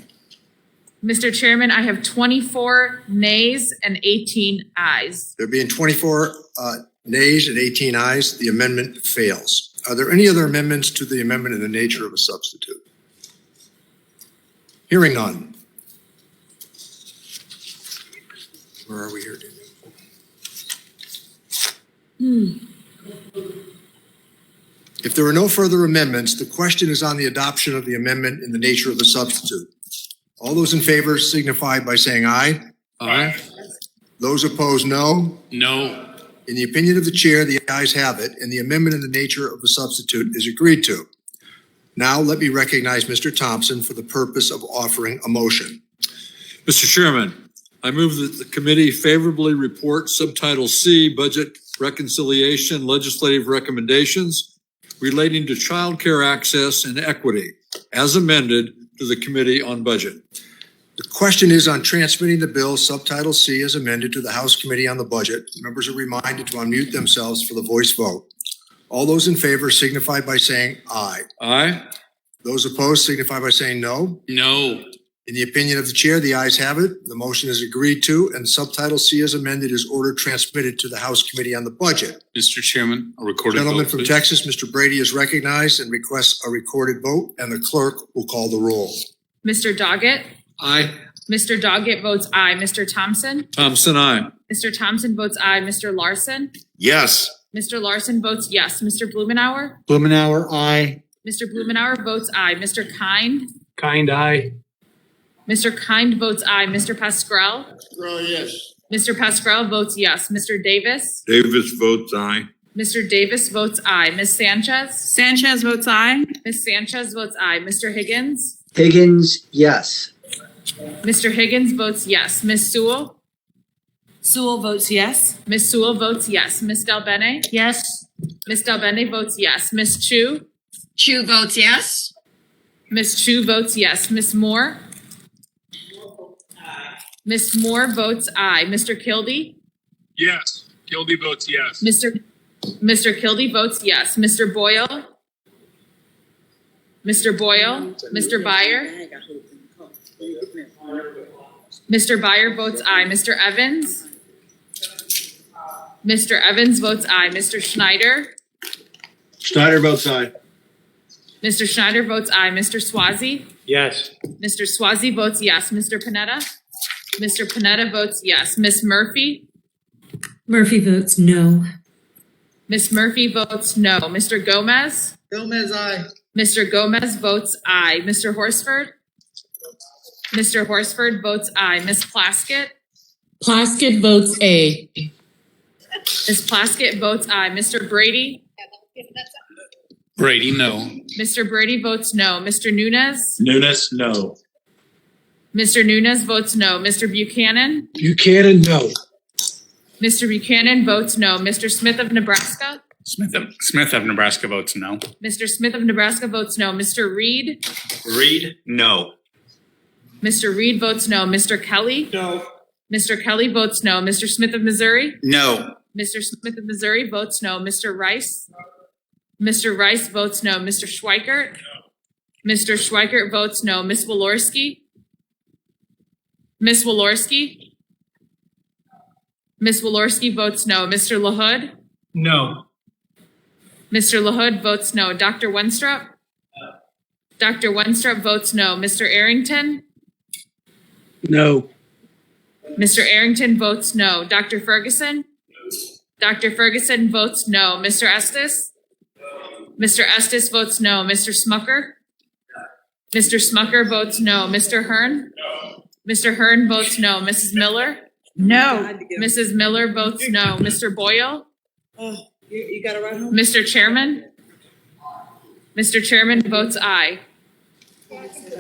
Mr. Chairman, I have 24 nays and 18 ayes. There being 24 nays and 18 ayes, the amendment fails. Are there any other amendments to the amendment in the nature of a substitute? Hearing none. Where are we here, Daniel? If there are no further amendments, the question is on the adoption of the amendment in the nature of a substitute. All those in favor signify by saying aye. Aye. Those opposed, no. No. In the opinion of the chair, the ayes have it, and the amendment in the nature of a substitute is agreed to. Now let me recognize Mr. Thompson for the purpose of offering a motion. Mr. Chairman, I move that the committee favorably report Subtitle C, Budget Reconciliation Legislative Recommendations relating to child care access and equity, as amended to the Committee on Budget. The question is on transmitting the bill Subtitle C as amended to the House Committee on the Budget. Members are reminded to unmute themselves for the voice vote. All those in favor signify by saying aye. Aye. Those opposed signify by saying no. No. In the opinion of the chair, the ayes have it. The motion is agreed to, and Subtitle C as amended is ordered transmitted to the House Committee on the Budget. Mr. Chairman, a recorded Gentleman vote, from please. Texas, Mr. Brady, is recognized and requests a recorded vote, and the clerk will call the roll. Mr. Doggett? Aye. Mr. Doggett votes aye. Mr. Thompson? Thompson, aye. Mr. Thompson votes aye. Mr. Larson? Yes. Mr. Larson votes yes. Mr. Blumenauer? Blumenauer, aye. Mr. Blumenauer votes aye. Mr. Kind? Kind, aye. Mr. Kind votes aye. Mr. Pascrell? Yes. Mr. Pascrell votes yes. Mr. Davis? Davis votes aye. Mr. Davis votes aye. Ms. Sanchez? Sanchez votes aye. Ms. Sanchez votes aye. Mr. Higgins? Higgins, yes. Mr. Higgins votes yes. Ms. Sewell? Sewell votes yes. Ms. Sewell votes yes. Ms. Delbene? Yes. Ms. Delbene votes yes. Ms. Chu? Chu votes yes. Ms. Chu votes yes. Ms. Moore? Ms. Moore votes aye. Mr. Kildee? Yes. Gildy votes yes. Mr. Kildee votes yes. Mr. Boyle? Mr. Boyle? Mr. Byer? Mr. Byer votes aye. Mr. Evans? Mr. Evans votes aye. Mr. Schneider? Schneider votes aye. Mr. Schneider votes aye. Mr. Swazi? Yes. Mr. Swazi votes yes. Mr. Panetta? Mr. Panetta votes yes. Ms. Murphy? Murphy votes no. Ms. Murphy votes no. Mr. Gomez? Gomez, aye. Mr. Gomez votes aye. Mr. Horsford? Mr. Horsford votes aye. Ms. Plaskett? Plaskett votes A. Ms. Plaskett votes aye. Mr. Brady? Brady, no. Mr. Brady votes no. Mr. Nunes? Nunes, no. Mr. Nunes votes no. Mr. Buchanan? Buchanan, no. Mr. Buchanan votes no. Mr. Smith of Nebraska? Smith of Nebraska votes no. Mr. Smith of Nebraska votes no. Mr. Reed? Reed, no. Mr. Reed votes no. Mr. Kelly? No. Mr. Kelly votes no. Mr. Smith of Missouri? No. Mr. Smith of Missouri votes no. Mr. Rice? Mr. Rice votes no. Mr. Schweikert? Mr. Schweikert votes no. Ms. Walorski? Ms. Walorski? Ms. Walorski votes no. Mr. LaHood? No. Mr. LaHood votes no. Dr. Wenstrup? Dr. Wenstrup votes no. Mr. Arrington? No. Mr. Arrington votes no. Dr. Ferguson? Dr. Ferguson votes no. Mr. Estes? Mr. Estes votes no. Mr. Smucker? Mr. Smucker votes no. Mr. Hearn? Mr. Hearn votes no. Mrs. Miller? No. Mrs. Miller votes no. Mr. Boyle? You got it right home? Mr. Chairman? Mr. Chairman votes aye.